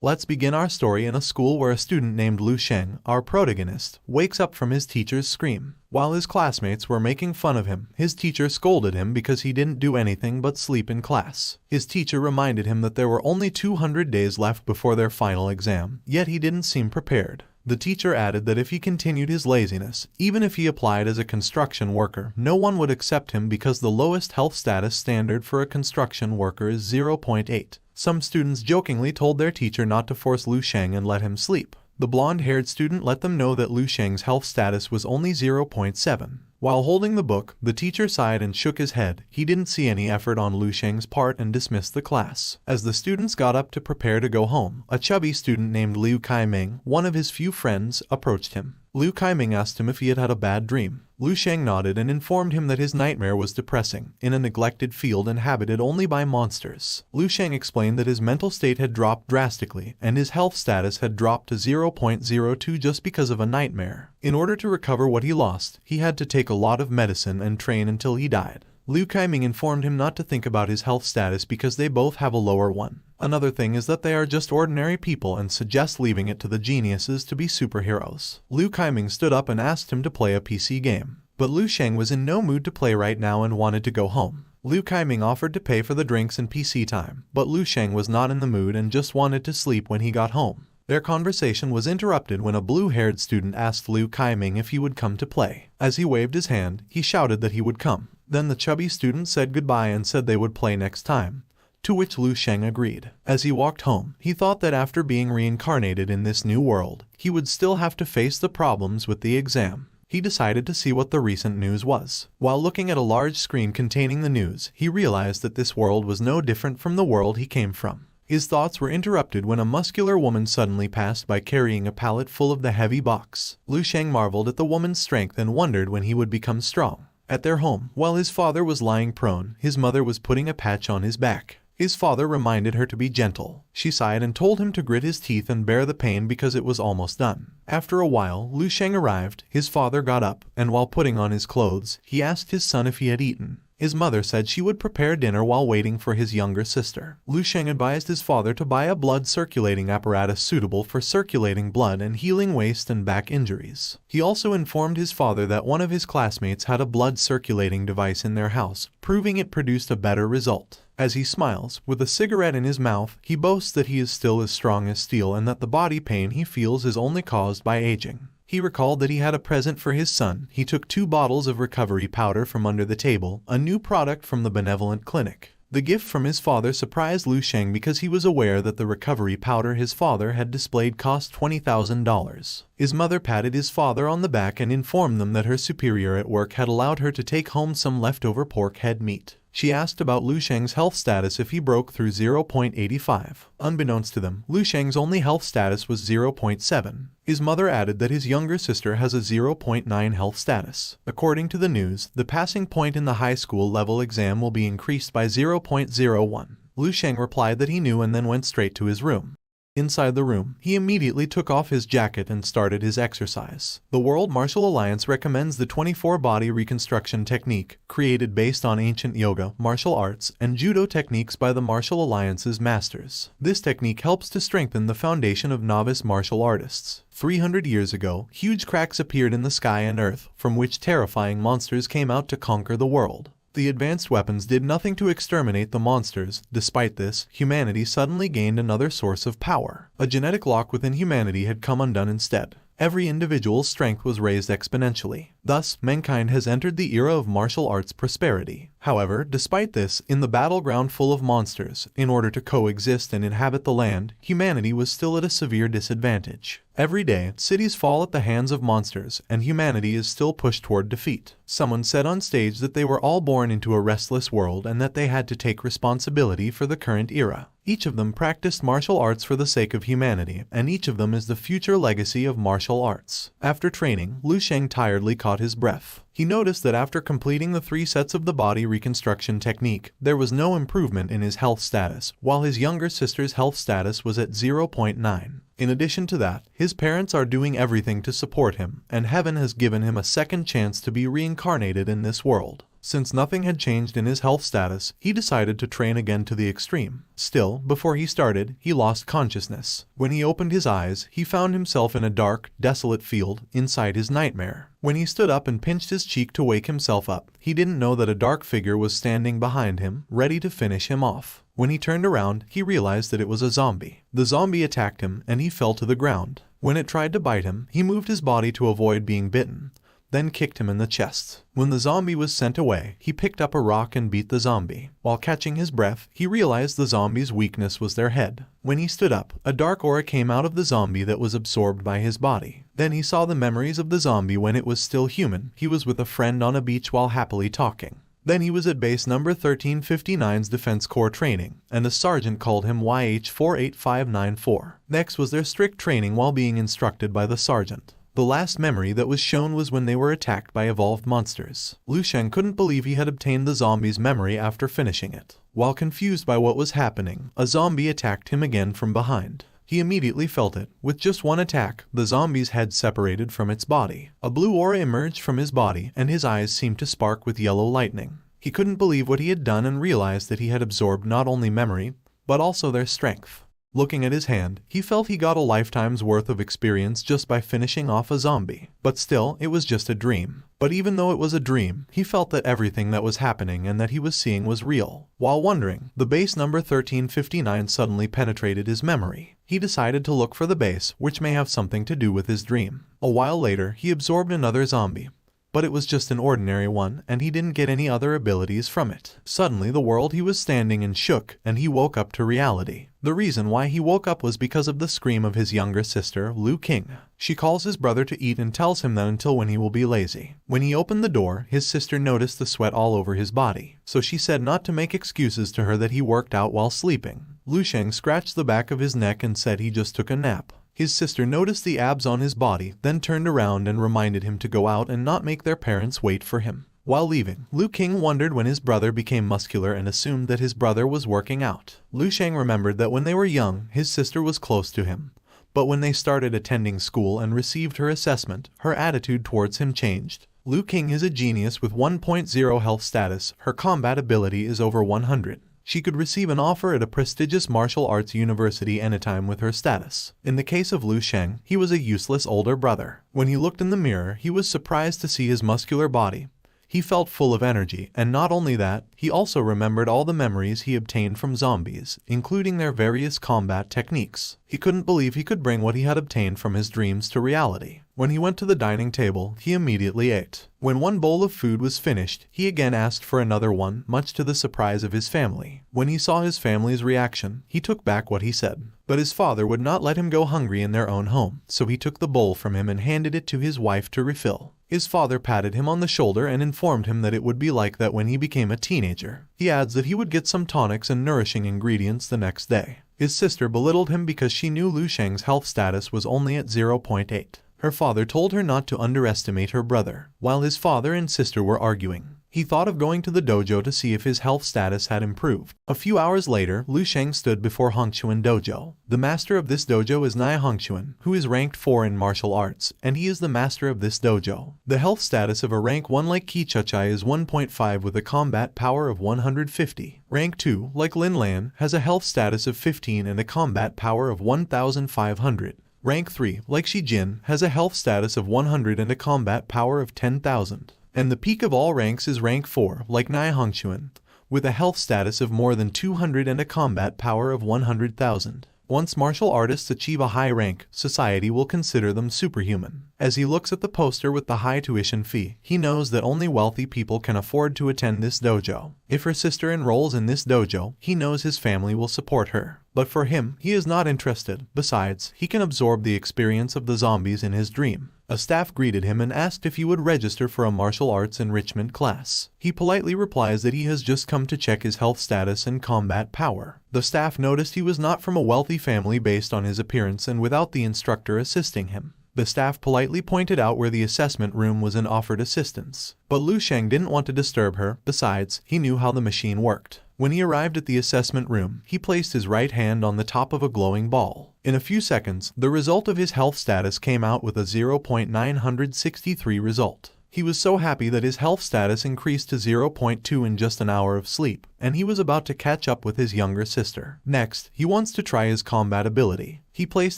Let's begin our story in a school where a student named Lu Sheng, our protagonist, wakes up from his teacher's scream. While his classmates were making fun of him, his teacher scolded him because he didn't do anything but sleep in class. His teacher reminded him that there were only 200 days left before their final exam, yet he didn't seem prepared. The teacher added that if he continued his laziness, even if he applied as a construction worker, no one would accept him because the lowest health status standard for a construction worker is 0.8. Some students jokingly told their teacher not to force Lu Sheng and let him sleep. The blonde-haired student let them know that Lu Sheng's health status was only 0.7. While holding the book, the teacher sighed and shook his head. He didn't see any effort on Lu Sheng's part and dismissed the class. As the students got up to prepare to go home, a chubby student named Liu Kaiming, one of his few friends, approached him. Liu Kaiming asked him if he had had a bad dream. Lu Sheng nodded and informed him that his nightmare was depressing, in a neglected field inhabited only by monsters. Lu Sheng explained that his mental state had dropped drastically, and his health status had dropped to 0.02 just because of a nightmare. In order to recover what he lost, he had to take a lot of medicine and train until he died. Liu Kaiming informed him not to think about his health status because they both have a lower one. Another thing is that they are just ordinary people and suggests leaving it to the geniuses to be superheroes. Liu Kaiming stood up and asked him to play a PC game. But Lu Sheng was in no mood to play right now and wanted to go home. Liu Kaiming offered to pay for the drinks and PC time, but Lu Sheng was not in the mood and just wanted to sleep when he got home. Their conversation was interrupted when a blue-haired student asked Liu Kaiming if he would come to play. As he waved his hand, he shouted that he would come. Then the chubby student said goodbye and said they would play next time, to which Lu Sheng agreed. As he walked home, he thought that after being reincarnated in this new world, he would still have to face the problems with the exam. He decided to see what the recent news was. While looking at a large screen containing the news, he realized that this world was no different from the world he came from. His thoughts were interrupted when a muscular woman suddenly passed by carrying a pallet full of the heavy box. Lu Sheng marveled at the woman's strength and wondered when he would become strong. At their home, while his father was lying prone, his mother was putting a patch on his back. His father reminded her to be gentle. She sighed and told him to grit his teeth and bear the pain because it was almost done. After a while, Lu Sheng arrived. His father got up, and while putting on his clothes, he asked his son if he had eaten. His mother said she would prepare dinner while waiting for his younger sister. Lu Sheng advised his father to buy a blood circulating apparatus suitable for circulating blood and healing waist and back injuries. He also informed his father that one of his classmates had a blood circulating device in their house, proving it produced a better result. As he smiles, with a cigarette in his mouth, he boasts that he is still as strong as steel and that the body pain he feels is only caused by aging. He recalled that he had a present for his son. He took 2 bottles of recovery powder from under the table, a new product from the benevolent clinic. The gift from his father surprised Lu Sheng because he was aware that the recovery powder his father had displayed cost $20,000. His mother patted his father on the back and informed them that her superior at work had allowed her to take home some leftover pork head meat. She asked about Lu Sheng's health status if he broke through 0.85. Unbeknownst to them, Lu Sheng's only health status was 0.7. His mother added that his younger sister has a 0.9 health status. According to the news, the passing point in the high school level exam will be increased by 0.01. Lu Sheng replied that he knew and then went straight to his room. Inside the room, he immediately took off his jacket and started his exercise. The World Martial Alliance recommends the 24-body reconstruction technique, created based on ancient yoga, martial arts, and judo techniques by the Martial Alliance's masters. This technique helps to strengthen the foundation of novice martial artists. 300 years ago, huge cracks appeared in the sky and earth, from which terrifying monsters came out to conquer the world. The advanced weapons did nothing to exterminate the monsters. Despite this, humanity suddenly gained another source of power. A genetic lock within humanity had come undone instead. Every individual's strength was raised exponentially. Thus, mankind has entered the era of martial arts prosperity. However, despite this, in the battleground full of monsters, in order to coexist and inhabit the land, humanity was still at a severe disadvantage. Every day, cities fall at the hands of monsters, and humanity is still pushed toward defeat. Someone said on stage that they were all born into a restless world and that they had to take responsibility for the current era. Each of them practiced martial arts for the sake of humanity, and each of them is the future legacy of martial arts. After training, Lu Sheng tiredly caught his breath. He noticed that after completing the 3 sets of the body reconstruction technique, there was no improvement in his health status, while his younger sister's health status was at 0.9. In addition to that, his parents are doing everything to support him, and heaven has given him a second chance to be reincarnated in this world. Since nothing had changed in his health status, he decided to train again to the extreme. Still, before he started, he lost consciousness. When he opened his eyes, he found himself in a dark, desolate field inside his nightmare. When he stood up and pinched his cheek to wake himself up, he didn't know that a dark figure was standing behind him, ready to finish him off. When he turned around, he realized that it was a zombie. The zombie attacked him, and he fell to the ground. When it tried to bite him, he moved his body to avoid being bitten, then kicked him in the chest. When the zombie was sent away, he picked up a rock and beat the zombie. While catching his breath, he realized the zombie's weakness was their head. When he stood up, a dark aura came out of the zombie that was absorbed by his body. Then he saw the memories of the zombie when it was still human. He was with a friend on a beach while happily talking. Then he was at base number 1359's Defense Corps training, and a sergeant called him YH48594. Next was their strict training while being instructed by the sergeant. The last memory that was shown was when they were attacked by evolved monsters. Lu Sheng couldn't believe he had obtained the zombie's memory after finishing it. While confused by what was happening, a zombie attacked him again from behind. He immediately felt it. With just one attack, the zombie's head separated from its body. A blue aura emerged from his body, and his eyes seemed to spark with yellow lightning. He couldn't believe what he had done and realized that he had absorbed not only memory, but also their strength. Looking at his hand, he felt he got a lifetime's worth of experience just by finishing off a zombie. But still, it was just a dream. But even though it was a dream, he felt that everything that was happening and that he was seeing was real. While wondering, the base number 1359 suddenly penetrated his memory. He decided to look for the base, which may have something to do with his dream. A while later, he absorbed another zombie. But it was just an ordinary one, and he didn't get any other abilities from it. Suddenly, the world he was standing in shook, and he woke up to reality. The reason why he woke up was because of the scream of his younger sister, Lu King. She calls his brother to eat and tells him that until when he will be lazy. When he opened the door, his sister noticed the sweat all over his body, so she said not to make excuses to her that he worked out while sleeping. Lu Sheng scratched the back of his neck and said he just took a nap. His sister noticed the abs on his body, then turned around and reminded him to go out and not make their parents wait for him. While leaving, Lu King wondered when his brother became muscular and assumed that his brother was working out. Lu Sheng remembered that when they were young, his sister was close to him. But when they started attending school and received her assessment, her attitude towards him changed. Lu King is a genius with 1.0 health status. Her combat ability is over 100. She could receive an offer at a prestigious martial arts university anytime with her status. In the case of Lu Sheng, he was a useless older brother. When he looked in the mirror, he was surprised to see his muscular body. He felt full of energy, and not only that, he also remembered all the memories he obtained from zombies, including their various combat techniques. He couldn't believe he could bring what he had obtained from his dreams to reality. When he went to the dining table, he immediately ate. When one bowl of food was finished, he again asked for another one, much to the surprise of his family. When he saw his family's reaction, he took back what he said. But his father would not let him go hungry in their own home, so he took the bowl from him and handed it to his wife to refill. His father patted him on the shoulder and informed him that it would be like that when he became a teenager. He adds that he would get some tonics and nourishing ingredients the next day. His sister belittled him because she knew Lu Sheng's health status was only at 0.8. Her father told her not to underestimate her brother. While his father and sister were arguing, he thought of going to the dojo to see if his health status had improved. A few hours later, Lu Sheng stood before Hongquan Dojo. The master of this dojo is Nai Hongquan, who is ranked 4 in martial arts, and he is the master of this dojo. The health status of a rank 1 like Kichuchai is 1.5 with a combat power of 150. Rank 2, like Lin Lan, has a health status of 15 and a combat power of 1,500. Rank 3, like Shi Jin, has a health status of 100 and a combat power of 10,000. And the peak of all ranks is rank 4, like Nai Hongquan, with a health status of more than 200 and a combat power of 100,000. Once martial artists achieve a high rank, society will consider them superhuman. As he looks at the poster with the high tuition fee, he knows that only wealthy people can afford to attend this dojo. If her sister enrolls in this dojo, he knows his family will support her. But for him, he is not interested. Besides, he can absorb the experience of the zombies in his dream. A staff greeted him and asked if he would register for a martial arts enrichment class. He politely replies that he has just come to check his health status and combat power. The staff noticed he was not from a wealthy family based on his appearance and without the instructor assisting him. The staff politely pointed out where the assessment room was and offered assistance. But Lu Sheng didn't want to disturb her. Besides, he knew how the machine worked. When he arrived at the assessment room, he placed his right hand on the top of a glowing ball. In a few seconds, the result of his health status came out with a 0.963 result. He was so happy that his health status increased to 0.2 in just an hour of sleep, and he was about to catch up with his younger sister. Next, he wants to try his combat ability. He placed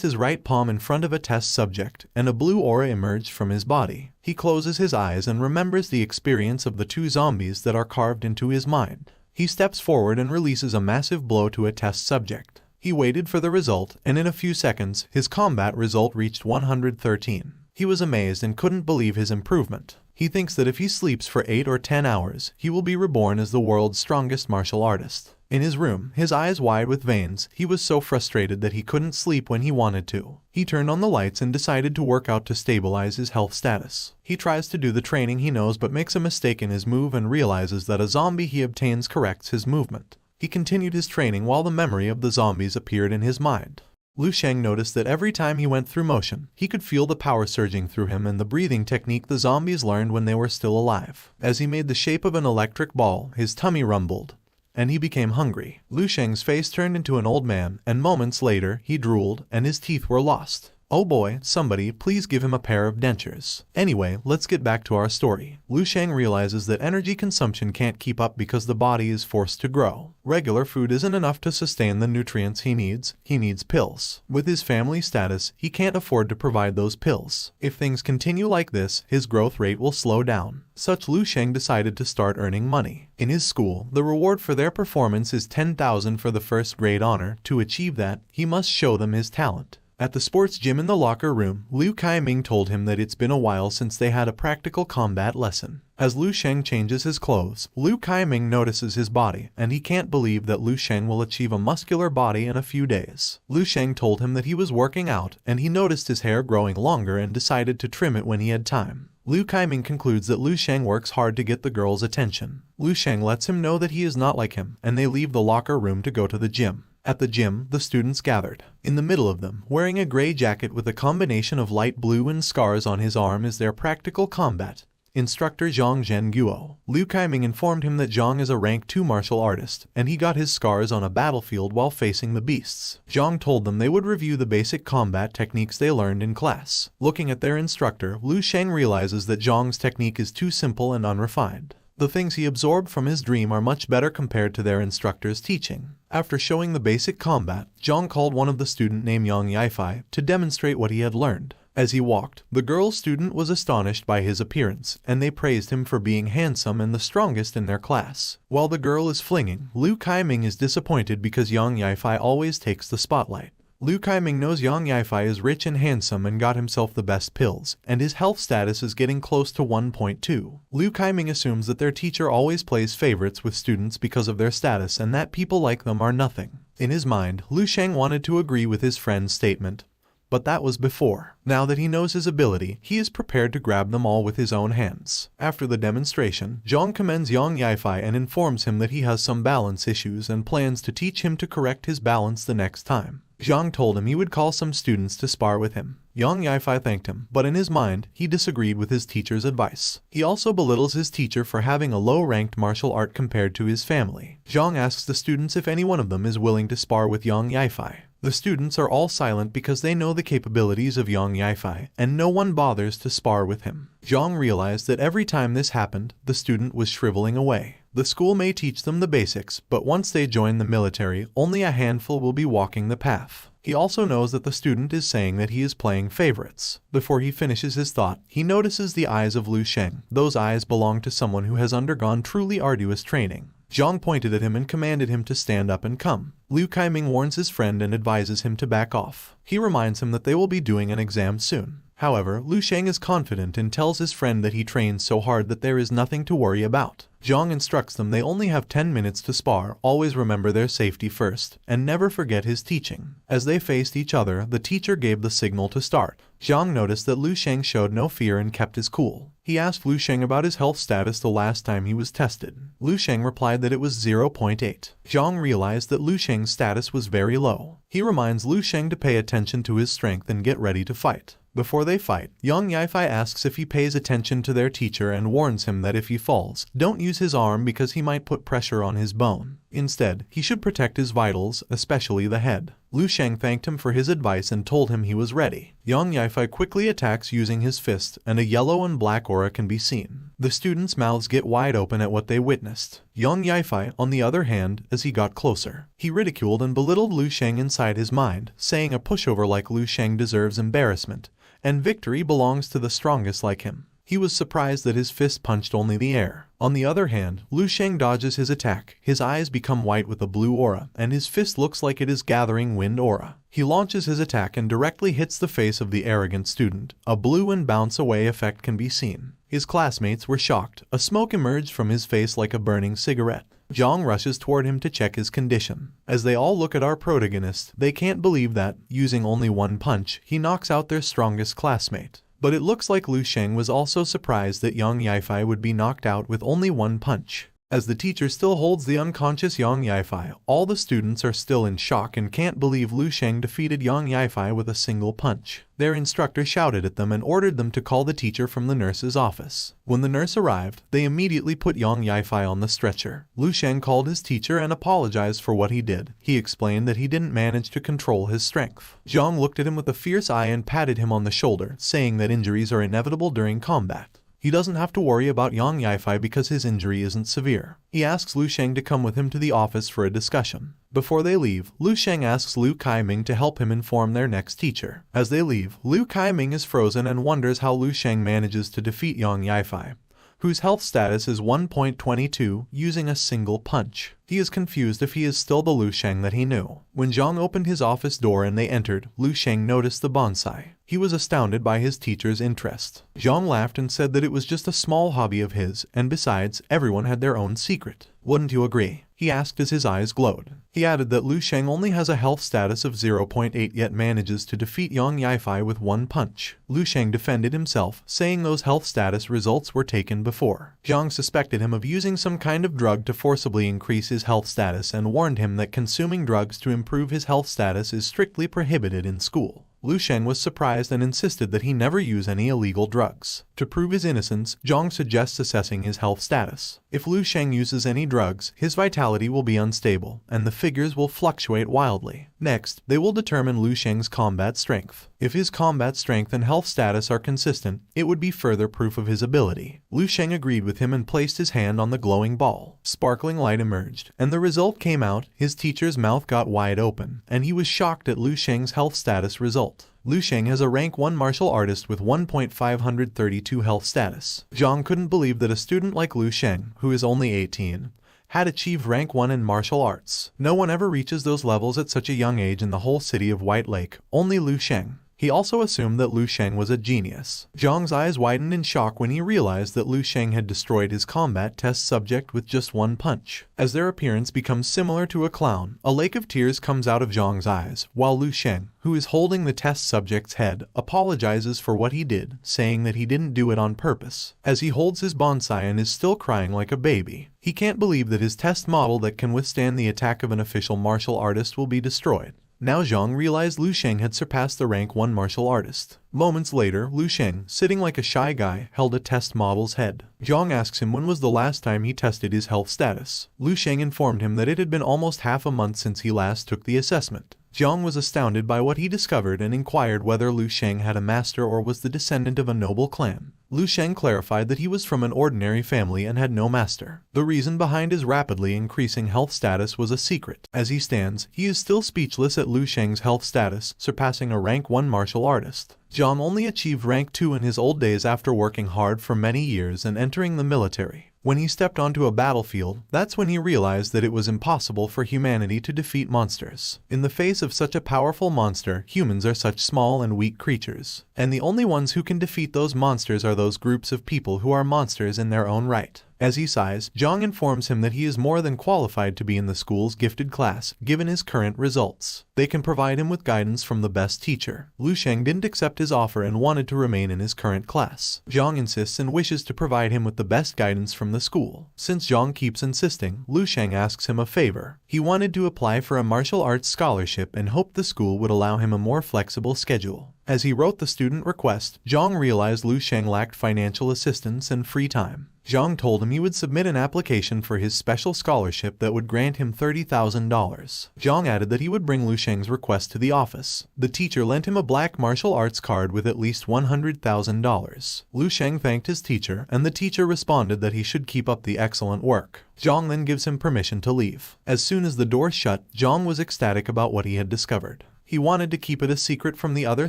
his right palm in front of a test subject, and a blue aura emerged from his body. He closes his eyes and remembers the experience of the 2 zombies that are carved into his mind. He steps forward and releases a massive blow to a test subject. He waited for the result, and in a few seconds, his combat result reached 113. He was amazed and couldn't believe his improvement. He thinks that if he sleeps for 8 or 10 hours, he will be reborn as the world's strongest martial artist. In his room, his eyes wide with veins, he was so frustrated that he couldn't sleep when he wanted to. He turned on the lights and decided to work out to stabilize his health status. He tries to do the training he knows but makes a mistake in his move and realizes that a zombie he obtains corrects his movement. He continued his training while the memory of the zombies appeared in his mind. Lu Sheng noticed that every time he went through motion, he could feel the power surging through him and the breathing technique the zombies learned when they were still alive. As he made the shape of an electric ball, his tummy rumbled, and he became hungry. Lu Sheng's face turned into an old man, and moments later, he drooled, and his teeth were lost. Oh boy, somebody, please give him a pair of dentures. Anyway, let's get back to our story. Lu Sheng realizes that energy consumption can't keep up because the body is forced to grow. Regular food isn't enough to sustain the nutrients he needs pills. With his family status, he can't afford to provide those pills. If things continue like this, his growth rate will slow down. Such Lu Sheng decided to start earning money. In his school, the reward for their performance is 10,000 for the first grade honor. To achieve that, he must show them his talent. At the sports gym in the locker room, Liu Kaiming told him that it's been a while since they had a practical combat lesson. As Lu Sheng changes his clothes, Liu Kaiming notices his body, and he can't believe that Lu Sheng will achieve a muscular body in a few days. Lu Sheng told him that he was working out, and he noticed his hair growing longer and decided to trim it when he had time. Liu Kaiming concludes that Lu Sheng works hard to get the girl's attention. Lu Sheng lets him know that he is not like him, and they leave the locker room to go to the gym. At the gym, the students gathered. In the middle of them, wearing a gray jacket with a combination of light blue and scars on his arm is their practical combat instructor Zhang Zhenguo. Liu Kaiming informed him that Zhang is a rank 2 martial artist, and he got his scars on a battlefield while facing the beasts. Zhang told them they would review the basic combat techniques they learned in class. Looking at their instructor, Lu Sheng realizes that Zhang's technique is too simple and unrefined. The things he absorbed from his dream are much better compared to their instructor's teaching. After showing the basic combat, Zhang called one of the student named Yang Yifei to demonstrate what he had learned. As he walked, the girl student was astonished by his appearance, and they praised him for being handsome and the strongest in their class. While the girl is flinging, Liu Kaiming is disappointed because Yang Yifei always takes the spotlight. Liu Kaiming knows Yang Yifei is rich and handsome and got himself the best pills, and his health status is getting close to 1.2. Liu Kaiming assumes that their teacher always plays favorites with students because of their status and that people like them are nothing. In his mind, Lu Sheng wanted to agree with his friend's statement, but that was before. Now that he knows his ability, he is prepared to grab them all with his own hands. After the demonstration, Zhang commends Yang Yifei and informs him that he has some balance issues and plans to teach him to correct his balance the next time. Zhang told him he would call some students to spar with him. Yang Yifei thanked him, but in his mind, he disagreed with his teacher's advice. He also belittles his teacher for having a low-ranked martial art compared to his family. Zhang asks the students if any one of them is willing to spar with Yang Yifei. The students are all silent because they know the capabilities of Yang Yifei, and no one bothers to spar with him. Zhang realized that every time this happened, the student was shriveling away. The school may teach them the basics, but once they join the military, only a handful will be walking the path. He also knows that the student is saying that he is playing favorites. Before he finishes his thought, he notices the eyes of Lu Sheng. Those eyes belong to someone who has undergone truly arduous training. Zhang pointed at him and commanded him to stand up and come. Liu Kaiming warns his friend and advises him to back off. He reminds him that they will be doing an exam soon. However, Lu Sheng is confident and tells his friend that he trains so hard that there is nothing to worry about. Zhang instructs them they only have 10 minutes to spar, always remember their safety first, and never forget his teaching. As they faced each other, the teacher gave the signal to start. Zhang noticed that Lu Sheng showed no fear and kept his cool. He asked Lu Sheng about his health status the last time he was tested. Lu Sheng replied that it was 0.8. Zhang realized that Lu Sheng's status was very low. He reminds Lu Sheng to pay attention to his strength and get ready to fight. Before they fight, Yang Yifei asks if he pays attention to their teacher and warns him that if he falls, don't use his arm because he might put pressure on his bone. Instead, he should protect his vitals, especially the head. Lu Sheng thanked him for his advice and told him he was ready. Yang Yifei quickly attacks using his fist, and a yellow and black aura can be seen. The students' mouths get wide open at what they witnessed. Yang Yifei, on the other hand, as he got closer, he ridiculed and belittled Lu Sheng inside his mind, saying a pushover like Lu Sheng deserves embarrassment, and victory belongs to the strongest like him. He was surprised that his fist punched only the air. On the other hand, Lu Sheng dodges his attack, his eyes become white with a blue aura, and his fist looks like it is gathering wind aura. He launches his attack and directly hits the face of the arrogant student. A blue and bounce away effect can be seen. His classmates were shocked. A smoke emerged from his face like a burning cigarette. Zhang rushes toward him to check his condition. As they all look at our protagonist, they can't believe that, using only one punch, he knocks out their strongest classmate. But it looks like Lu Sheng was also surprised that Yang Yifei would be knocked out with only one punch. As the teacher still holds the unconscious Yang Yifei, all the students are still in shock and can't believe Lu Sheng defeated Yang Yifei with a single punch. Their instructor shouted at them and ordered them to call the teacher from the nurse's office. When the nurse arrived, they immediately put Yang Yifei on the stretcher. Lu Sheng called his teacher and apologized for what he did. He explained that he didn't manage to control his strength. Zhang looked at him with a fierce eye and patted him on the shoulder, saying that injuries are inevitable during combat. He doesn't have to worry about Yang Yifei because his injury isn't severe. He asks Lu Sheng to come with him to the office for a discussion. Before they leave, Lu Sheng asks Lu Kaiming to help him inform their next teacher. As they leave, Lu Kaiming is frozen and wonders how Lu Sheng manages to defeat Yang Yifei, whose health status is 1.22, using a single punch. He is confused if he is still the Lu Sheng that he knew. When Zhang opened his office door and they entered, Lu Sheng noticed the bonsai. He was astounded by his teacher's interest. Zhang laughed and said that it was just a small hobby of his, and besides, everyone had their own secret. Wouldn't you agree? He asked as his eyes glowed. He added that Lu Sheng only has a health status of 0.8 yet manages to defeat Yang Yifei with one punch. Lu Sheng defended himself, saying those health status results were taken before. Zhang suspected him of using some kind of drug to forcibly increase his health status and warned him that consuming drugs to improve his health status is strictly prohibited in school. Lu Sheng was surprised and insisted that he never use any illegal drugs. To prove his innocence, Zhang suggests assessing his health status. If Lu Sheng uses any drugs, his vitality will be unstable, and the figures will fluctuate wildly. Next, they will determine Lu Sheng's combat strength. If his combat strength and health status are consistent, it would be further proof of his ability. Lu Sheng agreed with him and placed his hand on the glowing ball. Sparkling light emerged, and the result came out. His teacher's mouth got wide open, and he was shocked at Lu Sheng's health status result. Lu Sheng has a rank 1 martial artist with 1.532 health status. Zhang couldn't believe that a student like Lu Sheng, who is only 18, had achieved rank 1 in martial arts. No one ever reaches those levels at such a young age in the whole city of White Lake, only Lu Sheng. He also assumed that Lu Sheng was a genius. Zhang's eyes widened in shock when he realized that Lu Sheng had destroyed his combat test subject with just one punch. As their appearance becomes similar to a clown, a lake of tears comes out of Zhang's eyes, while Lu Sheng, who is holding the test subject's head, apologizes for what he did, saying that he didn't do it on purpose. As he holds his bonsai and is still crying like a baby, he can't believe that his test model that can withstand the attack of an official martial artist will be destroyed. Now Zhang realized Lu Sheng had surpassed the rank 1 martial artist. Moments later, Lu Sheng, sitting like a shy guy, held a test model's head. Zhang asks him when was the last time he tested his health status. Lu Sheng informed him that it had been almost half a month since he last took the assessment. Zhang was astounded by what he discovered and inquired whether Lu Sheng had a master or was the descendant of a noble clan. Lu Sheng clarified that he was from an ordinary family and had no master. The reason behind his rapidly increasing health status was a secret. As he stands, he is still speechless at Lu Sheng's health status, surpassing a rank 1 martial artist. Zhang only achieved rank 2 in his old days after working hard for many years and entering the military. When he stepped onto a battlefield, that's when he realized that it was impossible for humanity to defeat monsters. In the face of such a powerful monster, humans are such small and weak creatures, and the only ones who can defeat those monsters are those groups of people who are monsters in their own right. As he sighs, Zhang informs him that he is more than qualified to be in the school's gifted class, given his current results. They can provide him with guidance from the best teacher. Lu Sheng didn't accept his offer and wanted to remain in his current class. Zhang insists and wishes to provide him with the best guidance from the school. Since Zhang keeps insisting, Lu Sheng asks him a favor. He wanted to apply for a martial arts scholarship and hoped the school would allow him a more flexible schedule. As he wrote the student request, Zhang realized Lu Sheng lacked financial assistance and free time. Zhang told him he would submit an application for his special scholarship that would grant him $30,000. Zhang added that he would bring Lu Sheng's request to the office. The teacher lent him a black martial arts card with at least $100,000. Lu Sheng thanked his teacher, and the teacher responded that he should keep up the excellent work. Zhang then gives him permission to leave. As soon as the door shut, Zhang was ecstatic about what he had discovered. He wanted to keep it a secret from the other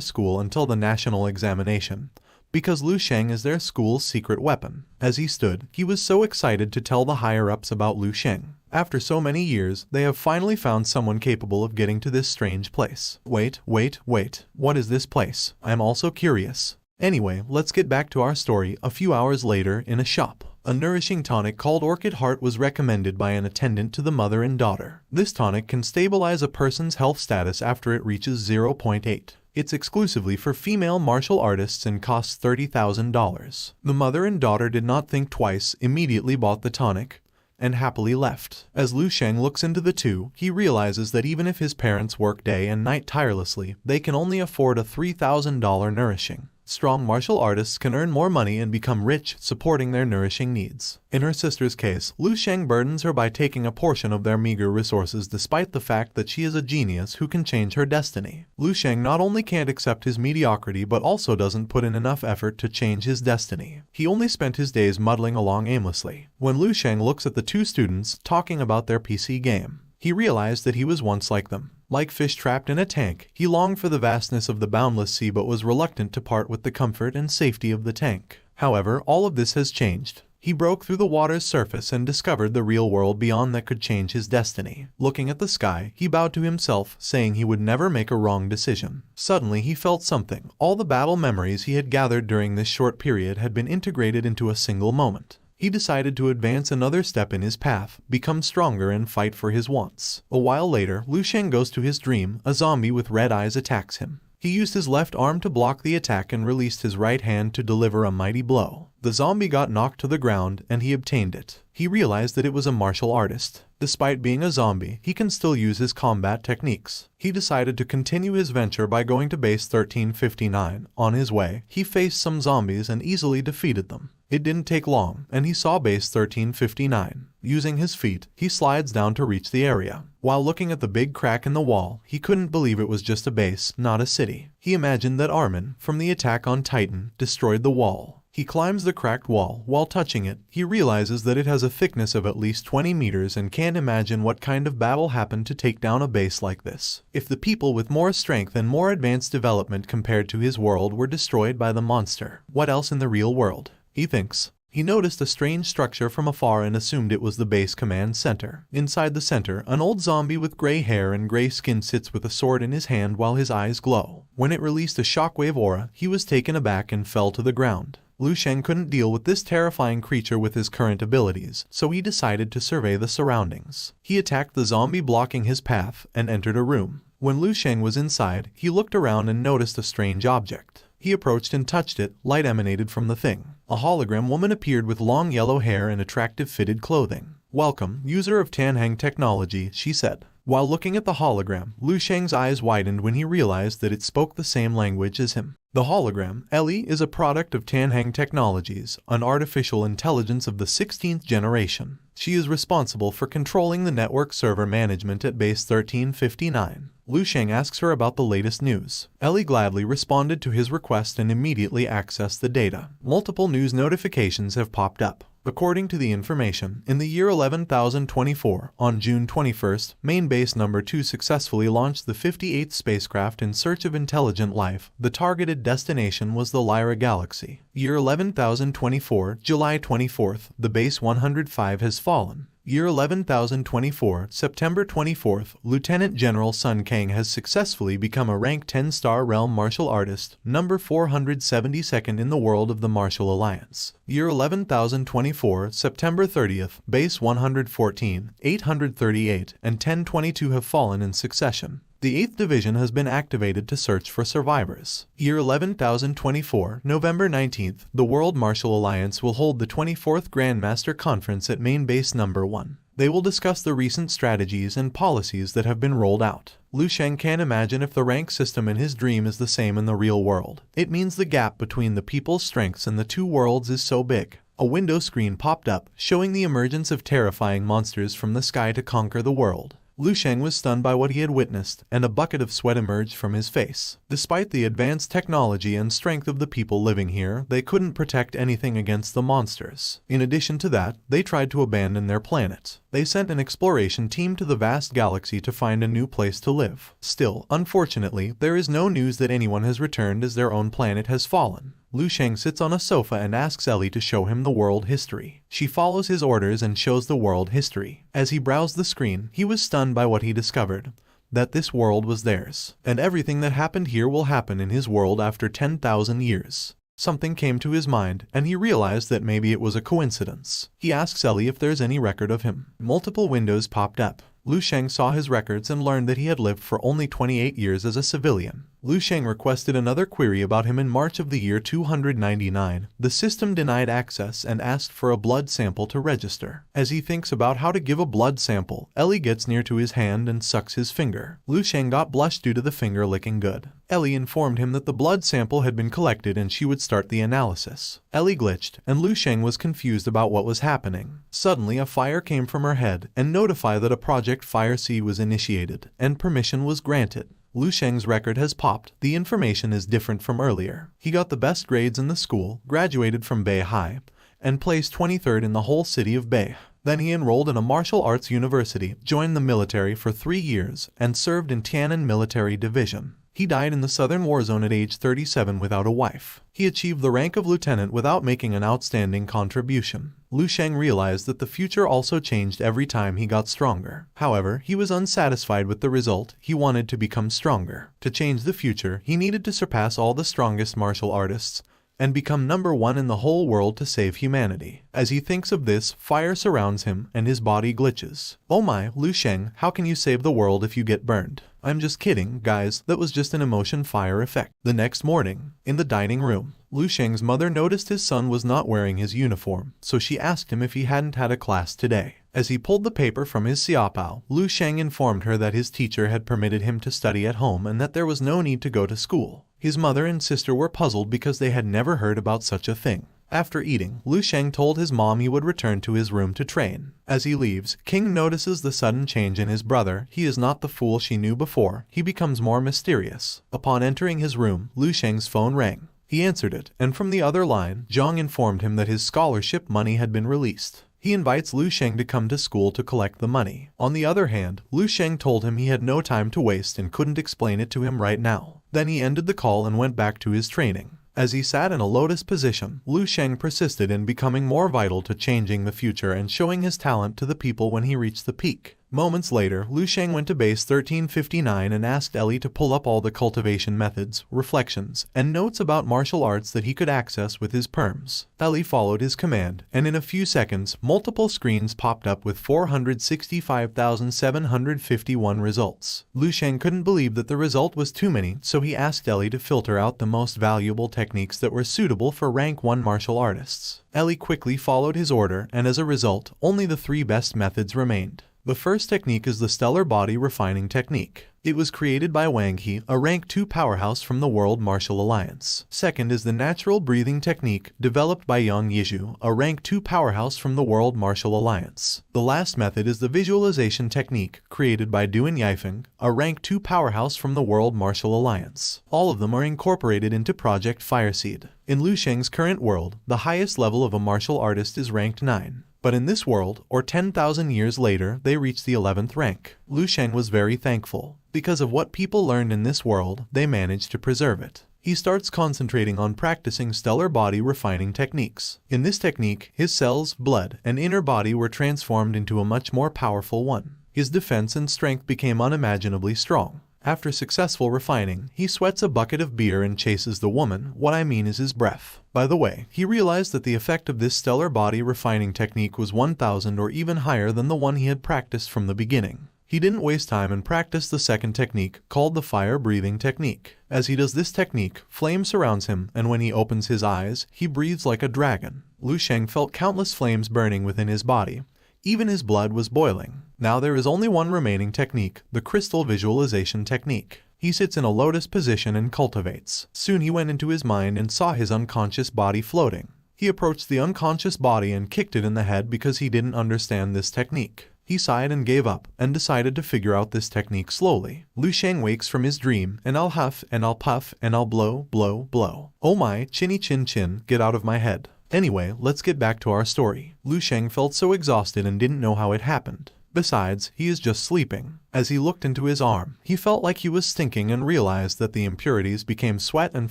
school until the national examination, because Lu Sheng is their school's secret weapon. As he stood, he was so excited to tell the higher-ups about Lu Sheng. After so many years, they have finally found someone capable of getting to this strange place. Wait. What is this place? I am also curious. Anyway, let's get back to our story. A few hours later, in a shop, a nourishing tonic called Orchid Heart was recommended by an attendant to the mother and daughter. This tonic can stabilize a person's health status after it reaches 0.8. It's exclusively for female martial artists and costs $30,000. The mother and daughter did not think twice, immediately bought the tonic, and happily left. As Lu Sheng looks into the two, he realizes that even if his parents work day and night tirelessly, they can only afford a $3,000 nourishing. Strong martial artists can earn more money and become rich, supporting their nourishing needs. In her sister's case, Lu Sheng burdens her by taking a portion of their meager resources despite the fact that she is a genius who can change her destiny. Lu Sheng not only can't accept his mediocrity but also doesn't put in enough effort to change his destiny. He only spent his days muddling along aimlessly. When Lu Sheng looks at the two students talking about their PC game, he realized that he was once like them. Like fish trapped in a tank, he longed for the vastness of the boundless sea but was reluctant to part with the comfort and safety of the tank. However, all of this has changed. He broke through the water's surface and discovered the real world beyond that could change his destiny. Looking at the sky, he bowed to himself, saying he would never make a wrong decision. Suddenly, he felt something. All the battle memories he had gathered during this short period had been integrated into a single moment. He decided to advance another step in his path, become stronger and fight for his wants. A while later, Lu Sheng goes to his dream. A zombie with red eyes attacks him. He used his left arm to block the attack and released his right hand to deliver a mighty blow. The zombie got knocked to the ground and he obtained it. He realized that it was a martial artist. Despite being a zombie, he can still use his combat techniques. He decided to continue his venture by going to base 1359. On his way, he faced some zombies and easily defeated them. It didn't take long, and he saw base 1359. Using his feet, he slides down to reach the area. While looking at the big crack in the wall, he couldn't believe it was just a base, not a city. He imagined that Armin, from the attack on Titan, destroyed the wall. He climbs the cracked wall. While touching it, he realizes that it has a thickness of at least 20 meters and can't imagine what kind of battle happened to take down a base like this. If the people with more strength and more advanced development compared to his world were destroyed by the monster, what else in the real world? He thinks. He noticed a strange structure from afar and assumed it was the base command center. Inside the center, an old zombie with gray hair and gray skin sits with a sword in his hand while his eyes glow. When it released a shockwave aura, he was taken aback and fell to the ground. Lu Sheng couldn't deal with this terrifying creature with his current abilities, so he decided to survey the surroundings. He attacked the zombie blocking his path and entered a room. When Lu Sheng was inside, he looked around and noticed a strange object. He approached and touched it. Light emanated from the thing. A hologram woman appeared with long yellow hair and attractive fitted clothing. "Welcome, user of Tanhang technology," she said. While looking at the hologram, Lu Sheng's eyes widened when he realized that it spoke the same language as him. The hologram, Ellie, is a product of Tanhang Technologies, an artificial intelligence of the 16th generation. She is responsible for controlling the network server management at base 1359. Lu Sheng asks her about the latest news. Ellie gladly responded to his request and immediately accessed the data. Multiple news notifications have popped up. According to the information, in the year 11024, on June 21st, main base number 2 successfully launched the 58th spacecraft in search of intelligent life. The targeted destination was the Lyra galaxy. Year 11024, July 24th, the base 105 has fallen. Year 11024, September 24th, Lieutenant General Sun Kang has successfully become a rank 10-star realm martial artist, number 472nd in the world of the Martial Alliance. Year 11024, September 30th, base 114, 838, and 1022 have fallen in succession. The 8th Division has been activated to search for survivors. Year 11024, November 19th, the World Martial Alliance will hold the 24th Grandmaster Conference at Main Base Number 1. They will discuss the recent strategies and policies that have been rolled out. Lu Sheng can't imagine if the rank system in his dream is the same in the real world. It means the gap between the people's strengths in the two worlds is so big. A window screen popped up, showing the emergence of terrifying monsters from the sky to conquer the world. Lu Sheng was stunned by what he had witnessed, and a bucket of sweat emerged from his face. Despite the advanced technology and strength of the people living here, they couldn't protect anything against the monsters. In addition to that, they tried to abandon their planet. They sent an exploration team to the vast galaxy to find a new place to live. Still, unfortunately, there is no news that anyone has returned as their own planet has fallen. Lu Sheng sits on a sofa and asks Ellie to show him the world history. She follows his orders and shows the world history. As he browsed the screen, he was stunned by what he discovered. That this world was theirs, and everything that happened here will happen in his world after 10,000 years. Something came to his mind, and he realized that maybe it was a coincidence. He asks Ellie if there's any record of him. Multiple windows popped up. Lu Sheng saw his records and learned that he had lived for only 28 years as a civilian. Lu Sheng requested another query about him in March of the year 299. The system denied access and asked for a blood sample to register. As he thinks about how to give a blood sample, Ellie gets near to his hand and sucks his finger. Lu Sheng got blushed due to the finger licking good. Ellie informed him that the blood sample had been collected and she would start the analysis. Ellie glitched, and Lu Sheng was confused about what was happening. Suddenly, a fire came from her head and notified that a Project Fire C was initiated, and permission was granted. Lu Sheng's record has popped. The information is different from earlier. He got the best grades in the school, graduated from Bei High, and placed 23rd in the whole city of Bei. Then he enrolled in a martial arts university, joined the military for 3 years, and served in Tian'an Military Division. He died in the Southern War Zone at age 37 without a wife. He achieved the rank of lieutenant without making an outstanding contribution. Lu Sheng realized that the future also changed every time he got stronger. However, he was unsatisfied with the result. He wanted to become stronger. To change the future, he needed to surpass all the strongest martial artists and become number 1 in the whole world to save humanity. As he thinks of this, fire surrounds him and his body glitches. Oh my, Lu Sheng, how can you save the world if you get burned? I'm just kidding, guys, that was just an emotion fire effect. The next morning, in the dining room, Lu Sheng's mother noticed his son was not wearing his uniform, so she asked him if he hadn't had a class today. As he pulled the paper from his xiaopao, Lu Sheng informed her that his teacher had permitted him to study at home and that there was no need to go to school. His mother and sister were puzzled because they had never heard about such a thing. After eating, Lu Sheng told his mom he would return to his room to train. As he leaves, King notices the sudden change in his brother. He is not the fool she knew before. He becomes more mysterious. Upon entering his room, Lu Sheng's phone rang. He answered it, and from the other line, Zhang informed him that his scholarship money had been released. He invites Lu Sheng to come to school to collect the money. On the other hand, Lu Sheng told him he had no time to waste and couldn't explain it to him right now. Then he ended the call and went back to his training. As he sat in a lotus position, Lu Sheng persisted in becoming more vital to changing the future and showing his talent to the people when he reached the peak. Moments later, Lu Sheng went to base 1359 and asked Ellie to pull up all the cultivation methods, reflections, and notes about martial arts that he could access with his perms. Ellie followed his command, and in a few seconds, multiple screens popped up with 465,751 results. Lu Sheng couldn't believe that the result was too many, so he asked Ellie to filter out the most valuable techniques that were suitable for rank 1 martial artists. Ellie quickly followed his order, and as a result, only the 3 best methods remained. The first technique is the Stellar Body Refining Technique. It was created by Wang He, a rank 2 powerhouse from the World Martial Alliance. Second is the Natural Breathing Technique, developed by Yang Yizhu, a rank 2 powerhouse from the World Martial Alliance. The last method is the Visualization Technique, created by Duan Yifeng, a rank 2 powerhouse from the World Martial Alliance. All of them are incorporated into Project Fireseed. In Lu Sheng's current world, the highest level of a martial artist is ranked 9. But in this world, or 10,000 years later, they reached the 11th rank. Lu Sheng was very thankful. Because of what people learned in this world, they managed to preserve it. He starts concentrating on practicing stellar body refining techniques. In this technique, his cells, blood, and inner body were transformed into a much more powerful one. His defense and strength became unimaginably strong. After successful refining, he sweats a bucket of beer and chases the woman. What I mean is his breath. By the way, he realized that the effect of this stellar body refining technique was 1,000 or even higher than the one he had practiced from the beginning. He didn't waste time and practiced the second technique, called the fire breathing technique. As he does this technique, flame surrounds him, and when he opens his eyes, he breathes like a dragon. Lu Sheng felt countless flames burning within his body. Even his blood was boiling. Now there is only one remaining technique, the crystal visualization technique. He sits in a lotus position and cultivates. Soon he went into his mind and saw his unconscious body floating. He approached the unconscious body and kicked it in the head because he didn't understand this technique. He sighed and gave up, and decided to figure out this technique slowly. Lu Sheng wakes from his dream, and I'll huff, and I'll puff, and I'll blow, blow, blow. Oh my, chinny chin chin, get out of my head. Anyway, let's get back to our story. Lu Sheng felt so exhausted and didn't know how it happened. Besides, he is just sleeping. As he looked into his arm, he felt like he was stinking and realized that the impurities became sweat and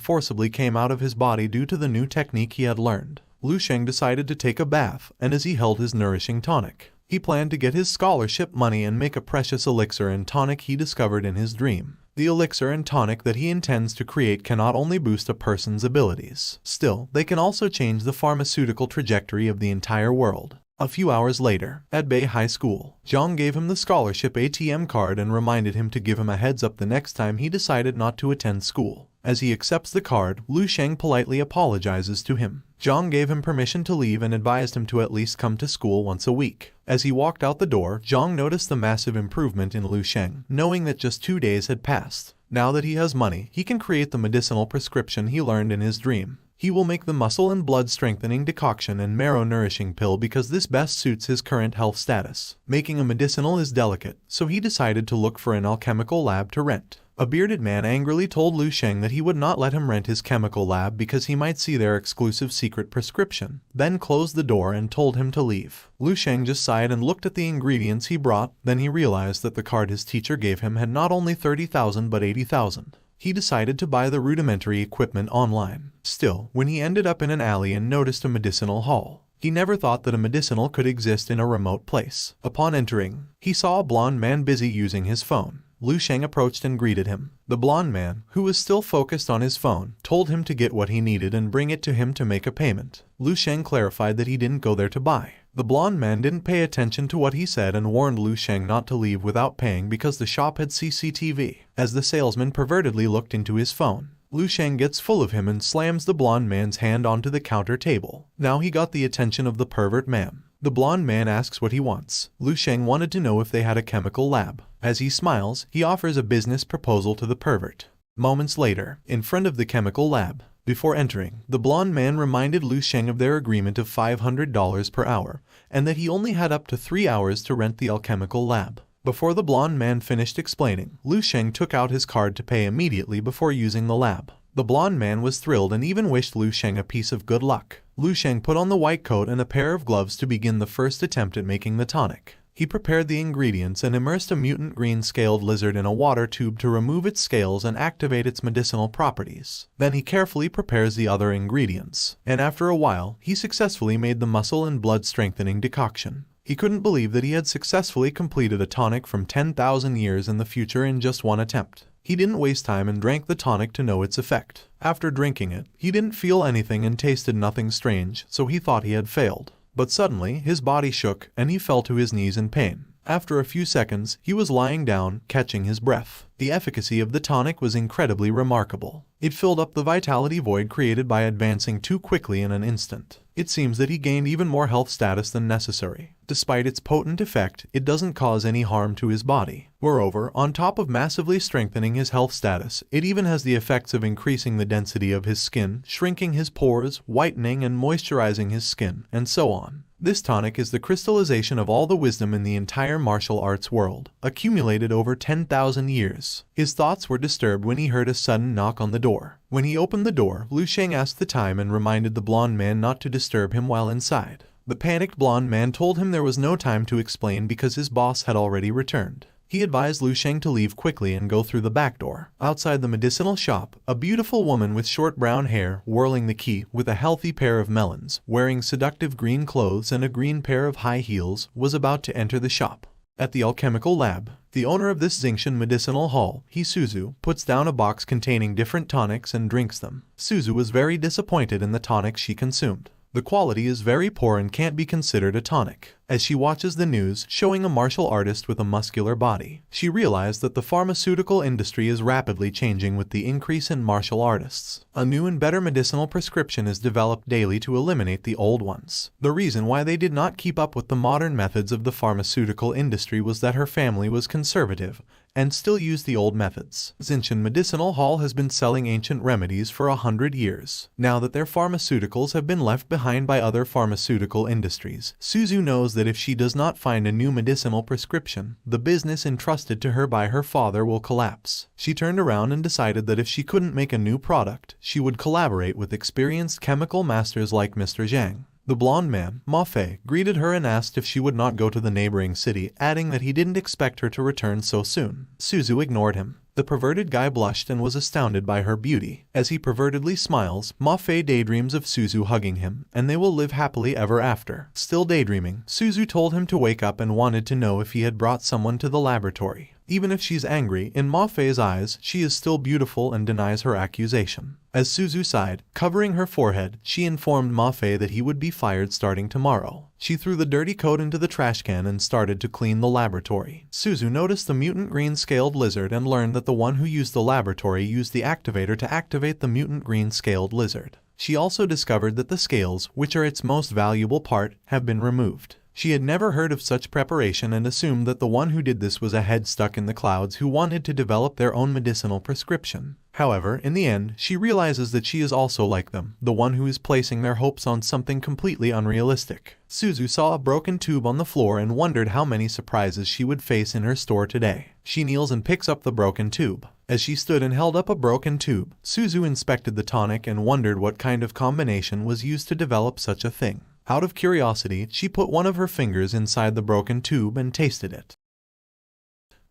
forcibly came out of his body due to the new technique he had learned. Lu Sheng decided to take a bath, and as he held his nourishing tonic, he planned to get his scholarship money and make a precious elixir and tonic he discovered in his dream. The elixir and tonic that he intends to create can not only boost a person's abilities, still, they can also change the pharmaceutical trajectory of the entire world. A few hours later, at Bay High School, Zhang gave him the scholarship ATM card and reminded him to give him a heads up the next time he decided not to attend school. As he accepts the card, Lu Sheng politely apologizes to him. Zhang gave him permission to leave and advised him to at least come to school once a week. As he walked out the door, Zhang noticed the massive improvement in Lu Sheng, knowing that just 2 days had passed. Now that he has money, he can create the medicinal prescription he learned in his dream. He will make the muscle and blood strengthening decoction and marrow nourishing pill because this best suits his current health status. Making a medicinal is delicate, so he decided to look for an alchemical lab to rent. A bearded man angrily told Lu Sheng that he would not let him rent his chemical lab because he might see their exclusive secret prescription, then closed the door and told him to leave. Lu Sheng just sighed and looked at the ingredients he brought, then he realized that the card his teacher gave him had not only 30,000 but 80,000. He decided to buy the rudimentary equipment online. Still, when he ended up in an alley and noticed a medicinal hall, he never thought that a medicinal could exist in a remote place. Upon entering, he saw a blonde man busy using his phone. Lu Sheng approached and greeted him. The blonde man, who was still focused on his phone, told him to get what he needed and bring it to him to make a payment. Lu Sheng clarified that he didn't go there to buy. The blonde man didn't pay attention to what he said and warned Lu Sheng not to leave without paying because the shop had CCTV. As the salesman pervertedly looked into his phone, Lu Sheng gets full of him and slams the blonde man's hand onto the counter table. Now he got the attention of the pervert man. The blonde man asks what he wants. Lu Sheng wanted to know if they had a chemical lab. As he smiles, he offers a business proposal to the pervert. Moments later, in front of the chemical lab, before entering, the blonde man reminded Lu Sheng of their agreement of $500 per hour, and that he only had up to 3 hours to rent the alchemical lab. Before the blonde man finished explaining, Lu Sheng took out his card to pay immediately before using the lab. The blonde man was thrilled and even wished Lu Sheng a piece of good luck. Lu Sheng put on the white coat and a pair of gloves to begin the first attempt at making the tonic. He prepared the ingredients and immersed a mutant green-scaled lizard in a water tube to remove its scales and activate its medicinal properties. Then he carefully prepares the other ingredients, and after a while, he successfully made the muscle and blood strengthening decoction. He couldn't believe that he had successfully completed a tonic from 10,000 years in the future in just one attempt. He didn't waste time and drank the tonic to know its effect. After drinking it, he didn't feel anything and tasted nothing strange, so he thought he had failed. But suddenly, his body shook and he fell to his knees in pain. After a few seconds, he was lying down, catching his breath. The efficacy of the tonic was incredibly remarkable. It filled up the vitality void created by advancing too quickly in an instant. It seems that he gained even more health status than necessary. Despite its potent effect, it doesn't cause any harm to his body. Moreover, on top of massively strengthening his health status, it even has the effects of increasing the density of his skin, shrinking his pores, whitening and moisturizing his skin, and so on. This tonic is the crystallization of all the wisdom in the entire martial arts world, accumulated over 10,000 years. His thoughts were disturbed when he heard a sudden knock on the door. When he opened the door, Lu Sheng asked the time and reminded the blonde man not to disturb him while inside. The panicked blonde man told him there was no time to explain because his boss had already returned. He advised Lu Sheng to leave quickly and go through the back door. Outside the medicinal shop, a beautiful woman with short brown hair, whirling the key, with a healthy pair of melons, wearing seductive green clothes and a green pair of high heels, was about to enter the shop. At the alchemical lab, the owner of this Xingshan medicinal hall, Suzu, puts down a box containing different tonics and drinks them. Suzu was very disappointed in the tonics she consumed. The quality is very poor and can't be considered a tonic. As she watches the news showing a martial artist with a muscular body, she realized that the pharmaceutical industry is rapidly changing with the increase in martial artists. A new and better medicinal prescription is developed daily to eliminate the old ones. The reason why they did not keep up with the modern methods of the pharmaceutical industry was that her family was conservative and still used the old methods. Zinshan Medicinal Hall has been selling ancient remedies for 100 years. Now that their pharmaceuticals have been left behind by other pharmaceutical industries, Suzu knows that if she does not find a new medicinal prescription, the business entrusted to her by her father will collapse. She turned around and decided that if she couldn't make a new product, she would collaborate with experienced chemical masters like Mr. Zhang. The blonde man, Ma Fei, greeted her and asked if she would not go to the neighboring city, adding that he didn't expect her to return so soon. Suzu ignored him. The perverted guy blushed and was astounded by her beauty. As he pervertedly smiles, Ma Fei daydreams of Suzu hugging him, and they will live happily ever after. Still daydreaming, Suzu told him to wake up and wanted to know if he had brought someone to the laboratory. Even if she's angry, in Ma Fei's eyes, she is still beautiful and denies her accusation. As Suzu sighed, covering her forehead, she informed Ma Fei that he would be fired starting tomorrow. She threw the dirty coat into the trash can and started to clean the laboratory. Suzu noticed the mutant green-scaled lizard and learned that the one who used the laboratory used the activator to activate the mutant green-scaled lizard. She also discovered that the scales, which are its most valuable part, have been removed. She had never heard of such preparation and assumed that the one who did this was a head stuck in the clouds who wanted to develop their own medicinal prescription. However, in the end, she realizes that she is also like them, the one who is placing their hopes on something completely unrealistic. Suzu saw a broken tube on the floor and wondered how many surprises she would face in her store today. She kneels and picks up the broken tube. As she stood and held up a broken tube, Suzu inspected the tonic and wondered what kind of combination was used to develop such a thing. Out of curiosity, she put one of her fingers inside the broken tube and tasted it.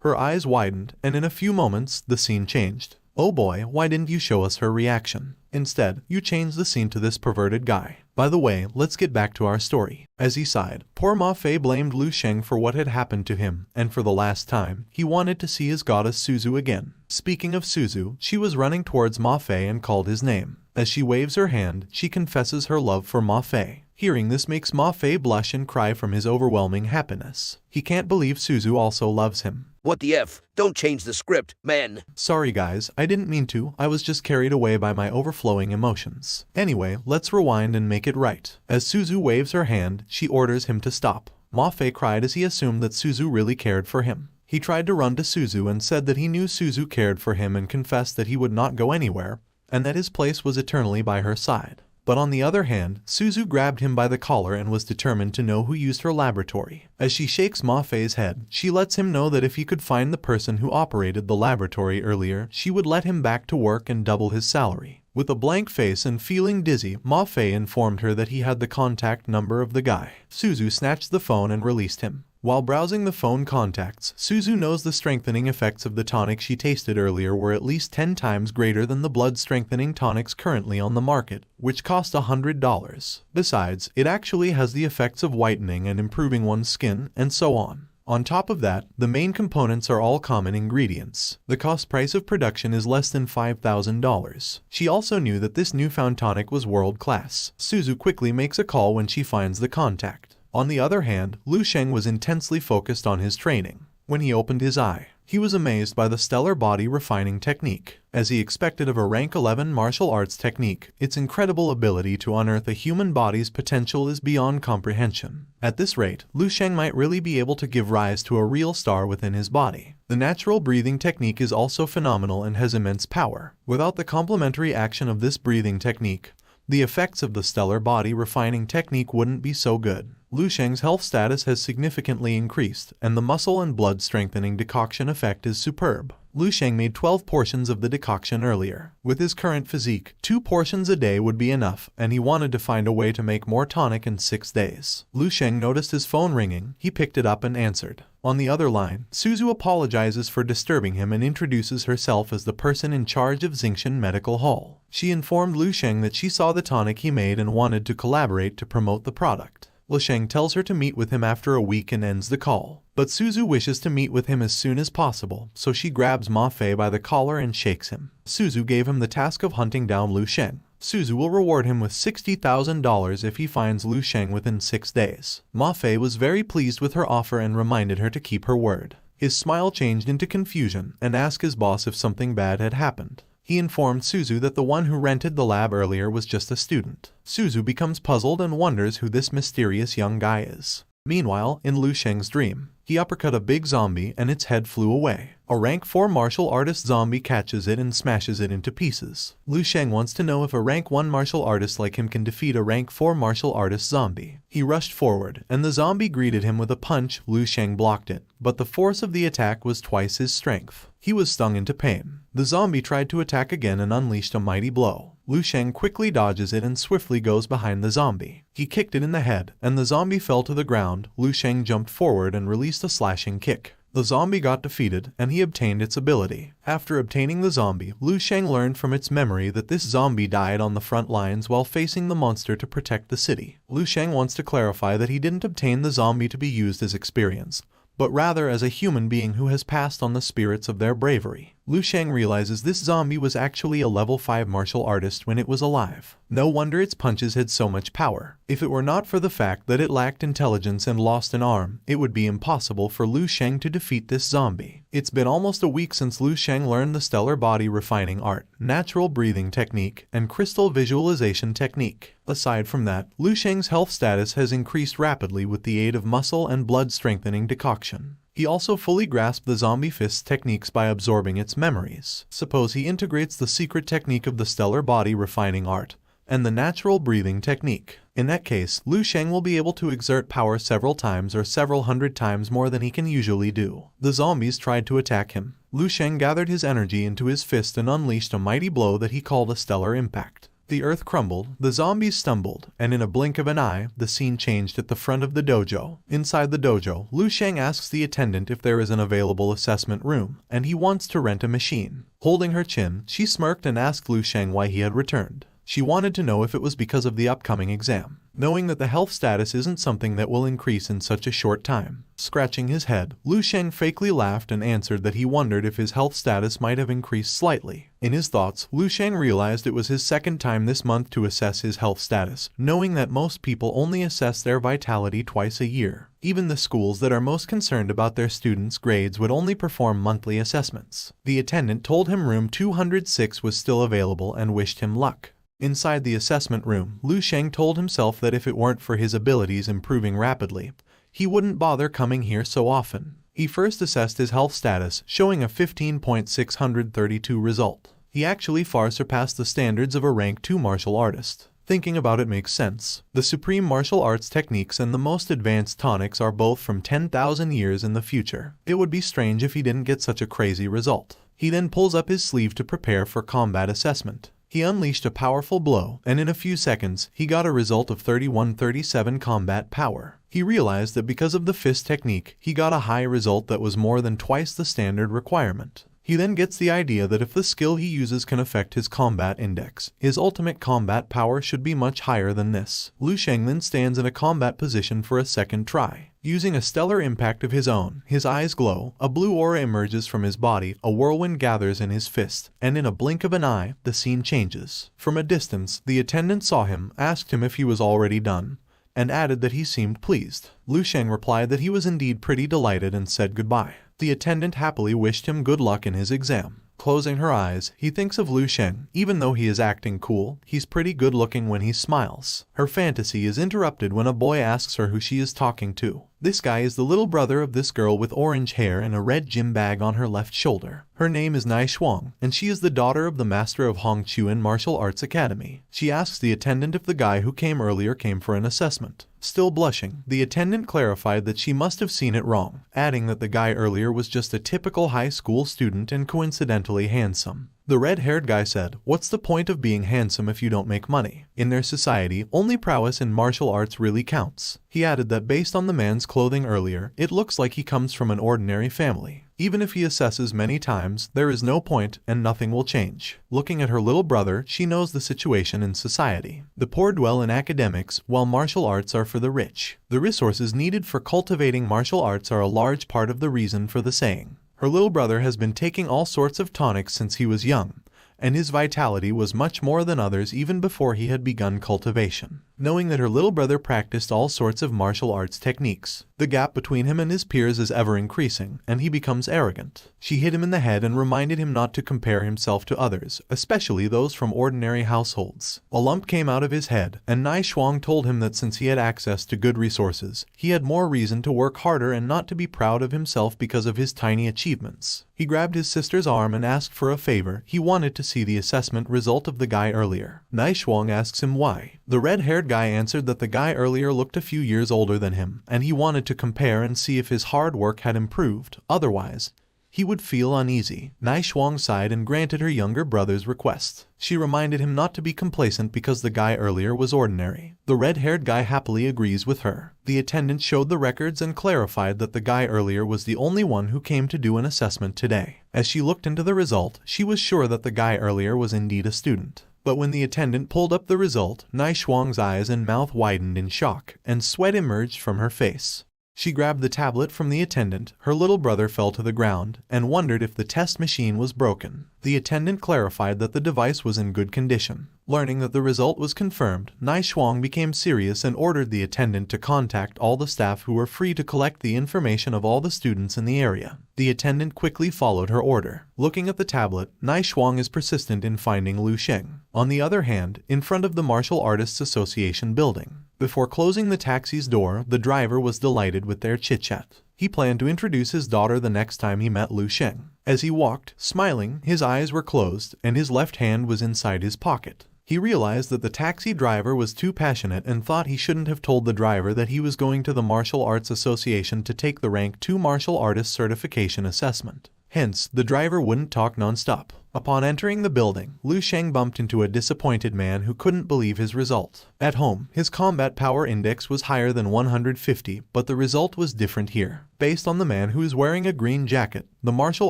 Her eyes widened, and in a few moments, the scene changed. Oh boy, why didn't you show us her reaction? Instead, you changed the scene to this perverted guy. By the way, let's get back to our story. As he sighed, poor Ma Fei blamed Lu Sheng for what had happened to him, and for the last time, he wanted to see his goddess Suzu again. Speaking of Suzu, she was running towards Ma Fei and called his name. As she waves her hand, she confesses her love for Ma Fei. Hearing this makes Ma Fei blush and cry from his overwhelming happiness. He can't believe Suzu also loves him. What the F? Don't change the script, man. Sorry guys, I didn't mean to, I was just carried away by my overflowing emotions. Anyway, let's rewind and make it right. As Suzu waves her hand, she orders him to stop. Ma Fei cried as he assumed that Suzu really cared for him. He tried to run to Suzu and said that he knew Suzu cared for him and confessed that he would not go anywhere, and that his place was eternally by her side. But on the other hand, Suzu grabbed him by the collar and was determined to know who used her laboratory. As she shakes Ma Fei's head, she lets him know that if he could find the person who operated the laboratory earlier, she would let him back to work and double his salary. With a blank face and feeling dizzy, Ma Fei informed her that he had the contact number of the guy. Suzu snatched the phone and released him. While browsing the phone contacts, Suzu knows the strengthening effects of the tonic she tasted earlier were at least 10 times greater than the blood-strengthening tonics currently on the market, which cost $100. Besides, it actually has the effects of whitening and improving one's skin, and so on. On top of that, the main components are all common ingredients. The cost price of production is less than $5,000. She also knew that this newfound tonic was world-class. Suzu quickly makes a call when she finds the contact. On the other hand, Lu Sheng was intensely focused on his training. When he opened his eye, he was amazed by the stellar body refining technique. As he expected of a rank 11 martial arts technique, its incredible ability to unearth a human body's potential is beyond comprehension. At this rate, Lu Sheng might really be able to give rise to a real star within his body. The natural breathing technique is also phenomenal and has immense power. Without the complementary action of this breathing technique, the effects of the stellar body refining technique wouldn't be so good. Lu Sheng's health status has significantly increased, and the muscle and blood strengthening decoction effect is superb. Lu Sheng made 12 portions of the decoction earlier. With his current physique, 2 portions a day would be enough, and he wanted to find a way to make more tonic in 6 days. Lu Sheng noticed his phone ringing. He picked it up and answered. On the other line, Suzu apologizes for disturbing him and introduces herself as the person in charge of Zinshan Medical Hall. She informed Lu Sheng that she saw the tonic he made and wanted to collaborate to promote the product. Lu Sheng tells her to meet with him after a week and ends the call. But Suzu wishes to meet with him as soon as possible, so she grabs Ma Fei by the collar and shakes him. Suzu gave him the task of hunting down Lu Sheng. Suzu will reward him with $60,000 if he finds Lu Sheng within 6 days. Ma Fei was very pleased with her offer and reminded her to keep her word. His smile changed into confusion and asked his boss if something bad had happened. He informed Suzu that the one who rented the lab earlier was just a student. Suzu becomes puzzled and wonders who this mysterious young guy is. Meanwhile, in Lu Sheng's dream, he uppercut a big zombie and its head flew away. A rank 4 martial artist zombie catches it and smashes it into pieces. Lu Sheng wants to know if a rank 1 martial artist like him can defeat a rank 4 martial artist zombie. He rushed forward, and the zombie greeted him with a punch. Lu Sheng blocked it, but the force of the attack was twice his strength. He was stung into pain. The zombie tried to attack again and unleashed a mighty blow. Lu Sheng quickly dodges it and swiftly goes behind the zombie. He kicked it in the head, and the zombie fell to the ground. Lu Sheng jumped forward and released a slashing kick. The zombie got defeated, and he obtained its ability. After obtaining the zombie, Lu Sheng learned from its memory that this zombie died on the front lines while facing the monster to protect the city. Lu Sheng wants to clarify that he didn't obtain the zombie to be used as experience, but rather as a human being who has passed on the spirits of their bravery. Lu Sheng realizes this zombie was actually a level 5 martial artist when it was alive. No wonder its punches had so much power. If it were not for the fact that it lacked intelligence and lost an arm, it would be impossible for Lu Sheng to defeat this zombie. It's been almost a week since Lu Sheng learned the stellar body refining art, natural breathing technique, and crystal visualization technique. Aside from that, Lu Sheng's health status has increased rapidly with the aid of muscle and blood strengthening decoction. He also fully grasped the zombie fist's techniques by absorbing its memories. Suppose he integrates the secret technique of the stellar body refining art and the natural breathing technique. In that case, Lu Sheng will be able to exert power several times or several hundred times more than he can usually do. The zombies tried to attack him. Lu Sheng gathered his energy into his fist and unleashed a mighty blow that he called a stellar impact. The earth crumbled, the zombies stumbled, and in a blink of an eye, the scene changed at the front of the dojo. Inside the dojo, Lu Sheng asks the attendant if there is an available assessment room, and he wants to rent a machine. Holding her chin, she smirked and asked Lu Sheng why he had returned. She wanted to know if it was because of the upcoming exam, knowing that the health status isn't something that will increase in such a short time. Scratching his head, Lu Sheng fakely laughed and answered that he wondered if his health status might have increased slightly. In his thoughts, Lu Sheng realized it was his second time this month to assess his health status, knowing that most people only assess their vitality twice a year. Even the schools that are most concerned about their students' grades would only perform monthly assessments. The attendant told him room 206 was still available and wished him luck. Inside the assessment room, Lu Sheng told himself that if it weren't for his abilities improving rapidly, he wouldn't bother coming here so often. He first assessed his health status, showing a 15.632 result. He actually far surpassed the standards of a rank 2 martial artist. Thinking about it makes sense. The supreme martial arts techniques and the most advanced tonics are both from 10,000 years in the future. It would be strange if he didn't get such a crazy result. He then pulls up his sleeve to prepare for combat assessment. He unleashed a powerful blow, and in a few seconds, he got a result of 3137 combat power. He realized that because of the fist technique, he got a high result that was more than twice the standard requirement. He then gets the idea that if the skill he uses can affect his combat index, his ultimate combat power should be much higher than this. Lu Sheng then stands in a combat position for a second try. Using a stellar impact of his own, his eyes glow, a blue aura emerges from his body, a whirlwind gathers in his fist, and in a blink of an eye, the scene changes. From a distance, the attendant saw him, asked him if he was already done, and added that he seemed pleased. Lu Sheng replied that he was indeed pretty delighted and said goodbye. The attendant happily wished him good luck in his exam. Closing her eyes, he thinks of Lu Sheng. Even though he is acting cool, he's pretty good looking when he smiles. Her fantasy is interrupted when a boy asks her who she is talking to. This guy is the little brother of this girl with orange hair and a red gym bag on her left shoulder. Her name is Nai Shuang, and she is the daughter of the master of Hong Chuan Martial Arts Academy. She asks the attendant if the guy who came earlier came for an assessment. Still blushing, the attendant clarified that she must have seen it wrong, adding that the guy earlier was just a typical high school student and coincidentally handsome. The red-haired guy said, "What's the point of being handsome if you don't make money? In their society, only prowess in martial arts really counts." He added that based on the man's clothing earlier, it looks like he comes from an ordinary family. Even if he assesses many times, there is no point and nothing will change. Looking at her little brother, she knows the situation in society. The poor dwell in academics, while martial arts are for the rich. The resources needed for cultivating martial arts are a large part of the reason for the saying. Her little brother has been taking all sorts of tonics since he was young, and his vitality was much more than others even before he had begun cultivation. Knowing that her little brother practiced all sorts of martial arts techniques, the gap between him and his peers is ever increasing, and he becomes arrogant. She hit him in the head and reminded him not to compare himself to others, especially those from ordinary households. A lump came out of his head, and Nai Shuang told him that since he had access to good resources, he had more reason to work harder and not to be proud of himself because of his tiny achievements. He grabbed his sister's arm and asked for a favor. He wanted to see the assessment result of the guy earlier. Nai Shuang asks him why. The red-haired guy answered that the guy earlier looked a few years older than him, and he wanted to compare and see if his hard work had improved. Otherwise, he would feel uneasy. Nai Shuang sighed and granted her younger brother's request. She reminded him not to be complacent because the guy earlier was ordinary. The red-haired guy happily agrees with her. The attendant showed the records and clarified that the guy earlier was the only one who came to do an assessment today. As she looked into the result, she was sure that the guy earlier was indeed a student. But when the attendant pulled up the result, Nai Shuang's eyes and mouth widened in shock, and sweat emerged from her face. She grabbed the tablet from the attendant, her little brother fell to the ground, and wondered if the test machine was broken. The attendant clarified that the device was in good condition. Learning that the result was confirmed, Nai Shuang became serious and ordered the attendant to contact all the staff who were free to collect the information of all the students in the area. The attendant quickly followed her order. Looking at the tablet, Nai Shuang is persistent in finding Lu Sheng. On the other hand, in front of the Martial Artists Association building, before closing the taxi's door, the driver was delighted with their chit-chat. He planned to introduce his daughter the next time he met Lu Sheng. As he walked, smiling, his eyes were closed, and his left hand was inside his pocket. He realized that the taxi driver was too passionate and thought he shouldn't have told the driver that he was going to the Martial Arts Association to take the Rank 2 Martial Artist Certification Assessment. Hence, the driver wouldn't talk non-stop. Upon entering the building, Lu Sheng bumped into a disappointed man who couldn't believe his result. At home, his combat power index was higher than 150, but the result was different here. Based on the man who is wearing a green jacket, the Martial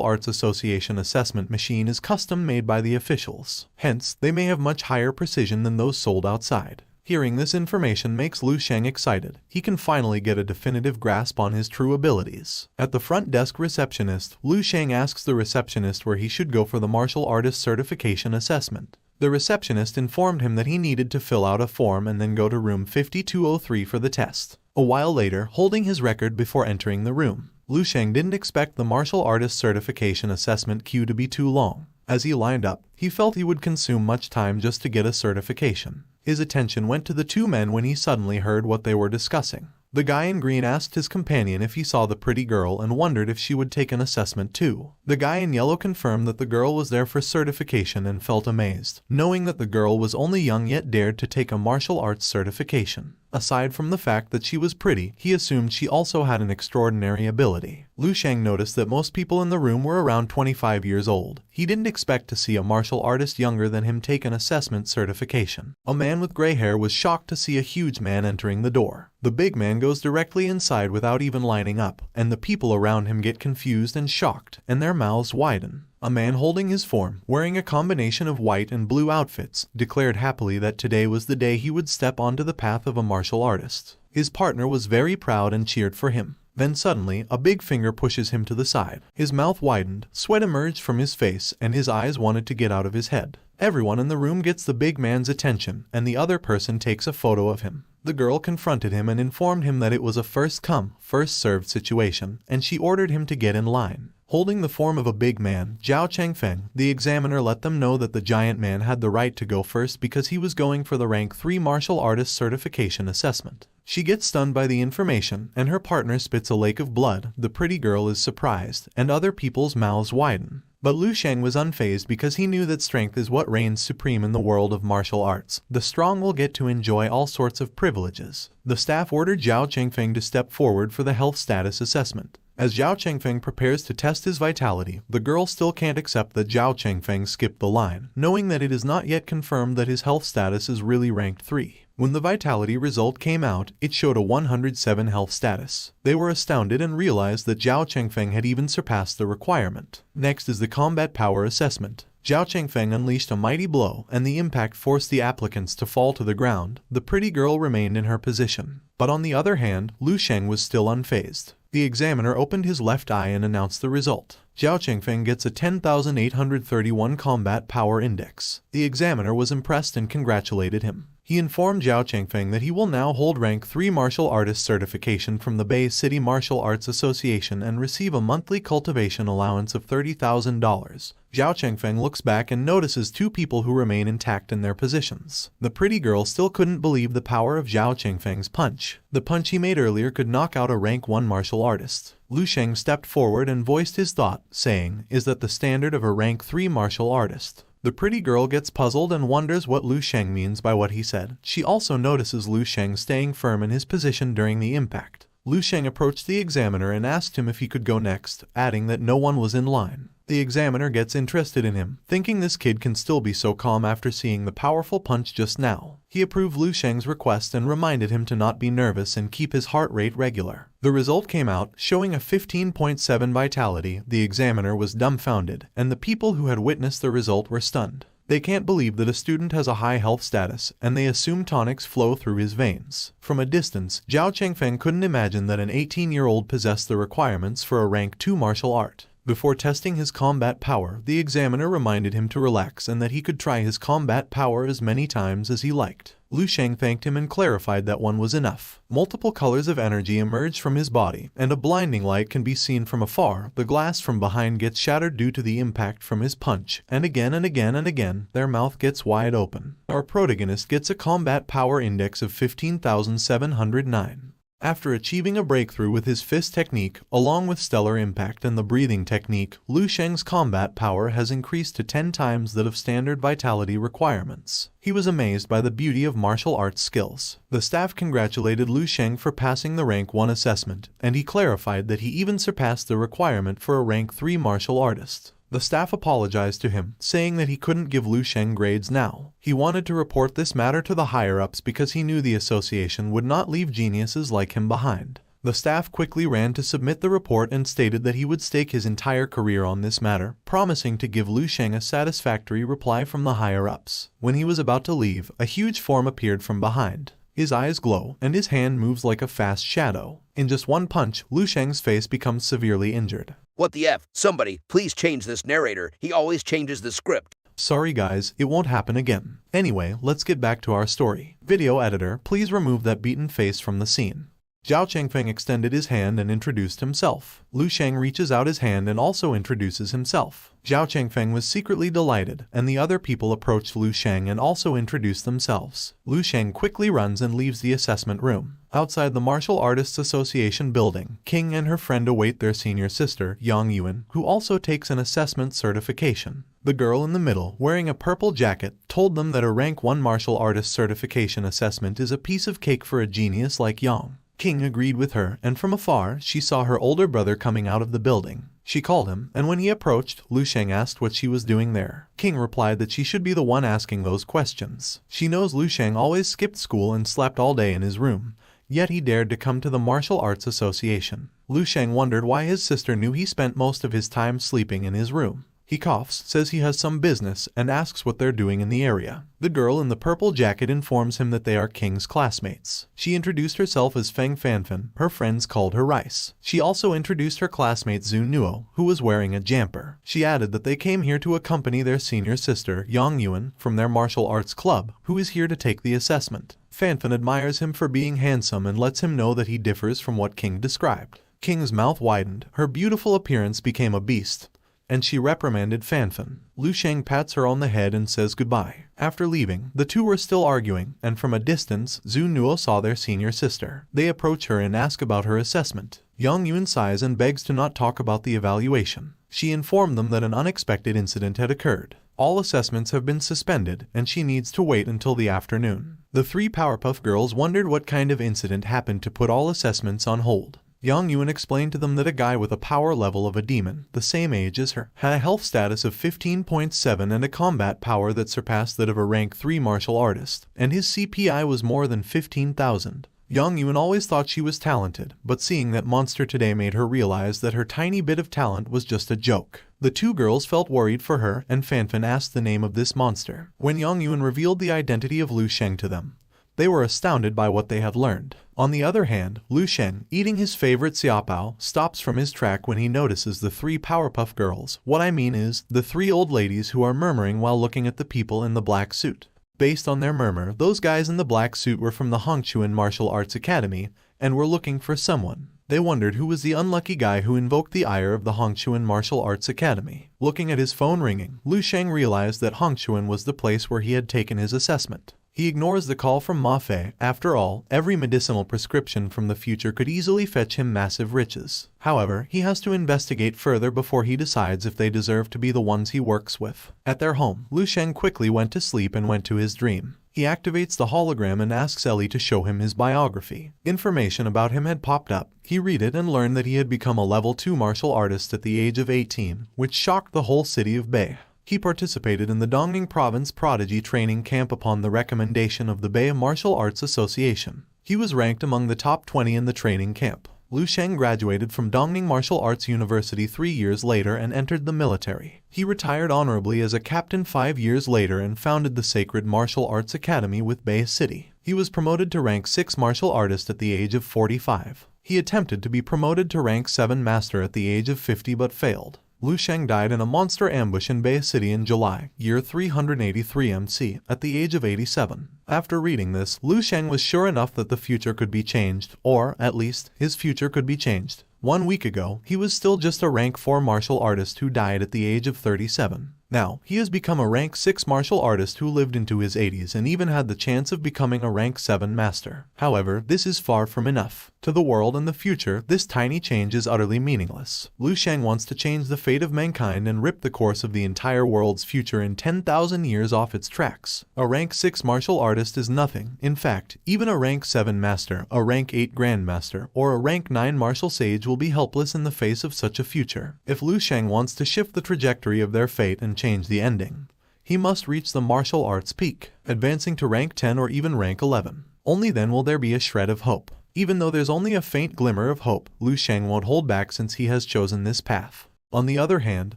Arts Association assessment machine is custom made by the officials. Hence, they may have much higher precision than those sold outside. Hearing this information makes Lu Sheng excited. He can finally get a definitive grasp on his true abilities. At the front desk receptionist, Lu Sheng asks the receptionist where he should go for the Martial Artist Certification Assessment. The receptionist informed him that he needed to fill out a form and then go to room 5203 for the test. A while later, holding his record before entering the room, Lu Sheng didn't expect the Martial Artist Certification Assessment queue to be too long. As he lined up, he felt he would consume much time just to get a certification. His attention went to the two men when he suddenly heard what they were discussing. The guy in green asked his companion if he saw the pretty girl and wondered if she would take an assessment too. The guy in yellow confirmed that the girl was there for certification and felt amazed, knowing that the girl was only young yet dared to take a martial arts certification. Aside from the fact that she was pretty, he assumed she also had an extraordinary ability. Lu Sheng noticed that most people in the room were around 25 years old. He didn't expect to see a martial artist younger than him take an assessment certification. A man with gray hair was shocked to see a huge man entering the door. The big man goes directly inside without even lining up, and the people around him get confused and shocked, and their mouths widen. A man holding his form, wearing a combination of white and blue outfits, declared happily that today was the day he would step onto the path of a martial artist. His partner was very proud and cheered for him. Then suddenly, a big finger pushes him to the side. His mouth widened, sweat emerged from his face, and his eyes wanted to get out of his head. Everyone in the room gets the big man's attention, and the other person takes a photo of him. The girl confronted him and informed him that it was a first-come, first-served situation, and she ordered him to get in line. Holding the form of a big man, Zhao Chengfeng, the examiner let them know that the giant man had the right to go first because he was going for the Rank 3 Martial Artist Certification Assessment. She gets stunned by the information, and her partner spits a lake of blood. The pretty girl is surprised, and other people's mouths widen. But Lu Sheng was unfazed because he knew that strength is what reigns supreme in the world of martial arts. The strong will get to enjoy all sorts of privileges. The staff ordered Zhao Chengfeng to step forward for the health status assessment. As Zhao Chengfeng prepares to test his vitality, the girl still can't accept that Zhao Chengfeng skipped the line, knowing that it is not yet confirmed that his health status is really ranked 3. When the vitality result came out, it showed a 107 health status. They were astounded and realized that Zhao Chengfeng had even surpassed the requirement. Next is the combat power assessment. Zhao Chengfeng unleashed a mighty blow, and the impact forced the applicants to fall to the ground. The pretty girl remained in her position. But on the other hand, Lu Sheng was still unfazed. The examiner opened his left eye and announced the result. Zhao Qingfeng gets a 10,831 combat power index. The examiner was impressed and congratulated him. He informed Zhao Qingfeng that he will now hold rank 3 martial artist certification from the Bay City Martial Arts Association and receive a monthly cultivation allowance of $30,000. Zhao Qingfeng looks back and notices 2 people who remain intact in their positions. The pretty girl still couldn't believe the power of Zhao Qingfeng's punch. The punch he made earlier could knock out a rank 1 martial artist. Lu Sheng stepped forward and voiced his thought, saying, "Is that the standard of a rank 3 martial artist?" The pretty girl gets puzzled and wonders what Lu Sheng means by what he said. She also notices Lu Sheng staying firm in his position during the impact. Lu Sheng approached the examiner and asked him if he could go next, adding that no one was in line. The examiner gets interested in him, thinking this kid can still be so calm after seeing the powerful punch just now. He approved Lu Sheng's request and reminded him to not be nervous and keep his heart rate regular. The result came out, showing a 15.7 vitality. The examiner was dumbfounded, and the people who had witnessed the result were stunned. They can't believe that a student has a high health status, and they assume tonics flow through his veins. From a distance, Zhao Qingfeng couldn't imagine that an 18-year-old possessed the requirements for a rank 2 martial art. Before testing his combat power, the examiner reminded him to relax and that he could try his combat power as many times as he liked. Lu Sheng thanked him and clarified that one was enough. Multiple colors of energy emerge from his body, and a blinding light can be seen from afar. The glass from behind gets shattered due to the impact from his punch, and again and again and again, their mouth gets wide open. Our protagonist gets a combat power index of 15,709. After achieving a breakthrough with his fist technique, along with stellar impact and the breathing technique, Lu Sheng's combat power has increased to 10 times that of standard vitality requirements. He was amazed by the beauty of martial arts skills. The staff congratulated Lu Sheng for passing the rank 1 assessment, and he clarified that he even surpassed the requirement for a rank 3 martial artist. The staff apologized to him, saying that he couldn't give Lu Sheng grades now. He wanted to report this matter to the higher-ups because he knew the association would not leave geniuses like him behind. The staff quickly ran to submit the report and stated that he would stake his entire career on this matter, promising to give Lu Sheng a satisfactory reply from the higher-ups. When he was about to leave, a huge form appeared from behind. His eyes glow, and his hand moves like a fast shadow. In just one punch, Lu Sheng's face becomes severely injured. What the F? Somebody, please change this narrator. He always changes the script. Sorry guys, it won't happen again. Anyway, let's get back to our story. Video editor, please remove that beaten face from the scene. Zhao Qingfeng extended his hand and introduced himself. Lu Sheng reaches out his hand and also introduces himself. Zhao Qingfeng was secretly delighted, and the other people approached Lu Sheng and also introduced themselves. Lu Sheng quickly runs and leaves the assessment room. Outside the Martial Artists Association building, King and her friend await their senior sister, Yang Yuan, who also takes an assessment certification. The girl in the middle, wearing a purple jacket, told them that a rank 1 martial artist certification assessment is a piece of cake for a genius like Yang. King agreed with her, and from afar, she saw her older brother coming out of the building. She called him, and when he approached, Lu Sheng asked what she was doing there. King replied that she should be the one asking those questions. She knows Lu Sheng always skipped school and slept all day in his room, yet he dared to come to the Martial Arts Association. Lu Sheng wondered why his sister knew he spent most of his time sleeping in his room. He coughs, says he has some business, and asks what they're doing in the area. The girl in the purple jacket informs him that they are King's classmates. She introduced herself as Feng Fanfan. Her friends called her Rice. She also introduced her classmate Zhu Nuo, who was wearing a jumper. She added that they came here to accompany their senior sister, Yang Yuan, from their martial arts club, who is here to take the assessment. Fanfan admires him for being handsome and lets him know that he differs from what King described. King's mouth widened. Her beautiful appearance became a beast, and she reprimanded Fanfan. Lu Sheng pats her on the head and says goodbye. After leaving, the two were still arguing, and from a distance, Zhu Nuo saw their senior sister. They approach her and ask about her assessment. Yang Yuan sighs and begs to not talk about the evaluation. She informed them that an unexpected incident had occurred. All assessments have been suspended, and she needs to wait until the afternoon. The 3 Powerpuff Girls wondered what kind of incident happened to put all assessments on hold. Yang Yuan explained to them that a guy with a power level of a demon, the same age as her, had a health status of 15.7 and a combat power that surpassed that of a rank 3 martial artist, and his CPI was more than 15,000. Yang Yuan always thought she was talented, but seeing that monster today made her realize that her tiny bit of talent was just a joke. The 2 girls felt worried for her, and Fanfan asked the name of this monster. When Yang Yuan revealed the identity of Lu Sheng to them, They were astounded by what they had learned. On the other hand, Lu Sheng, eating his favorite xiaopao, stops from his track when he notices the 3 Powerpuff Girls. What I mean is, the 3 old ladies who are murmuring while looking at the people in the black suit. Based on their murmur, those guys in the black suit were from the Hongchuan Martial Arts Academy, and were looking for someone. They wondered who was the unlucky guy who invoked the ire of the Hongchuan Martial Arts Academy. Looking at his phone ringing, Lu Sheng realized that Hongchuan was the place where he had taken his assessment. He ignores the call from Ma Fei. After all, every medicinal prescription from the future could easily fetch him massive riches. However, he has to investigate further before he decides if they deserve to be the ones he works with. At their home, Lu Sheng quickly went to sleep and went to his dream. He activates the hologram and asks Ellie to show him his biography. Information about him had popped up. He read it and learned that he had become a level 2 martial artist at the age of 18, which shocked the whole city of Bei. He participated in the Dongning Province Prodigy Training Camp upon the recommendation of the Bei Martial Arts Association. He was ranked among the top 20 in the training camp. Lu Sheng graduated from Dongning Martial Arts University 3 years later and entered the military. He retired honorably as a captain 5 years later and founded the Sacred Martial Arts Academy with Bei City. He was promoted to rank 6 martial artist at the age of 45. He attempted to be promoted to rank 7 master at the age of 50 but failed. Lu Sheng died in a monster ambush in Bei City in July, year 383 MC, at the age of 87. After reading this, Lu Sheng was sure enough that the future could be changed, or, at least, his future could be changed. 1 week ago, he was still just a rank 4 martial artist who died at the age of 37. Now, he has become a rank 6 martial artist who lived into his 80s and even had the chance of becoming a rank 7 master. However, this is far from enough. To the world and the future, this tiny change is utterly meaningless. Lu Sheng wants to change the fate of mankind and rip the course of the entire world's future in 10,000 years off its tracks. A rank 6 martial artist is nothing. In fact, even a rank 7 master, a rank 8 grandmaster, or a rank 9 martial sage will be helpless in the face of such a future. If Lu Sheng wants to shift the trajectory of their fate and change the ending, he must reach the martial arts peak, advancing to rank 10 or even rank 11. Only then will there be a shred of hope. Even though there's only a faint glimmer of hope, Lu Sheng won't hold back since he has chosen this path. On the other hand,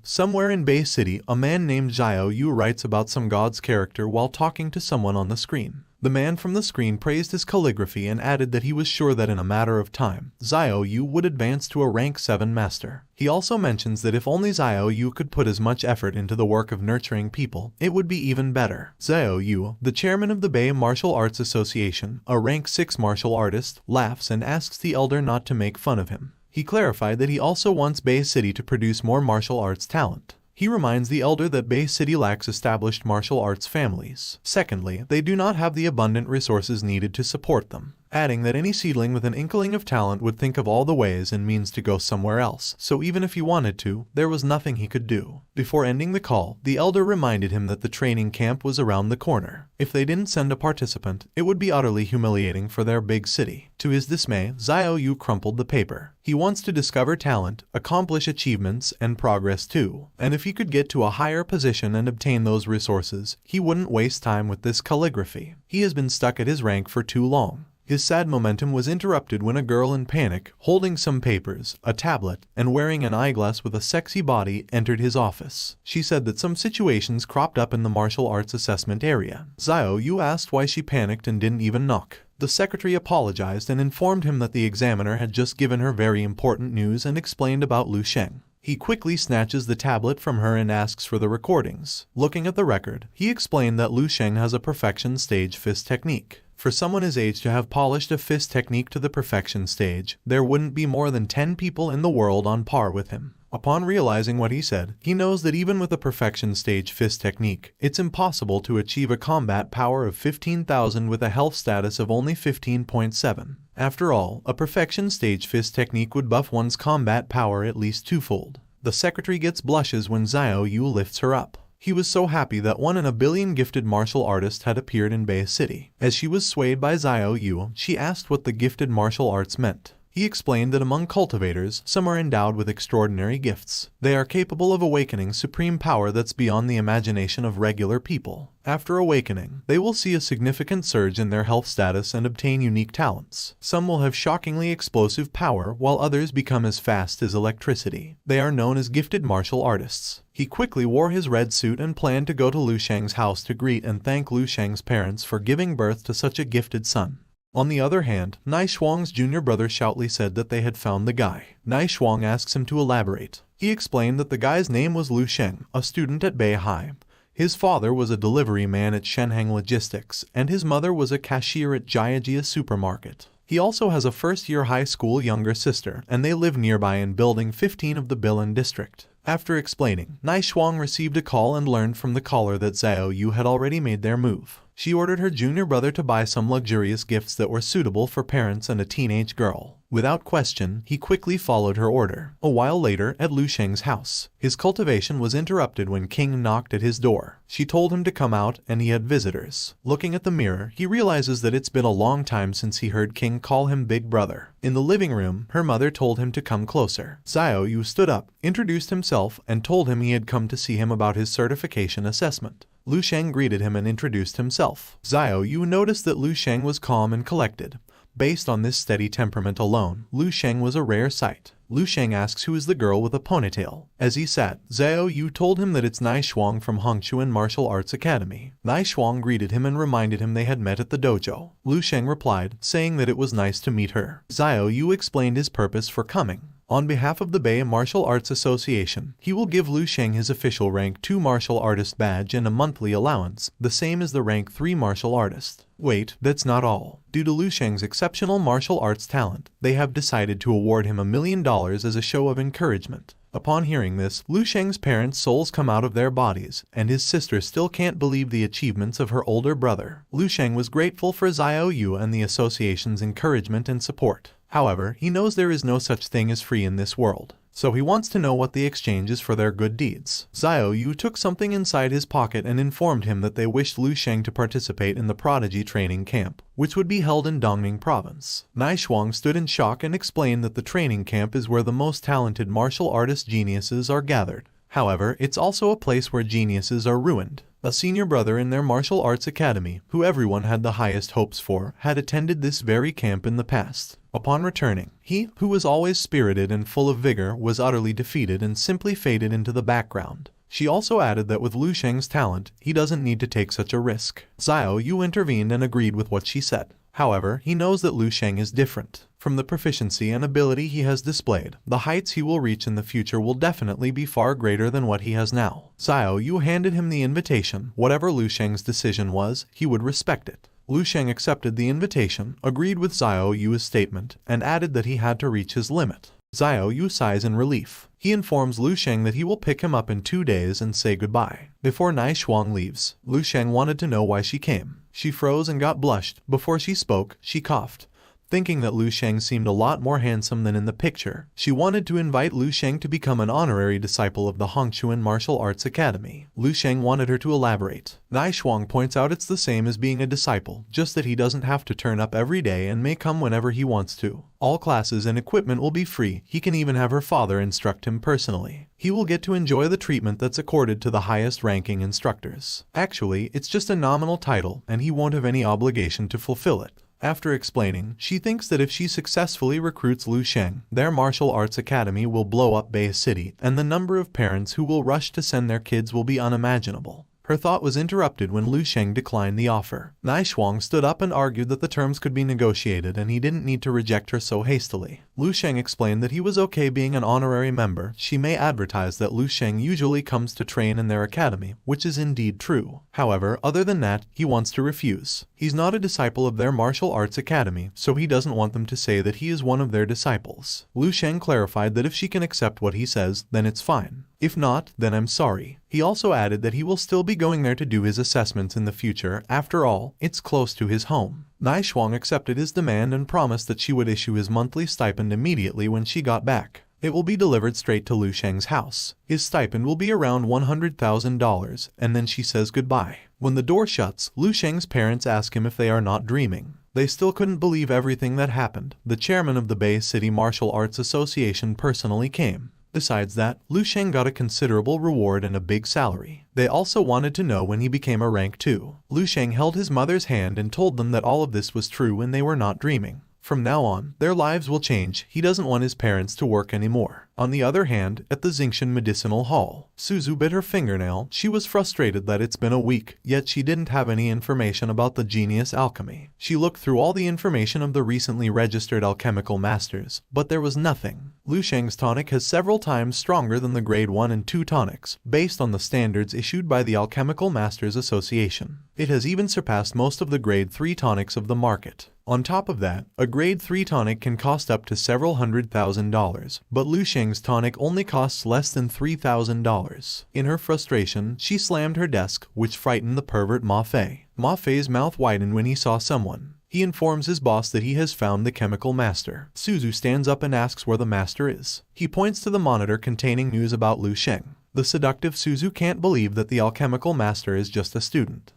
somewhere in Bei City, a man named Xiao Yu writes about some god's character while talking to someone on the screen. The man from the screen praised his calligraphy and added that he was sure that in a matter of time, Xiao Yu would advance to a rank 7 master. He also mentions that if only Xiao Yu could put as much effort into the work of nurturing people, it would be even better. Xiao Yu, the chairman of the Bei Martial Arts Association, a rank 6 martial artist, laughs and asks the elder not to make fun of him. He clarified that he also wants Bei City to produce more martial arts talent. He reminds the elder that Bei City lacks established martial arts families. Secondly, they do not have the abundant resources needed to support them, adding that any seedling with an inkling of talent would think of all the ways and means to go somewhere else, so even if he wanted to, there was nothing he could do. Before ending the call, the elder reminded him that the training camp was around the corner. If they didn't send a participant, it would be utterly humiliating for their big city. To his dismay, Xiao Yu crumpled the paper. He wants to discover talent, accomplish achievements, and progress too. And if he could get to a higher position and obtain those resources, he wouldn't waste time with this calligraphy. He has been stuck at his rank for too long. His sad momentum was interrupted when a girl in panic, holding some papers, a tablet, and wearing an eyeglass with a sexy body, entered his office. She said that some situations cropped up in the martial arts assessment area. Xiao Yu asked why she panicked and didn't even knock. The secretary apologized and informed him that the examiner had just given her very important news and explained about Lu Sheng. He quickly snatches the tablet from her and asks for the recordings. Looking at the record, he explained that Lu Sheng has a perfection stage fist technique. For someone his age to have polished a fist technique to the perfection stage, there wouldn't be more than 10 people in the world on par with him. Upon realizing what he said, he knows that even with a perfection stage fist technique, it's impossible to achieve a combat power of 15,000 with a health status of only 15.7. After all, a perfection stage fist technique would buff one's combat power at least twofold. The secretary gets blushes when Xiao Yu lifts her up. He was so happy that 1 in a billion gifted martial artist had appeared in Bei City. As she was swayed by Xiao Yu, she asked what the gifted martial arts meant. He explained that among cultivators, some are endowed with extraordinary gifts. They are capable of awakening supreme power that's beyond the imagination of regular people. After awakening, they will see a significant surge in their health status and obtain unique talents. Some will have shockingly explosive power, while others become as fast as electricity. They are known as gifted martial artists. He quickly wore his red suit and planned to go to Lu Sheng's house to greet and thank Lu Sheng's parents for giving birth to such a gifted son. On the other hand, Nai Shuang's junior brother Shoutli said that they had found the guy. Nai Shuang asks him to elaborate. He explained that the guy's name was Lu Sheng, a student at Beihai. His father was a delivery man at Shenheng Logistics, and his mother was a cashier at Jiajia Supermarket. He also has a first-year high school younger sister, and they live nearby in Building 15 of the Bilan district. After explaining, Nai Shuang received a call and learned from the caller that Xiao Yu had already made their move. She ordered her junior brother to buy some luxurious gifts that were suitable for parents and a teenage girl. Without question, he quickly followed her order. A while later, at Lu Sheng's house, his cultivation was interrupted when King knocked at his door. She told him to come out, and he had visitors. Looking at the mirror, he realizes that it's been a long time since he heard King call him Big Brother. In the living room, her mother told him to come closer. Xiao Yu stood up, introduced himself, and told him he had come to see him about his certification assessment. Lu Sheng greeted him and introduced himself. Xiao Yu noticed that Lu Sheng was calm and collected. Based on this steady temperament alone, Lu Sheng was a rare sight. Lu Sheng asks who is the girl with a ponytail. As he sat, Xiao Yu told him that it's Nai Shuang from Hongchuan Martial Arts Academy. Nai Shuang greeted him and reminded him they had met at the dojo. Lu Sheng replied, saying that it was nice to meet her. Xiao Yu explained his purpose for coming. On behalf of the Bay Martial Arts Association, he will give Lu Sheng his official Rank 2 Martial Artist badge and a monthly allowance, the same as the Rank 3 Martial Artist. Wait, that's not all. Due to Lu Sheng's exceptional martial arts talent, they have decided to award him $1 million as a show of encouragement. Upon hearing this, Lu Sheng's parents' souls come out of their bodies, and his sister still can't believe the achievements of her older brother. Lu Sheng was grateful for Xiao Yu and the association's encouragement and support. However, he knows there is no such thing as free in this world, so he wants to know what the exchange is for their good deeds. Xiao Yu took something inside his pocket and informed him that they wished Lu Sheng to participate in the Prodigy training camp, which would be held in Dongning Province. Nai Shuang stood in shock and explained that the training camp is where the most talented martial artist geniuses are gathered. However, it's also a place where geniuses are ruined. A senior brother in their martial arts academy, who everyone had the highest hopes for, had attended this very camp in the past. Upon returning, he, who was always spirited and full of vigor, was utterly defeated and simply faded into the background. She also added that with Lu Sheng's talent, he doesn't need to take such a risk. Xiao Yu intervened and agreed with what she said. However, he knows that Lu Sheng is different. From the proficiency and ability he has displayed, the heights he will reach in the future will definitely be far greater than what he has now. Xiao Yu handed him the invitation. Whatever Lu Sheng's decision was, he would respect it. Lu Sheng accepted the invitation, agreed with Xiao Yu's statement, and added that he had to reach his limit. Xiao Yu sighs in relief. He informs Lu Sheng that he will pick him up in 2 days and say goodbye. Before Nai Shuang leaves, Lu Sheng wanted to know why she came. She froze and got blushed. Before she spoke, she coughed. Thinking that Lu Sheng seemed a lot more handsome than in the picture, she wanted to invite Lu Sheng to become an honorary disciple of the Hongchuan Martial Arts Academy. Lu Sheng wanted her to elaborate. Nai Shuang points out it's the same as being a disciple, just that he doesn't have to turn up every day and may come whenever he wants to. All classes and equipment will be free. He can even have her father instruct him personally. He will get to enjoy the treatment that's accorded to the highest ranking instructors. Actually, it's just a nominal title, and he won't have any obligation to fulfill it. After explaining, she thinks that if she successfully recruits Lu Sheng, their martial arts academy will blow up Bay City, and the number of parents who will rush to send their kids will be unimaginable. Her thought was interrupted when Lu Sheng declined the offer. Nai Shuang stood up and argued that the terms could be negotiated and he didn't need to reject her so hastily. Lu Sheng explained that he was okay being an honorary member. She may advertise that Lu Sheng usually comes to train in their academy, which is indeed true. However, other than that, he wants to refuse. He's not a disciple of their martial arts academy, so he doesn't want them to say that he is one of their disciples. Lu Sheng clarified that if she can accept what he says, then it's fine. If not, then I'm sorry. He also added that he will still be going there to do his assessments in the future. After all, it's close to his home. Nai Shuang accepted his demand and promised that she would issue his monthly stipend immediately when she got back. It will be delivered straight to Lu Sheng's house. His stipend will be around $100,000, and then she says goodbye. When the door shuts, Lu Sheng's parents ask him if they are not dreaming. They still couldn't believe everything that happened. The chairman of the Bay City Martial Arts Association personally came. Besides that, Lu Sheng got a considerable reward and a big salary. They also wanted to know when he became a rank 2. Lu Sheng held his mother's hand and told them that all of this was true and they were not dreaming. From now on, their lives will change. He doesn't want his parents to work anymore. On the other hand, at the Xingshan Medicinal Hall, Suzu bit her fingernail. She was frustrated that it's been a week, yet she didn't have any information about the genius alchemy. She looked through all the information of the recently registered alchemical masters, but there was nothing. Lu Sheng's tonic has several times stronger than the grade 1 and 2 tonics, based on the standards issued by the Alchemical Masters Association. It has even surpassed most of the grade 3 tonics of the market. On top of that, a grade 3 tonic can cost up to several $100,000, but Lu Sheng's tonic only costs less than $3,000. In her frustration, she slammed her desk, which frightened the pervert Ma Fei. Ma Fei's mouth widened when he saw someone. He informs his boss that he has found the chemical master. Suzu stands up and asks where the master is. He points to the monitor containing news about Lu Sheng. The seductive Suzu can't believe that the alchemical master is just a student.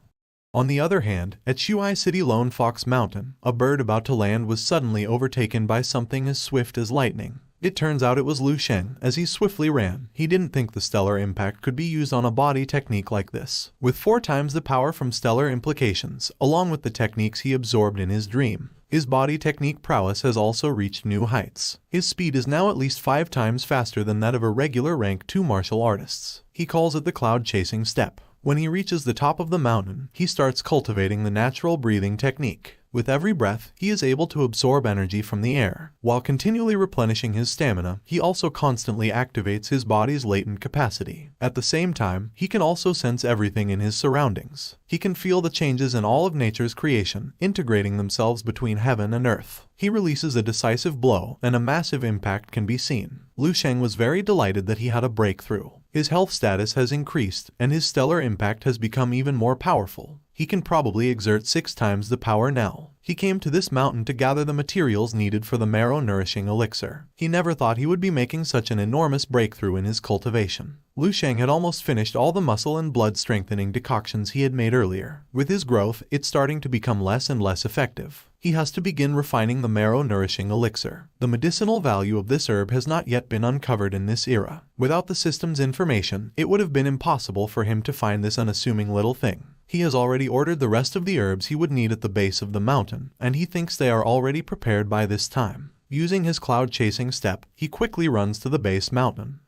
On the other hand, at Shuai City Lone Fox Mountain, a bird about to land was suddenly overtaken by something as swift as lightning. It turns out it was Lu Sheng. As he swiftly ran, he didn't think the stellar impact could be used on a body technique like this. With 4 times the power from stellar implications, along with the techniques he absorbed in his dream, his body technique prowess has also reached new heights. His speed is now at least 5 times faster than that of a regular rank 2 martial artists. He calls it the cloud-chasing step. When he reaches the top of the mountain, he starts cultivating the natural breathing technique. With every breath, he is able to absorb energy from the air. While continually replenishing his stamina, he also constantly activates his body's latent capacity. At the same time, he can also sense everything in his surroundings. He can feel the changes in all of nature's creation, integrating themselves between heaven and earth. He releases a decisive blow, and a massive impact can be seen. Lu Sheng was very delighted that he had a breakthrough. His health status has increased, and his stellar impact has become even more powerful. He can probably exert 6 times the power now. He came to this mountain to gather the materials needed for the marrow-nourishing elixir. He never thought he would be making such an enormous breakthrough in his cultivation. Lu Sheng had almost finished all the muscle and blood-strengthening decoctions he had made earlier. With his growth, it's starting to become less and less effective. He has to begin refining the marrow-nourishing elixir. The medicinal value of this herb has not yet been uncovered in this era. Without the system's information, it would have been impossible for him to find this unassuming little thing. He has already ordered the rest of the herbs he would need at the base of the mountain, and he thinks they are already prepared by this time. Using his cloud-chasing step, he quickly runs to the base mountain.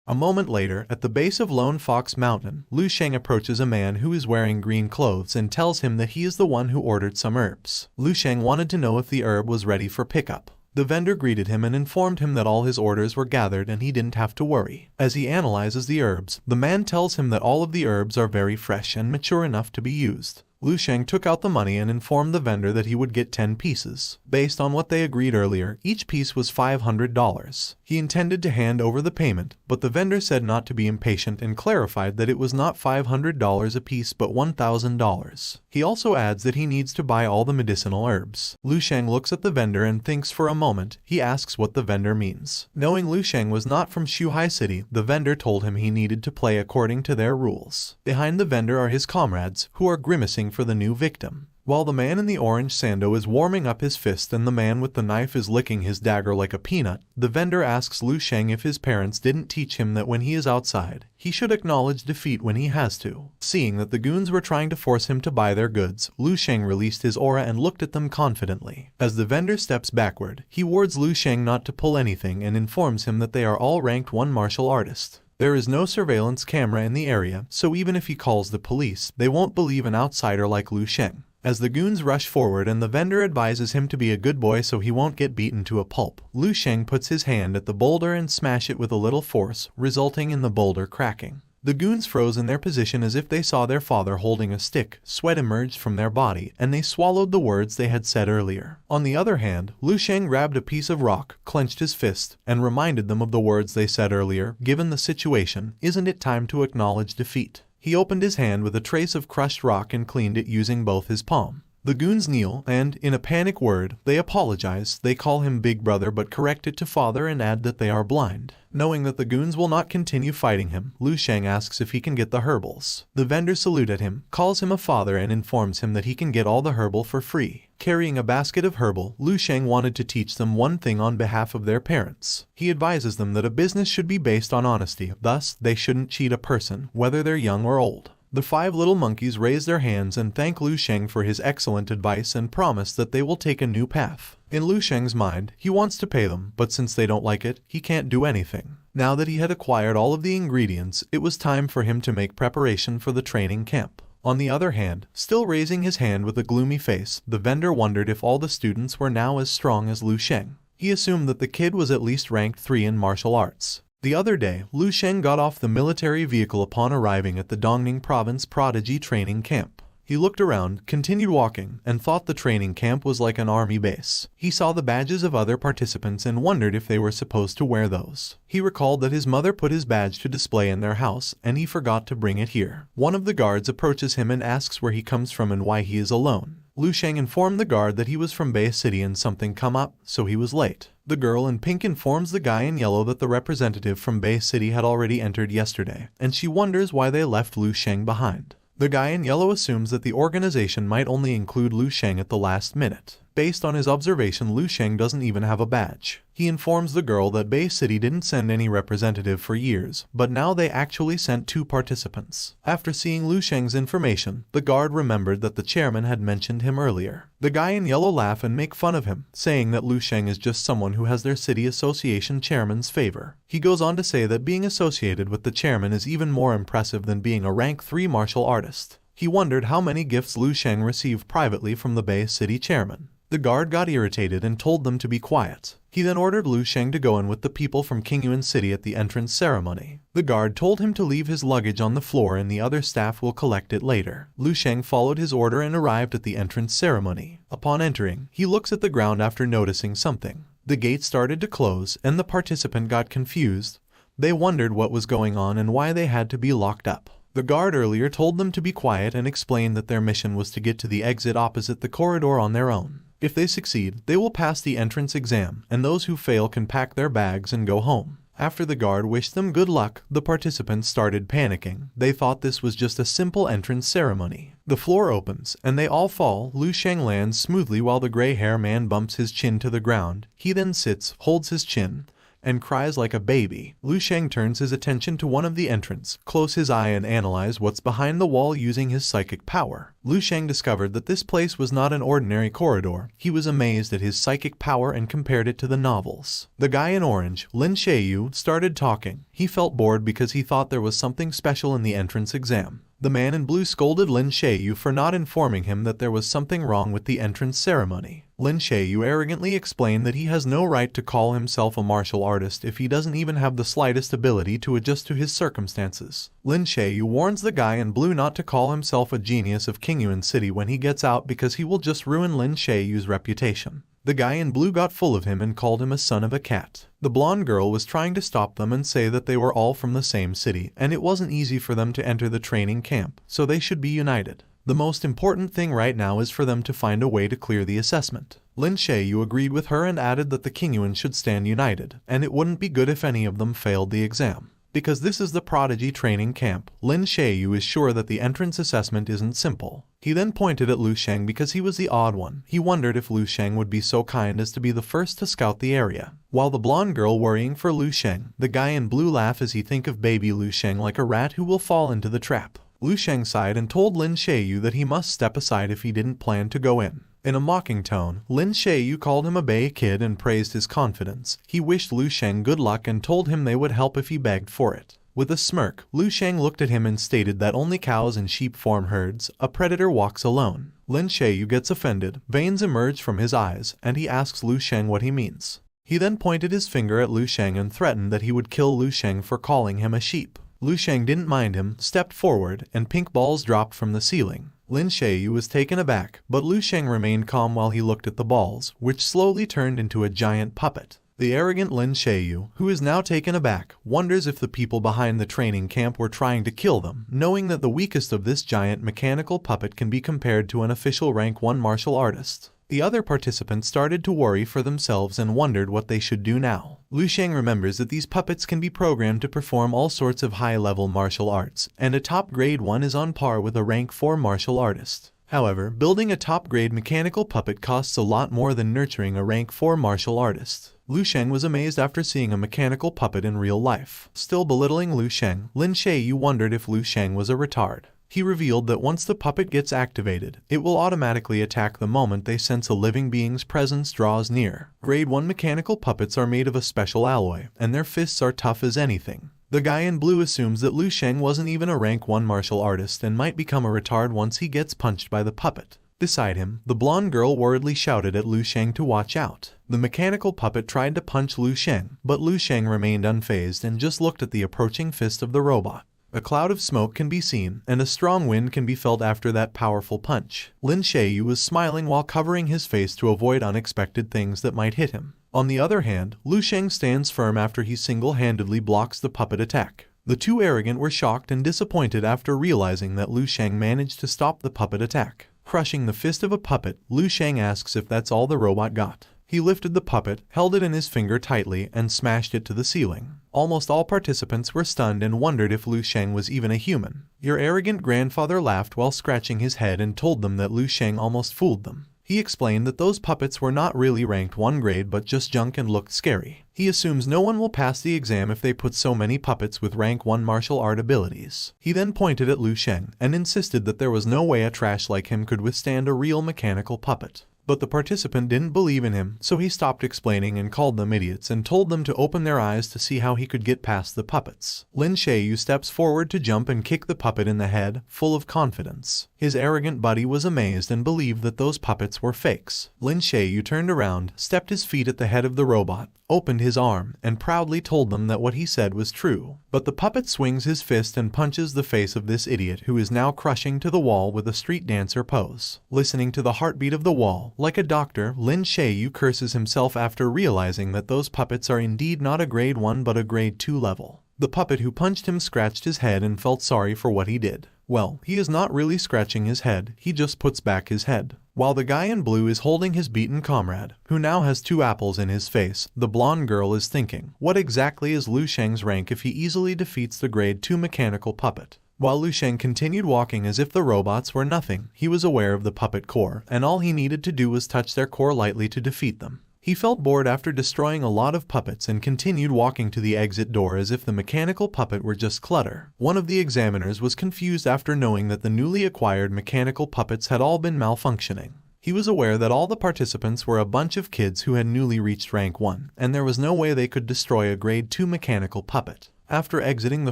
A moment later, at the base of Lone Fox Mountain, Lu Sheng approaches a man who is wearing green clothes and tells him that he is the one who ordered some herbs. Lu Sheng wanted to know if the herb was ready for pickup. The vendor greeted him and informed him that all his orders were gathered and he didn't have to worry. As he analyzes the herbs, the man tells him that all of the herbs are very fresh and mature enough to be used. Lu Sheng took out the money and informed the vendor that he would get 10 pieces. Based on what they agreed earlier, each piece was $500. He intended to hand over the payment, but the vendor said not to be impatient and clarified that it was not $500 a piece but $1,000. He also adds that he needs to buy all the medicinal herbs. Lu Sheng looks at the vendor and thinks for a moment. He asks what the vendor means. Knowing Lu Sheng was not from Shuhai City, the vendor told him he needed to play according to their rules. Behind the vendor are his comrades, who are grimacing for the new victim. While the man in the orange sando is warming up his fist and the man with the knife is licking his dagger like a peanut, the vendor asks Lu Sheng if his parents didn't teach him that when he is outside, he should acknowledge defeat when he has to. Seeing that the goons were trying to force him to buy their goods, Lu Sheng released his aura and looked at them confidently. As the vendor steps backward, he warns Lu Sheng not to pull anything and informs him that they are all ranked 1 martial artist. There is no surveillance camera in the area, so even if he calls the police, they won't believe an outsider like Lu Sheng. As the goons rush forward and the vendor advises him to be a good boy so he won't get beaten to a pulp, Lu Sheng puts his hand at the boulder and smash it with a little force, resulting in the boulder cracking. The goons froze in their position as if they saw their father holding a stick. Sweat emerged from their body, and they swallowed the words they had said earlier. On the other hand, Lu Sheng grabbed a piece of rock, clenched his fist, and reminded them of the words they said earlier. Given the situation, isn't it time to acknowledge defeat? He opened his hand with a trace of crushed rock and cleaned it using both his palm. The goons kneel, and, in a panic word, they apologize. They call him Big Brother but correct it to Father and add that they are blind. Knowing that the goons will not continue fighting him, Lu Sheng asks if he can get the herbals. The vendor salutes at him, calls him a father and informs him that he can get all the herbal for free. Carrying a basket of herbal, Lu Sheng wanted to teach them one thing on behalf of their parents. He advises them that a business should be based on honesty, thus, they shouldn't cheat a person, whether they're young or old. The 5 little monkeys raise their hands and thank Lu Sheng for his excellent advice and promise that they will take a new path. In Lu Sheng's mind, he wants to pay them, but since they don't like it, he can't do anything. Now that he had acquired all of the ingredients, it was time for him to make preparation for the training camp. On the other hand, still raising his hand with a gloomy face, the vendor wondered if all the students were now as strong as Lu Sheng. He assumed that the kid was at least ranked 3 in martial arts. The other day, Lu Sheng got off the military vehicle upon arriving at the Dongning Province Prodigy Training Camp. He looked around, continued walking, and thought the training camp was like an army base. He saw the badges of other participants and wondered if they were supposed to wear those. He recalled that his mother put his badge to display in their house, and he forgot to bring it here. One of the guards approaches him and asks where he comes from and why he is alone. Lu Sheng informed the guard that he was from Bay City and something come up, so he was late. The girl in pink informs the guy in yellow that the representative from Bay City had already entered yesterday, and she wonders why they left Lu Sheng behind. The guy in yellow assumes that the organization might only include Lu Sheng at the last minute. Based on his observation, Lu Sheng doesn't even have a badge. He informs the girl that Bay City didn't send any representative for years, but now they actually sent 2 participants. After seeing Lu Sheng's information, the guard remembered that the chairman had mentioned him earlier. The guy in yellow laugh and make fun of him, saying that Lu Sheng is just someone who has their city association chairman's favor. He goes on to say that being associated with the chairman is even more impressive than being a rank 3 martial artist. He wondered how many gifts Lu Sheng received privately from the Bay City chairman. The guard got irritated and told them to be quiet. He then ordered Lu Sheng to go in with the people from Qingyuan City at the entrance ceremony. The guard told him to leave his luggage on the floor and the other staff will collect it later. Lu Sheng followed his order and arrived at the entrance ceremony. Upon entering, he looks at the ground after noticing something. The gate started to close and the participant got confused. They wondered what was going on and why they had to be locked up. The guard earlier told them to be quiet and explained that their mission was to get to the exit opposite the corridor on their own. If they succeed, they will pass the entrance exam, and those who fail can pack their bags and go home. After the guard wished them good luck, the participants started panicking. They thought this was just a simple entrance ceremony. The floor opens, and they all fall. Lu Sheng lands smoothly while the gray-hair man bumps his chin to the ground. He then sits, holds his chin, and cries like a baby. Lu Sheng turns his attention to one of the entrants, close his eye and analyze what's behind the wall using his psychic power. Lu Sheng discovered that this place was not an ordinary corridor. He was amazed at his psychic power and compared it to the novels. The guy in orange, Lin Shayu, started talking. He felt bored because he thought there was something special in the entrance exam. The man in blue scolded Lin Shayu for not informing him that there was something wrong with the entrance ceremony. Lin Shayu arrogantly explained that he has no right to call himself a martial artist if he doesn't even have the slightest ability to adjust to his circumstances. Lin Shayu warns the guy in blue not to call himself a genius of Qingyuan City when he gets out because he will just ruin Lin Shayu's reputation. The guy in blue got full of him and called him a son of a cat. The blonde girl was trying to stop them and say that they were all from the same city, and it wasn't easy for them to enter the training camp, so they should be united. The most important thing right now is for them to find a way to clear the assessment. Lin Shayu agreed with her and added that the Qingyuan should stand united, and it wouldn't be good if any of them failed the exam. Because this is the Prodigy training camp, Lin Shayu is sure that the entrance assessment isn't simple. He then pointed at Lu Sheng because he was the odd one. He wondered if Lu Sheng would be so kind as to be the first to scout the area. While the blonde girl worrying for Lu Sheng, the guy in blue laugh as he think of baby Lu Sheng like a rat who will fall into the trap. Lu Sheng sighed and told Lin Shayu that he must step aside if he didn't plan to go in. In a mocking tone, Lin Shayu called him a bay kid and praised his confidence. He wished Lu Sheng good luck and told him they would help if he begged for it. With a smirk, Lu Sheng looked at him and stated that only cows and sheep form herds. A predator walks alone. Lin Shayu gets offended. Veins emerge from his eyes, and he asks Lu Sheng what he means. He then pointed his finger at Lu Sheng and threatened that he would kill Lu Sheng for calling him a sheep. Lu Sheng didn't mind him, stepped forward, and pink balls dropped from the ceiling. Lin Shayu was taken aback, but Lu Sheng remained calm while he looked at the balls, which slowly turned into a giant puppet. The arrogant Lin Shayu, who is now taken aback, wonders if the people behind the training camp were trying to kill them, knowing that the weakest of this giant mechanical puppet can be compared to an official rank 1 martial artist. The other participants started to worry for themselves and wondered what they should do now. Lu Sheng remembers that these puppets can be programmed to perform all sorts of high-level martial arts, and a top grade one is on par with a rank 4 martial artist. However, building a top-grade mechanical puppet costs a lot more than nurturing a rank 4 martial artist. Lu Sheng was amazed after seeing a mechanical puppet in real life. Still belittling Lu Sheng, Lin Shayu wondered if Lu Sheng was a retard. He revealed that once the puppet gets activated, it will automatically attack the moment they sense a living being's presence draws near. Grade 1 mechanical puppets are made of a special alloy, and their fists are tough as anything. The guy in blue assumes that Lu Sheng wasn't even a rank 1 martial artist and might become a retard once he gets punched by the puppet. Beside him, the blonde girl worriedly shouted at Lu Sheng to watch out. The mechanical puppet tried to punch Lu Sheng, but Lu Sheng remained unfazed and just looked at the approaching fist of the robot. A cloud of smoke can be seen, and a strong wind can be felt after that powerful punch. Lin Shayu was smiling while covering his face to avoid unexpected things that might hit him. On the other hand, Lu Sheng stands firm after he single-handedly blocks the puppet attack. The two arrogant were shocked and disappointed after realizing that Lu Sheng managed to stop the puppet attack. Crushing the fist of a puppet, Lu Sheng asks if that's all the robot got. He lifted the puppet, held it in his finger tightly, and smashed it to the ceiling. Almost all participants were stunned and wondered if Lu Sheng was even a human. Your arrogant grandfather laughed while scratching his head and told them that Lu Sheng almost fooled them. He explained that those puppets were not really ranked 1 grade but just junk and looked scary. He assumes no one will pass the exam if they put so many puppets with rank 1 martial art abilities. He then pointed at Lu Sheng and insisted that there was no way a trash like him could withstand a real mechanical puppet. But the participant didn't believe in him, so he stopped explaining and called them idiots and told them to open their eyes to see how he could get past the puppets. Lin Shayu steps forward to jump and kick the puppet in the head, full of confidence. His arrogant buddy was amazed and believed that those puppets were fakes. Lin Shayu turned around, stepped his feet at the head of the robot, opened his arm, and proudly told them that what he said was true. But the puppet swings his fist and punches the face of this idiot who is now crushing to the wall with a street dancer pose. Listening to the heartbeat of the wall, like a doctor, Lin Shayu curses himself after realizing that those puppets are indeed not a grade 1 but a grade 2 level. The puppet who punched him scratched his head and felt sorry for what he did. Well, he is not really scratching his head, he just puts back his head. While the guy in blue is holding his beaten comrade, who now has 2 apples in his face, the blonde girl is thinking, what exactly is Lu Sheng's rank if he easily defeats the grade 2 mechanical puppet? While Lu Sheng continued walking as if the robots were nothing, he was aware of the puppet core, and all he needed to do was touch their core lightly to defeat them. He felt bored after destroying a lot of puppets and continued walking to the exit door as if the mechanical puppet were just clutter. One of the examiners was confused after knowing that the newly acquired mechanical puppets had all been malfunctioning. He was aware that all the participants were a bunch of kids who had newly reached rank 1, and there was no way they could destroy a grade 2 mechanical puppet. After exiting the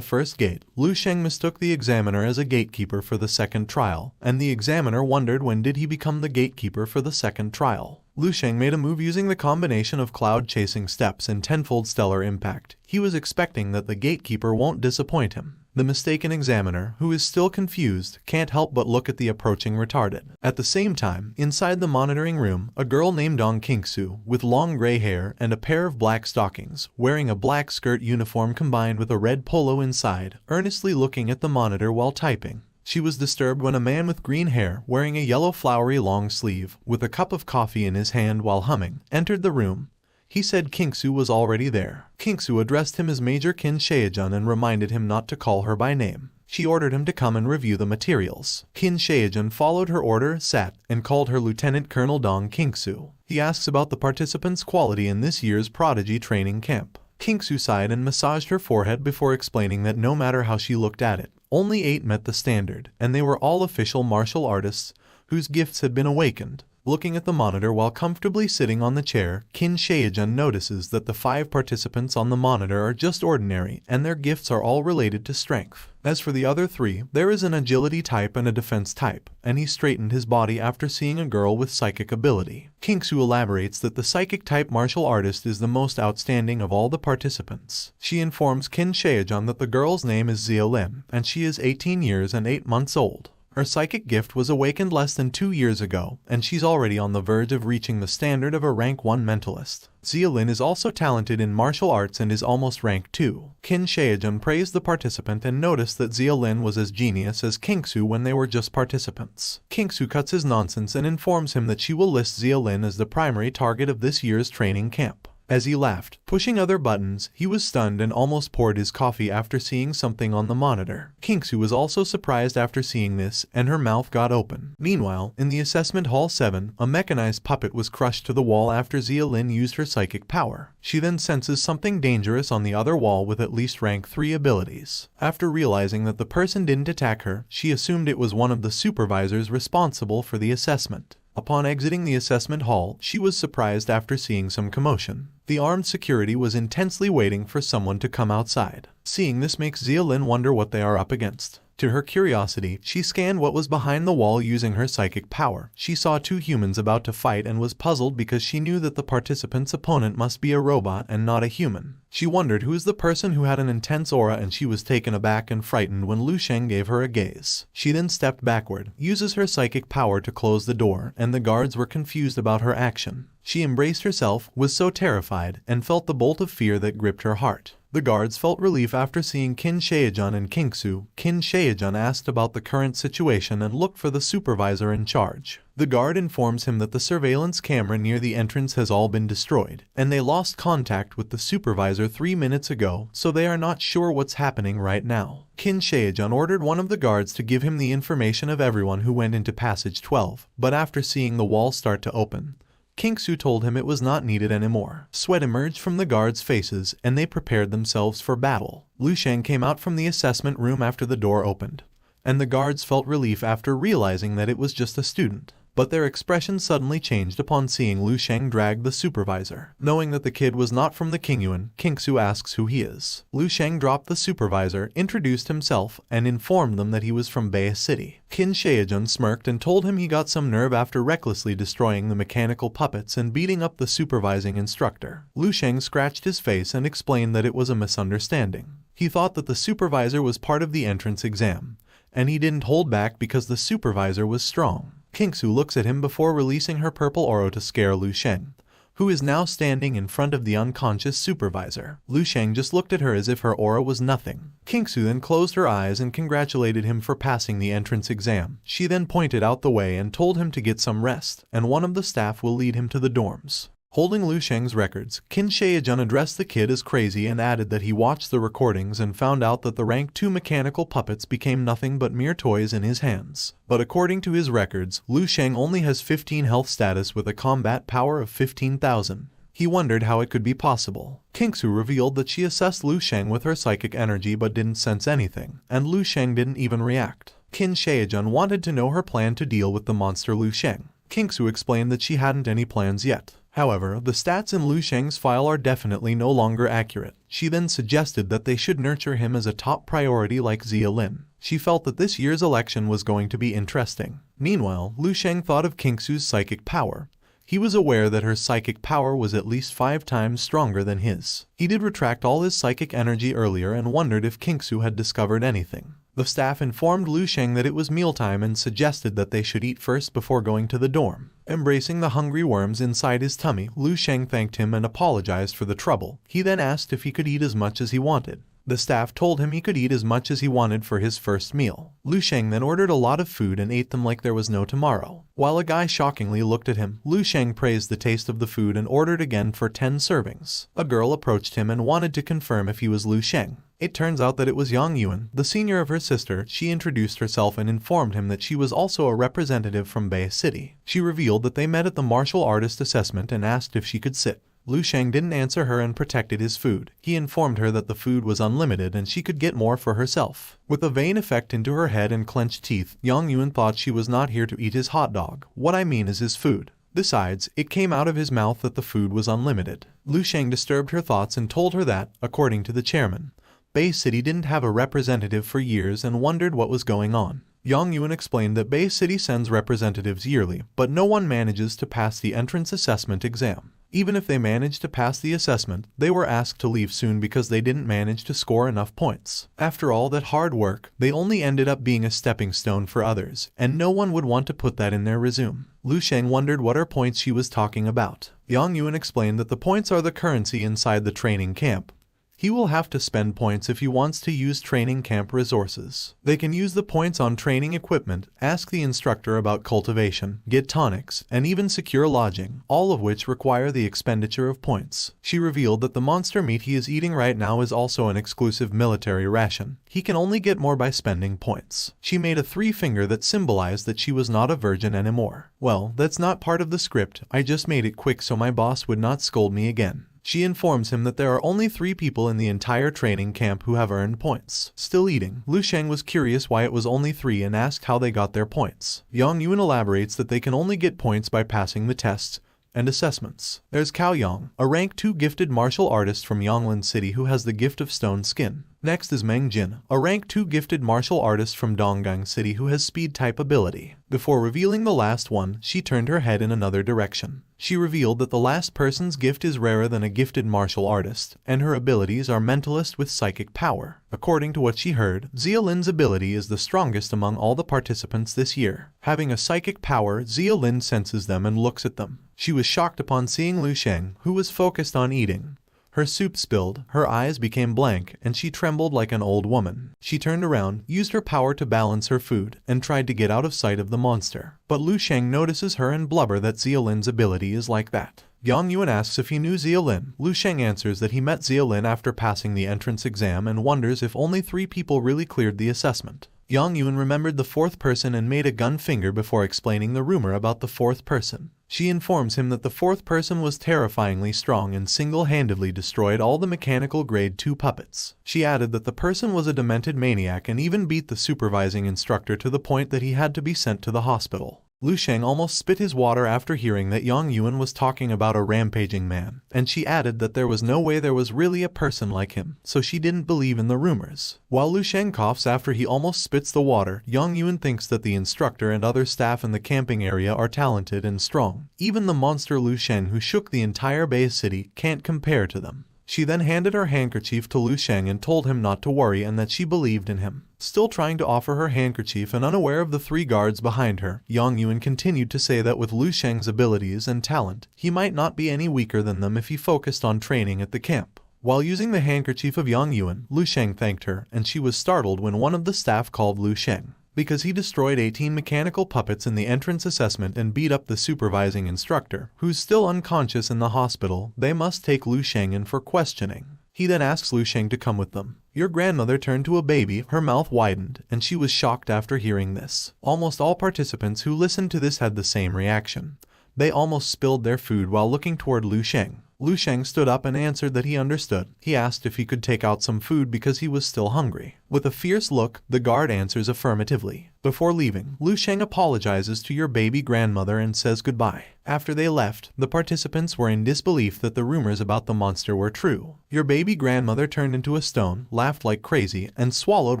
first gate, Lu Sheng mistook the examiner as a gatekeeper for the second trial, and the examiner wondered when did he become the gatekeeper for the second trial. Lu Sheng made a move using the combination of cloud-chasing steps and tenfold stellar impact. He was expecting that the gatekeeper won't disappoint him. The mistaken examiner, who is still confused, can't help but look at the approaching retarded. At the same time, inside the monitoring room, a girl named Dong Kingsu, with long gray hair and a pair of black stockings, wearing a black skirt uniform combined with a red polo inside, earnestly looking at the monitor while typing. She was disturbed when a man with green hair, wearing a yellow flowery long sleeve, with a cup of coffee in his hand while humming, entered the room. He said Kingsu was already there. Kingsu addressed him as Major Qin Shaejun and reminded him not to call her by name. She ordered him to come and review the materials. Qin Shaejun followed her order, sat, and called her Lieutenant Colonel Dong Kingsu. He asks about the participants' quality in this year's Prodigy training camp. Kingsu sighed and massaged her forehead before explaining that no matter how she looked at it, only 8 met the standard, and they were all official martial artists whose gifts had been awakened. Looking at the monitor while comfortably sitting on the chair, Qin Shaejun notices that the 5 participants on the monitor are just ordinary, and their gifts are all related to strength. As for the other 3, there is an agility type and a defense type, and he straightened his body after seeing a girl with psychic ability. Kingsu elaborates that the psychic type martial artist is the most outstanding of all the participants. She informs Qin Shaejun that the girl's name is Zia Lim, and she is 18 years and 8 months old. Her psychic gift was awakened less than 2 years ago, and she's already on the verge of reaching the standard of a rank 1 mentalist. Zialin is also talented in martial arts and is almost rank 2. Qin Shaojun praised the participant and noticed that Zialin was as genius as Kingsu when they were just participants. Kingsu cuts his nonsense and informs him that she will list Zialin as the primary target of this year's training camp. As he laughed, pushing other buttons, he was stunned and almost poured his coffee after seeing something on the monitor. Kingsu was also surprised after seeing this, and her mouth got open. Meanwhile, in the assessment hall 7, a mechanized puppet was crushed to the wall after Zialin used her psychic power. She then senses something dangerous on the other wall with at least rank 3 abilities. After realizing that the person didn't attack her, she assumed it was one of the supervisors responsible for the assessment. Upon exiting the assessment hall, she was surprised after seeing some commotion. The armed security was intensely waiting for someone to come outside. Seeing this makes Zialin wonder what they are up against. To her curiosity, she scanned what was behind the wall using her psychic power. She saw 2 humans about to fight and was puzzled because she knew that the participant's opponent must be a robot and not a human. She wondered who is the person who had an intense aura, and she was taken aback and frightened when Lu Sheng gave her a gaze. She then stepped backward, uses her psychic power to close the door, and the guards were confused about her action. She embraced herself, was so terrified, and felt the bolt of fear that gripped her heart. The guards felt relief after seeing Qin Shaojun and Kingsu. Qin Shaojun asked about the current situation and looked for the supervisor in charge. The guard informs him that the surveillance camera near the entrance has all been destroyed, and they lost contact with the supervisor 3 minutes ago, so they are not sure what's happening right now. Qin Shaojun ordered one of the guards to give him the information of everyone who went into passage 12, but after seeing the wall start to open, Kingsu told him it was not needed anymore. Sweat emerged from the guards' faces, and they prepared themselves for battle. Lu Sheng came out from the assessment room after the door opened, and the guards felt relief after realizing that it was just a student. But their expression suddenly changed upon seeing Lu Sheng drag the supervisor. Knowing that the kid was not from the Qingyuan, Kingsu asks who he is. Lu Sheng dropped the supervisor, introduced himself, and informed them that he was from Bay City. Qin Shaojun smirked and told him he got some nerve after recklessly destroying the mechanical puppets and beating up the supervising instructor. Lu Sheng scratched his face and explained that it was a misunderstanding. He thought that the supervisor was part of the entrance exam, and he didn't hold back because the supervisor was strong. Kingsu looks at him before releasing her purple aura to scare Lu Sheng, who is now standing in front of the unconscious supervisor. Lu Sheng just looked at her as if her aura was nothing. Kingsu then closed her eyes and congratulated him for passing the entrance exam. She then pointed out the way and told him to get some rest, and one of the staff will lead him to the dorms. Holding Lu Sheng's records, Qin Shaojun addressed the kid as crazy and added that he watched the recordings and found out that the rank 2 mechanical puppets became nothing but mere toys in his hands. But according to his records, Lu Sheng only has 15 health status with a combat power of 15,000. He wondered how it could be possible. Kingsu revealed that she assessed Lu Sheng with her psychic energy but didn't sense anything, and Lu Sheng didn't even react. Qin Shaojun wanted to know her plan to deal with the monster Lu Sheng. Kingsu explained that she hadn't any plans yet. However, the stats in Lu Sheng's file are definitely no longer accurate. She then suggested that they should nurture him as a top priority like Zialin. She felt that this year's election was going to be interesting. Meanwhile, Lu Sheng thought of Kingsu's psychic power. He was aware that her psychic power was at least 5 times stronger than his. He did retract all his psychic energy earlier and wondered if Kingsu had discovered anything. The staff informed Lu Sheng that it was mealtime and suggested that they should eat first before going to the dorm. Embracing the hungry worms inside his tummy, Lu Sheng thanked him and apologized for the trouble. He then asked if he could eat as much as he wanted. The staff told him he could eat as much as he wanted for his first meal. Lu Sheng then ordered a lot of food and ate them like there was no tomorrow. While a guy shockingly looked at him, Lu Sheng praised the taste of the food and ordered again for 10 servings. A girl approached him and wanted to confirm if he was Lu Sheng. It turns out that it was Yang Yuan, the senior of her sister. She introduced herself and informed him that she was also a representative from Bay City. She revealed that they met at the martial artist assessment and asked if she could sit. Lu Sheng didn't answer her and protected his food. He informed her that the food was unlimited and she could get more for herself. With a vain effect into her head and clenched teeth, Yang Yuan thought she was not here to eat his hot dog. What I mean is his food. Besides, it came out of his mouth that the food was unlimited. Lu Sheng disturbed her thoughts and told her that, according to the chairman, Bay City didn't have a representative for years and wondered what was going on. Yang Yuan explained that Bay City sends representatives yearly, but no one manages to pass the entrance assessment exam. Even if they managed to pass the assessment, they were asked to leave soon because they didn't manage to score enough points. After all that hard work, they only ended up being a stepping stone for others, and no one would want to put that in their resume. Lu Sheng wondered what points she was talking about. Yang Yuan explained that the points are the currency inside the training camp. He will have to spend points if he wants to use training camp resources. They can use the points on training equipment, ask the instructor about cultivation, get tonics, and even secure lodging, all of which require the expenditure of points. She revealed that the monster meat he is eating right now is also an exclusive military ration. He can only get more by spending points. She made a three-finger that symbolized that she was not a virgin anymore. Well, that's not part of the script, I just made it quick so my boss would not scold me again. She informs him that there are only 3 people in the entire training camp who have earned points. Still eating, Lu Sheng was curious why it was only 3 and asked how they got their points. Yang Yuan elaborates that they can only get points by passing the tests and assessments. There's Cao Yang, a rank 2 gifted martial artist from Yonglin City who has the gift of stone skin. Next is Meng Jin, a rank 2 gifted martial artist from Donggang City who has speed type ability. Before revealing the last one, she turned her head in another direction. She revealed that the last person's gift is rarer than a gifted martial artist, and her abilities are mentalist with psychic power. According to what she heard, Xia Lin's ability is the strongest among all the participants this year. Having a psychic power, Xia Lin senses them and looks at them. She was shocked upon seeing Lu Sheng, who was focused on eating. Her soup spilled, her eyes became blank, and she trembled like an old woman. She turned around, used her power to balance her food, and tried to get out of sight of the monster. But Lu Sheng notices her and blubber that Xia Lin's ability is like that. Yang Yuan asks if he knew Xia Lin. Lu Sheng answers that he met Xia Lin after passing the entrance exam and wonders if only 3 people really cleared the assessment. Yang Yuan remembered the 4th person and made a gun finger before explaining the rumor about the 4th person. She informs him that the 4th person was terrifyingly strong and single-handedly destroyed all the mechanical grade 2 puppets. She added that the person was a demented maniac and even beat the supervising instructor to the point that he had to be sent to the hospital. Lu Sheng almost spit his water after hearing that Yang Yuan was talking about a rampaging man, and she added that there was no way there was really a person like him, so she didn't believe in the rumors. While Lu Sheng coughs after he almost spits the water, Yang Yuan thinks that the instructor and other staff in the camping area are talented and strong. Even the monster Lu Sheng who shook the entire Bay City can't compare to them. She then handed her handkerchief to Lu Sheng and told him not to worry and that she believed in him. Still trying to offer her handkerchief and unaware of the 3 guards behind her, Yang Yuan continued to say that with Lu Sheng's abilities and talent, he might not be any weaker than them if he focused on training at the camp. While using the handkerchief of Yang Yuan, Lu Sheng thanked her, and she was startled when one of the staff called Lu Sheng. Because he destroyed 18 mechanical puppets in the entrance assessment and beat up the supervising instructor, who's still unconscious in the hospital, they must take Lu Sheng in for questioning. He then asks Lu Sheng to come with them. Your grandmother turned to a baby, her mouth widened, and she was shocked after hearing this. Almost all participants who listened to this had the same reaction. They almost spilled their food while looking toward Lu Sheng. Lu Sheng stood up and answered that he understood. He asked if he could take out some food because he was still hungry. With a fierce look, the guard answers affirmatively. Before leaving, Lu Sheng apologizes to your baby grandmother and says goodbye. After they left, the participants were in disbelief that the rumors about the monster were true. Your baby grandmother turned into a stone, laughed like crazy, and swallowed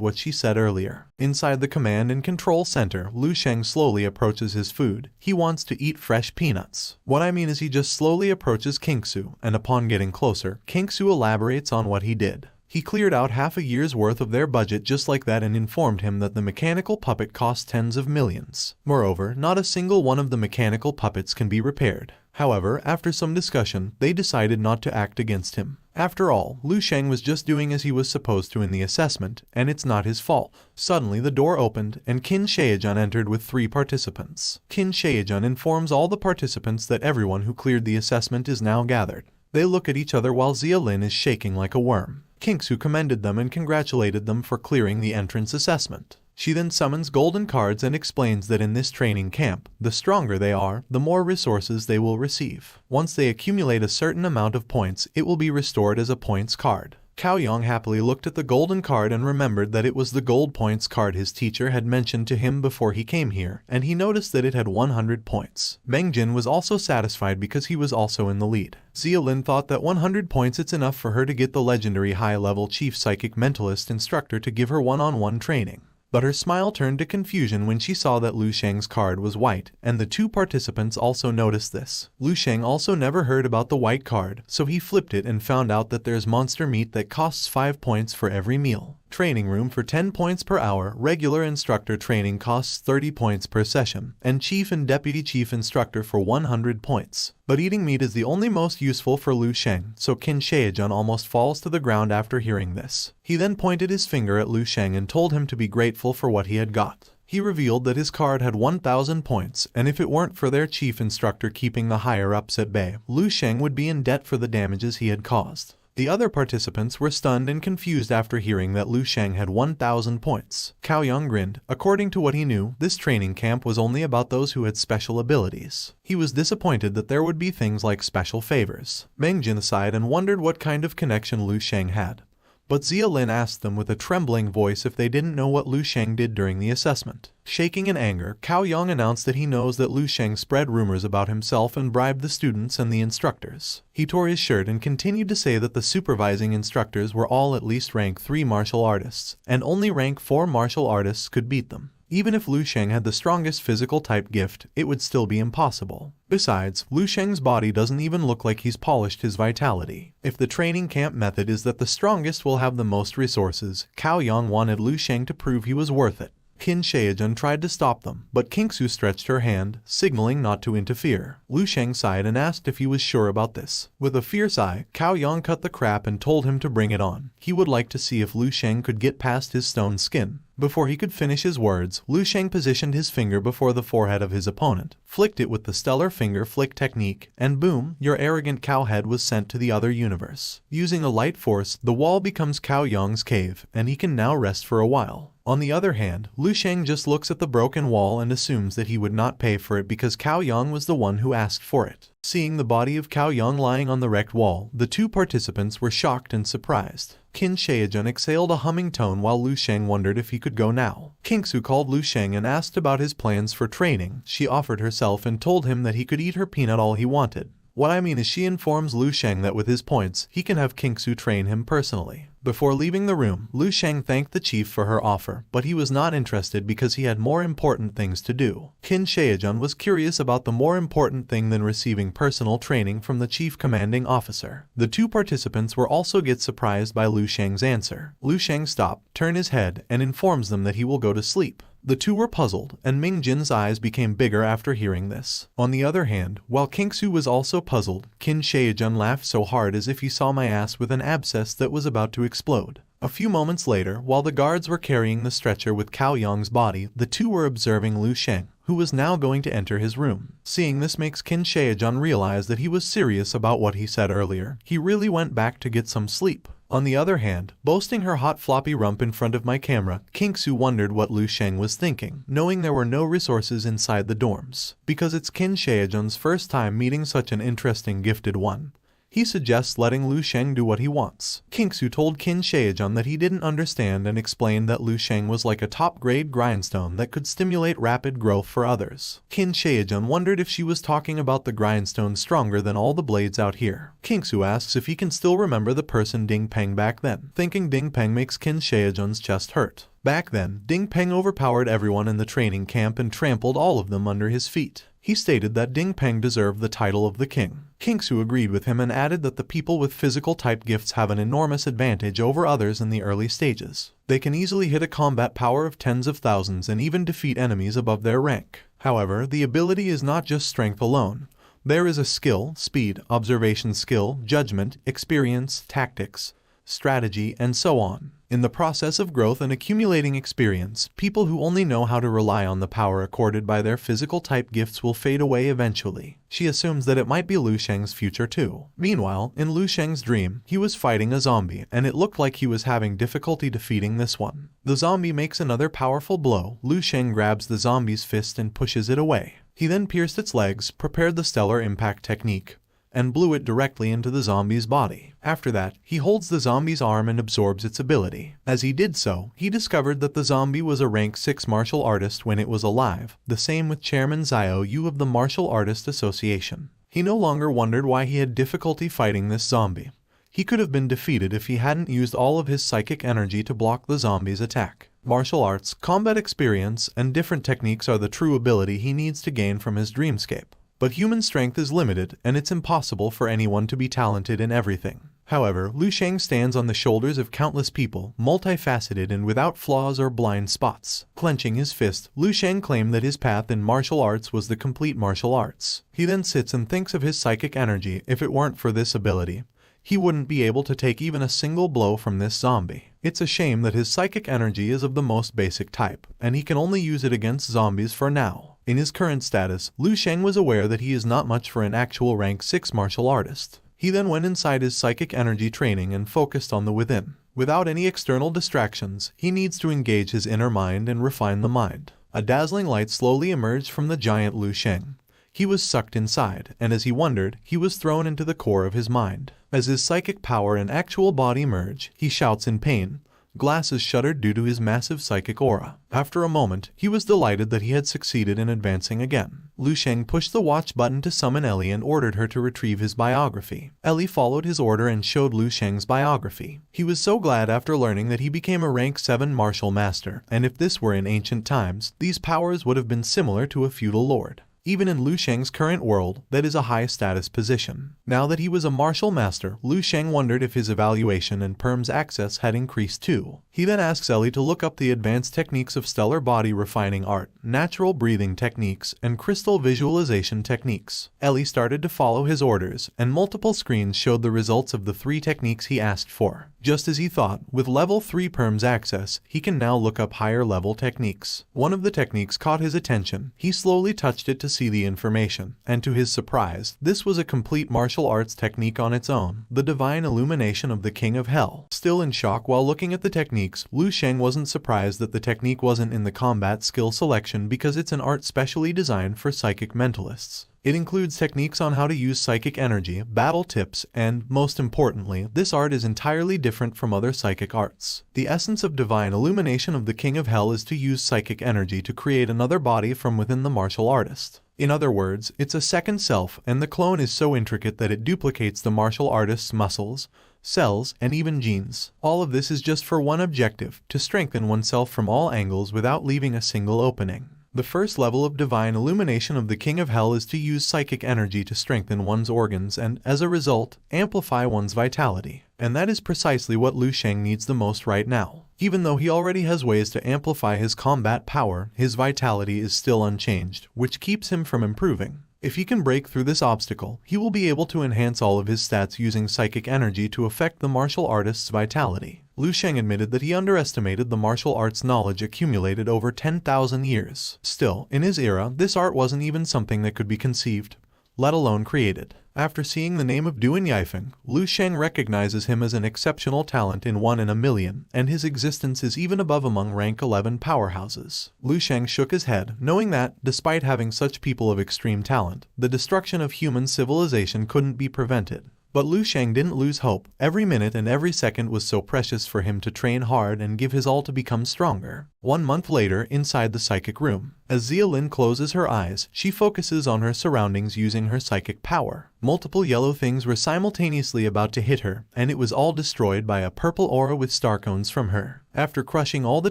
what she said earlier. Inside the command and control center, Lu Sheng slowly approaches his food. He wants to eat fresh peanuts. What I mean is he just slowly approaches Kingsu, and upon getting closer, Kingsu elaborates on what he did. He cleared out half a year's worth of their budget just like that and informed him that the mechanical puppet cost tens of millions. Moreover, not a single one of the mechanical puppets can be repaired. However, after some discussion, they decided not to act against him. After all, Lu Sheng was just doing as he was supposed to in the assessment, and it's not his fault. Suddenly the door opened, and Qin Shaejun entered with 3 participants. Qin Shaejun informs all the participants that everyone who cleared the assessment is now gathered. They look at each other while Xia Lin is shaking like a worm. Kingsu commended them and congratulated them for clearing the entrance assessment. She then summons golden cards and explains that in this training camp, the stronger they are, the more resources they will receive. Once they accumulate a certain amount of points, it will be restored as a points card. Cao Yang happily looked at the golden card and remembered that it was the gold points card his teacher had mentioned to him before he came here, and he noticed that it had 100 points. Meng Jin was also satisfied because he was also in the lead. Xia Lin thought that 100 points it's enough for her to get the legendary high-level chief psychic mentalist instructor to give her one-on-one training. But her smile turned to confusion when she saw that Lu Sheng's card was white, and the two participants also noticed this. Lu Sheng also never heard about the white card, so he flipped it and found out that there's monster meat that costs 5 points for every meal. Training room for 10 points per hour, regular instructor training costs 30 points per session, and chief and deputy chief instructor for 100 points. But eating meat is the only most useful for Lu Sheng, so Qin Shaojun almost falls to the ground after hearing this. He then pointed his finger at Lu Sheng and told him to be grateful for what he had got. He revealed that his card had 1,000 points, and if it weren't for their chief instructor keeping the higher-ups at bay, Lu Sheng would be in debt for the damages he had caused. The other participants were stunned and confused after hearing that Lu Sheng had 1,000 points. Cao Yang grinned. According to what he knew, this training camp was only about those who had special abilities. He was disappointed that there would be things like special favors. Meng Jin sighed and wondered what kind of connection Lu Sheng had. But Xia Lin asked them with a trembling voice if they didn't know what Lu Sheng did during the assessment. Shaking in anger, Cao Yang announced that he knows that Lu Sheng spread rumors about himself and bribed the students and the instructors. He tore his shirt and continued to say that the supervising instructors were all at least rank 3 martial artists, and only rank 4 martial artists could beat them. Even if Lu Sheng had the strongest physical type gift, it would still be impossible. Besides, Lu Sheng's body doesn't even look like he's polished his vitality. If the training camp method is that the strongest will have the most resources, Cao Yang wanted Lu Sheng to prove he was worth it. Qin Shaojun tried to stop them, but Kingsu stretched her hand, signaling not to interfere. Lu Sheng sighed and asked if he was sure about this. With a fierce eye, Cao Yang cut the crap and told him to bring it on. He would like to see if Lu Sheng could get past his stone skin. Before he could finish his words, Lu Sheng positioned his finger before the forehead of his opponent, flicked it with the stellar finger flick technique, and boom, your arrogant cow head was sent to the other universe. Using a light force, the wall becomes Cao Yang's cave, and he can now rest for a while. On the other hand, Lu Sheng just looks at the broken wall and assumes that he would not pay for it because Cao Yang was the one who asked for it. Seeing the body of Cao Yang lying on the wrecked wall, the two participants were shocked and surprised. Qin Shaojun exhaled a humming tone while Lu Sheng wondered if he could go now. Kingsu called Lu Sheng and asked about his plans for training. She offered herself and told him that he could eat her peanut all he wanted. What I mean is she informs Lu Sheng that with his points, he can have Kingsu train him personally. Before leaving the room, Lu Sheng thanked the chief for her offer, but he was not interested because he had more important things to do. Qin Shaojun was curious about the more important thing than receiving personal training from the chief commanding officer. The two participants were also surprised by Lu Sheng's answer. Lu Sheng stopped, turned his head, and informs them that he will go to sleep. The two were puzzled, and Ming Jin's eyes became bigger after hearing this. On the other hand, while Kingsu was also puzzled, Qin Shaojun laughed so hard as if he saw my ass with an abscess that was about to explode. A few moments later, while the guards were carrying the stretcher with Cao Yang's body, the two were observing Lu Sheng, who was now going to enter his room. Seeing this makes Qin Shaojun realize that he was serious about what he said earlier. He really went back to get some sleep. On the other hand, boasting her hot floppy rump in front of my camera, Kingsu wondered what Lu Sheng was thinking, knowing there were no resources inside the dorms. Because it's Qin Shaojun's first time meeting such an interesting gifted one, he suggests letting Lu Sheng do what he wants. Kingsu told Qin Shaojun that he didn't understand and explained that Lu Sheng was like a top-grade grindstone that could stimulate rapid growth for others. Qin Shaojun wondered if she was talking about the grindstone stronger than all the blades out here. Kingsu asks if he can still remember the person Ding Peng back then. Thinking Ding Peng makes Qin Shaojun's chest hurt. Back then, Ding Peng overpowered everyone in the training camp and trampled all of them under his feet. He stated that Ding Peng deserved the title of the king. Kingsu agreed with him and added that the people with physical type gifts have an enormous advantage over others in the early stages. They can easily hit a combat power of tens of thousands and even defeat enemies above their rank. However, the ability is not just strength alone. There is a skill, speed, observation skill, judgment, experience, tactics, strategy, and so on. In the process of growth and accumulating experience, people who only know how to rely on the power accorded by their physical type gifts will fade away eventually. She assumes that it might be Lu Sheng's future too. Meanwhile, in Lu Sheng's dream, he was fighting a zombie, and it looked like he was having difficulty defeating this one. The zombie makes another powerful blow. Lu Sheng grabs the zombie's fist and pushes it away. He then pierced its legs, prepared the stellar impact technique, and blew it directly into the zombie's body. After that, he holds the zombie's arm and absorbs its ability. As he did so, he discovered that the zombie was a rank 6 martial artist when it was alive, the same with Chairman Xiao Yu of the Martial Artist Association. He no longer wondered why he had difficulty fighting this zombie. He could have been defeated if he hadn't used all of his psychic energy to block the zombie's attack. Martial arts, combat experience, and different techniques are the true ability he needs to gain from his dreamscape. But human strength is limited, and it's impossible for anyone to be talented in everything. However, Lu Sheng stands on the shoulders of countless people, multifaceted and without flaws or blind spots. Clenching his fist, Lu Sheng claimed that his path in martial arts was the complete martial arts. He then sits and thinks of his psychic energy. If it weren't for this ability, he wouldn't be able to take even a single blow from this zombie. It's a shame that his psychic energy is of the most basic type, and he can only use it against zombies for now. In his current status, Lu Sheng was aware that he is not much for an actual rank 6 martial artist. He then went inside his psychic energy training and focused on the within. Without any external distractions, he needs to engage his inner mind and refine the mind. A dazzling light slowly emerged from the giant Lu Sheng. He was sucked inside, and as he wondered, he was thrown into the core of his mind. As his psychic power and actual body merge, he shouts in pain. Glasses shuddered due to his massive psychic aura. After a moment, he was delighted that he had succeeded in advancing again. Lu Sheng pushed the watch button to summon Ellie and ordered her to retrieve his biography. Ellie followed his order and showed Lu Sheng's biography. He was so glad after learning that he became a rank 7 martial master, and if this were in ancient times, these powers would have been similar to a feudal lord. Even in Lu Sheng's current world, that is a high-status position. Now that he was a martial master, Lu Sheng wondered if his evaluation and perm's access had increased too. He then asks Ellie to look up the advanced techniques of stellar body refining art, natural breathing techniques, and crystal visualization techniques. Ellie started to follow his orders, and multiple screens showed the results of the 3 techniques he asked for. Just as he thought, with level 3 perm's access, he can now look up higher level techniques. One of the techniques caught his attention. He slowly touched it to see the information, and to his surprise, this was a complete martial arts technique on its own, the divine illumination of the King of Hell. Still in shock while looking at the techniques, Lu Sheng wasn't surprised that the technique wasn't in the combat skill selection because it's an art specially designed for psychic mentalists. It includes techniques on how to use psychic energy, battle tips, and, most importantly, this art is entirely different from other psychic arts. The essence of divine illumination of the King of Hell is to use psychic energy to create another body from within the martial artist. In other words, it's a second self, and the clone is so intricate that it duplicates the martial artist's muscles, cells, and even genes. All of this is just for one objective, to strengthen oneself from all angles without leaving a single opening. The first level of divine illumination of the King of Hell is to use psychic energy to strengthen one's organs and, as a result, amplify one's vitality. And that is precisely what Lu Sheng needs the most right now. Even though he already has ways to amplify his combat power, his vitality is still unchanged, which keeps him from improving. If he can break through this obstacle, he will be able to enhance all of his stats using psychic energy to affect the martial artist's vitality. Lu Sheng admitted that he underestimated the martial arts knowledge accumulated over 10,000 years. Still, in his era, this art wasn't even something that could be conceived, let alone created. After seeing the name of Duan Yifeng, Lu Sheng recognizes him as an exceptional talent in 1 in a million, and his existence is even above among rank 11 powerhouses. Lu Sheng shook his head, knowing that, despite having such people of extreme talent, the destruction of human civilization couldn't be prevented. But Lu Sheng didn't lose hope. Every minute and every second was so precious for him to train hard and give his all to become stronger. 1 month later, inside the psychic room, as Xia Lin closes her eyes, she focuses on her surroundings using her psychic power. Multiple yellow things were simultaneously about to hit her, and it was all destroyed by a purple aura with star cones from her. After crushing all the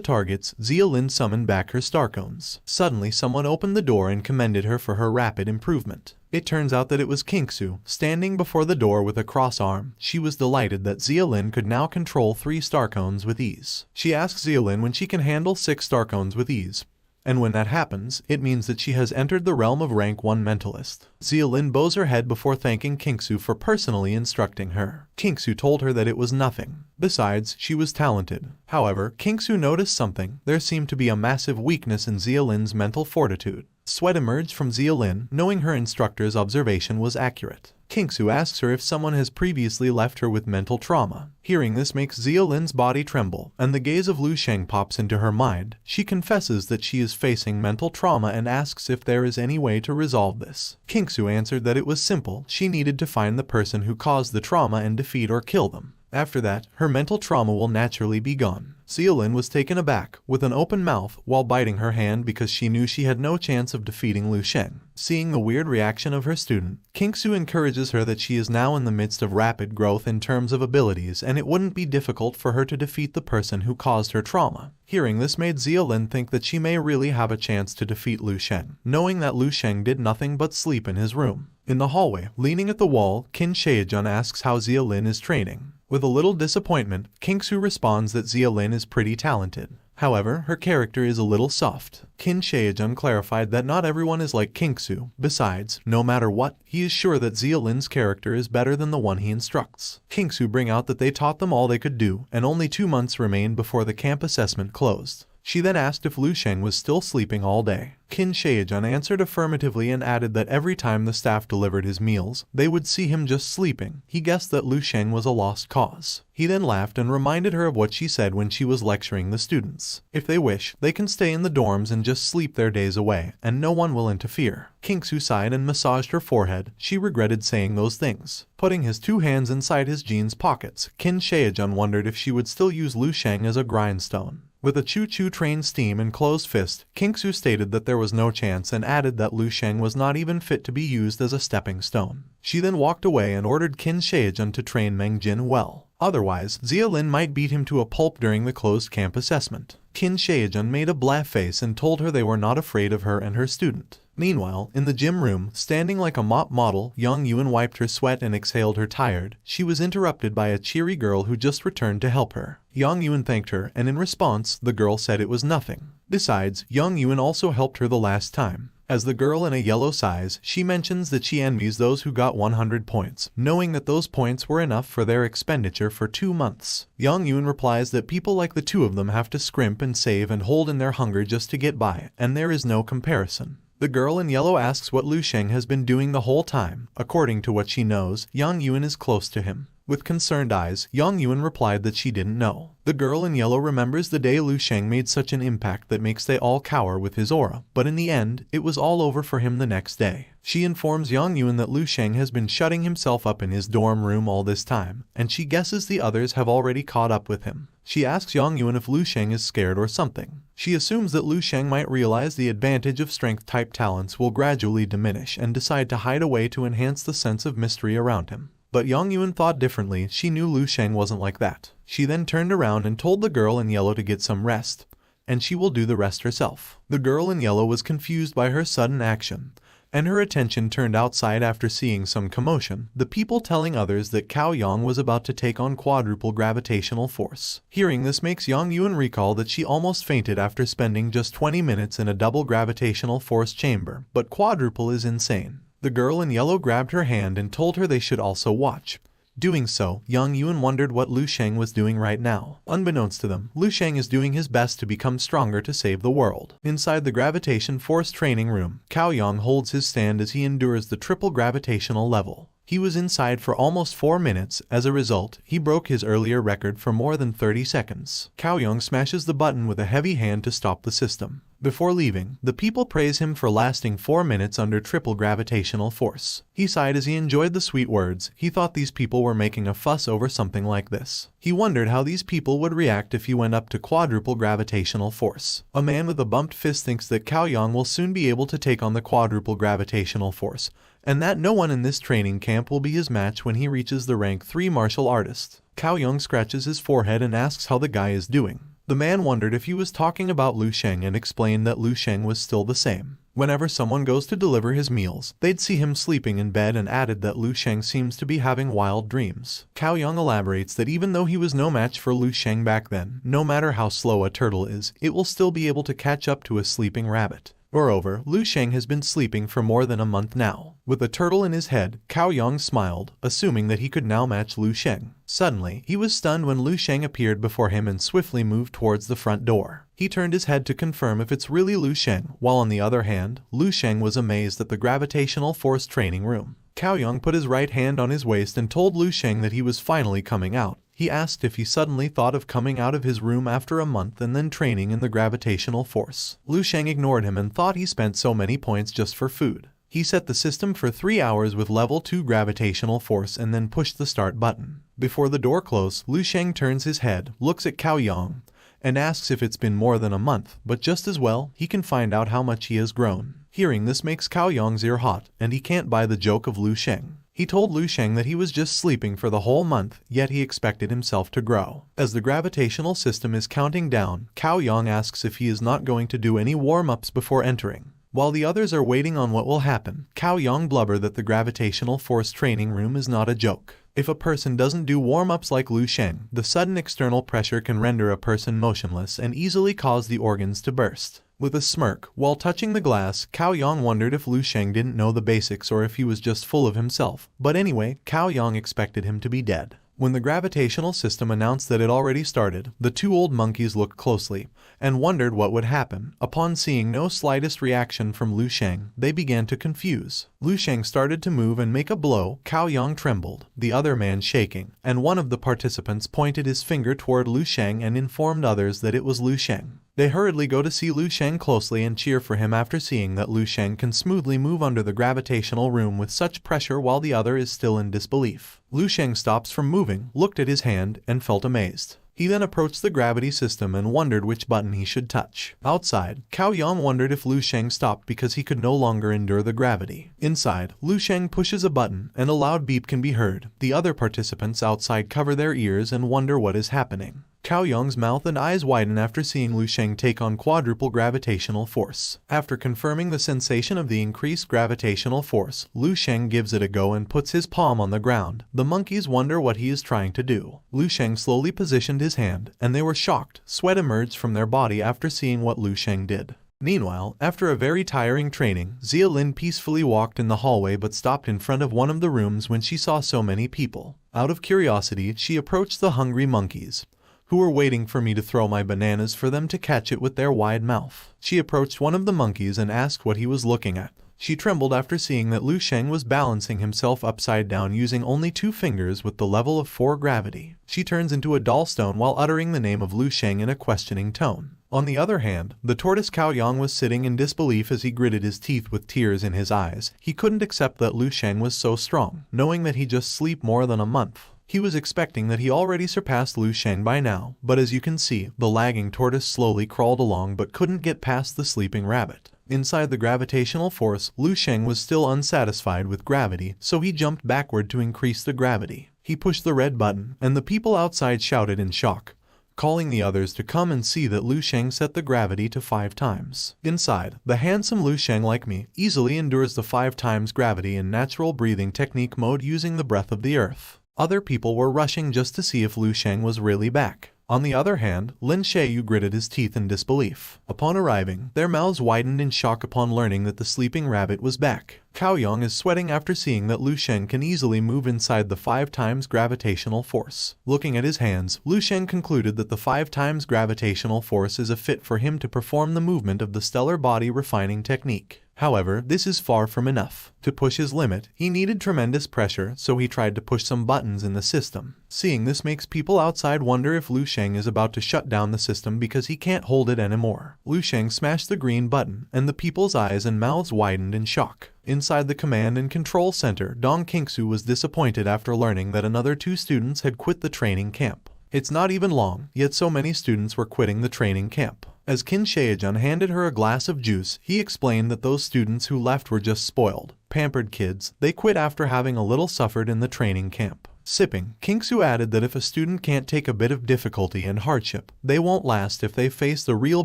targets, Xia Lin summoned back her star cones. Suddenly, someone opened the door and commended her for her rapid improvement. It turns out that it was Kingsu, standing before the door with a cross arm. She was delighted that Xia Lin could now control 3 star cones with ease. She asks Xia Lin when she can handle 6 star cones with ease. And when that happens, it means that she has entered the realm of rank 1 mentalist. Xia Lin bows her head before thanking Kingsu for personally instructing her. Kingsu told her that it was nothing. Besides, she was talented. However, Kingsu noticed something. There seemed to be a massive weakness in Xia Lin's mental fortitude. Sweat emerged from Xia Lin, knowing her instructor's observation was accurate. Kingsu asks her if someone has previously left her with mental trauma. Hearing this makes Xia Lin's body tremble, and the gaze of Lu Sheng pops into her mind. She confesses that she is facing mental trauma and asks if there is any way to resolve this. Kingsu answered that it was simple. She needed to find the person who caused the trauma and defeat or kill them. After that, her mental trauma will naturally be gone. Zeolin was taken aback, with an open mouth, while biting her hand because she knew she had no chance of defeating Lu Sheng. Seeing the weird reaction of her student, Kingsu encourages her that she is now in the midst of rapid growth in terms of abilities and it wouldn't be difficult for her to defeat the person who caused her trauma. Hearing this made Zeolin think that she may really have a chance to defeat Lu Sheng, knowing that Lu Sheng did nothing but sleep in his room. In the hallway, leaning at the wall, Qin Shaejun asks how Zeolin is training. With a little disappointment, Kingsu responds that Zeolin is pretty talented. However, her character is a little soft. Qin Shaejun clarified that not everyone is like Kingsu. Besides, no matter what, he is sure that Zeolin's character is better than the one he instructs. Kingsu bring out that they taught them all they could do, and only 2 months remained before the camp assessment closed. She then asked if Lu Sheng was still sleeping all day. Qin Shaejun answered affirmatively and added that every time the staff delivered his meals, they would see him just sleeping. He guessed that Lu Sheng was a lost cause. He then laughed and reminded her of what she said when she was lecturing the students. If they wish, they can stay in the dorms and just sleep their days away, and no one will interfere. Kingsu sighed and massaged her forehead. She regretted saying those things. Putting his 2 hands inside his jeans pockets, Qin Shaejun wondered if she would still use Lu Sheng as a grindstone. With a choo-choo train steam and closed fist, Kingsu stated that there was no chance and added that Lu Sheng was not even fit to be used as a stepping stone. She then walked away and ordered Qin Shaejun to train Meng Jin well. Otherwise, Zeolin might beat him to a pulp during the closed camp assessment. Qin Shaejun made a blah face and told her they were not afraid of her and her student. Meanwhile, in the gym room, standing like a mop model, Yang Yuan wiped her sweat and exhaled her tired. She was interrupted by a cheery girl who just returned to help her. Yang Yuan thanked her, and in response, the girl said it was nothing. Besides, Yang Yuan also helped her the last time. As the girl in a yellow size, she mentions that she envies those who got 100 points, knowing that those points were enough for their expenditure for 2 months. Yang Yuan replies that people like the two of them have to scrimp and save and hold in their hunger just to get by, and there is no comparison. The girl in yellow asks what Lu Sheng has been doing the whole time. According to what she knows, Yang Yuan is close to him. With concerned eyes, Yang Yuan replied that she didn't know. The girl in yellow remembers the day Lu Sheng made such an impact that makes they all cower with his aura, but in the end, it was all over for him the next day. She informs Yang Yuan that Lu Sheng has been shutting himself up in his dorm room all this time, and she guesses the others have already caught up with him. She asks Yang Yuan if Lu Sheng is scared or something. She assumes that Lu Sheng might realize the advantage of strength-type talents will gradually diminish and decide to hide away to enhance the sense of mystery around him. But Yang Yuan thought differently. She knew Lu Sheng wasn't like that. She then turned around and told the girl in yellow to get some rest, and she will do the rest herself. The girl in yellow was confused by her sudden action, and her attention turned outside after seeing some commotion, the people telling others that Cao Yang was about to take on quadruple gravitational force. Hearing this makes Yang Yuan recall that she almost fainted after spending just 20 minutes in a double gravitational force chamber, but quadruple is insane. The girl in yellow grabbed her hand and told her they should also watch. Doing so, Yang Yuan wondered what Lu Sheng was doing right now. Unbeknownst to them, Lu Sheng is doing his best to become stronger to save the world. Inside the gravitation force training room, Cao Yang holds his stand as he endures the triple gravitational level. He was inside for almost 4 minutes. As a result, he broke his earlier record for more than 30 seconds. Cao Yang smashes the button with a heavy hand to stop the system. Before leaving, the people praise him for lasting 4 minutes under triple gravitational force. He sighed as he enjoyed the sweet words. He thought these people were making a fuss over something like this. He wondered how these people would react if he went up to quadruple gravitational force. A man with a bumped fist thinks that Cao Yang will soon be able to take on the quadruple gravitational force, and that no one in this training camp will be his match when he reaches the rank 3 martial artist. Cao Yang scratches his forehead and asks how the guy is doing. The man wondered if he was talking about Lu Sheng and explained that Lu Sheng was still the same. Whenever someone goes to deliver his meals, they'd see him sleeping in bed, and added that Lu Sheng seems to be having wild dreams. Cao Yang elaborates that even though he was no match for Lu Sheng back then, no matter how slow a turtle is, it will still be able to catch up to a sleeping rabbit. Moreover, Lu Sheng has been sleeping for more than a month now. With a turtle in his head, Cao Yang smiled, assuming that he could now match Lu Sheng. Suddenly, he was stunned when Lu Sheng appeared before him and swiftly moved towards the front door. He turned his head to confirm if it's really Lu Sheng, while on the other hand, Lu Sheng was amazed at the gravitational force training room. Cao Yang put his right hand on his waist and told Lu Sheng that he was finally coming out. He asked if he suddenly thought of coming out of his room after a month and then training in the gravitational force. Lu Sheng ignored him and thought he spent so many points just for food. He set the system for 3 hours with level 2 gravitational force and then pushed the start button. Before the door closed, Lu Sheng turns his head, looks at Cao Yang, and asks if it's been more than a month, but just as well, he can find out how much he has grown. Hearing this makes Cao Yong's ear hot, and he can't buy the joke of Lu Sheng. He told Lu Sheng that he was just sleeping for the whole month, yet he expected himself to grow. As the gravitational system is counting down, Cao Yong asks if he is not going to do any warm-ups before entering. While the others are waiting on what will happen, Cao Yong blubber that the gravitational force training room is not a joke. If a person doesn't do warm-ups like Lu Sheng, the sudden external pressure can render a person motionless and easily cause the organs to burst. With a smirk, while touching the glass, Cao Yong wondered if Lu Sheng didn't know the basics or if he was just full of himself. But anyway, Cao Yong expected him to be dead. When the gravitational system announced that it already started, the two old monkeys looked closely and wondered what would happen. Upon seeing no slightest reaction from Lu Sheng, they began to confuse. Lu Sheng started to move and make a blow. Cao Yong trembled, the other man shaking, and one of the participants pointed his finger toward Lu Sheng and informed others that it was Lu Sheng. They hurriedly go to see Lu Sheng closely and cheer for him after seeing that Lu Sheng can smoothly move under the gravitational room with such pressure while the other is still in disbelief. Lu Sheng stops from moving, looked at his hand, and felt amazed. He then approached the gravity system and wondered which button he should touch. Outside, Cao Yong wondered if Lu Sheng stopped because he could no longer endure the gravity. Inside, Lu Sheng pushes a button and a loud beep can be heard. The other participants outside cover their ears and wonder what is happening. Cao Yong's mouth and eyes widen after seeing Lu Sheng take on quadruple gravitational force. After confirming the sensation of the increased gravitational force, Lu Sheng gives it a go and puts his palm on the ground. The monkeys wonder what he is trying to do. Lu Sheng slowly positioned his hand, and they were shocked. Sweat emerged from their body after seeing what Lu Sheng did. Meanwhile, after a very tiring training, Xia Lin peacefully walked in the hallway but stopped in front of one of the rooms when she saw so many people. Out of curiosity, she approached the hungry monkeys, who were waiting for me to throw my bananas for them to catch it with their wide mouth. She approached one of the monkeys and asked what he was looking at. She trembled after seeing that Lu Sheng was balancing himself upside down using only 2 fingers with the level of 4 gravity. She turns into a doll stone while uttering the name of Lu Sheng in a questioning tone. On the other hand, the tortoise Cao Yong was sitting in disbelief as he gritted his teeth with tears in his eyes. He couldn't accept that Lu Sheng was so strong, knowing that he just slept more than a month. He was expecting that he already surpassed Lu Sheng by now, but as you can see, the lagging tortoise slowly crawled along but couldn't get past the sleeping rabbit. Inside the gravitational force, Lu Sheng was still unsatisfied with gravity, so he jumped backward to increase the gravity. He pushed the red button, and the people outside shouted in shock, calling the others to come and see that Lu Sheng set the gravity to 5 times. Inside, the handsome Lu Sheng, like me, easily endures the 5 times gravity in natural breathing technique mode using the breath of the earth. Other people were rushing just to see if Lu Sheng was really back. On the other hand, Lin Xiaoyu gritted his teeth in disbelief. Upon arriving, their mouths widened in shock upon learning that the sleeping rabbit was back. Cao Yong is sweating after seeing that Lu Sheng can easily move inside the 5 times gravitational force. Looking at his hands, Lu Sheng concluded that the 5 times gravitational force is a fit for him to perform the movement of the stellar body refining technique. However, this is far from enough. To push his limit, he needed tremendous pressure, so he tried to push some buttons in the system. Seeing this makes people outside wonder if Lu Sheng is about to shut down the system because he can't hold it anymore. Lu Sheng smashed the green button, and the people's eyes and mouths widened in shock. Inside the command and control center, Dong Qingsu was disappointed after learning that another 2 students had quit the training camp. It's not even long, yet so many students were quitting the training camp. As Qin Shaojun handed her a glass of juice, he explained that those students who left were just spoiled, pampered kids. They quit after having a little suffered in the training camp. Sipping, Qingsu added that if a student can't take a bit of difficulty and hardship, they won't last if they face the real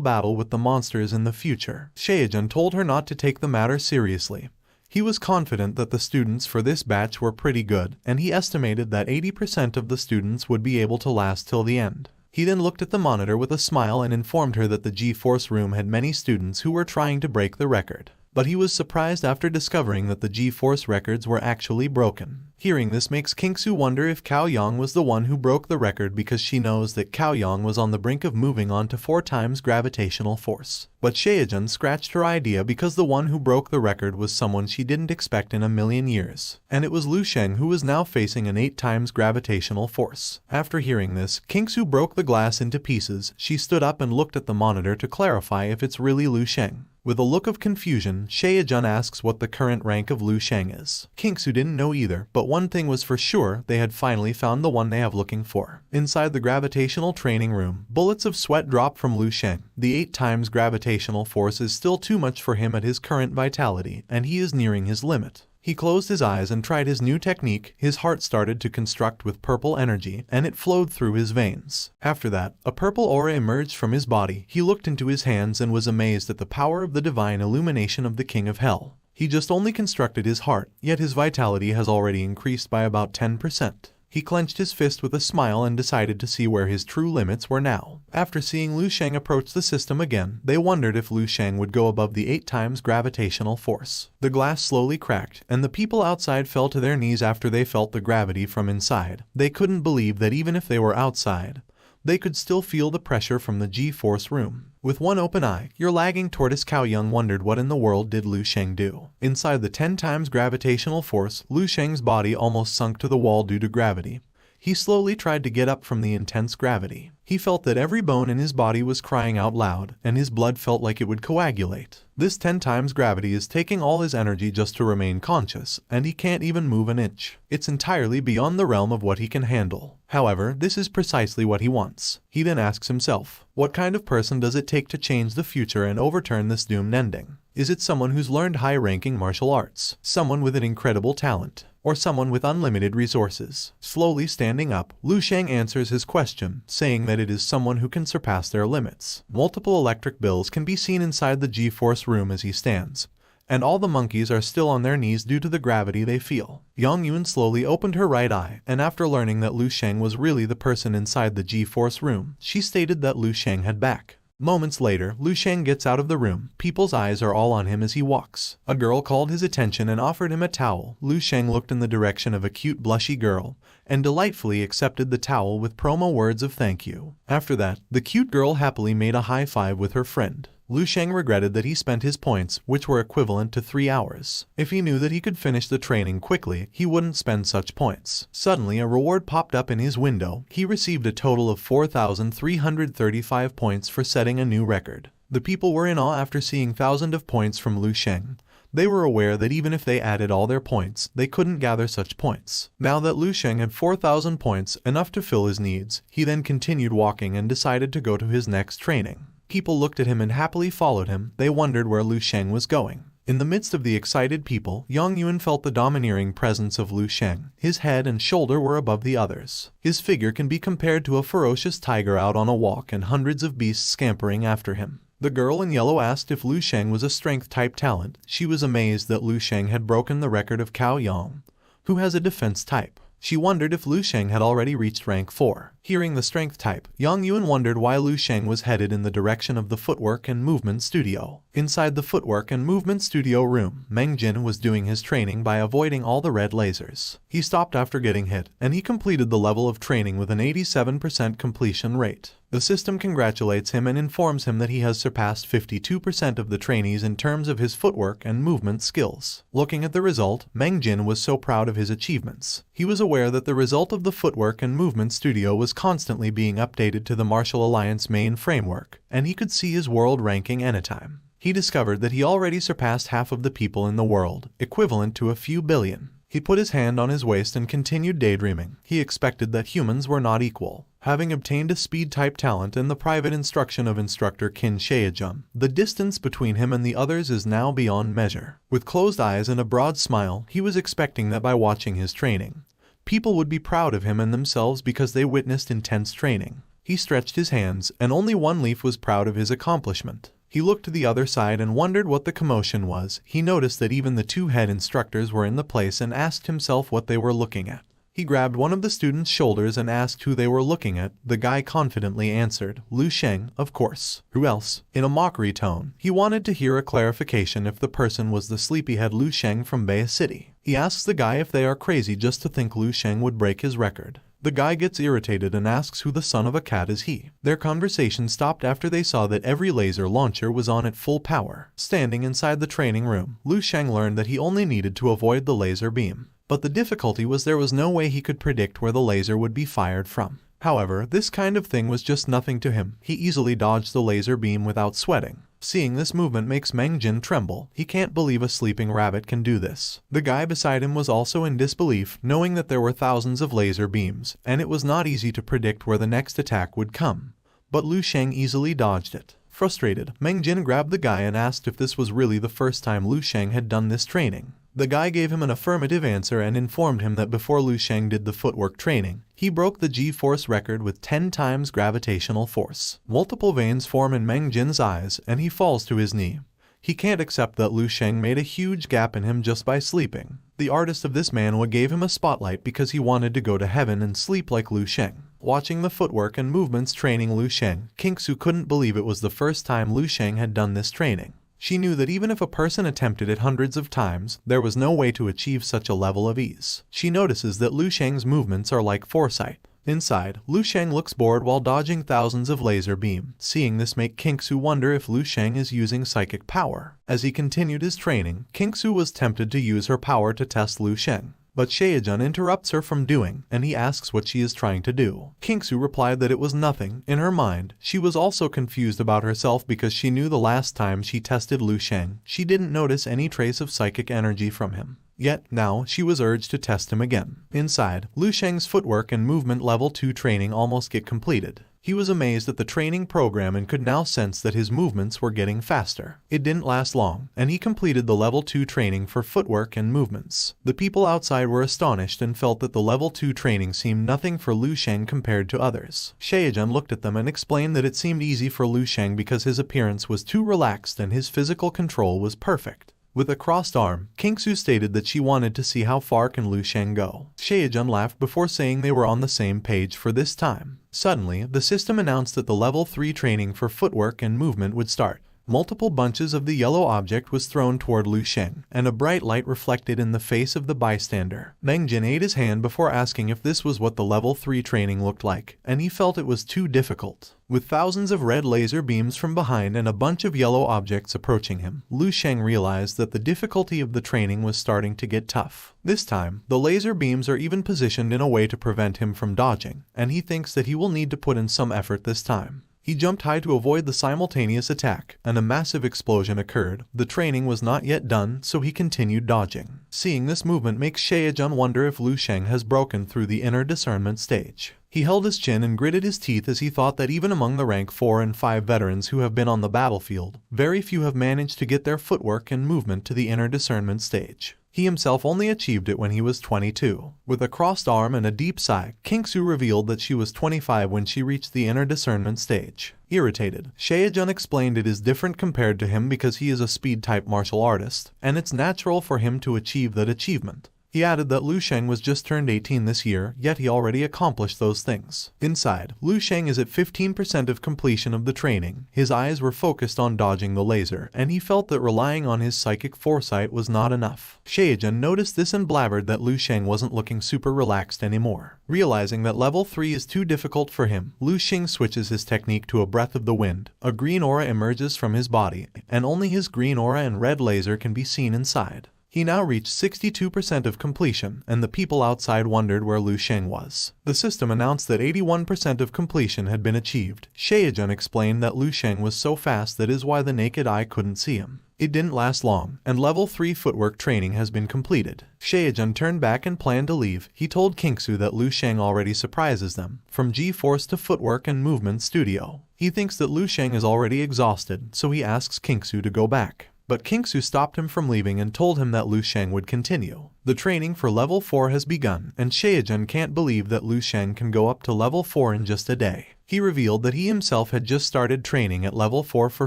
battle with the monsters in the future. Shaojun told her not to take the matter seriously. He was confident that the students for this batch were pretty good, and he estimated that 80% of the students would be able to last till the end. He then looked at the monitor with a smile and informed her that the G-Force room had many students who were trying to break the record. But he was surprised after discovering that the G-Force records were actually broken. Hearing this makes Qingsu wonder if Cao Yong was the one who broke the record because she knows that Cao Yong was on the brink of moving on to 4 times gravitational force. But Shaojun scratched her idea because the one who broke the record was someone she didn't expect in a million years. And it was Lu Sheng who was now facing an 8 times gravitational force. After hearing this, Qingsu broke the glass into pieces. She stood up and looked at the monitor to clarify if it's really Lu Sheng. With a look of confusion, Shaejun asks what the current rank of Lu Sheng is. Kingsu didn't know either, but one thing was for sure, they had finally found the one they have looking for. Inside the gravitational training room, bullets of sweat drop from Lu Sheng. The 8 times gravitational force is still too much for him at his current vitality, and he is nearing his limit. He closed his eyes and tried his new technique. His heart started to construct with purple energy, and it flowed through his veins. After that, a purple aura emerged from his body. He looked into his hands and was amazed at the power of the divine illumination of the King of Hell. He just only constructed his heart, yet his vitality has already increased by about 10%. He clenched his fist with a smile and decided to see where his true limits were now. After seeing Lu Sheng approach the system again, they wondered if Lu Sheng would go above the 8 times gravitational force. The glass slowly cracked, and the people outside fell to their knees after they felt the gravity from inside. They couldn't believe that even if they were outside, they could still feel the pressure from the G-Force room. With one open eye, your lagging tortoise Cao Young wondered what in the world did Lu Sheng do. Inside the 10 times gravitational force, Lu Sheng's body almost sunk to the wall due to gravity. He slowly tried to get up from the intense gravity. He felt that every bone in his body was crying out loud, and his blood felt like it would coagulate. This 10 times gravity is taking all his energy just to remain conscious, and he can't even move an inch. It's entirely beyond the realm of what he can handle. However, this is precisely what he wants. He then asks himself, what kind of person does it take to change the future and overturn this doomed ending? Is it someone who's learned high-ranking martial arts? Someone with an incredible talent? Or someone with unlimited resources? Slowly standing up, Lu Sheng answers his question, saying that it is someone who can surpass their limits. Multiple electric bills can be seen inside the G-Force room as he stands, and all the monkeys are still on their knees due to the gravity they feel. Yang Yun slowly opened her right eye, and after learning that Lu Sheng was really the person inside the G-Force room, she stated that Lu Sheng had back. Moments later, Lu Sheng gets out of the room. People's eyes are all on him as he walks. A girl called his attention and offered him a towel. Lu Sheng looked in the direction of a cute blushy girl, and delightfully accepted the towel with promo words of thank you. After that, the cute girl happily made a high five with her friend. Lu Sheng regretted that he spent his points, which were equivalent to 3 hours. If he knew that he could finish the training quickly, he wouldn't spend such points. Suddenly, a reward popped up in his window. He received a total of 4,335 points for setting a new record. The people were in awe after seeing thousands of points from Lu Sheng. They were aware that even if they added all their points, they couldn't gather such points. Now that Lu Sheng had 4,000 points, enough to fill his needs, he then continued walking and decided to go to his next training. People looked at him and happily followed him. They wondered where Lu Sheng was going. In the midst of the excited people, Yang Yuan felt the domineering presence of Lu Sheng. His head and shoulder were above the others. His figure can be compared to a ferocious tiger out on a walk and hundreds of beasts scampering after him. The girl in yellow asked if Lu Sheng was a strength-type talent. She was amazed that Lu Sheng had broken the record of Cao Yang, who has a defense type. She wondered if Lu Sheng had already reached rank 4. Hearing the strength type, Yang Yuan wondered why Lu Sheng was headed in the direction of the footwork and movement studio. Inside the footwork and movement studio room, Meng Jin was doing his training by avoiding all the red lasers. He stopped after getting hit, and he completed the level of training with an 87% completion rate. The system congratulates him and informs him that he has surpassed 52% of the trainees in terms of his footwork and movement skills. Looking at the result, Meng Jin was so proud of his achievements. He was aware that the result of the footwork and movement studio was constantly being updated to the Martial Alliance main framework, and he could see his world ranking anytime. He discovered that he already surpassed half of the people in the world, equivalent to a few billion. He put his hand on his waist and continued daydreaming. He expected that humans were not equal. Having obtained a speed-type talent and the private instruction of instructor Qin Shaejun, the distance between him and the others is now beyond measure. With closed eyes and a broad smile, he was expecting that by watching his training, people would be proud of him and themselves because they witnessed intense training. He stretched his hands, and only one leaf was proud of his accomplishment. He looked to the other side and wondered what the commotion was. He noticed that even the 2 head instructors were in the place and asked himself what they were looking at. He grabbed one of the students' shoulders and asked who they were looking at. The guy confidently answered, Lu Sheng, of course. Who else? In a mockery tone, he wanted to hear a clarification if the person was the sleepyhead Lu Sheng from Bay City. He asks the guy if they are crazy just to think Lu Sheng would break his record. The guy gets irritated and asks who the son of a cat is he. Their conversation stopped after they saw that every laser launcher was on at full power. Standing inside the training room, Lu Sheng learned that he only needed to avoid the laser beam. But the difficulty was there was no way he could predict where the laser would be fired from. However, this kind of thing was just nothing to him. He easily dodged the laser beam without sweating. Seeing this movement makes Meng Jin tremble. He can't believe a sleeping rabbit can do this. The guy beside him was also in disbelief, knowing that there were thousands of laser beams, and it was not easy to predict where the next attack would come. But Lu Sheng easily dodged it. Frustrated, Meng Jin grabbed the guy and asked if this was really the first time Lu Sheng had done this training. The guy gave him an affirmative answer and informed him that before Lu Sheng did the footwork training, he broke the G-force record with 10 times gravitational force. Multiple veins form in Meng Jin's eyes and he falls to his knee. He can't accept that Lu Sheng made a huge gap in him just by sleeping. The artist of this man gave him a spotlight because he wanted to go to heaven and sleep like Lu Sheng. Watching the footwork and movements training Lu Sheng, Kingsu couldn't believe it was the first time Lu Sheng had done this training. She knew that even if a person attempted it hundreds of times, there was no way to achieve such a level of ease. She notices that Lu Sheng's movements are like foresight. Inside, Lu Sheng looks bored while dodging thousands of laser beams. Seeing this make Kingsu wonder if Lu Sheng is using psychic power. As he continued his training, Kingsu was tempted to use her power to test Lu Sheng. But Shaejun interrupts her from doing, and he asks what she is trying to do. Kingsu replied that it was nothing. In her mind, she was also confused about herself because she knew the last time she tested Lu Sheng, she didn't notice any trace of psychic energy from him. Yet, now, she was urged to test him again. Inside, Lu Sheng's footwork and movement level 2 training almost get completed. He was amazed at the training program and could now sense that his movements were getting faster. It didn't last long, and he completed the level 2 training for footwork and movements. The people outside were astonished and felt that the level 2 training seemed nothing for Lu Sheng compared to others. Shaejun looked at them and explained that it seemed easy for Lu Sheng because his appearance was too relaxed and his physical control was perfect. With a crossed arm, Kingsu stated that she wanted to see how far can Lu Sheng go. Shaejun laughed before saying they were on the same page for this time. Suddenly, the system announced that the level 3 training for footwork and movement would start. Multiple bunches of the yellow object was thrown toward Lu Sheng, and a bright light reflected in the face of the bystander. Meng Jin ate his hand before asking if this was what the level 3 training looked like, and he felt it was too difficult. With thousands of red laser beams from behind and a bunch of yellow objects approaching him, Lu Sheng realized that the difficulty of the training was starting to get tough. This time, the laser beams are even positioned in a way to prevent him from dodging, and he thinks that he will need to put in some effort this time. He jumped high to avoid the simultaneous attack, and a massive explosion occurred. The training was not yet done, so he continued dodging. Seeing this movement makes Shaejun wonder if Lu Sheng has broken through the inner discernment stage. He held his chin and gritted his teeth as he thought that even among the rank 4 and 5 veterans who have been on the battlefield, very few have managed to get their footwork and movement to the inner discernment stage. He himself only achieved it when he was 22. With a crossed arm and a deep sigh, Kingsu revealed that she was 25 when she reached the inner discernment stage. Irritated, Shaejun explained it is different compared to him because he is a speed-type martial artist, and it's natural for him to achieve that achievement. He added that Lu Sheng was just turned 18 this year, yet he already accomplished those things. Inside, Lu Sheng is at 15% of completion of the training. His eyes were focused on dodging the laser, and he felt that relying on his psychic foresight was not enough. Shaejun noticed this and blabbered that Lu Sheng wasn't looking super relaxed anymore. Realizing that level 3 is too difficult for him, Lu Sheng switches his technique to a breath of the wind. A green aura emerges from his body, and only his green aura and red laser can be seen inside. He now reached 62% of completion, and the people outside wondered where Lu Sheng was. The system announced that 81% of completion had been achieved. Shaejun explained that Lu Sheng was so fast that is why the naked eye couldn't see him. It didn't last long, and level 3 footwork training has been completed. Shaejun turned back and planned to leave. He told Kingsu that Lu Sheng already surprises them, from G-Force to footwork and movement studio. He thinks that Lu Sheng is already exhausted, so he asks Kingsu to go back. But Kingsu stopped him from leaving and told him that Lu Sheng would continue. The training for level 4 has begun, and Shaejun can't believe that Lu Sheng can go up to level 4 in just a day. He revealed that he himself had just started training at level 4 for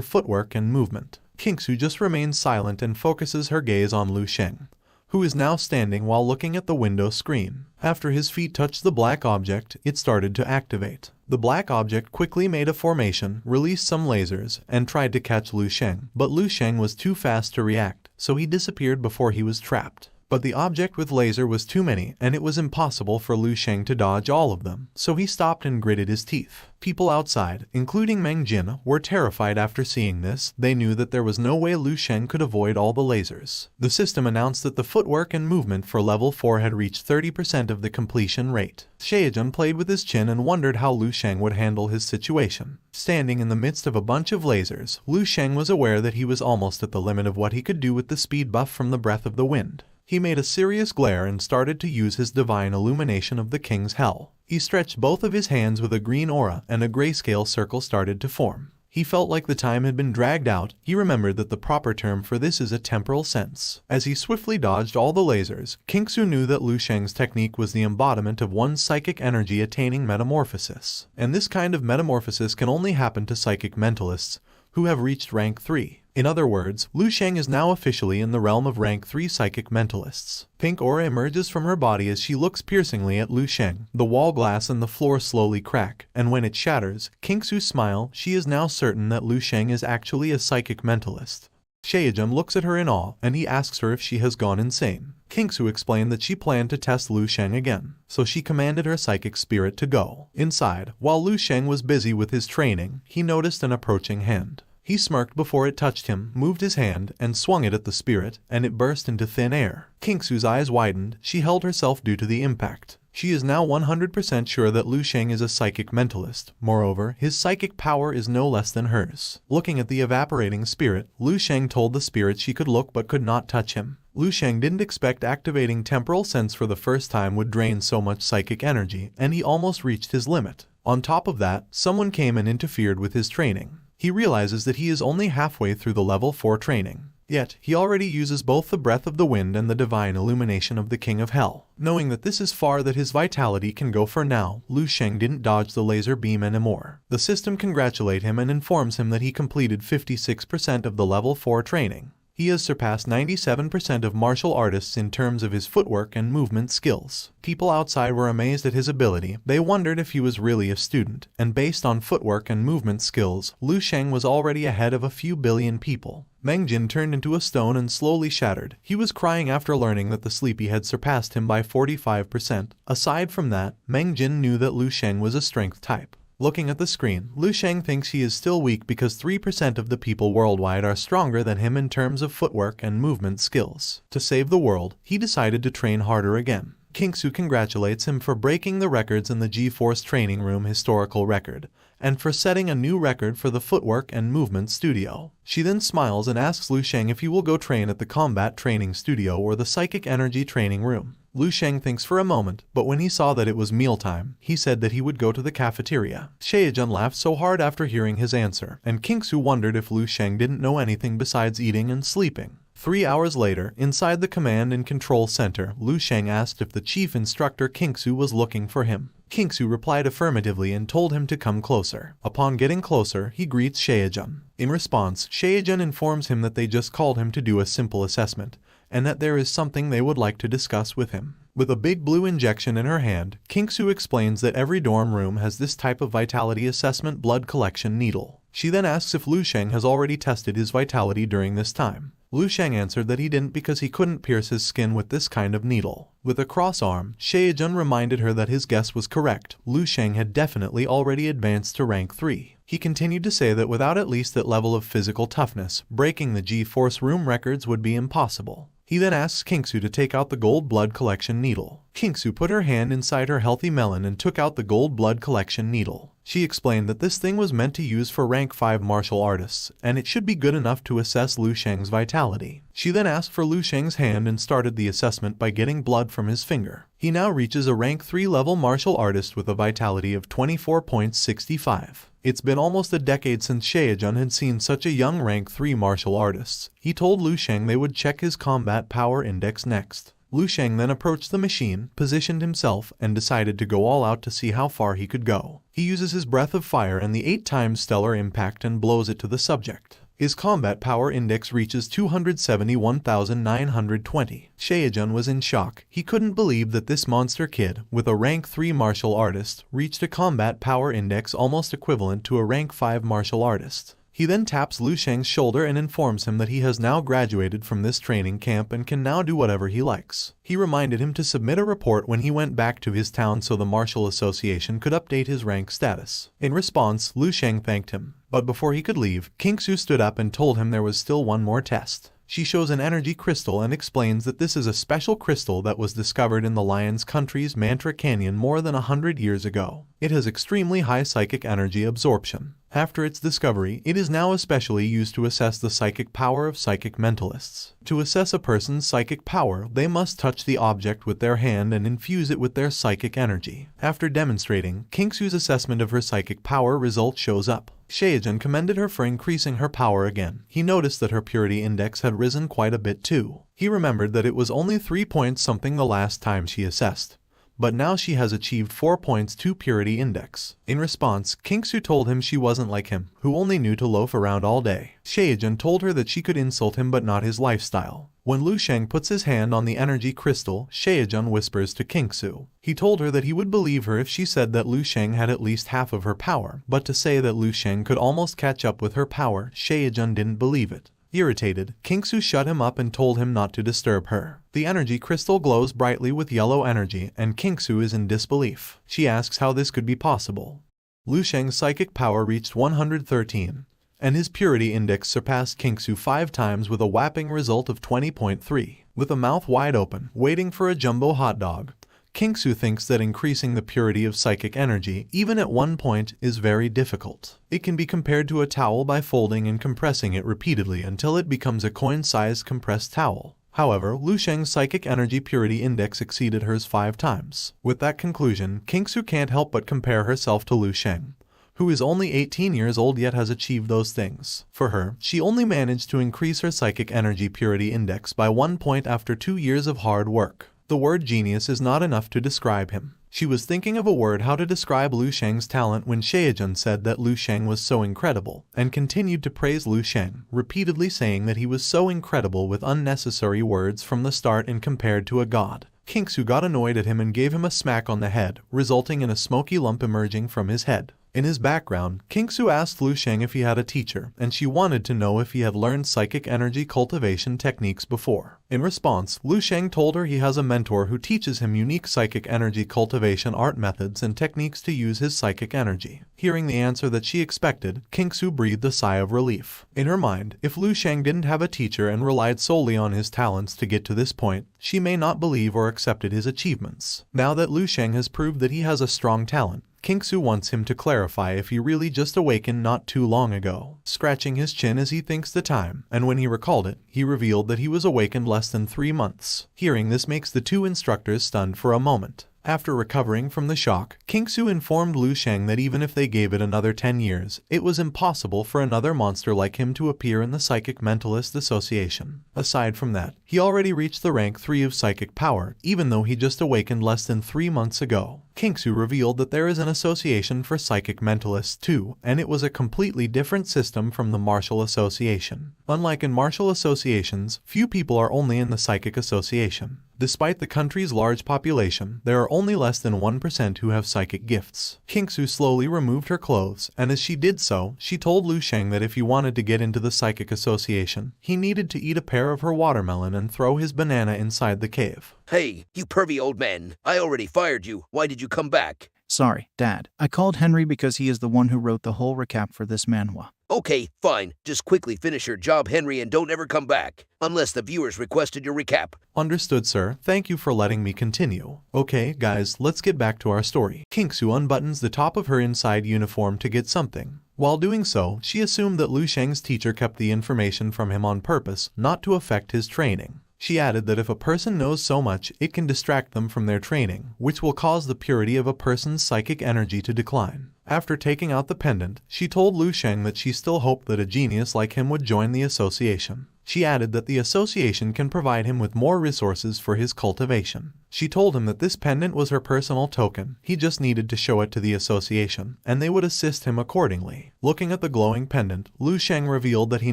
footwork and movement. Kingsu just remains silent and focuses her gaze on Lu Sheng, who is now standing while looking at the window screen. After his feet touched the black object, it started to activate. The black object quickly made a formation, released some lasers, and tried to catch Lu Sheng, but Lu Sheng was too fast to react, so he disappeared before he was trapped. But the object with laser was too many, and it was impossible for Lu Sheng to dodge all of them, so he stopped and gritted his teeth. People outside, including Meng Jin, were terrified after seeing this. They knew that there was no way Lu Sheng could avoid all the lasers. The system announced that the footwork and movement for level 4 had reached 30% of the completion rate. Shaejun played with his chin and wondered how Lu Sheng would handle his situation. Standing in the midst of a bunch of lasers, Lu Sheng was aware that he was almost at the limit of what he could do with the speed buff from the breath of the wind. He made a serious glare and started to use his divine illumination of the king's hell. He stretched both of his hands with a green aura, and a grayscale circle started to form. He felt like the time had been dragged out. He remembered that the proper term for this is a temporal sense. As he swiftly dodged all the lasers, Kingsu knew that Lu Sheng's technique was the embodiment of one's psychic energy attaining metamorphosis. And this kind of metamorphosis can only happen to psychic mentalists who have reached rank 3. In other words, Lu Sheng is now officially in the realm of rank 3 psychic mentalists. Pink aura emerges from her body as she looks piercingly at Lu Sheng. The wall glass and the floor slowly crack, and when it shatters, Kingsu smile. She is now certain that Lu Sheng is actually a psychic mentalist. Shaejun looks at her in awe, and he asks her if she has gone insane. Kingsu explained that she planned to test Lu Sheng again, so she commanded her psychic spirit to go. Inside, while Lu Sheng was busy with his training, he noticed an approaching hand. He smirked before it touched him, moved his hand, and swung it at the spirit, and it burst into thin air. Kingsu's eyes widened. She held herself due to the impact. She is now 100% sure that Lu Sheng is a psychic mentalist. Moreover, his psychic power is no less than hers. Looking at the evaporating spirit, Lu Sheng told the spirit she could look but could not touch him. Lu Sheng didn't expect activating temporal sense for the first time would drain so much psychic energy, and he almost reached his limit. On top of that, someone came and interfered with his training. He realizes that he is only halfway through the level 4 training. Yet, he already uses both the breath of the wind and the divine illumination of the King of Hell. Knowing that this is far that his vitality can go for now, Lu Sheng didn't dodge the laser beam anymore. The system congratulates him and informs him that he completed 56% of the level 4 training. He has surpassed 97% of martial artists in terms of his footwork and movement skills. People outside were amazed at his ability. They wondered if he was really a student, and based on footwork and movement skills, Lu Sheng was already ahead of a few billion people. Meng Jin turned into a stone and slowly shattered. He was crying after learning that the sleepy had surpassed him by 45%. Aside from that, Meng Jin knew that Lu Sheng was a strength type. Looking at the screen, Lu Sheng thinks he is still weak because 3% of the people worldwide are stronger than him in terms of footwork and movement skills. To save the world, he decided to train harder again. Kingsu congratulates him for breaking the records in the G-Force training room historical record, and for setting a new record for the footwork and movement studio. She then smiles and asks Lu Sheng if he will go train at the combat training studio or the psychic energy training room. Lu Sheng thinks for a moment, but when he saw that it was mealtime, he said that he would go to the cafeteria. Shaejun laughed so hard after hearing his answer, and Kingsu wondered if Lu Sheng didn't know anything besides eating and sleeping. 3 hours later, inside the command and control center, Lu Sheng asked if the chief instructor Kingsu was looking for him. Kingsu replied affirmatively and told him to come closer. Upon getting closer, he greets Shaejun. In response, Shaejun informs him that they just called him to do a simple assessment, and that there is something they would like to discuss with him. With a big blue injection in her hand, Kingsu explains that every dorm room has this type of vitality assessment blood collection needle. She then asks if Lu Sheng has already tested his vitality during this time. Lu Sheng answered that he didn't because he couldn't pierce his skin with this kind of needle. With a cross arm, Shaejun reminded her that his guess was correct. Lu Sheng had definitely already advanced to rank 3. He continued to say that without at least that level of physical toughness, breaking the G-Force room records would be impossible. He then asks Kingsu to take out the gold blood collection needle. Kingsu put her hand inside her healthy melon and took out the gold blood collection needle. She explained that this thing was meant to use for rank 5 martial artists, and it should be good enough to assess Lu Sheng's vitality. She then asked for Lu Sheng's hand and started the assessment by getting blood from his finger. He now reaches a rank 3 level martial artist with a vitality of 24.65. It's been almost a decade since Shaejun had seen such a young rank 3 martial artist. He told Lu Sheng they would check his combat power index next. Lu Sheng then approached the machine, positioned himself, and decided to go all out to see how far he could go. He uses his breath of fire and the 8 times stellar impact and blows it to the subject. His combat power index reaches 271,920. Shaejun was in shock. He couldn't believe that this monster kid, with a rank 3 martial artist, reached a combat power index almost equivalent to a rank 5 martial artist. He then taps Lu Sheng's shoulder and informs him that he has now graduated from this training camp and can now do whatever he likes. He reminded him to submit a report when he went back to his town so the Martial Association could update his rank status. In response, Lu Sheng thanked him. But before he could leave, King Su stood up and told him there was still one more test. She shows an energy crystal and explains that this is a special crystal that was discovered in the Lion's Country's Mantra Canyon more than 100 years ago. It has extremely high psychic energy absorption. After its discovery, it is now especially used to assess the psychic power of psychic mentalists. To assess a person's psychic power, they must touch the object with their hand and infuse it with their psychic energy. After demonstrating, King Su's assessment of her psychic power result shows up. Shaejun commended her for increasing her power again. He noticed that her purity index had risen quite a bit too. He remembered that it was only 3 points something the last time she assessed. But now she has achieved 4 points 2 purity index. In response, King Su told him she wasn't like him, who only knew to loaf around all day. Shaejun told her that she could insult him but not his lifestyle. When Lu Sheng puts his hand on the energy crystal, Shaejun whispers to King Su. He told her that he would believe her if she said that Lu Sheng had at least half of her power, but to say that Lu Sheng could almost catch up with her power, Shaejun didn't believe it. Irritated, King Su shut him up and told him not to disturb her. The energy crystal glows brightly with yellow energy, and King Su is in disbelief. She asks how this could be possible. Lu Sheng's psychic power reached 113, and his purity index surpassed King Su 5 times with a whopping result of 20.3. With a mouth wide open, waiting for a jumbo hot dog, King Su thinks that increasing the purity of psychic energy, even at one point, is very difficult. It can be compared to a towel by folding and compressing it repeatedly until it becomes a coin-sized compressed towel. However, Lu Sheng's psychic energy purity index exceeded hers 5 times. With that conclusion, King Su can't help but compare herself to Lu Sheng, who is only 18 years old yet has achieved those things. For her, she only managed to increase her psychic energy purity index by 1 point after 2 years of hard work. The word genius is not enough to describe him. She was thinking of a word how to describe Lu Sheng's talent when Shaejun said that Lu Sheng was so incredible, and continued to praise Lu Sheng, repeatedly saying that he was so incredible with unnecessary words from the start and compared to a god. King Su got annoyed at him and gave him a smack on the head, resulting in a smoky lump emerging from his head. In his background, King Su asked Lu Sheng if he had a teacher, and she wanted to know if he had learned psychic energy cultivation techniques before. In response, Lu Sheng told her he has a mentor who teaches him unique psychic energy cultivation art methods and techniques to use his psychic energy. Hearing the answer that she expected, King Su breathed a sigh of relief. In her mind, if Lu Sheng didn't have a teacher and relied solely on his talents to get to this point, she may not believe or accepted his achievements. Now that Lu Sheng has proved that he has a strong talent, King Su wants him to clarify if he really just awakened not too long ago. Scratching his chin as he thinks the time, and when he recalled it, he revealed that he was awakened less than 3 months. Hearing this makes the 2 instructors stunned for a moment. After recovering from the shock, King Su informed Lu Sheng that even if they gave it another 10 years, it was impossible for another monster like him to appear in the Psychic Mentalist Association. Aside from that, he already reached the rank 3 of psychic power, even though he just awakened less than 3 months ago. King Su revealed that there is an association for psychic mentalists too, and it was a completely different system from the martial association. Unlike in martial associations, few people are only in the psychic association. Despite the country's large population, there are only less than 1% who have psychic gifts. King Su slowly removed her clothes, and as she did so, she told Lu Sheng that if he wanted to get into the psychic association, he needed to eat a pear of her watermelon and throw his banana inside the cave. Hey, you pervy old man. I already fired you. Why did you come back? Sorry, Dad. I called Henry because he is the one who wrote the whole recap for this manhwa. Okay, fine. Just quickly finish your job, Henry, and don't ever come back. Unless the viewers requested your recap. Understood, sir. Thank you for letting me continue. Okay, guys, let's get back to our story. King Su unbuttons the top of her inside uniform to get something. While doing so, she assumed that Lu Sheng's teacher kept the information from him on purpose, not to affect his training. She added that if a person knows so much, it can distract them from their training, which will cause the purity of a person's psychic energy to decline. After taking out the pendant, she told Lu Sheng that she still hoped that a genius like him would join the association. She added that the association can provide him with more resources for his cultivation. She told him that this pendant was her personal token, he just needed to show it to the association, and they would assist him accordingly. Looking at the glowing pendant, Lu Sheng revealed that he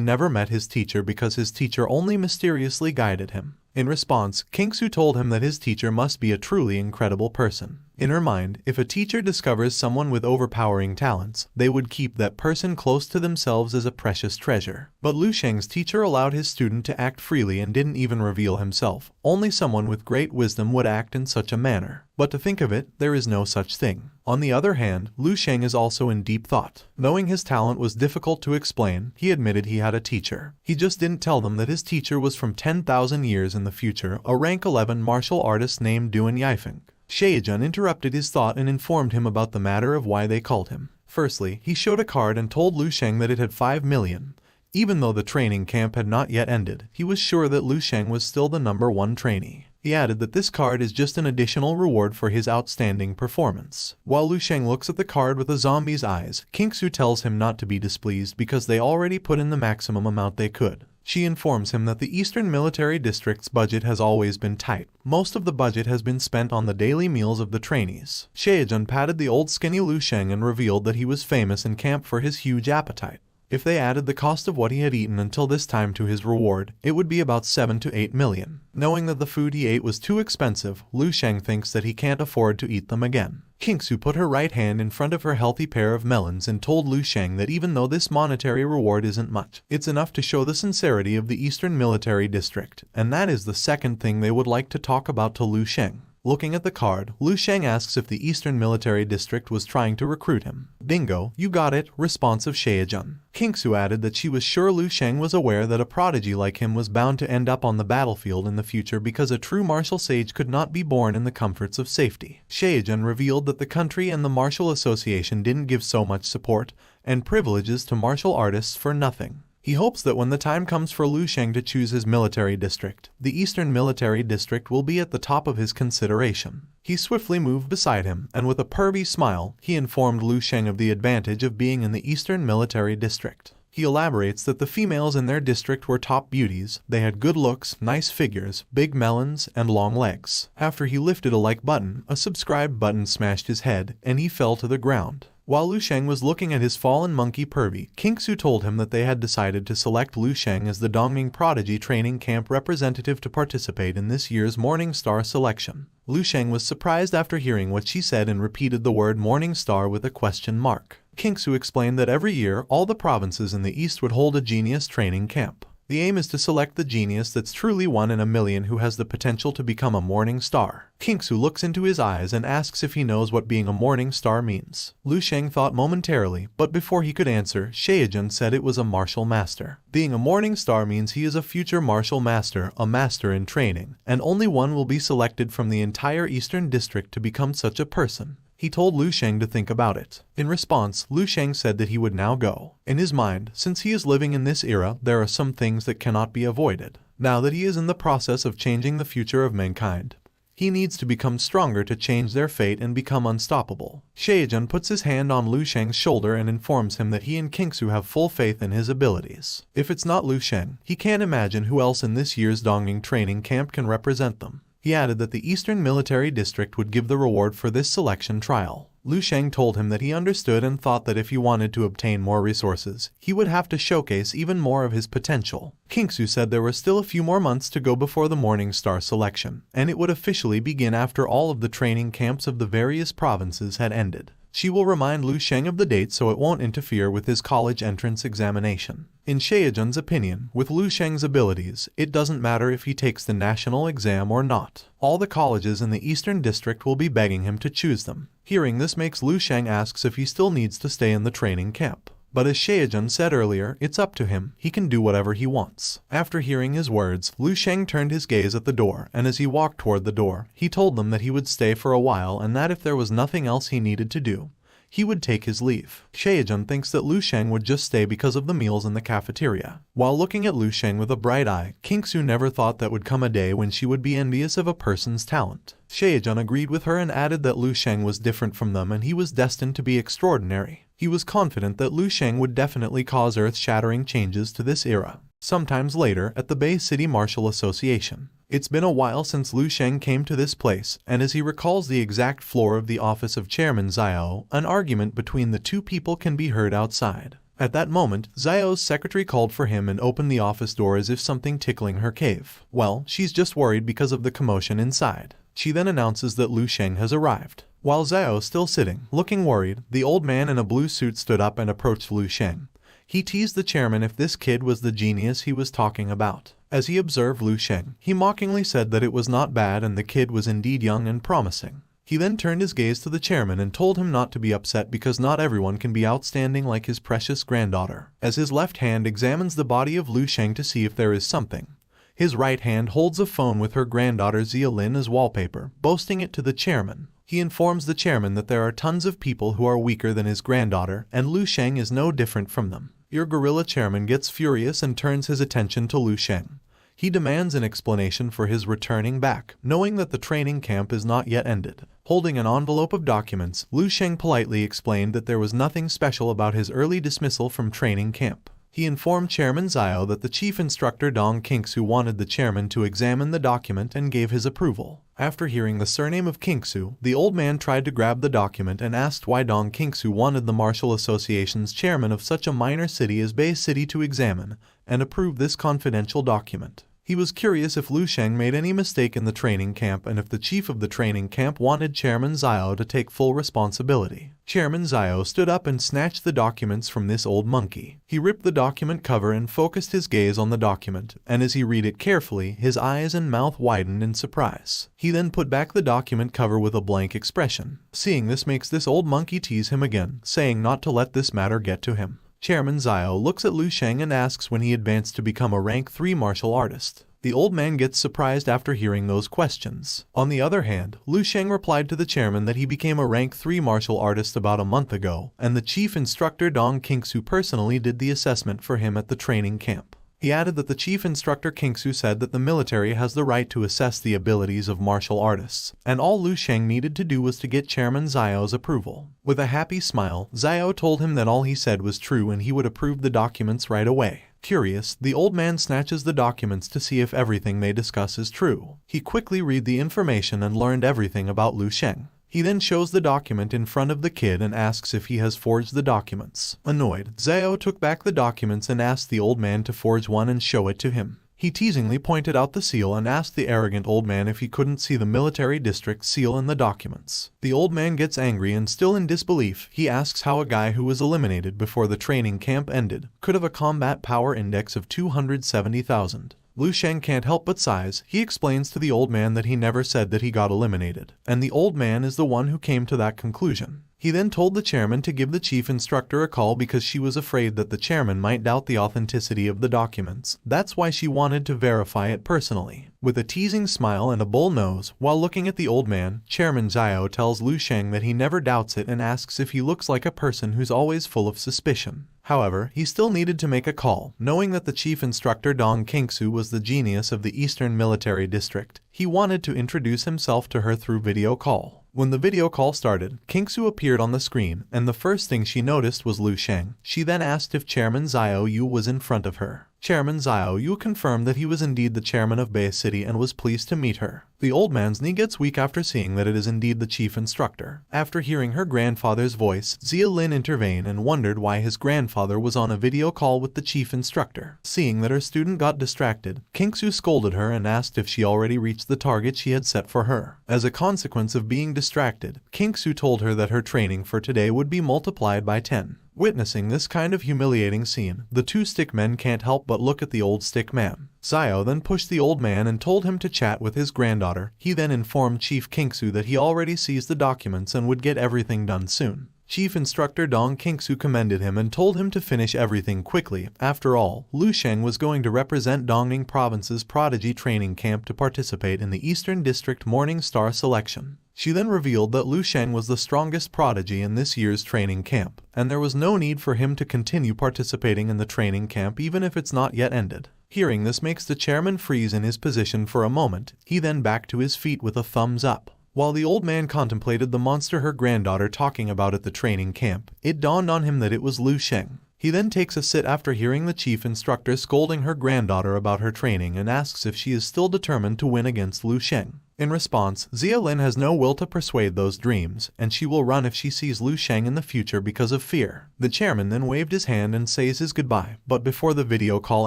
never met his teacher because his teacher only mysteriously guided him. In response, Kingsu told him that his teacher must be a truly incredible person. In her mind, if a teacher discovers someone with overpowering talents, they would keep that person close to themselves as a precious treasure. But Lu Sheng's teacher allowed his student to act freely and didn't even reveal himself. Only someone with great wisdom would act in such a manner. But to think of it, there is no such thing. On the other hand, Lu Sheng is also in deep thought. Knowing his talent was difficult to explain, he admitted he had a teacher. He just didn't tell them that his teacher was from 10,000 years in the future, a rank 11 martial artist named Duan Yifeng. Shaejun interrupted his thought and informed him about the matter of why they called him. Firstly, he showed a card and told Lu Sheng that it had 5 million. Even though the training camp had not yet ended, he was sure that Lu Sheng was still the #1 trainee. He added that this card is just an additional reward for his outstanding performance. While Lu Sheng looks at the card with a zombie's eyes, Kingsu tells him not to be displeased because they already put in the maximum amount they could. She informs him that the Eastern Military District's budget has always been tight. Most of the budget has been spent on the daily meals of the trainees. Shaejun patted the old skinny Lu Sheng and revealed that he was famous in camp for his huge appetite. If they added the cost of what he had eaten until this time to his reward, it would be about 7 to 8 million. Knowing that the food he ate was too expensive, Lu Sheng thinks that he can't afford to eat them again. Kingsu put her right hand in front of her healthy pair of melons and told Lu Sheng that even though this monetary reward isn't much, it's enough to show the sincerity of the Eastern Military District, and that is the second thing they would like to talk about to Lu Sheng. Looking at the card, Lu Sheng asks if the Eastern Military District was trying to recruit him. Bingo, you got it, response of Shaejun. Kingsu added that she was sure Lu Sheng was aware that a prodigy like him was bound to end up on the battlefield in the future because a true martial sage could not be born in the comforts of safety. Shaejun revealed that the country and the Martial Association didn't give so much support and privileges to martial artists for nothing. He hopes that when the time comes for Lu Sheng to choose his military district, the Eastern Military District will be at the top of his consideration. He swiftly moved beside him, and with a pervy smile, he informed Lu Sheng of the advantage of being in the Eastern Military District. He elaborates that the females in their district were top beauties. They had good looks, nice figures, big melons, and long legs. After he lifted a like button, a subscribe button smashed his head, and he fell to the ground. While Lu Sheng was looking at his fallen monkey Pervy, Kingsu told him that they had decided to select Lu Sheng as the Dongming Prodigy Training Camp representative to participate in this year's Morning Star selection. Lu Sheng was surprised after hearing what she said and repeated the word Morning Star with a question mark. Kingsu explained that every year, all the provinces in the East would hold a genius training camp. The aim is to select the genius that's truly 1 in a million who has the potential to become a morning star. Kingsu looks into his eyes and asks if he knows what being a morning star means. Lu Sheng thought momentarily, but before he could answer, Shaejun said it was a martial master. Being a morning star means he is a future martial master, a master in training, and only one will be selected from the entire Eastern District to become such a person. He told Lu Sheng to think about it. In response, Lu Sheng said that he would now go. In his mind, since he is living in this era, there are some things that cannot be avoided. Now that he is in the process of changing the future of mankind, he needs to become stronger to change their fate and become unstoppable. Shaejun puts his hand on Lu Sheng's shoulder and informs him that he and Kingsu have full faith in his abilities. If it's not Lu Sheng, he can't imagine who else in this year's Dongming training camp can represent them. He added that the Eastern Military District would give the reward for this selection trial. Lu Sheng told him that he understood and thought that if he wanted to obtain more resources, he would have to showcase even more of his potential. Kingsu said there were still a few more months to go before the Morning Star selection, and it would officially begin after all of the training camps of the various provinces had ended. She will remind Lu Sheng of the date so it won't interfere with his college entrance examination. In Shaejun's opinion, with Lu Sheng's abilities, it doesn't matter if he takes the national exam or not. All the colleges in the Eastern District will be begging him to choose them. Hearing this makes Lu Sheng asks if he still needs to stay in the training camp. But as Shaejun said earlier, it's up to him. He can do whatever he wants. After hearing his words, Lu Sheng turned his gaze at the door, and as he walked toward the door, he told them that he would stay for a while and that if there was nothing else he needed to do, he would take his leave. Shaejun thinks that Lu Sheng would just stay because of the meals in the cafeteria. While looking at Lu Sheng with a bright eye, Kingsu never thought that would come a day when she would be envious of a person's talent. Shaejun agreed with her and added that Lu Sheng was different from them and he was destined to be extraordinary. He was confident that Lu Sheng would definitely cause earth-shattering changes to this era. Sometimes later, at the Bay City Martial Association. It's been a while since Lu Sheng came to this place, and as he recalls the exact floor of the office of Chairman Xiao, an argument between the two people can be heard outside. At that moment, Xiao's secretary called for him and opened the office door as if something tickling her cave. Well, she's just worried because of the commotion inside. She then announces that Lu Sheng has arrived. While Xiao still sitting, looking worried, the old man in a blue suit stood up and approached Lu Sheng. He teased the chairman if this kid was the genius he was talking about. As he observed Lu Sheng, he mockingly said that it was not bad and the kid was indeed young and promising. He then turned his gaze to the chairman and told him not to be upset because not everyone can be outstanding like his precious granddaughter. As his left hand examines the body of Lu Sheng to see if there is something, his right hand holds a phone with her granddaughter Zia Lin as wallpaper, boasting it to the chairman. He informs the chairman that there are tons of people who are weaker than his granddaughter, and Lu Sheng is no different from them. Your gorilla chairman gets furious and turns his attention to Lu Sheng. He demands an explanation for his returning back, knowing that the training camp is not yet ended. Holding an envelope of documents, Lu Sheng politely explained that there was nothing special about his early dismissal from training camp. He informed Chairman Xiao that the chief instructor Dong Qingsu wanted the chairman to examine the document and gave his approval. After hearing the surname of Qingsu, the old man tried to grab the document and asked why Dong Qingsu wanted the Martial Association's chairman of such a minor city as Bay City to examine and approve this confidential document. He was curious if Lu Sheng made any mistake in the training camp and if the chief of the training camp wanted Chairman Xiao to take full responsibility. Chairman Xiao stood up and snatched the documents from this old monkey. He ripped the document cover and focused his gaze on the document, and as he read it carefully, his eyes and mouth widened in surprise. He then put back the document cover with a blank expression. Seeing this makes this old monkey tease him again, saying not to let this matter get to him. Chairman Xiao looks at Lu Sheng and asks when he advanced to become a rank 3 martial artist. The old man gets surprised after hearing those questions. On the other hand, Lu Sheng replied to the chairman that he became a rank 3 martial artist about a month ago, and the chief instructor Dong Qingsu personally did the assessment for him at the training camp. He added that the chief instructor Qingsu said that the military has the right to assess the abilities of martial artists, and all Lu Sheng needed to do was to get Chairman Xiao's approval. With a happy smile, Xiao told him that all he said was true and he would approve the documents right away. Curious, the old man snatches the documents to see if everything they discuss is true. He quickly read the information and learned everything about Lu Sheng. He then shows the document in front of the kid and asks if he has forged the documents. Annoyed, Xiao took back the documents and asked the old man to forge one and show it to him. He teasingly pointed out the seal and asked the arrogant old man if he couldn't see the military district seal in the documents. The old man gets angry and still in disbelief, he asks how a guy who was eliminated before the training camp ended could have a combat power index of 270,000. Lu Sheng can't help but sighs. He explains to the old man that he never said that he got eliminated, and the old man is the one who came to that conclusion. He then told the chairman to give the chief instructor a call because she was afraid that the chairman might doubt the authenticity of the documents. That's why she wanted to verify it personally. With a teasing smile and a bull nose, while looking at the old man, Chairman Xiao tells Lu Sheng that he never doubts it and asks if he looks like a person who's always full of suspicion. However, he still needed to make a call. Knowing that the chief instructor Dong Qingsu was the genius of the Eastern Military District, he wanted to introduce himself to her through video call. When the video call started, Qingsu appeared on the screen, and the first thing she noticed was Lu Sheng. She then asked if Chairman Xiao Yu was in front of her. Chairman Xiao Yu confirmed that he was indeed the chairman of Bay City and was pleased to meet her. The old man's knee gets weak after seeing that it is indeed the chief instructor. After hearing her grandfather's voice, Zia Lin intervened and wondered why his grandfather was on a video call with the chief instructor. Seeing that her student got distracted, Qingsu scolded her and asked if she already reached the target she had set for her. As a consequence of being distracted, Qingsu told her that her training for today would be multiplied by 10. Witnessing this kind of humiliating scene, the two stick men can't help but look at the old stick man. Xiao then pushed the old man and told him to chat with his granddaughter. He then informed Chief Qingsu that he already sees the documents and would get everything done soon. Chief Instructor Dong Qingsu commended him and told him to finish everything quickly. After all, Lu Sheng was going to represent Dongning Province's Prodigy Training Camp to participate in the Eastern District Morning Star selection. She then revealed that Lu Sheng was the strongest prodigy in this year's training camp, and there was no need for him to continue participating in the training camp even if it's not yet ended. Hearing this makes the chairman freeze in his position for a moment. He then backed to his feet with a thumbs up. While the old man contemplated the monster her granddaughter talking about at the training camp, it dawned on him that it was Lu Sheng. He then takes a sit after hearing the chief instructor scolding her granddaughter about her training and asks if she is still determined to win against Lu Sheng. In response, Zia Lin has no will to persuade those dreams, and she will run if she sees Lu Sheng in the future because of fear. The chairman then waved his hand and says his goodbye, but before the video call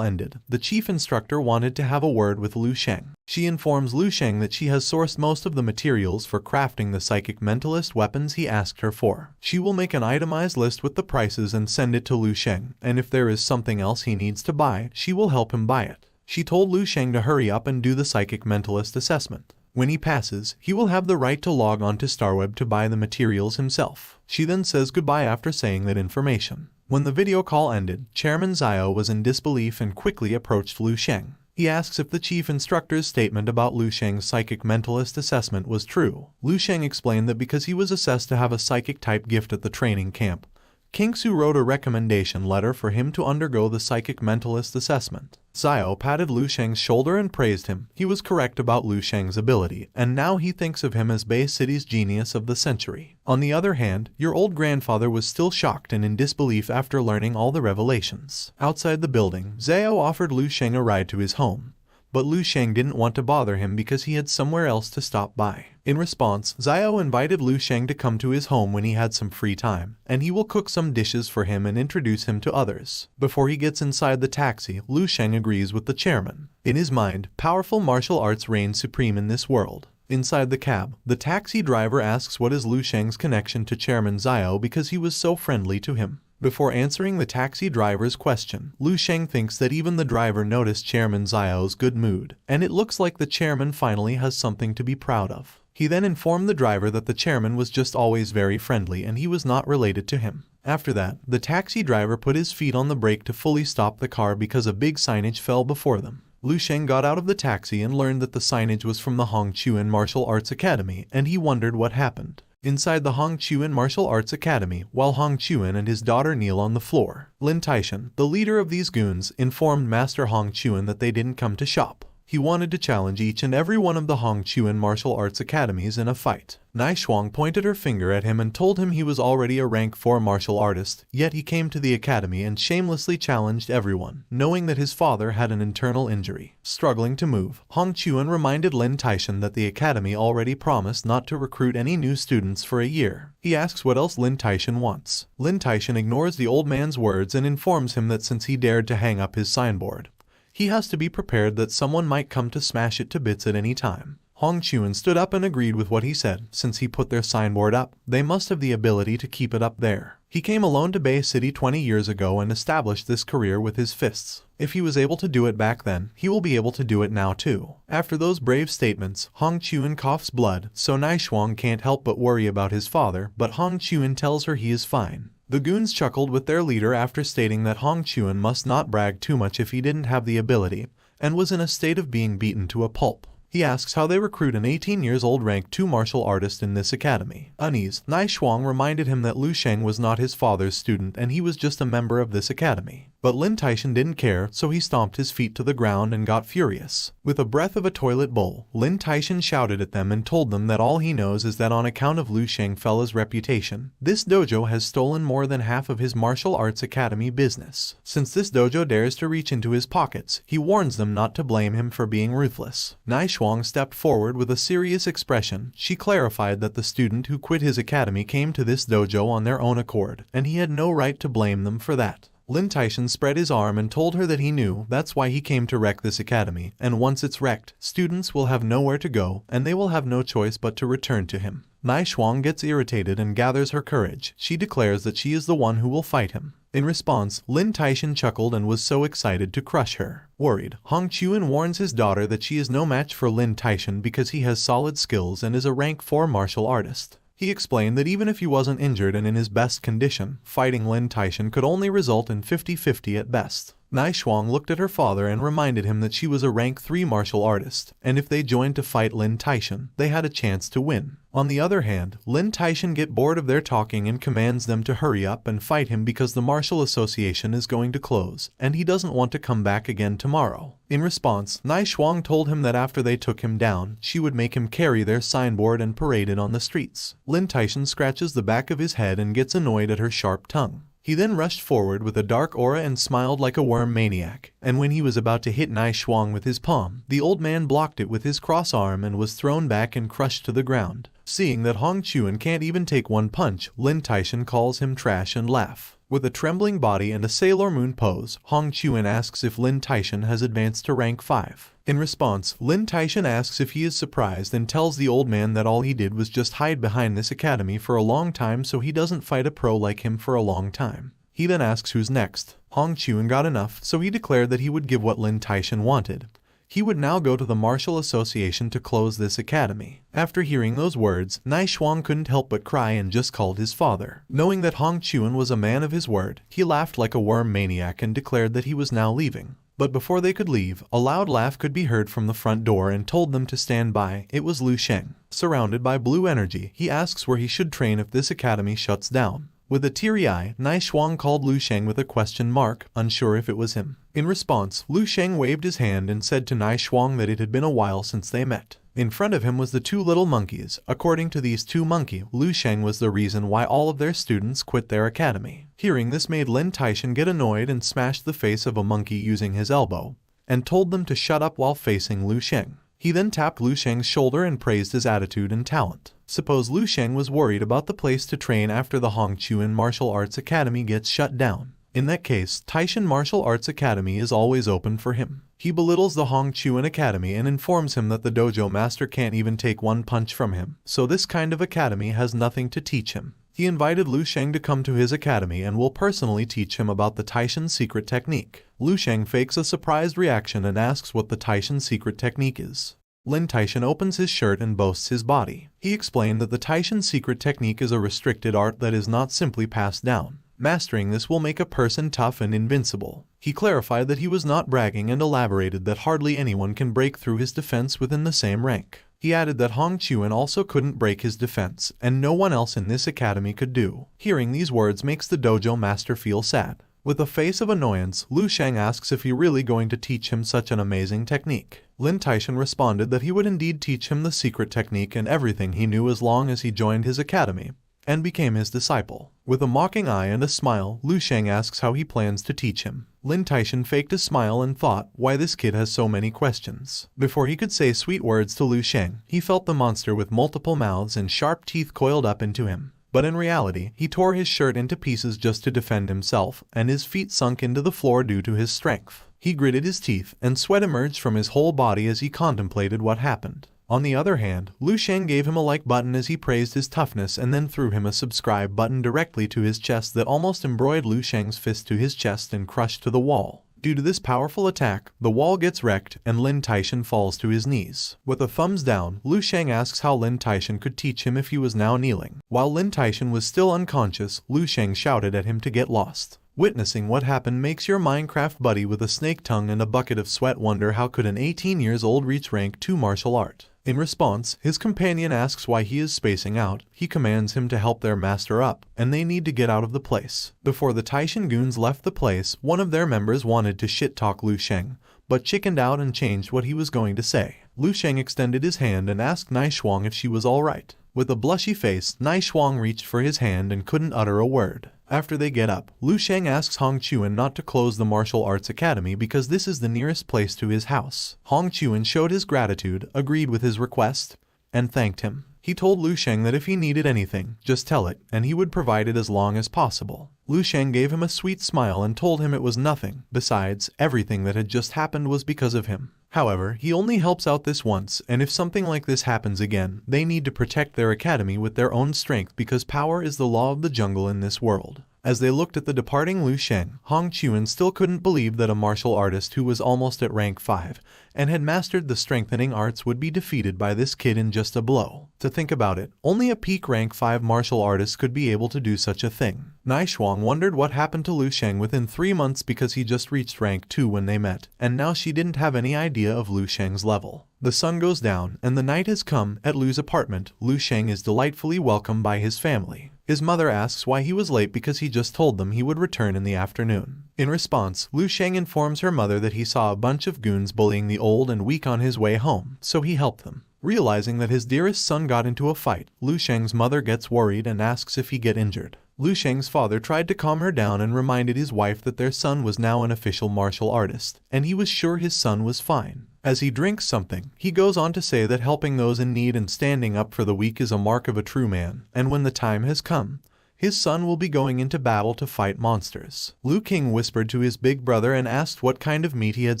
ended, the chief instructor wanted to have a word with Lu Sheng. She informs Lu Sheng that she has sourced most of the materials for crafting the psychic mentalist weapons he asked her for. She will make an itemized list with the prices and send it to Lu Sheng, and if there is something else he needs to buy, she will help him buy it. She told Lu Sheng to hurry up and do the psychic mentalist assessment. When he passes, he will have the right to log on to StarWeb to buy the materials himself. She then says goodbye after saying that information. When the video call ended, Chairman Zio was in disbelief and quickly approached Lu Sheng. He asks if the chief instructor's statement about Lu Sheng's psychic mentalist assessment was true. Lu Sheng explained that because he was assessed to have a psychic-type gift at the training camp, King Su wrote a recommendation letter for him to undergo the psychic mentalist assessment. Zio patted Lu Sheng's shoulder and praised him. He was correct about Lu Sheng's ability, and now he thinks of him as Bay City's genius of the century. On the other hand, your old grandfather was still shocked and in disbelief after learning all the revelations. Outside the building, Zio offered Lu Sheng a ride to his home, but Lu Sheng didn't want to bother him because he had somewhere else to stop by. In response, Zio invited Lu Sheng to come to his home when he had some free time, and he will cook some dishes for him and introduce him to others. Before he gets inside the taxi, Lu Sheng agrees with the chairman. In his mind, powerful martial arts reign supreme in this world. Inside the cab, the taxi driver asks what is Lu Sheng's connection to Chairman Zio because he was so friendly to him. Before answering the taxi driver's question, Lu Sheng thinks that even the driver noticed Chairman Zio's good mood, and it looks like the chairman finally has something to be proud of. He then informed the driver that the chairman was just always very friendly and he was not related to him. After that, the taxi driver put his feet on the brake to fully stop the car because a big signage fell before them. Lu Sheng got out of the taxi and learned that the signage was from the Hong Chuan Martial Arts Academy, and he wondered what happened. Inside the Hong Chuan Martial Arts Academy, while Hong Chuan and his daughter kneel on the floor, Lin Taishan, the leader of these goons, informed Master Hong Chuan that they didn't come to shop. He wanted to challenge each and every one of the Hong Chuan Martial Arts Academies in a fight. Nai Shuang pointed her finger at him and told him he was already a rank 4 martial artist, yet he came to the academy and shamelessly challenged everyone, knowing that his father had an internal injury. Struggling to move, Hong Chuan reminded Lin Taishan that the academy already promised not to recruit any new students for a year. He asks what else Lin Taishan wants. Lin Taishan ignores the old man's words and informs him that since he dared to hang up his signboard, he has to be prepared that someone might come to smash it to bits at any time. Hong Chuan stood up and agreed with what he said. Since he put their signboard up, they must have the ability to keep it up there. He came alone to Bay City 20 years ago and established this career with his fists. If he was able to do it back then, he will be able to do it now too. After those brave statements, Hong Chuan coughs blood, so Nai Shuang can't help but worry about his father, but Hong Chuan tells her he is fine. The goons chuckled with their leader after stating that Hong Chuan must not brag too much if he didn't have the ability, and was in a state of being beaten to a pulp. He asks how they recruit an 18-years-old rank 2 martial artist in this academy. Uneased, Nai Shuang reminded him that Lu Sheng was not his father's student and he was just a member of this academy. But Lin Taishan didn't care, so he stomped his feet to the ground and got furious. With a breath of a toilet bowl, Lin Taishan shouted at them and told them that all he knows is that on account of Lu Sheng fella's reputation, this dojo has stolen more than half of his martial arts academy business. Since this dojo dares to reach into his pockets, he warns them not to blame him for being ruthless. Nai Shuang stepped forward with a serious expression. She clarified that the student who quit his academy came to this dojo on their own accord, and he had no right to blame them for that. Lin Taishan spread his arm and told her that he knew that's why he came to wreck this academy, and once it's wrecked, students will have nowhere to go, and they will have no choice but to return to him. Nai Shuang gets irritated and gathers her courage. She declares that she is the one who will fight him. In response, Lin Taishan chuckled and was so excited to crush her. Worried, Hong Chuan warns his daughter that she is no match for Lin Taishan because he has solid skills and is a rank 4 martial artist. He explained that even if he wasn't injured and in his best condition, fighting Lin Taishan could only result in 50-50 at best. Nai Shuang looked at her father and reminded him that she was a rank 3 martial artist, and if they joined to fight Lin Taishan, they had a chance to win. On the other hand, Lin Taishan get bored of their talking and commands them to hurry up and fight him because the Martial Association is going to close, and he doesn't want to come back again tomorrow. In response, Nai Shuang told him that after they took him down, she would make him carry their signboard and parade it on the streets. Lin Taishan scratches the back of his head and gets annoyed at her sharp tongue. He then rushed forward with a dark aura and smiled like a worm maniac, and when he was about to hit Nai Shuang with his palm, the old man blocked it with his cross arm and was thrown back and crushed to the ground. Seeing that Hong Chuan can't even take one punch, Lin Taishan calls him trash and laugh. With a trembling body and a Sailor Moon pose, Hong Chuan asks if Lin Taishan has advanced to rank 5. In response, Lin Taishan asks if he is surprised and tells the old man that all he did was just hide behind this academy for a long time so he doesn't fight a pro like him for a long time. He then asks who's next. Hong Chuan got enough, so he declared that he would give what Lin Taishan wanted. He would now go to the Martial Association to close this academy. After hearing those words, Nai Shuang couldn't help but cry and just called his father. Knowing that Hong Chuan was a man of his word, he laughed like a worm maniac and declared that he was now leaving. But before they could leave, a loud laugh could be heard from the front door and told them to stand by. It was Lu Sheng. Surrounded by blue energy, he asks where he should train if this academy shuts down. With a teary eye, Nai Shuang called Lu Sheng with a question mark, unsure if it was him. In response, Lu Sheng waved his hand and said to Nai Shuang that it had been a while since they met. In front of him was the two little monkeys. According to these two monkeys, Lu Sheng was the reason why all of their students quit their academy. Hearing this made Lin Taishan get annoyed and smashed the face of a monkey using his elbow, and told them to shut up while facing Lu Sheng. He then tapped Lu Sheng's shoulder and praised his attitude and talent. Suppose Lu Sheng was worried about the place to train after the Hong Chuan Martial Arts Academy gets shut down. In that case, Taishan Martial Arts Academy is always open for him. He belittles the Hong Chuan Academy and informs him that the dojo master can't even take one punch from him, so this kind of academy has nothing to teach him. He invited Lu Sheng to come to his academy and will personally teach him about the Taishan secret technique. Lu Sheng fakes a surprised reaction and asks what the Taishan secret technique is. Lin Taishan opens his shirt and boasts his body. He explained that the Taishan secret technique is a restricted art that is not simply passed down. Mastering this will make a person tough and invincible. He clarified that he was not bragging and elaborated that hardly anyone can break through his defense within the same rank. He added that Hong Chuan also couldn't break his defense, and no one else in this academy could do. Hearing these words makes the dojo master feel sad. With a face of annoyance, Lu Sheng asks if he really going to teach him such an amazing technique. Lin Taishan responded that he would indeed teach him the secret technique and everything he knew as long as he joined his academy and became his disciple. With a mocking eye and a smile, Lu Sheng asks how he plans to teach him. Lin Taishan faked a smile and thought, why this kid has so many questions. Before he could say sweet words to Lu Sheng, he felt the monster with multiple mouths and sharp teeth coiled up into him. But in reality, he tore his shirt into pieces just to defend himself, and his feet sunk into the floor due to his strength. He gritted his teeth, and sweat emerged from his whole body as he contemplated what happened. On the other hand, Lu Sheng gave him a like button as he praised his toughness and then threw him a subscribe button directly to his chest that almost embroidered Lu Sheng's fist to his chest and crushed to the wall. Due to this powerful attack, the wall gets wrecked and Lin Taishan falls to his knees. With a thumbs down, Lu Sheng asks how Lin Taishan could teach him if he was now kneeling. While Lin Taishan was still unconscious, Lu Sheng shouted at him to get lost. Witnessing what happened makes your Minecraft buddy with a snake tongue and a bucket of sweat wonder how could an 18-year-old reach rank 2 martial art. In response, his companion asks why he is spacing out. He commands him to help their master up, and they need to get out of the place. Before the Taishan goons left the place, one of their members wanted to shit-talk Lu Sheng, but chickened out and changed what he was going to say. Lu Sheng extended his hand and asked Nai Shuang if she was alright. With a blushy face, Nai Shuang reached for his hand and couldn't utter a word. After they get up, Lu Sheng asks Hong Chuan not to close the Martial Arts Academy because this is the nearest place to his house. Hong Chuan showed his gratitude, agreed with his request, and thanked him. He told Lu Sheng that if he needed anything, just tell it, and he would provide it as long as possible. Lu Sheng gave him a sweet smile and told him it was nothing. Besides, everything that had just happened was because of him. However, he only helps out this once, and if something like this happens again, they need to protect their academy with their own strength because power is the law of the jungle in this world. As they looked at the departing Lu Sheng, Hong Chuan still couldn't believe that a martial artist who was almost at rank 5 and had mastered the strengthening arts would be defeated by this kid in just a blow. To think about it, only a peak rank 5 martial artist could be able to do such a thing. Nai Shuang wondered what happened to Lu Sheng within 3 months because he just reached rank 2 when they met, and now she didn't have any idea of Lu Sheng's level. The sun goes down and the night has come. At Lu's apartment, Lu Sheng is delightfully welcomed by his family. His mother asks why he was late because he just told them he would return in the afternoon. In response, Lu Sheng informs her mother that he saw a bunch of goons bullying the old and weak on his way home, so he helped them. Realizing that his dearest son got into a fight, Lu Sheng's mother gets worried and asks if he get injured. Lu Sheng's father tried to calm her down and reminded his wife that their son was now an official martial artist, and he was sure his son was fine. As he drinks something, he goes on to say that helping those in need and standing up for the weak is a mark of a true man, and when the time has come, his son will be going into battle to fight monsters. Lu King whispered to his big brother and asked what kind of meat he had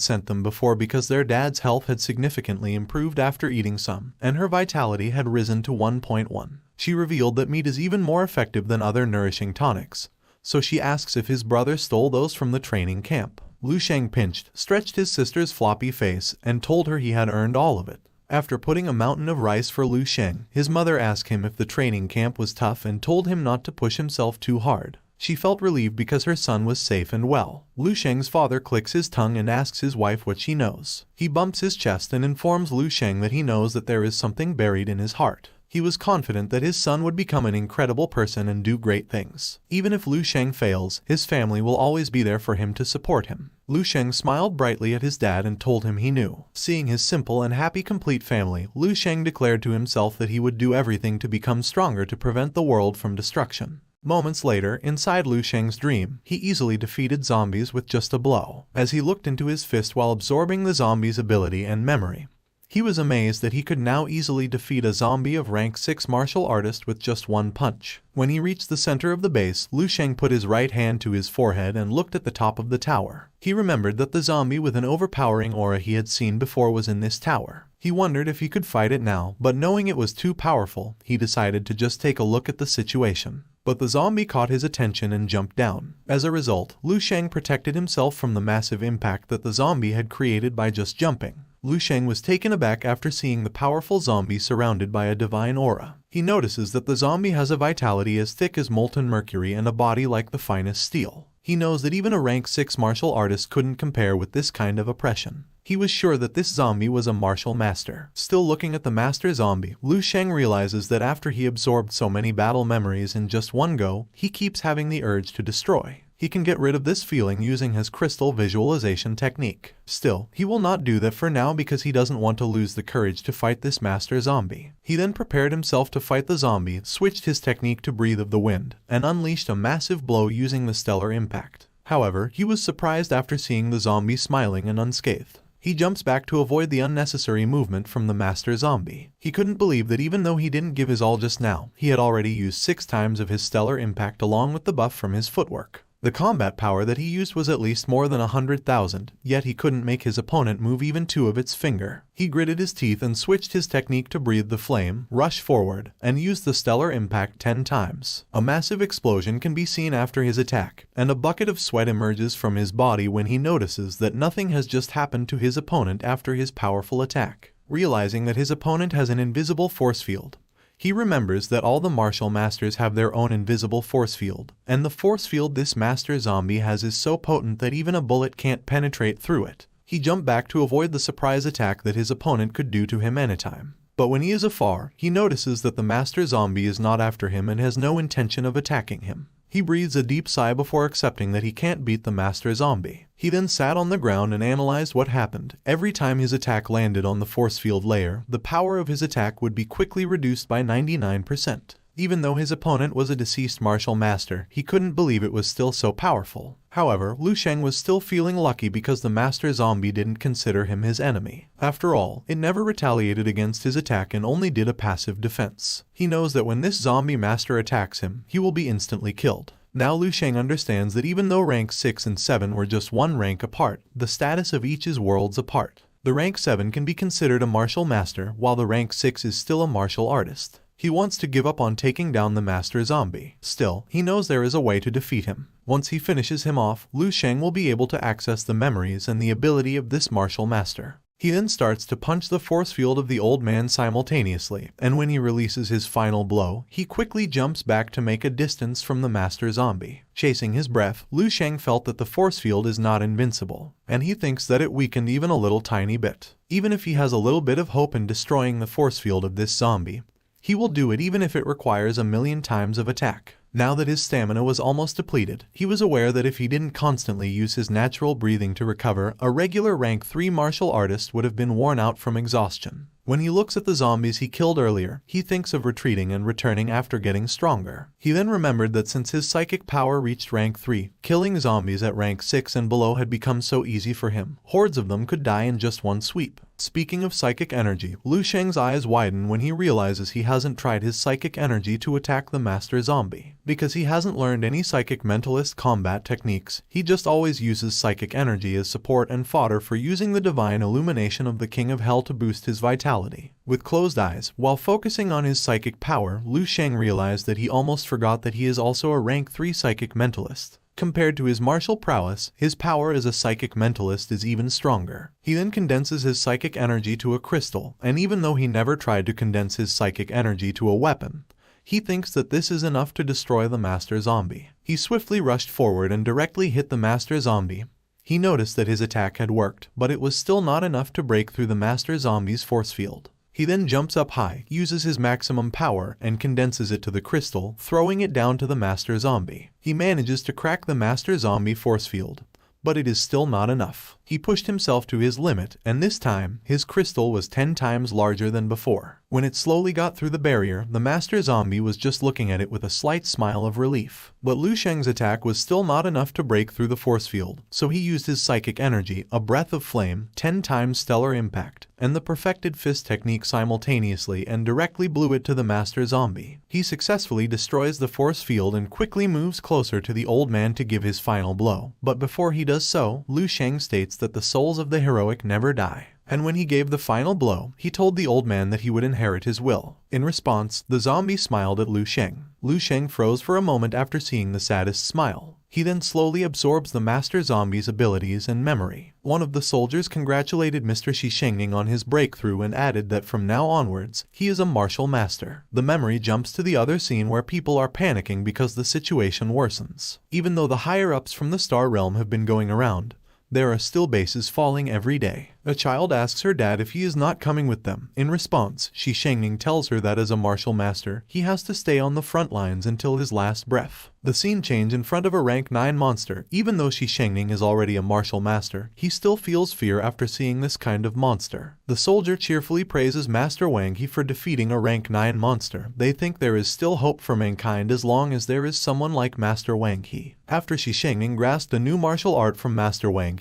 sent them before because their dad's health had significantly improved after eating some, and her vitality had risen to 1.1. She revealed that meat is even more effective than other nourishing tonics, so she asks if his brother stole those from the training camp. Lu Sheng pinched, stretched his sister's floppy face, and told her he had earned all of it. After putting a mountain of rice for Lu Sheng, his mother asked him if the training camp was tough and told him not to push himself too hard. She felt relieved because her son was safe and well. Lu Sheng's father clicks his tongue and asks his wife what she knows. He bumps his chest and informs Lu Sheng that he knows that there is something buried in his heart. He was confident that his son would become an incredible person and do great things. Even if Lu Sheng fails, his family will always be there for him to support him. Lu Sheng smiled brightly at his dad and told him he knew. Seeing his simple and happy complete family, Lu Sheng declared to himself that he would do everything to become stronger to prevent the world from destruction. Moments later, inside Lu Sheng's dream, he easily defeated zombies with just a blow. As he looked into his fist while absorbing the zombie's ability and memory, he was amazed that he could now easily defeat a zombie of rank 6 martial artist with just one punch. When he reached the center of the base, Lu Sheng put his right hand to his forehead and looked at the top of the tower. He remembered that the zombie with an overpowering aura he had seen before was in this tower. He wondered if he could fight it now, but knowing it was too powerful, he decided to just take a look at the situation. But the zombie caught his attention and jumped down. As a result, Lu Sheng protected himself from the massive impact that the zombie had created by just jumping. Lu Sheng was taken aback after seeing the powerful zombie surrounded by a divine aura. He notices that the zombie has a vitality as thick as molten mercury and a body like the finest steel. He knows that even a rank 6 martial artist couldn't compare with this kind of oppression. He was sure that this zombie was a martial master. Still looking at the master zombie, Lu Sheng realizes that after he absorbed so many battle memories in just one go, he keeps having the urge to destroy. He can get rid of this feeling using his crystal visualization technique. Still, he will not do that for now because he doesn't want to lose the courage to fight this master zombie. He then prepared himself to fight the zombie, switched his technique to Breathe of the Wind, and unleashed a massive blow using the stellar impact. However, he was surprised after seeing the zombie smiling and unscathed. He jumps back to avoid the unnecessary movement from the master zombie. He couldn't believe that even though he didn't give his all just now, he had already used 6 times of his stellar impact along with the buff from his footwork. The combat power that he used was at least more than 100,000, yet he couldn't make his opponent move even 2 of its finger. He gritted his teeth and switched his technique to Breathe the Flame, rush forward, and used the stellar impact 10 times. A massive explosion can be seen after his attack, and a bucket of sweat emerges from his body when he notices that nothing has just happened to his opponent after his powerful attack. Realizing that his opponent has an invisible force field, he remembers that all the martial masters have their own invisible force field, and the force field this master zombie has is so potent that even a bullet can't penetrate through it. He jumped back to avoid the surprise attack that his opponent could do to him anytime. But when he is afar, he notices that the master zombie is not after him and has no intention of attacking him. He breathes a deep sigh before accepting that he can't beat the master zombie. He then sat on the ground and analyzed what happened. Every time his attack landed on the force field layer, the power of his attack would be quickly reduced by 99%. Even though his opponent was a deceased martial master, he couldn't believe it was still so powerful. However, Lu Sheng was still feeling lucky because the master zombie didn't consider him his enemy. After all, it never retaliated against his attack and only did a passive defense. He knows that when this zombie master attacks him, he will be instantly killed. Now Lu Sheng understands that even though rank 6 and 7 were just one rank apart, the status of each is worlds apart. The rank 7 can be considered a martial master, while the rank 6 is still a martial artist. He wants to give up on taking down the master zombie. Still, he knows there is a way to defeat him. Once he finishes him off, Lu Sheng will be able to access the memories and the ability of this martial master. He then starts to punch the force field of the old man simultaneously, and when he releases his final blow, he quickly jumps back to make a distance from the master zombie. Chasing his breath, Lu Sheng felt that the force field is not invincible, and he thinks that it weakened even a little tiny bit. Even if he has a little bit of hope in destroying the force field of this zombie, he will do it even if it requires 1,000,000 times of attack. Now that his stamina was almost depleted, he was aware that if he didn't constantly use his natural breathing to recover, a regular rank 3 martial artist would have been worn out from exhaustion. When he looks at the zombies he killed earlier, he thinks of retreating and returning after getting stronger. He then remembered that since his psychic power reached rank 3, killing zombies at rank 6 and below had become so easy for him. Hordes of them could die in just one sweep. Speaking of psychic energy, Lu Sheng's eyes widen when he realizes he hasn't tried his psychic energy to attack the master zombie. Because he hasn't learned any psychic mentalist combat techniques, he just always uses psychic energy as support and fodder for using the divine illumination of the King of Hell to boost his vitality. With closed eyes, while focusing on his psychic power, Lu Sheng realized that he almost forgot that he is also a rank 3 psychic mentalist. Compared to his martial prowess, his power as a psychic mentalist is even stronger. He then condenses his psychic energy to a crystal, and even though he never tried to condense his psychic energy to a weapon, he thinks that this is enough to destroy the master zombie. He swiftly rushed forward and directly hit the master zombie. He noticed that his attack had worked, but it was still not enough to break through the master zombie's force field. He then jumps up high, uses his maximum power, and condenses it to the crystal, throwing it down to the master zombie. He manages to crack the master zombie force field, but it is still not enough. He pushed himself to his limit, and this time, his crystal was 10 times larger than before. When it slowly got through the barrier, the master zombie was just looking at it with a slight smile of relief. But Lu Sheng's attack was still not enough to break through the force field, so he used his psychic energy, a breath of flame, 10 times stellar impact, and the perfected fist technique simultaneously and directly blew it to the master zombie. He successfully destroys the force field and quickly moves closer to the old man to give his final blow. But before he does so, Lu Sheng states that the souls of the heroic never die. And when he gave the final blow, he told the old man that he would inherit his will. In response, the zombie smiled at Lu Sheng. Lu Sheng froze for a moment after seeing the saddest smile. He then slowly absorbs the master zombie's abilities and memory. One of the soldiers congratulated Mr. Shishengning on his breakthrough and added that from now onwards, he is a martial master. The memory jumps to the other scene where people are panicking because the situation worsens. Even though the higher-ups from the Star Realm have been going around, there are still bases falling every day. A child asks her dad if he is not coming with them. In response, Shishengning tells her that as a martial master, he has to stay on the front lines until his last breath. The scene change in front of a rank 9 monster. Even though Shishengning is already a martial master, he still feels fear after seeing this kind of monster. The soldier cheerfully praises Master Wang He for defeating a rank 9 monster. They think there is still hope for mankind as long as there is someone like Master Wang He. After Shishengning grasped a new martial art from Master Wang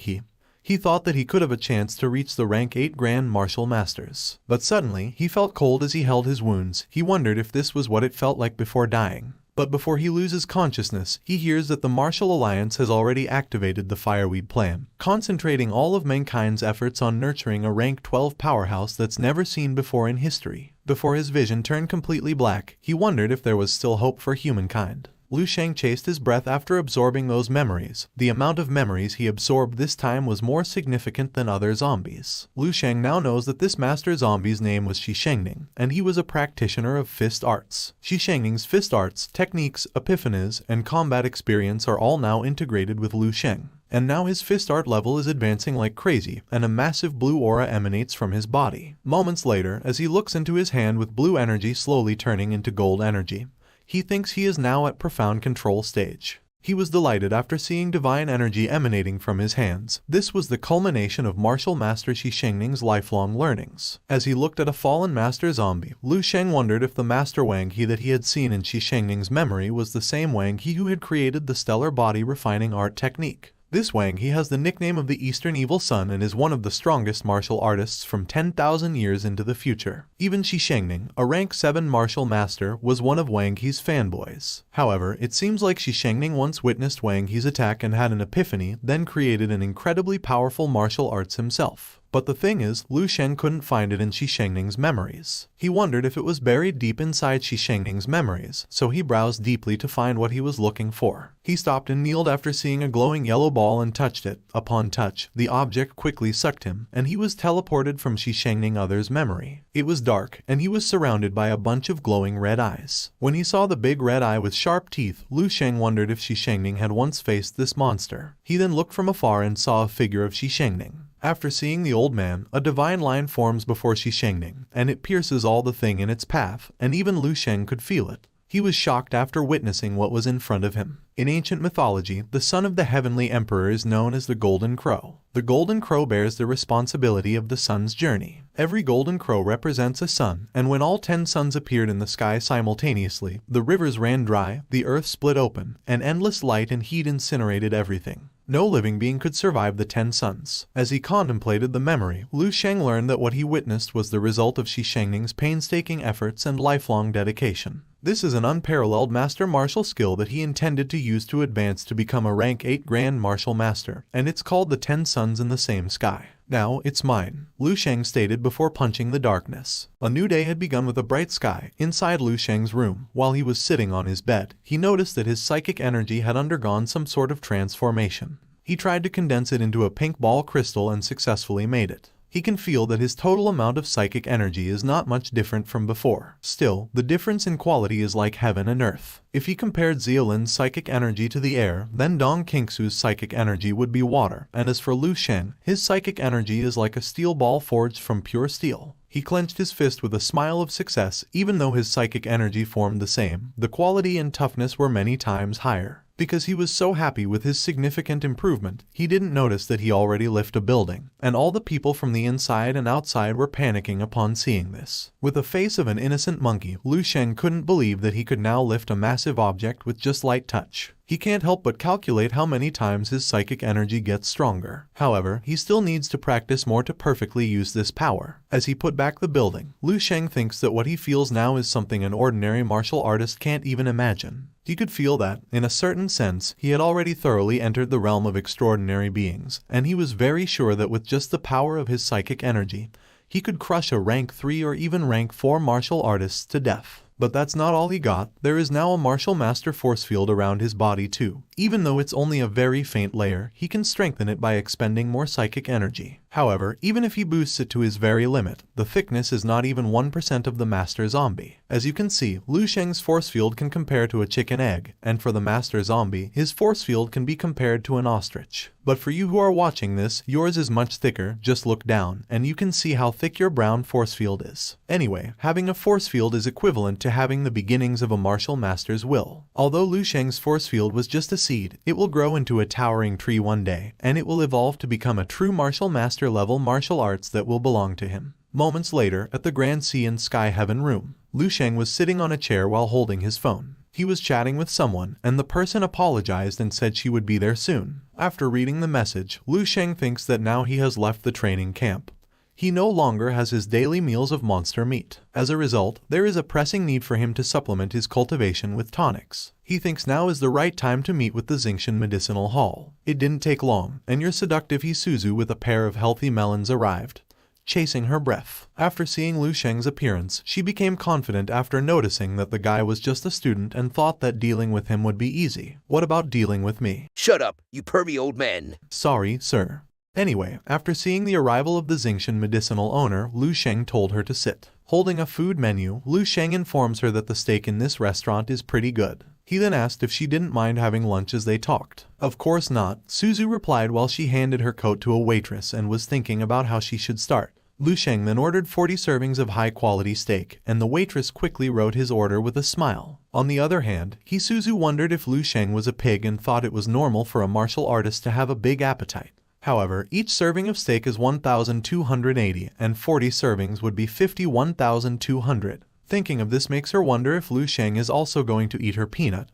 he thought that he could have a chance to reach the rank 8 Grand Martial Masters. But suddenly, he felt cold as he held his wounds. He wondered if this was what it felt like before dying. But before he loses consciousness, he hears that the Martial Alliance has already activated the Fireweed plan, concentrating all of mankind's efforts on nurturing a rank 12 powerhouse that's never seen before in history. Before his vision turned completely black, he wondered if there was still hope for humankind. Lu Sheng chased his breath after absorbing those memories. The amount of memories he absorbed this time was more significant than other zombies. Lu Sheng now knows that this master zombie's name was Shishengning, and he was a practitioner of fist arts. Shishengning's fist arts, techniques, epiphanies, and combat experience are all now integrated with Lu Sheng. And now his fist art level is advancing like crazy, and a massive blue aura emanates from his body. Moments later, as he looks into his hand with blue energy slowly turning into gold energy, he thinks he is now at profound control stage. He was delighted after seeing divine energy emanating from his hands. This was the culmination of martial master Shishengning's lifelong learnings. As he looked at a fallen master zombie, Lu Sheng wondered if the master Wang He that he had seen in Shishengning's memory was the same Wang He who had created the stellar body refining art technique. This Wang He has the nickname of the Eastern Evil Sun and is one of the strongest martial artists from 10,000 years into the future. Even Shishengning, a rank 7 martial master, was one of Wang He's fanboys. However, it seems like Shishengning once witnessed Wang He's attack and had an epiphany, then created an incredibly powerful martial arts himself. But the thing is, Lu Sheng couldn't find it in Shishengning's memories. He wondered if it was buried deep inside Shishengning's memories, so he browsed deeply to find what he was looking for. He stopped and kneeled after seeing a glowing yellow ball and touched it. Upon touch, the object quickly sucked him, and he was teleported from Shishengning other's memory. It was dark, and he was surrounded by a bunch of glowing red eyes. When he saw the big red eye with sharp teeth, Lu Sheng wondered if Shishengning had once faced this monster. He then looked from afar and saw a figure of Shishengning. After seeing the old man, a divine line forms before Shishengning, and it pierces all the thing in its path, and even Lu Sheng could feel it. He was shocked after witnessing what was in front of him. In ancient mythology, the son of the heavenly emperor is known as the Golden Crow. The golden crow bears the responsibility of the sun's journey. Every golden crow represents a sun, and when all 10 suns appeared in the sky simultaneously, the rivers ran dry, the earth split open, and endless light and heat incinerated everything. No living being could survive the 10 suns. As he contemplated the memory, Lu Sheng learned that what he witnessed was the result of Shi Shengning's painstaking efforts and lifelong dedication. This is an unparalleled master martial skill that he intended to use to advance to become a rank 8 Grand Martial Master, and it's called the 10 Suns in the Same Sky. Now, it's mine, Lu Sheng stated before punching the darkness. A new day had begun with a bright sky. Inside Lu Sheng's room, while he was sitting on his bed, he noticed that his psychic energy had undergone some sort of transformation. He tried to condense it into a pink ball crystal and successfully made it. He can feel that his total amount of psychic energy is not much different from before. Still, the difference in quality is like heaven and earth. If he compared Xiaolin's psychic energy to the air, then Dong Qingsu's psychic energy would be water, and as for Lu Sheng, his psychic energy is like a steel ball forged from pure steel. He clenched his fist with a smile of success. Even though his psychic energy formed the same, the quality and toughness were many times higher. Because he was so happy with his significant improvement, he didn't notice that he already lifted a building, and all the people from the inside and outside were panicking upon seeing this. With the face of an innocent monkey, Lu Sheng couldn't believe that he could now lift a massive object with just light touch. He can't help but calculate how many times his psychic energy gets stronger. However, he still needs to practice more to perfectly use this power. As he put back the building, Lu Sheng thinks that what he feels now is something an ordinary martial artist can't even imagine. He could feel that, in a certain sense, he had already thoroughly entered the realm of extraordinary beings, and he was very sure that with just the power of his psychic energy, he could crush a rank 3 or even rank 4 martial artists to death. But that's not all he got. There is now a martial master force field around his body too. Even though it's only a very faint layer, he can strengthen it by expending more psychic energy. However, even if he boosts it to his very limit, the thickness is not even 1% of the Master Zombie. As you can see, Lu Sheng's force field can compare to a chicken egg, and for the Master Zombie, his force field can be compared to an ostrich. But for you who are watching this, yours is much thicker. Just look down, and you can see how thick your brown force field is. Anyway, having a force field is equivalent to having the beginnings of a martial master's will. Although Lu Sheng's force field was just a seed, it will grow into a towering tree one day, and it will evolve to become a true martial master level martial arts that will belong to him. Moments later, at the Grand Sea and Sky Heaven room, Lu Sheng was sitting on a chair while holding his phone. He was chatting with someone, and the person apologized and said she would be there soon. After reading the message, Lu Sheng thinks that now he has left the training camp. He no longer has his daily meals of monster meat. As a result, there is a pressing need for him to supplement his cultivation with tonics. He thinks now is the right time to meet with the Xingshan Medicinal Hall. It didn't take long, and your seductive Isuzu with a pair of healthy melons arrived, chasing her breath. After seeing Lu Sheng's appearance, she became confident after noticing that the guy was just a student and thought that dealing with him would be easy. What about dealing with me? Shut up, you pervy old man. Sorry, sir. Anyway, after seeing the arrival of the Xingshan medicinal owner, Lu Sheng told her to sit. Holding a food menu, Lu Sheng informs her that the steak in this restaurant is pretty good. He then asked if she didn't mind having lunch as they talked. Of course not, Suzu replied while she handed her coat to a waitress and was thinking about how she should start. Lu Sheng then ordered 40 servings of high-quality steak, and the waitress quickly wrote his order with a smile. On the other hand, Suzu wondered if Lu Sheng was a pig and thought it was normal for a martial artist to have a big appetite. However, each serving of steak is 1,280, and 40 servings would be 51,200. Thinking of this makes her wonder if Lu Sheng is also going to eat her peanut.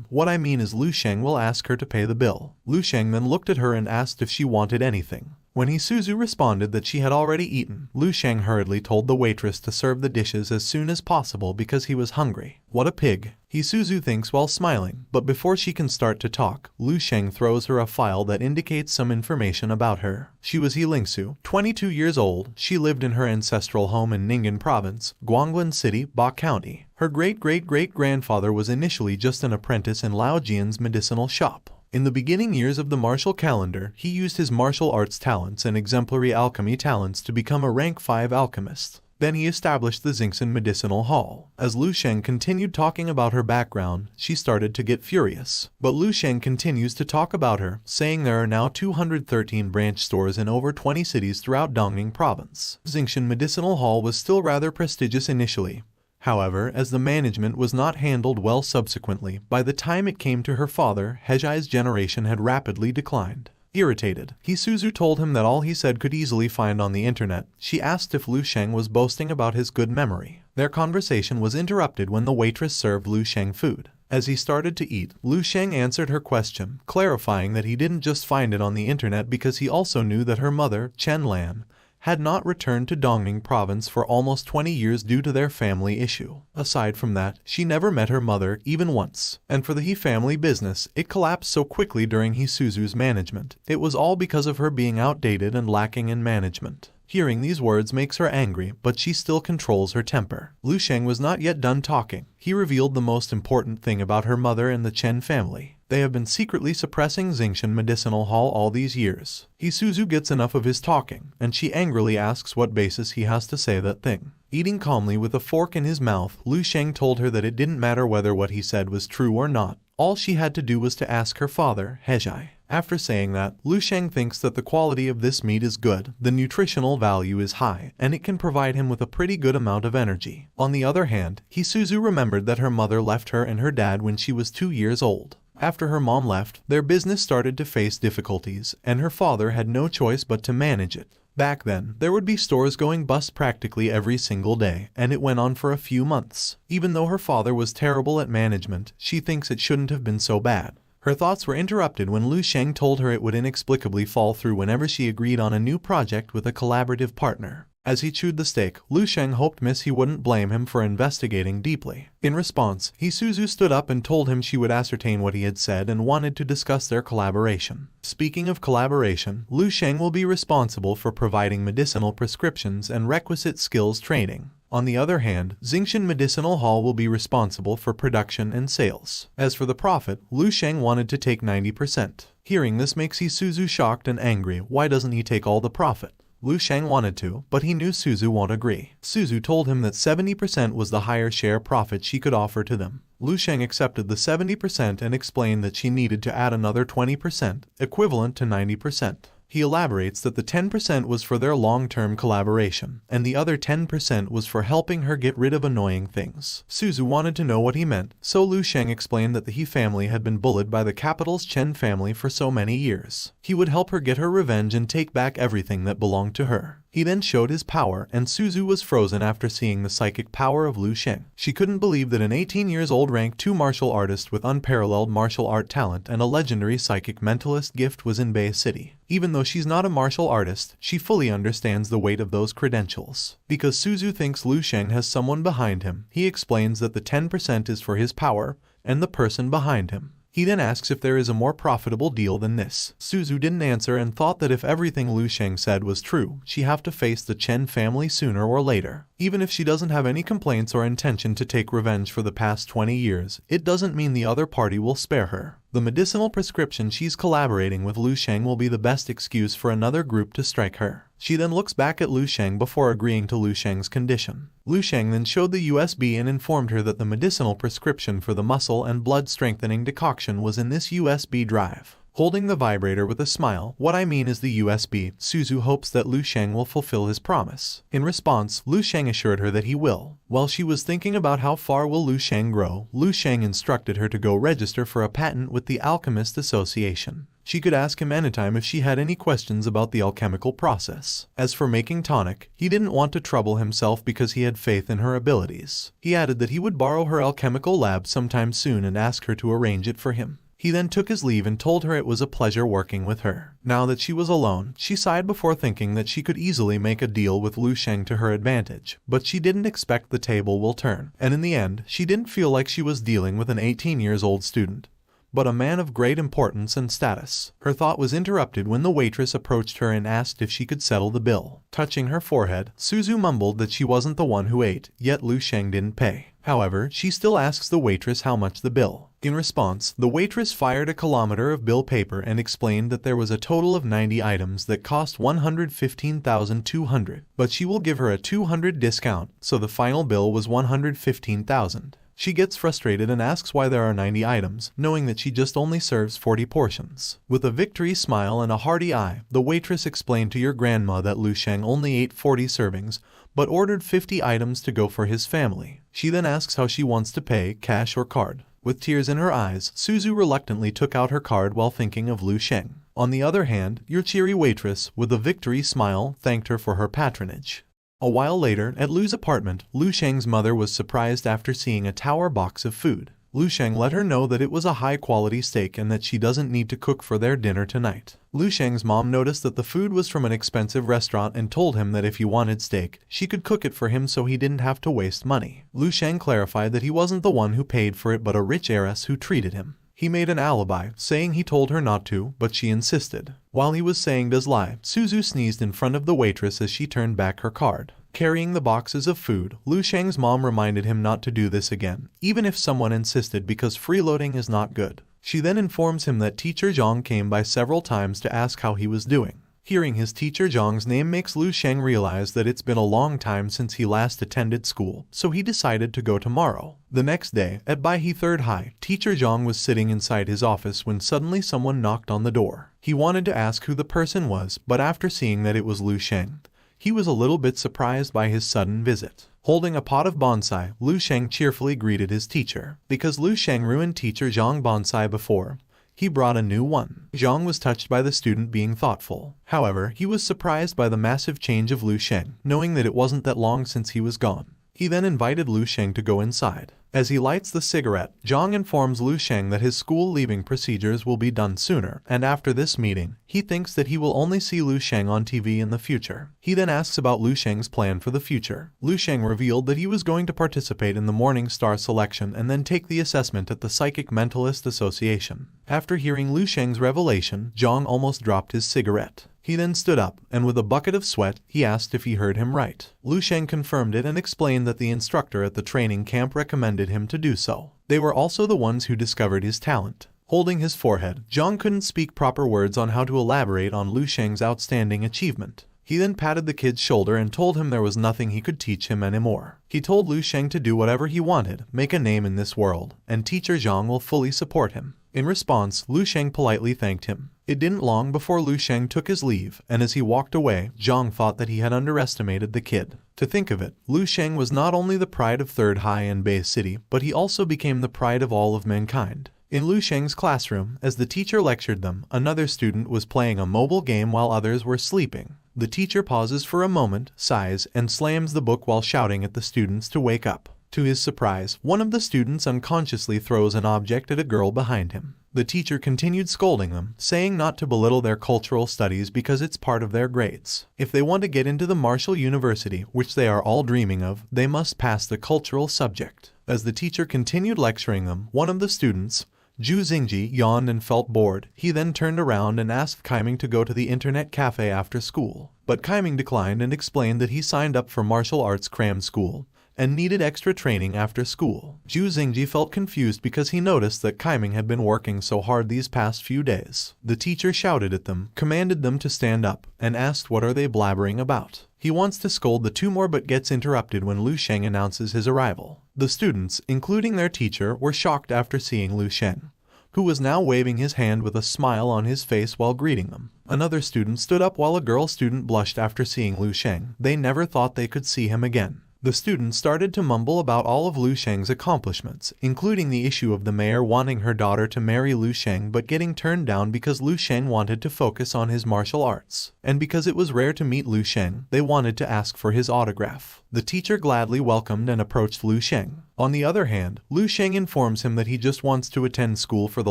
What I mean is Lu Sheng will ask her to pay the bill. Lu Sheng then looked at her and asked if she wanted anything. When Isuzu responded that she had already eaten, Lu Sheng hurriedly told the waitress to serve the dishes as soon as possible because he was hungry. What a pig, Isuzu thinks while smiling, but before she can start to talk, Lu Sheng throws her a file that indicates some information about her. She was Lingsu, 22 years old. She lived in her ancestral home in Ning'an Province, Guanglan City, Ba County. Her great-great-great-grandfather was initially just an apprentice in Lao Jian's medicinal shop. In the beginning years of the martial calendar, he used his martial arts talents and exemplary alchemy talents to become a rank 5 alchemist. Then he established the Xingshan Medicinal Hall. As Lu Sheng continued talking about her background, she started to get furious. But Lu Sheng continues to talk about her, saying there are now 213 branch stores in over 20 cities throughout Dongning Province. Xingshan Medicinal Hall was still rather prestigious initially. However, as the management was not handled well subsequently, by the time it came to her father, Hejai's generation had rapidly declined. Irritated, Hisuzu told him that all he said could easily find on the internet. She asked if Lu Sheng was boasting about his good memory. Their conversation was interrupted when the waitress served Lu Sheng food. As he started to eat, Lu Sheng answered her question, clarifying that he didn't just find it on the internet because he also knew that her mother, Chen Lan, had not returned to Dongning province for almost 20 years due to their family issue. Aside from that, she never met her mother even once. And for the He family business, it collapsed so quickly during Hisuzu's management. It was all because of her being outdated and lacking in management. Hearing these words makes her angry, but she still controls her temper. Lu Sheng was not yet done talking. He revealed the most important thing about her mother and the Chen family. They have been secretly suppressing Xingshan Medicinal Hall all these years. Hisuzu gets enough of his talking, and she angrily asks what basis he has to say that thing. Eating calmly with a fork in his mouth, Lu Sheng told her that it didn't matter whether what he said was true or not. All she had to do was to ask her father, Hezhai. After saying that, Lu Sheng thinks that the quality of this meat is good, the nutritional value is high, and it can provide him with a pretty good amount of energy. On the other hand, Hisuzu remembered that her mother left her and her dad when she was 2 years old. After her mom left, their business started to face difficulties, and her father had no choice but to manage it. Back then, there would be stores going bust practically every single day, and it went on for a few months. Even though her father was terrible at management, she thinks it shouldn't have been so bad. Her thoughts were interrupted when Lu Sheng told her it would inexplicably fall through whenever she agreed on a new project with a collaborative partner. As he chewed the steak, Lu Sheng hoped he wouldn't blame him for investigating deeply. In response, Hisuzu stood up and told him she would ascertain what he had said and wanted to discuss their collaboration. Speaking of collaboration, Lu Sheng will be responsible for providing medicinal prescriptions and requisite skills training. On the other hand, Xingshan Medicinal Hall will be responsible for production and sales. As for the profit, Lu Sheng wanted to take 90%. Hearing this makes Hisuzu shocked and angry. Why doesn't he take all the profit? Lu Sheng wanted to, but he knew Suzu won't agree. Suzu told him that 70% was the higher share profit she could offer to them. Lu Sheng accepted the 70% and explained that she needed to add another 20%, equivalent to 90%. He elaborates that the 10% was for their long-term collaboration, and the other 10% was for helping her get rid of annoying things. Suzu wanted to know what he meant, so Lu Sheng explained that the He family had been bullied by the capital's Chen family for so many years. He would help her get her revenge and take back everything that belonged to her. He then showed his power, and Suzu was frozen after seeing the psychic power of Lu Sheng. She couldn't believe that an 18-years-old rank 2 martial artist with unparalleled martial art talent and a legendary psychic mentalist gift was in Bay City. Even though she's not a martial artist, she fully understands the weight of those credentials. Because Suzu thinks Lu Sheng has someone behind him, he explains that the 10% is for his power and the person behind him. He then asks if there is a more profitable deal than this. Suzu didn't answer and thought that if everything Lu Sheng said was true, she'd have to face the Chen family sooner or later. Even if she doesn't have any complaints or intention to take revenge for the past 20 years, it doesn't mean the other party will spare her. The medicinal prescription she's collaborating with Lu Sheng will be the best excuse for another group to strike her. She then looks back at Lu Sheng before agreeing to Lu Sheng's condition. Lu Sheng then showed the USB and informed her that the medicinal prescription for the muscle and blood strengthening decoction was in this USB drive. Holding the vibrator with a smile, "What I mean is the USB, Suzu hopes that Lu Sheng will fulfill his promise. In response, Lu Sheng assured her that he will. While she was thinking about how far will Lu Sheng grow, Lu Sheng instructed her to go register for a patent with the Alchemist Association. She could ask him anytime if she had any questions about the alchemical process. As for making tonic, he didn't want to trouble himself because he had faith in her abilities. He added that he would borrow her alchemical lab sometime soon and ask her to arrange it for him. He then took his leave and told her it was a pleasure working with her. Now that she was alone, she sighed before thinking that she could easily make a deal with Lu Sheng to her advantage, but she didn't expect the table will turn, and in the end, she didn't feel like she was dealing with an 18-years-old student, but a man of great importance and status. Her thought was interrupted when the waitress approached her and asked if she could settle the bill. Touching her forehead, Suzu mumbled that she wasn't the one who ate, yet Lu Sheng didn't pay. However, she still asks the waitress how much the bill. In response, the waitress fired a kilometer of bill paper and explained that there was a total of 90 items that cost 115,200, but she will give her a 200 discount, so the final bill was 115,000. She gets frustrated and asks why there are 90 items, knowing that she just only serves 40 portions. With a victory smile and a hearty eye, the waitress explained to your grandma that Lu Sheng only ate 40 servings, but ordered 50 items to go for his family. She then asks how she wants to pay, cash or card. With tears in her eyes, Suzu reluctantly took out her card while thinking of Lu Sheng. On the other hand, your cheery waitress, with a victory smile, thanked her for her patronage. A while later, at Lu's apartment, Lu Sheng's mother was surprised after seeing a tower box of food. Lu Sheng let her know that it was a high-quality steak and that she doesn't need to cook for their dinner tonight. Lu Sheng's mom noticed that the food was from an expensive restaurant and told him that if he wanted steak, she could cook it for him so he didn't have to waste money. Lu Sheng clarified that he wasn't the one who paid for it but a rich heiress who treated him. He made an alibi, saying he told her not to, but she insisted. While he was saying this lie, Suzu sneezed in front of the waitress as she turned back her card. Carrying the boxes of food, Lu Sheng's mom reminded him not to do this again, even if someone insisted, because freeloading is not good. She then informs him that teacher Zhang came by several times to ask how he was doing. Hearing his teacher Zhang's name makes Lu Sheng realize that it's been a long time since he last attended school, so he decided to go tomorrow. The next day, at Baihe Third High, teacher Zhang was sitting inside his office when suddenly someone knocked on the door. He wanted to ask who the person was, but after seeing that it was Lu Sheng, he was a little bit surprised by his sudden visit. Holding a pot of bonsai, Lu Sheng cheerfully greeted his teacher. Because Lu Sheng ruined teacher Zhang bonsai before, he brought a new one. Zhang was touched by the student being thoughtful. However, he was surprised by the massive change of Lu Sheng, knowing that it wasn't that long since he was gone. He then invited Lu Sheng to go inside. As he lights the cigarette, Zhang informs Lu Sheng that his school leaving procedures will be done sooner, and after this meeting, he thinks that he will only see Lu Sheng on TV in the future. He then asks about Lu Sheng's plan for the future. Lu Sheng revealed that he was going to participate in the Morning Star selection and then take the assessment at the Psychic Mentalist Association. After hearing Lu Sheng's revelation, Zhang almost dropped his cigarette. He then stood up, and with a bucket of sweat, he asked if he heard him right. Lu Sheng confirmed it and explained that the instructor at the training camp recommended him to do so. They were also the ones who discovered his talent. Holding his forehead, Zhang couldn't speak proper words on how to elaborate on Lu Sheng's outstanding achievement. He then patted the kid's shoulder and told him there was nothing he could teach him anymore. He told Lu Sheng to do whatever he wanted, make a name in this world, and teacher Zhang will fully support him. In response, Lu Sheng politely thanked him. It didn't long before Lu Sheng took his leave, and as he walked away, Zhang thought that he had underestimated the kid. To think of it, Lu Sheng was not only the pride of Third High and Bay City, but he also became the pride of all of mankind. In Lu Sheng's classroom, as the teacher lectured them, another student was playing a mobile game while others were sleeping. The teacher pauses for a moment, sighs, and slams the book while shouting at the students to wake up. To his surprise, one of the students unconsciously throws an object at a girl behind him. The teacher continued scolding them, saying not to belittle their cultural studies because it's part of their grades. If they want to get into the Martial University, which they are all dreaming of, they must pass the cultural subject. As the teacher continued lecturing them, one of the students, Zhu Xingji, yawned and felt bored. He then turned around and asked Kaiming to go to the internet cafe after school. But Kaiming declined and explained that he signed up for martial arts cram school and needed extra training after school. Zhu Xingji felt confused because he noticed that Kaiming had been working so hard these past few days. The teacher shouted at them, commanded them to stand up, and asked what are they blabbering about. He wants to scold the two more but gets interrupted when Lu Sheng announces his arrival. The students, including their teacher, were shocked after seeing Lu Sheng, who was now waving his hand with a smile on his face while greeting them. Another student stood up while a girl student blushed after seeing Lu Sheng. They never thought they could see him again. The students started to mumble about all of Lu Sheng's accomplishments, including the issue of the mayor wanting her daughter to marry Lu Sheng but getting turned down because Lu Sheng wanted to focus on his martial arts. And because it was rare to meet Lu Sheng, they wanted to ask for his autograph. The teacher gladly welcomed and approached Lu Sheng. On the other hand, Lu Sheng informs him that he just wants to attend school for the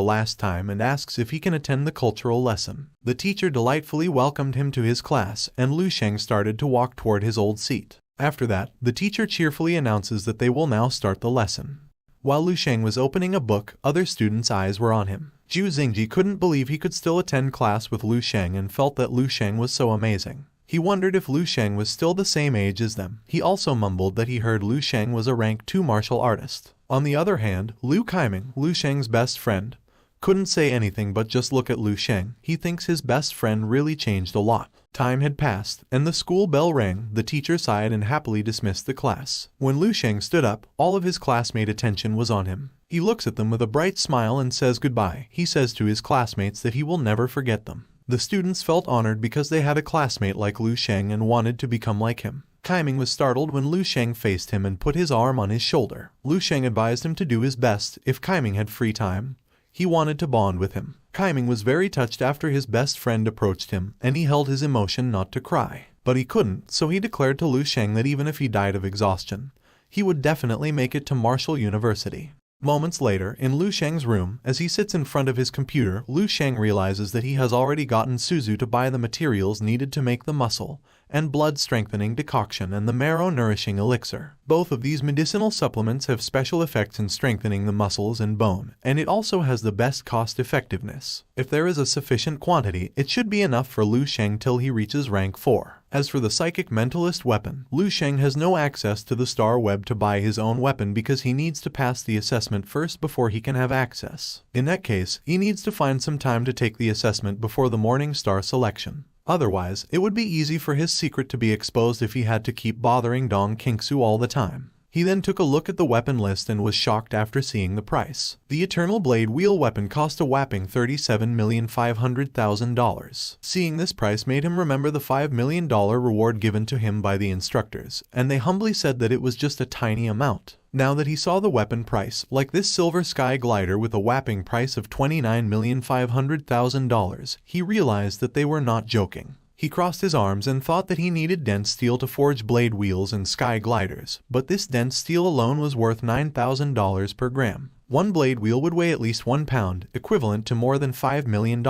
last time and asks if he can attend the cultural lesson. The teacher delightfully welcomed him to his class, and Lu Sheng started to walk toward his old seat. After that, the teacher cheerfully announces that they will now start the lesson. While Lu Sheng was opening a book, other students' eyes were on him. Zhu Xingji couldn't believe he could still attend class with Lu Sheng and felt that Lu Sheng was so amazing. He wondered if Lu Sheng was still the same age as them. He also mumbled that he heard Lu Sheng was a rank 2 martial artist. On the other hand, Lu Kaiming, Lu Sheng's best friend, couldn't say anything but just look at Lu Sheng. He thinks his best friend really changed a lot. Time had passed, and the school bell rang. The teacher sighed and happily dismissed the class. When Lu Sheng stood up, all of his classmate attention was on him. He looks at them with a bright smile and says goodbye. He says to his classmates that he will never forget them. The students felt honored because they had a classmate like Lu Sheng and wanted to become like him. Kaiming was startled when Lu Sheng faced him and put his arm on his shoulder. Lu Sheng advised him to do his best if Kaiming had free time. He wanted to bond with him. Kaiming was very touched after his best friend approached him, and he held his emotion not to cry. But he couldn't, so he declared to Lu Sheng that even if he died of exhaustion, he would definitely make it to Marshall University. Moments later, in Lu Sheng's room, as he sits in front of his computer, Lu Sheng realizes that he has already gotten Suzu to buy the materials needed to make the muscle and blood-strengthening decoction and the marrow-nourishing elixir. Both of these medicinal supplements have special effects in strengthening the muscles and bone, and it also has the best cost-effectiveness. If there is a sufficient quantity, it should be enough for Lu Sheng till he reaches rank 4. As for the psychic mentalist weapon, Lu Sheng has no access to the star web to buy his own weapon because he needs to pass the assessment first before he can have access. In that case, he needs to find some time to take the assessment before the morning star selection. Otherwise, it would be easy for his secret to be exposed if he had to keep bothering Dong Qingsu all the time. He then took a look at the weapon list and was shocked after seeing the price. The Eternal Blade Wheel weapon cost a whopping $37,500,000. Seeing this price made him remember the $5 million reward given to him by the instructors, and they humbly said that it was just a tiny amount. Now that he saw the weapon price, like this Silver Sky Glider with a whopping price of $29,500,000, he realized that they were not joking. He crossed his arms and thought that he needed dense steel to forge blade wheels and sky gliders, but this dense steel alone was worth $9,000 per gram. One blade wheel would weigh at least 1 pound, equivalent to more than $5 million.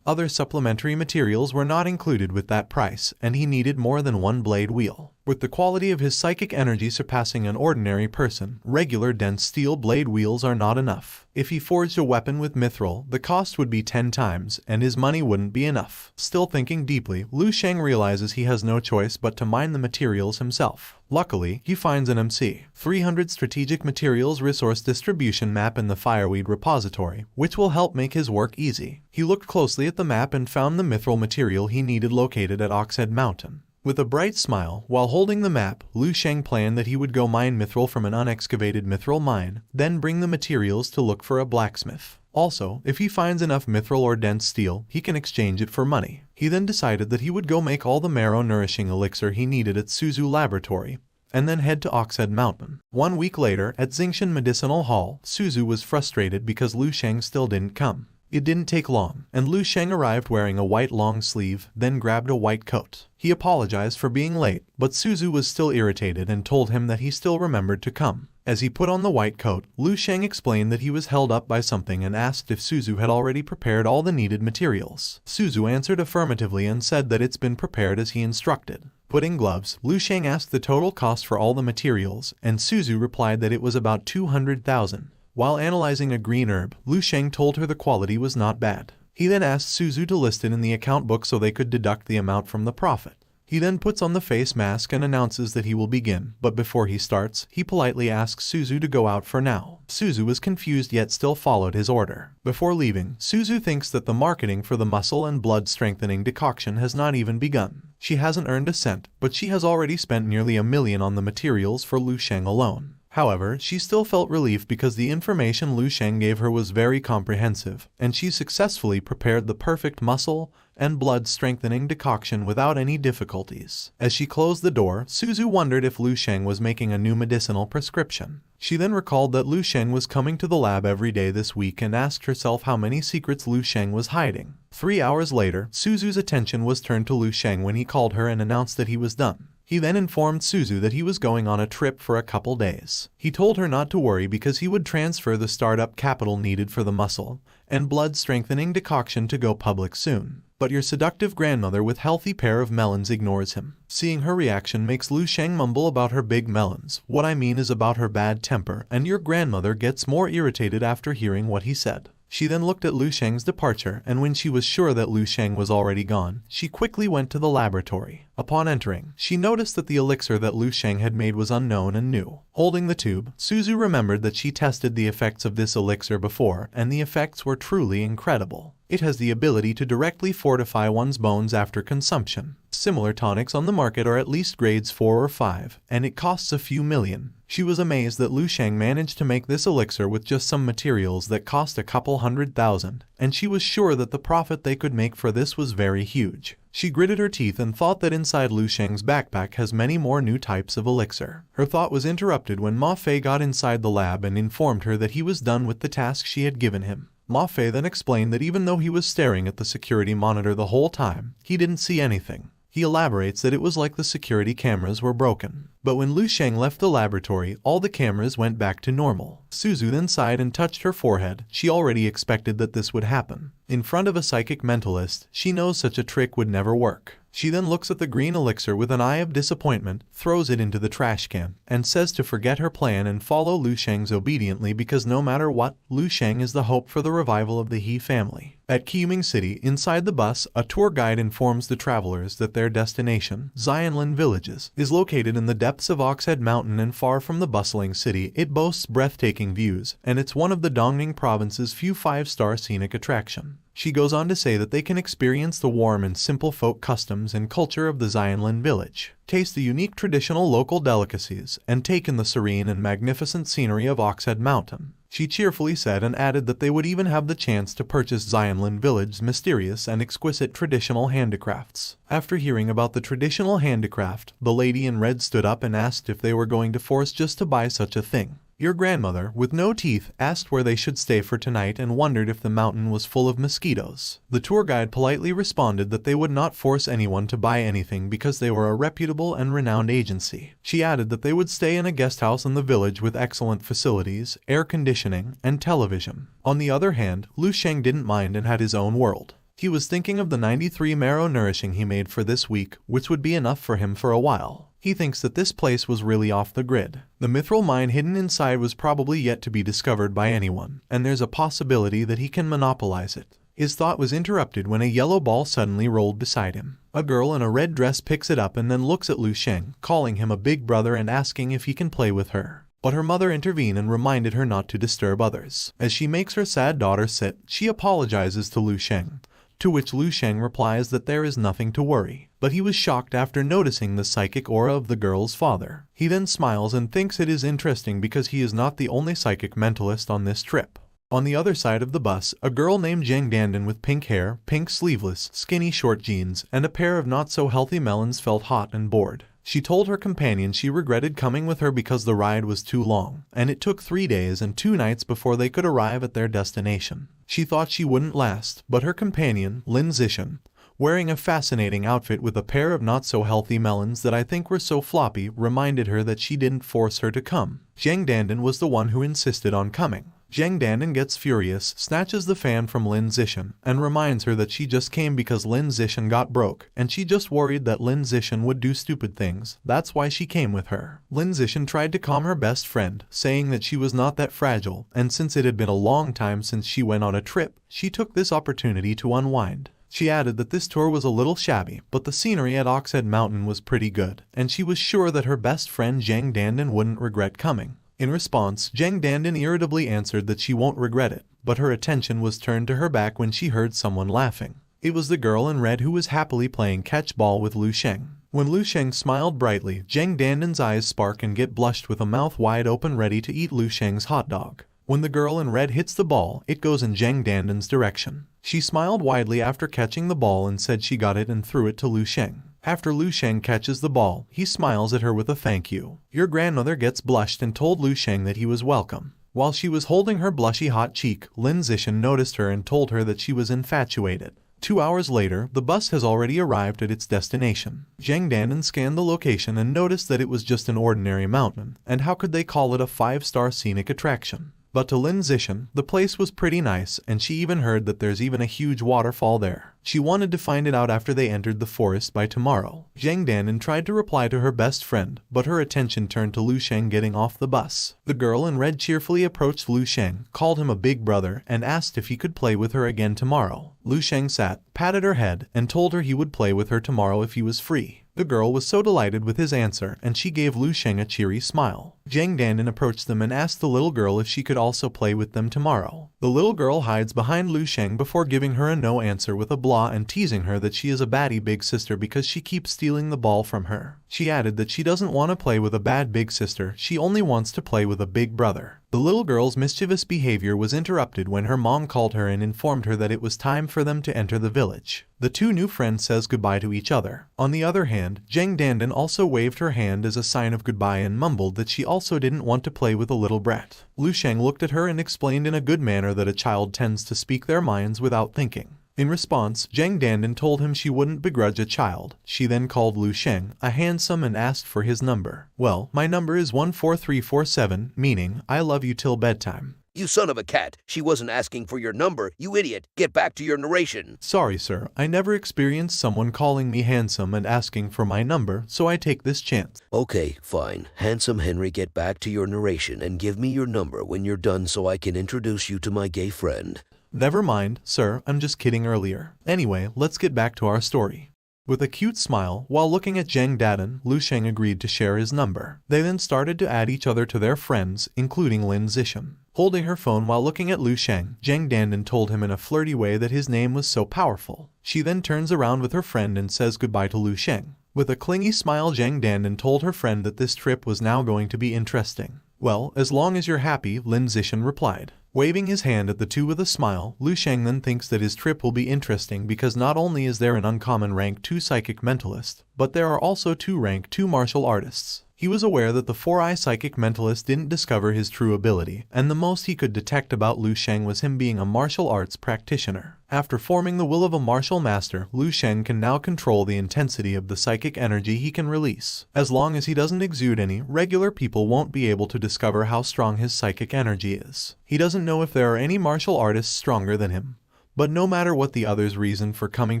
Other supplementary materials were not included with that price, and he needed more than one blade wheel. With the quality of his psychic energy surpassing an ordinary person, regular dense steel blade wheels are not enough. If he forged a weapon with mithril, the cost would be 10 times, and his money wouldn't be enough. Still thinking deeply, Lu Sheng realizes he has no choice but to mine the materials himself. Luckily, he finds an MC 300 strategic materials resource distribution map in the Fireweed repository, which will help make his work easy. He looked closely at the map and found the mithril material he needed located at Oxhead Mountain. With a bright smile, while holding the map, Lu Sheng planned that he would go mine mithril from an unexcavated mithril mine, then bring the materials to look for a blacksmith. Also, if he finds enough mithril or dense steel, he can exchange it for money. He then decided that he would go make all the marrow-nourishing elixir he needed at Suzu Laboratory, and then head to Oxhead Mountain. 1 week later, at Xingshan Medicinal Hall, Suzu was frustrated because Lu Sheng still didn't come. It didn't take long, and Lu Sheng arrived wearing a white long sleeve, then grabbed a white coat. He apologized for being late, but Suzu was still irritated and told him that he still remembered to come. As he put on the white coat, Lu Sheng explained that he was held up by something and asked if Suzu had already prepared all the needed materials. Suzu answered affirmatively and said that it's been prepared as he instructed. Putting gloves, Lu Sheng asked the total cost for all the materials, and Suzu replied that it was about 200,000. While analyzing a green herb, Lu Sheng told her the quality was not bad. He then asked Suzu to list it in the account book so they could deduct the amount from the profit. He then puts on the face mask and announces that he will begin, but before he starts, he politely asks Suzu to go out for now. Suzu was confused yet still followed his order. Before leaving, Suzu thinks that the marketing for the muscle and blood strengthening decoction has not even begun. She hasn't earned a cent, but she has already spent nearly $1 million on the materials for Lu Sheng alone. However, she still felt relief because the information Lu Sheng gave her was very comprehensive, and she successfully prepared the perfect muscle and blood strengthening decoction without any difficulties. As she closed the door, Suzu wondered if Lu Sheng was making a new medicinal prescription. She then recalled that Lu Sheng was coming to the lab every day this week and asked herself how many secrets Lu Sheng was hiding. 3 hours later, Suzu's attention was turned to Lu Sheng when he called her and announced that he was done. He then informed Suzu that he was going on a trip for a couple days. He told her not to worry because he would transfer the startup capital needed for the muscle and blood strengthening decoction to go public soon. But your seductive grandmother with healthy pair of melons ignores him. Seeing her reaction makes Lu Sheng mumble about her big melons. What I mean is about her bad temper, and your grandmother gets more irritated after hearing what he said. She then looked at Lu Sheng's departure, and when she was sure that Lu Sheng was already gone, she quickly went to the laboratory. Upon entering, she noticed that the elixir that Lu Sheng had made was unknown and new. Holding the tube, Suzu remembered that she tested the effects of this elixir before, and the effects were truly incredible. It has the ability to directly fortify one's bones after consumption. Similar tonics on the market are at least grades 4 or 5, and it costs a few million. She was amazed that Lu Sheng managed to make this elixir with just some materials that cost a couple $100,000, and she was sure that the profit they could make for this was very huge. She gritted her teeth and thought that inside Lu Sheng's backpack has many more new types of elixir. Her thought was interrupted when Ma Fei got inside the lab and informed her that he was done with the task she had given him. Ma Fei then explained that even though he was staring at the security monitor the whole time, he didn't see anything. He elaborates that it was like the security cameras were broken. But when Lu Sheng left the laboratory, all the cameras went back to normal. Suzu then sighed and touched her forehead. She already expected that this would happen. In front of a psychic mentalist, she knows such a trick would never work. She then looks at the green elixir with an eye of disappointment, throws it into the trash can, and says to forget her plan and follow Lu Sheng's obediently because no matter what, Lu Sheng is the hope for the revival of the He family. At Qiming City, inside the bus, a tour guide informs the travelers that their destination, Xianlin Villages, is located in the depths of Oxhead Mountain and far from the bustling city. It boasts breathtaking views, and it's one of the Dongning province's few 5-star scenic attractions. She goes on to say that they can experience the warm and simple folk customs and culture of the Xianlin village, taste the unique traditional local delicacies, and take in the serene and magnificent scenery of Oxhead Mountain. She cheerfully said and added that they would even have the chance to purchase Xianlin Village's mysterious and exquisite traditional handicrafts. After hearing about the traditional handicraft, the lady in red stood up and asked if they were going to force just to buy such a thing. Your grandmother, with no teeth, asked where they should stay for tonight and wondered if the mountain was full of mosquitoes. The tour guide politely responded that they would not force anyone to buy anything because they were a reputable and renowned agency. She added that they would stay in a guest house in the village with excellent facilities, air conditioning, and television. On the other hand, Lu Sheng didn't mind and had his own world. He was thinking of the 93 marrow nourishing he made for this week, which would be enough for him for a while. He thinks that this place was really off the grid. The mithril mine hidden inside was probably yet to be discovered by anyone, and there's a possibility that he can monopolize it. His thought was interrupted when a yellow ball suddenly rolled beside him. A girl in a red dress picks it up and then looks at Lu Sheng, calling him a big brother and asking if he can play with her. But her mother intervened and reminded her not to disturb others. As she makes her sad daughter sit, she apologizes to Lu Sheng, to which Lu Sheng replies that there is nothing to worry. But he was shocked after noticing the psychic aura of the girl's father. He then smiles and thinks it is interesting because he is not the only psychic mentalist on this trip. On the other side of the bus, a girl named Zhang Dandan with pink hair, pink sleeveless, skinny short jeans, and a pair of not-so-healthy melons felt hot and bored. She told her companion she regretted coming with her because the ride was too long, and it took 3 days and 2 nights before they could arrive at their destination. She thought she wouldn't last, but her companion, Lin Zishan, wearing a fascinating outfit with a pair of not-so-healthy melons that I think were so floppy, reminded her that she didn't force her to come. Zhang Dandan was the one who insisted on coming. Zhang Dandan gets furious, snatches the fan from Lin Zishan, and reminds her that she just came because Lin Zishan got broke, and she just worried that Lin Zishan would do stupid things. That's why she came with her. Lin Zishan tried to calm her best friend, saying that she was not that fragile, and since it had been a long time since she went on a trip, she took this opportunity to unwind. She added that this tour was a little shabby, but the scenery at Oxhead Mountain was pretty good, and she was sure that her best friend Zhang Dandan wouldn't regret coming. In response, Zhang Dandan irritably answered that she won't regret it, but her attention was turned to her back when she heard someone laughing. It was the girl in red who was happily playing catch ball with Lu Sheng. When Lu Sheng smiled brightly, Zhang Dandan's eyes spark and get blushed with a mouth wide open ready to eat Lu Sheng's hot dog. When the girl in red hits the ball, it goes in Zhang Dandan's direction. She smiled widely after catching the ball and said she got it and threw it to Lu Sheng. After Lu Sheng catches the ball, he smiles at her with a thank you. Your grandmother gets blushed and told Lu Sheng that he was welcome. While she was holding her blushy hot cheek, Lin Zishan noticed her and told her that she was infatuated. 2 hours later, the bus has already arrived at its destination. Zhang Dandan scanned the location and noticed that it was just an ordinary mountain, and how could they call it a 5-star scenic attraction? But to Lin Zishan, the place was pretty nice, and she even heard that there's even a huge waterfall there. She wanted to find it out after they entered the forest by tomorrow. Zhang Dandan tried to reply to her best friend, but her attention turned to Lu Sheng getting off the bus. The girl in red cheerfully approached Lu Sheng, called him a big brother, and asked if he could play with her again tomorrow. Lu Sheng sat, patted her head, and told her he would play with her tomorrow if he was free. The girl was so delighted with his answer, and she gave Lu Sheng a cheery smile. Zhang Dandan approached them and asked the little girl if she could also play with them tomorrow. The little girl hides behind Lu Sheng before giving her a no answer with a blush. blah and teasing her that she is a batty big sister because she keeps stealing the ball from her. She added that she doesn't want to play with a bad big sister, she only wants to play with a big brother. The little girl's mischievous behavior was interrupted when her mom called her and informed her that it was time for them to enter the village. The two new friends says goodbye to each other. On the other hand, Zhang Dandan also waved her hand as a sign of goodbye and mumbled that she also didn't want to play with a little brat. Lu Sheng looked at her and explained in a good manner that a child tends to speak their minds without thinking. In response, Zhang Dandan told him she wouldn't begrudge a child. She then called Lu Sheng a handsome and asked for his number. Well, my number is 14347, meaning, I love you till bedtime. You son of a cat. She wasn't asking for your number, you idiot. Get back to your narration. Sorry, sir. I never experienced someone calling me handsome and asking for my number, so I take this chance. Okay, fine. Handsome Henry, get back to your narration and give me your number when you're done so I can introduce you to my gay friend. Never mind, sir, I'm just kidding earlier. Anyway, let's get back to our story. With a cute smile, while looking at Zhang Dandan, Lu Sheng agreed to share his number. They then started to add each other to their friends, including Lin Zishan. Holding her phone while looking at Lu Sheng, Zhang Dandan told him in a flirty way that his name was so powerful. She then turns around with her friend and says goodbye to Lu Sheng. With a clingy smile, Zhang Dandan told her friend that this trip was now going to be interesting. Well, as long as you're happy, Lin Zishan replied. Waving his hand at the two with a smile, Lu Sheng then thinks that his trip will be interesting because not only is there an uncommon rank 2 psychic mentalist, but there are also 2 rank 2 martial artists. He was aware that the 4-eye psychic mentalist didn't discover his true ability, and the most he could detect about Lu Sheng was him being a martial arts practitioner. After forming the will of a martial master, Lu Sheng can now control the intensity of the psychic energy he can release. As long as he doesn't exude any, regular people won't be able to discover how strong his psychic energy is. He doesn't know if there are any martial artists stronger than him. But no matter what the others' reason for coming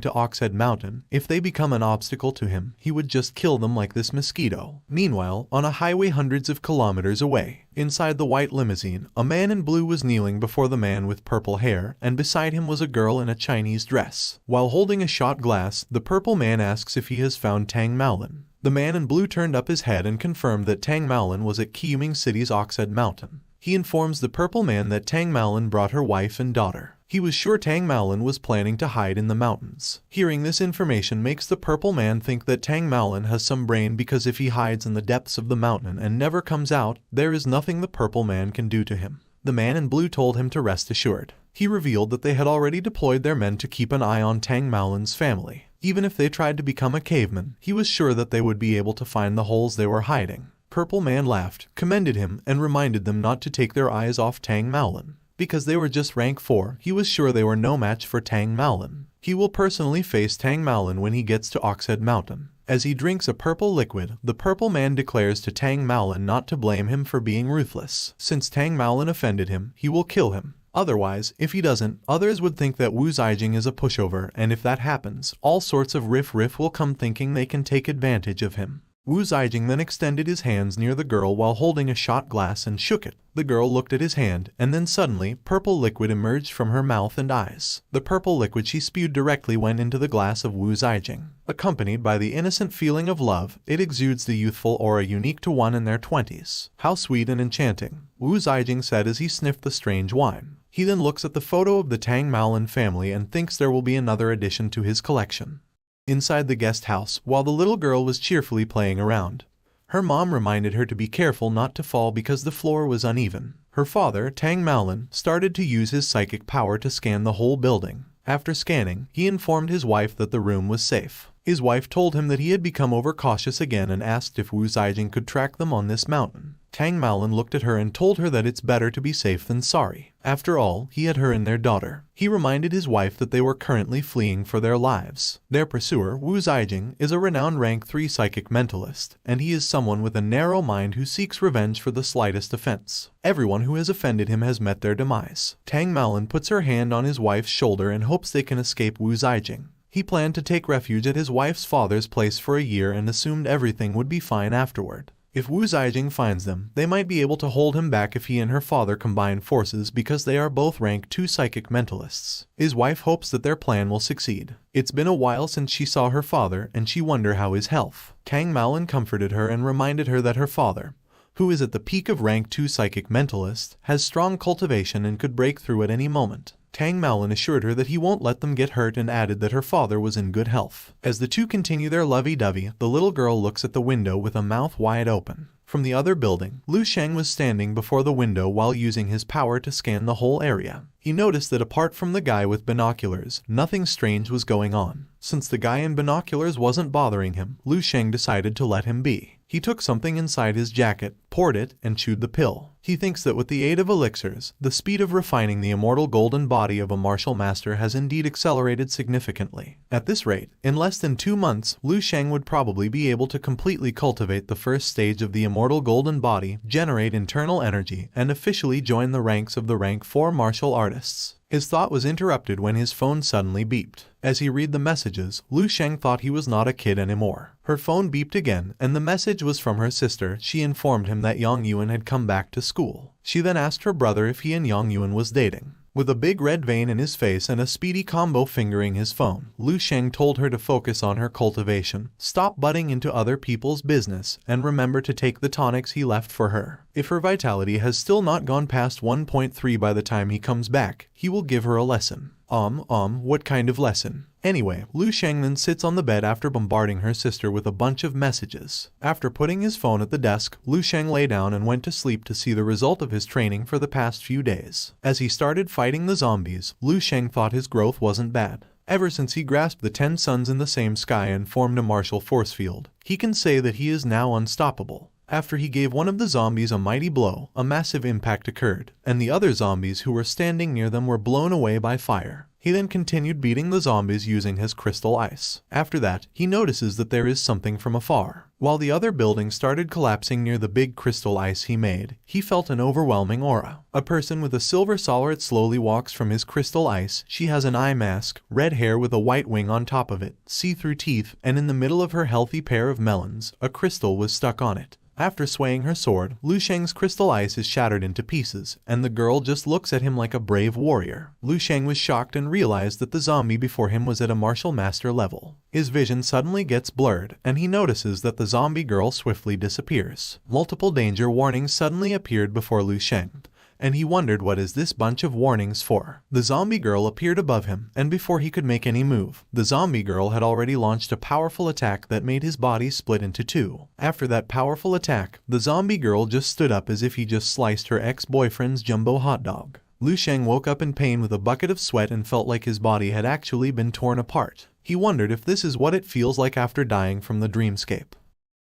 to Oxhead Mountain, if they become an obstacle to him, he would just kill them like this mosquito. Meanwhile, on a highway hundreds of kilometers away, inside the white limousine, a man in blue was kneeling before the man with purple hair, and beside him was a girl in a Chinese dress. While holding a shot glass, the purple man asks if he has found Tang Maolin. The man in blue turned up his head and confirmed that Tang Maolin was at Qiyuming City's Oxhead Mountain. He informs the purple man that Tang Maolin brought her wife and daughter. He was sure Tang Maolin was planning to hide in the mountains. Hearing this information makes the purple man think that Tang Maolin has some brain because if he hides in the depths of the mountain and never comes out, there is nothing the purple man can do to him. The man in blue told him to rest assured. He revealed that they had already deployed their men to keep an eye on Tang Maolin's family. Even if they tried to become a caveman, he was sure that they would be able to find the holes they were hiding. Purple Man laughed, commended him, and reminded them not to take their eyes off Tang Maolin. Because they were just rank 4, he was sure they were no match for Tang Maolin. He will personally face Tang Maolin when he gets to Oxhead Mountain. As he drinks a purple liquid, the purple man declares to Tang Maolin not to blame him for being ruthless. Since Tang Maolin offended him, he will kill him. Otherwise, if he doesn't, others would think that Wu Zijing is a pushover, and if that happens, all sorts of riff will come thinking they can take advantage of him. Wu Zijing then extended his hands near the girl while holding a shot glass and shook it. The girl looked at his hand, and then suddenly, purple liquid emerged from her mouth and eyes. The purple liquid she spewed directly went into the glass of Wu Zijing. Accompanied by the innocent feeling of love, it exudes the youthful aura unique to one in their 20s. How sweet and enchanting, Wu Zijing said as he sniffed the strange wine. He then looks at the photo of the Tang Maolin family and thinks there will be another addition to his collection. Inside the guest house, while the little girl was cheerfully playing around, her mom reminded her to be careful not to fall because the floor was uneven. Her father, Tang Maolin, started to use his psychic power to scan the whole building. After scanning, he informed his wife that the room was safe. His wife told him that he had become overcautious again and asked if Wu Zijing could track them on this mountain. Tang Maolin looked at her and told her that it's better to be safe than sorry. After all, he had her and their daughter. He reminded his wife that they were currently fleeing for their lives. Their pursuer, Wu Zijing, is a renowned rank 3 psychic mentalist, and he is someone with a narrow mind who seeks revenge for the slightest offense. Everyone who has offended him has met their demise. Tang Maolin puts her hand on his wife's shoulder and hopes they can escape Wu Zijing. He planned to take refuge at his wife's father's place for a year and assumed everything would be fine afterward. If Wu Zijing finds them, they might be able to hold him back if he and her father combine forces because they are both rank 2 psychic mentalists. His wife hopes that their plan will succeed. It's been a while since she saw her father and she wondered how his health. Tang Maolin comforted her and reminded her that her father, who is at the peak of rank 2 psychic mentalist, has strong cultivation and could break through at any moment. Tang Maolin assured her that he won't let them get hurt and added that her father was in good health. As the two continue their lovey-dovey, the little girl looks at the window with a mouth wide open. From the other building, Lu Sheng was standing before the window while using his power to scan the whole area. He noticed that apart from the guy with binoculars, nothing strange was going on. Since the guy in binoculars wasn't bothering him, Lu Sheng decided to let him be. He took something inside his jacket, poured it, and chewed the pill. He thinks that with the aid of elixirs, the speed of refining the immortal golden body of a martial master has indeed accelerated significantly. At this rate, in less than 2 months, Lu Sheng would probably be able to completely cultivate the first stage of the immortal golden body, generate internal energy, and officially join the ranks of the rank 4 martial artists. His thought was interrupted when his phone suddenly beeped. As he read the messages, Lu Sheng thought he was not a kid anymore. Her phone beeped again, and the message was from her sister. She informed him that Yang Yuan had come back to school. She then asked her brother if he and Yang Yuan was dating. With a big red vein in his face and a speedy combo fingering his phone, Lu Sheng told her to focus on her cultivation, stop butting into other people's business, and remember to take the tonics he left for her. If her vitality has still not gone past 1.3 by the time he comes back, he will give her a lesson. What kind of lesson? Anyway, Lu Sheng then sits on the bed after bombarding her sister with a bunch of messages. After putting his phone at the desk, Lu Sheng lay down and went to sleep to see the result of his training for the past few days. As he started fighting the zombies, Lu Sheng thought his growth wasn't bad. Ever since he grasped the 10 suns in the same sky and formed a martial force field, he can say that he is now unstoppable. After he gave one of the zombies a mighty blow, a massive impact occurred, and the other zombies who were standing near them were blown away by fire. He then continued beating the zombies using his crystal ice. After that, he notices that there is something from afar. While the other buildings started collapsing near the big crystal ice he made, he felt an overwhelming aura. A person with a silver sauret slowly walks from his crystal ice. She has an eye mask, red hair with a white wing on top of it, see-through teeth, and in the middle of her healthy pair of melons, a crystal was stuck on it. After swaying her sword, Lu Sheng's crystal ice is shattered into pieces, and the girl just looks at him like a brave warrior. Lu Sheng was shocked and realized that the zombie before him was at a martial master level. His vision suddenly gets blurred, and he notices that the zombie girl swiftly disappears. Multiple danger warnings suddenly appeared before Lu Sheng, and he wondered what is this bunch of warnings for. The zombie girl appeared above him, and before he could make any move, the zombie girl had already launched a powerful attack that made his body split into 2. After that powerful attack, the zombie girl just stood up as if he just sliced her ex-boyfriend's jumbo hot dog. Lu Sheng woke up in pain with a bucket of sweat and felt like his body had actually been torn apart. He wondered if this is what it feels like after dying from the dreamscape.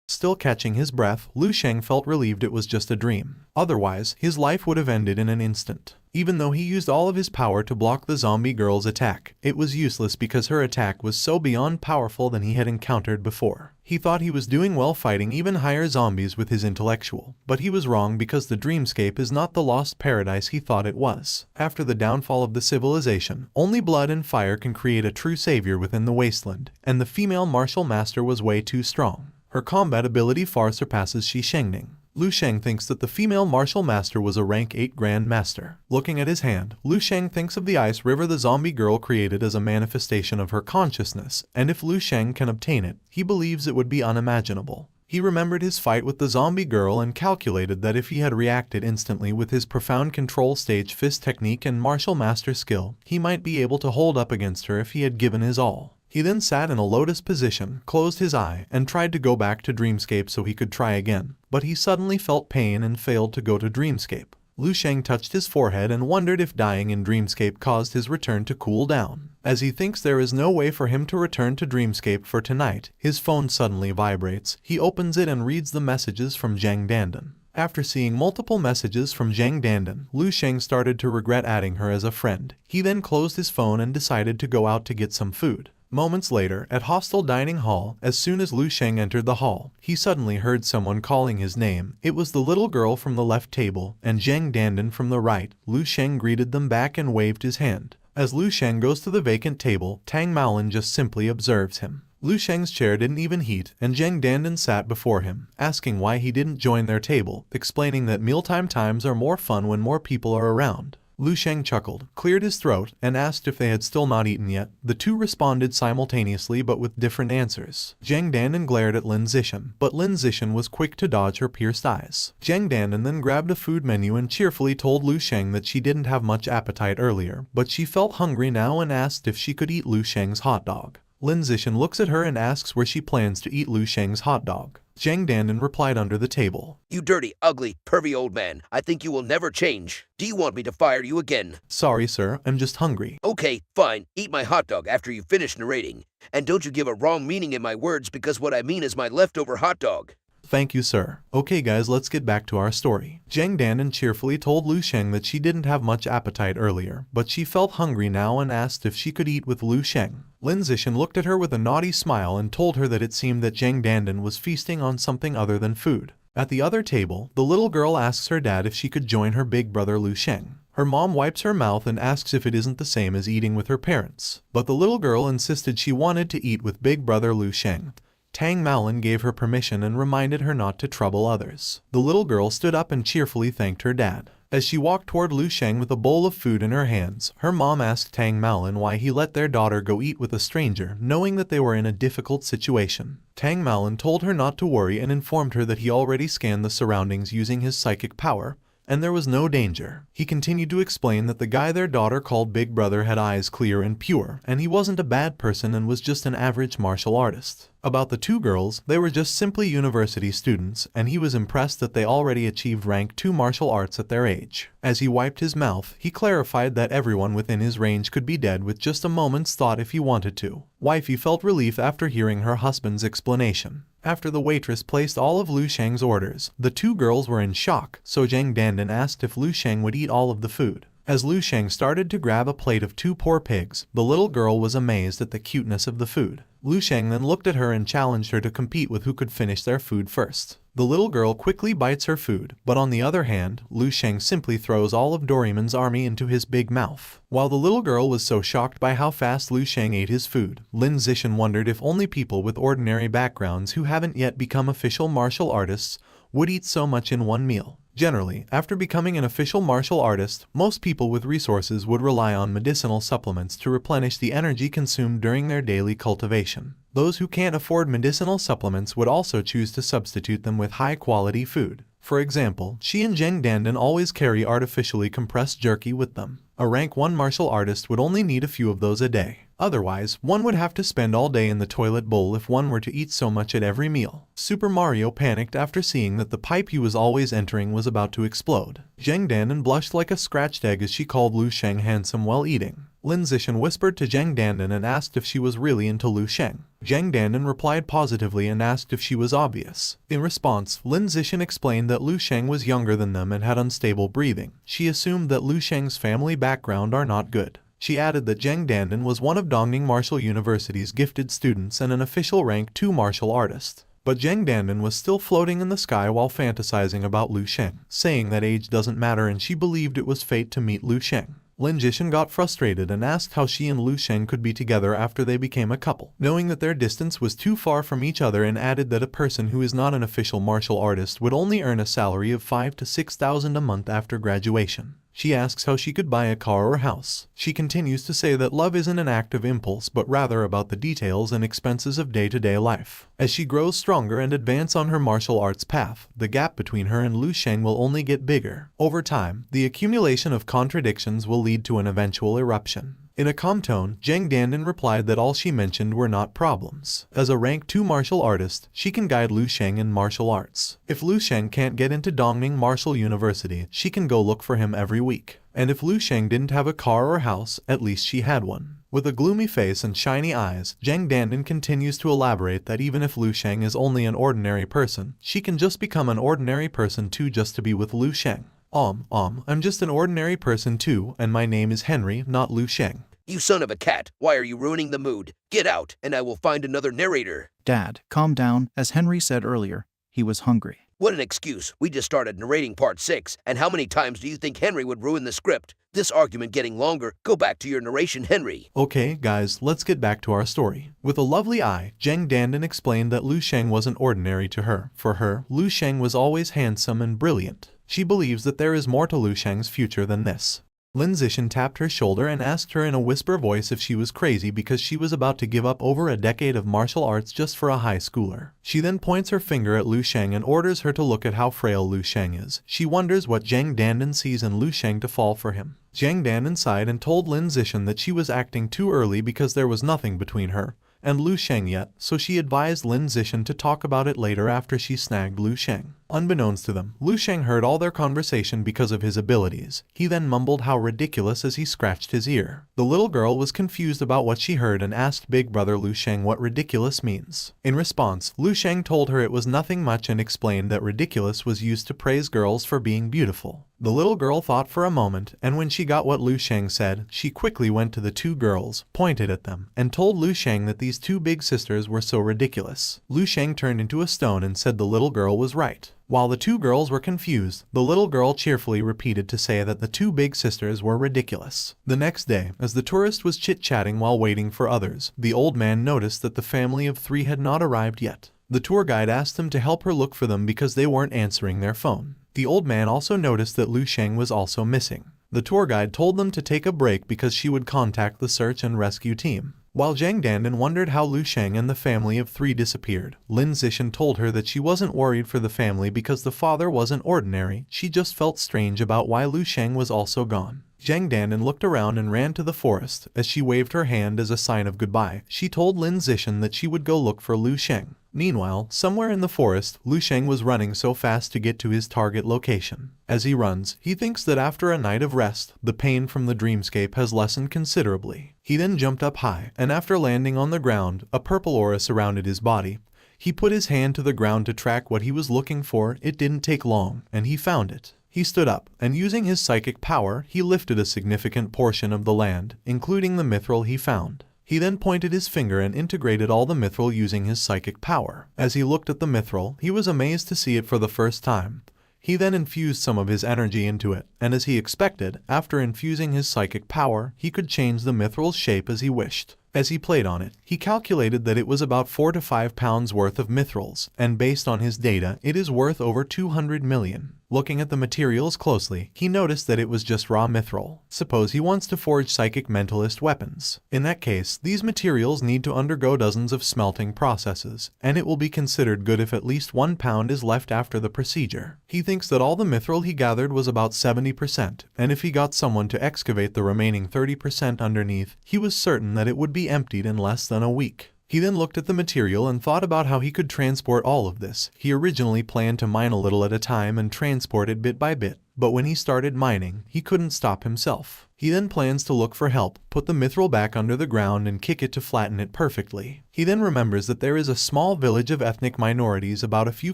Still catching his breath, Lu Sheng felt relieved it was just a dream. Otherwise, his life would have ended in an instant. Even though he used all of his power to block the zombie girl's attack, it was useless because her attack was so beyond powerful than he had encountered before. He thought he was doing well fighting even higher zombies with his intellectual, but he was wrong because the dreamscape is not the lost paradise he thought it was. After the downfall of the civilization, only blood and fire can create a true savior within the wasteland, and the female martial master was way too strong. Her combat ability far surpasses Shi Shengning. Lu Sheng thinks that the female martial master was a rank 8 Grand Master. Looking at his hand, Lu Sheng thinks of the ice river the zombie girl created as a manifestation of her consciousness, and if Lu Sheng can obtain it, he believes it would be unimaginable. He remembered his fight with the zombie girl and calculated that if he had reacted instantly with his profound control stage fist technique and martial master skill, he might be able to hold up against her if he had given his all. He then sat in a lotus position, closed his eye, and tried to go back to Dreamscape so he could try again, but he suddenly felt pain and failed to go to Dreamscape. Lu Sheng touched his forehead and wondered if dying in Dreamscape caused his return to cool down. As he thinks there is no way for him to return to Dreamscape for tonight, his phone suddenly vibrates. He opens it and reads the messages from Zhang Dandan. After seeing multiple messages from Zhang Dandan, Lu Sheng started to regret adding her as a friend. He then closed his phone and decided to go out to get some food. Moments later, at Hostel Dining Hall, as soon as Lu Sheng entered the hall, he suddenly heard someone calling his name. It was the little girl from the left table, and Zhang Dandan from the right. Lu Sheng greeted them back and waved his hand. As Lu Sheng goes to the vacant table, Tang Maolin just simply observes him. Lu Sheng's chair didn't even heat, and Zhang Dandan sat before him, asking why he didn't join their table, explaining that mealtime times are more fun when more people are around. Lu Sheng chuckled, cleared his throat, and asked if they had still not eaten yet. The two responded simultaneously but with different answers. Zhang Dandan glared at Lin Zishan, but Lin Zishan was quick to dodge her pierced eyes. Zhang Dandan then grabbed a food menu and cheerfully told Lu Sheng that she didn't have much appetite earlier, but she felt hungry now and asked if she could eat Lu Sheng's hot dog. Lin Zishan looks at her and asks where she plans to eat Lu Sheng's hot dog. Zhang Dandan replied under the table. You dirty, ugly, pervy old man. I think you will never change. Do you want me to fire you again? Sorry, sir. I'm just hungry. Okay, fine. Eat my hot dog after you finish narrating. And don't you give a wrong meaning in my words because what I mean is my leftover hot dog. Thank you, sir. Okay guys, let's get back to our story. Zhang Dandan cheerfully told Lu Sheng that she didn't have much appetite earlier, but she felt hungry now and asked if she could eat with Lu Sheng. Lin Zishan looked at her with a naughty smile and told her that it seemed that Zhang Dandan was feasting on something other than food. At the other table, the little girl asks her dad if she could join her big brother Lu Sheng. Her mom wipes her mouth and asks if it isn't the same as eating with her parents, but the little girl insisted she wanted to eat with big brother Lu Sheng. Tang Malin gave her permission and reminded her not to trouble others. The little girl stood up and cheerfully thanked her dad. As she walked toward Lu Sheng with a bowl of food in her hands, her mom asked Tang Malin why he let their daughter go eat with a stranger, knowing that they were in a difficult situation. Tang Malin told her not to worry and informed her that he already scanned the surroundings using his psychic power, and there was no danger. He continued to explain that the guy their daughter called Big Brother had eyes clear and pure, and he wasn't a bad person and was just an average martial artist. About the two girls, they were just simply university students, and he was impressed that they already achieved rank 2 martial arts at their age. As he wiped his mouth, he clarified that everyone within his range could be dead with just a moment's thought if he wanted to. Wifey felt relief after hearing her husband's explanation. After the waitress placed all of Lu Sheng's orders, the two girls were in shock, so Zhang Dandan asked if Lu Sheng would eat all of the food. As Lu Sheng started to grab a plate of 2 poor pigs, the little girl was amazed at the cuteness of the food. Lu Sheng then looked at her and challenged her to compete with who could finish their food first. The little girl quickly bites her food, but on the other hand, Lu Sheng simply throws all of Doraemon's army into his big mouth. While the little girl was so shocked by how fast Lu Sheng ate his food, Lin Zishan wondered if only people with ordinary backgrounds who haven't yet become official martial artists would eat so much in one meal. Generally, after becoming an official martial artist, most people with resources would rely on medicinal supplements to replenish the energy consumed during their daily cultivation. Those who can't afford medicinal supplements would also choose to substitute them with high-quality food. For example, she and Zhang Dandan always carry artificially compressed jerky with them. A rank 1 martial artist would only need a few of those a day. Otherwise, one would have to spend all day in the toilet bowl if one were to eat so much at every meal. Super Mario panicked after seeing that the pipe he was always entering was about to explode. Zhang Dandan blushed like a scratched egg as she called Lu Sheng handsome while eating. Lin Zishan whispered to Zhang Dandan and asked if she was really into Lu Sheng. Zhang Dandan replied positively and asked if she was obvious. In response, Lin Zishan explained that Lu Sheng was younger than them and had unstable breathing. She assumed that Lu Sheng's family background are not good. She added that Zhang Dandan was one of Dongning Martial University's gifted students and an official rank 2 martial artist. But Zhang Dandan was still floating in the sky while fantasizing about Lu Sheng, saying that age doesn't matter and she believed it was fate to meet Lu Sheng. Lin Zishan got frustrated and asked how she and Lu Sheng could be together after they became a couple, knowing that their distance was too far from each other, and added that a person who is not an official martial artist would only earn a salary of 5,000 to 6,000 a month after graduation. She asks how she could buy a car or house. She continues to say that love isn't an act of impulse but rather about the details and expenses of day-to-day life. As she grows stronger and advances on her martial arts path, the gap between her and Lu Sheng will only get bigger. Over time, the accumulation of contradictions will lead to an eventual eruption. In a calm tone, Zhang Dandan replied that all she mentioned were not problems. As a rank 2 martial artist, she can guide Lu Sheng in martial arts. If Lu Sheng can't get into Dongning Martial University, she can go look for him every week. And if Lu Sheng didn't have a car or house, at least she had one. With a gloomy face and shiny eyes, Zhang Dandan continues to elaborate that even if Lu Sheng is only an ordinary person, she can just become an ordinary person too just to be with Lu Sheng. I'm just an ordinary person too, and my name is Henry, not Lu Sheng. You son of a cat, why are you ruining the mood? Get out, and I will find another narrator. Dad, calm down. As Henry said earlier, he was hungry. What an excuse. We just started narrating part 6, and how many times do you think Henry would ruin the script? This argument getting longer. Go back to your narration, Henry. Okay, guys, let's get back to our story. With a lovely eye, Zhang Dandan explained that Lu Sheng wasn't ordinary to her. For her, Lu Sheng was always handsome and brilliant. She believes that there is more to Lu Sheng's future than this. Lin Zixin tapped her shoulder and asked her in a whisper voice if she was crazy because she was about to give up over a decade of martial arts just for a high schooler. She then points her finger at Lu Sheng and orders her to look at how frail Lu Sheng is. She wonders what Zhang Dandan sees in Lu Sheng to fall for him. Zhang Dandan sighed and told Lin Zixin that she was acting too early because there was nothing between her and Lu Sheng yet, so she advised Lin Zixin to talk about it later after she snagged Lu Sheng. Unbeknownst to them, Lu Sheng heard all their conversation because of his abilities. He then mumbled how ridiculous as he scratched his ear. The little girl was confused about what she heard and asked big brother Lu Sheng what ridiculous means. In response, Lu Sheng told her it was nothing much and explained that ridiculous was used to praise girls for being beautiful. The little girl thought for a moment, and when she got what Lu Sheng said, she quickly went to the two girls, pointed at them, and told Lu Sheng that these two big sisters were so ridiculous. Lu Sheng turned into a stone and said the little girl was right. While the two girls were confused, the little girl cheerfully repeated to say that the two big sisters were ridiculous. The next day, as the tourist was chit-chatting while waiting for others, the old man noticed that the family of three had not arrived yet. The tour guide asked him to help her look for them because they weren't answering their phone. The old man also noticed that Lu Sheng was also missing. The tour guide told them to take a break because she would contact the search and rescue team. While Zhang Dandan wondered how Lu Sheng and the family of three disappeared, Lin Zixin told her that she wasn't worried for the family because the father wasn't ordinary, she just felt strange about why Lu Sheng was also gone. Zhang Dandan looked around and ran to the forest. As she waved her hand as a sign of goodbye, she told Lin Zixin that she would go look for Lu Sheng. Meanwhile, somewhere in the forest, Lu Sheng was running so fast to get to his target location. As he runs, he thinks that after a night of rest, the pain from the dreamscape has lessened considerably. He then jumped up high, and after landing on the ground, a purple aura surrounded his body. He put his hand to the ground to track what he was looking for. It didn't take long, and he found it. He stood up, and using his psychic power, he lifted a significant portion of the land, including the mithril he found. He then pointed his finger and integrated all the mithril using his psychic power. As he looked at the mithril, he was amazed to see it for the first time. He then infused some of his energy into it, and as he expected, after infusing his psychic power, he could change the mithril's shape as he wished. As he played on it, he calculated that it was about 4 to 5 pounds worth of mithrils, and based on his data, it is worth over 200 million. Looking at the materials closely, he noticed that it was just raw mithril. Suppose he wants to forge psychic mentalist weapons. In that case, these materials need to undergo dozens of smelting processes, and it will be considered good if at least 1 pound is left after the procedure. He thinks that all the mithril he gathered was about 70%, and if he got someone to excavate the remaining 30% underneath, he was certain that it would be emptied in less than a week. He then looked at the material and thought about how he could transport all of this. He originally planned to mine a little at a time and transport it bit by bit, but when he started mining, he couldn't stop himself. He then plans to look for help, put the mithril back under the ground and kick it to flatten it perfectly. He then remembers that there is a small village of ethnic minorities about a few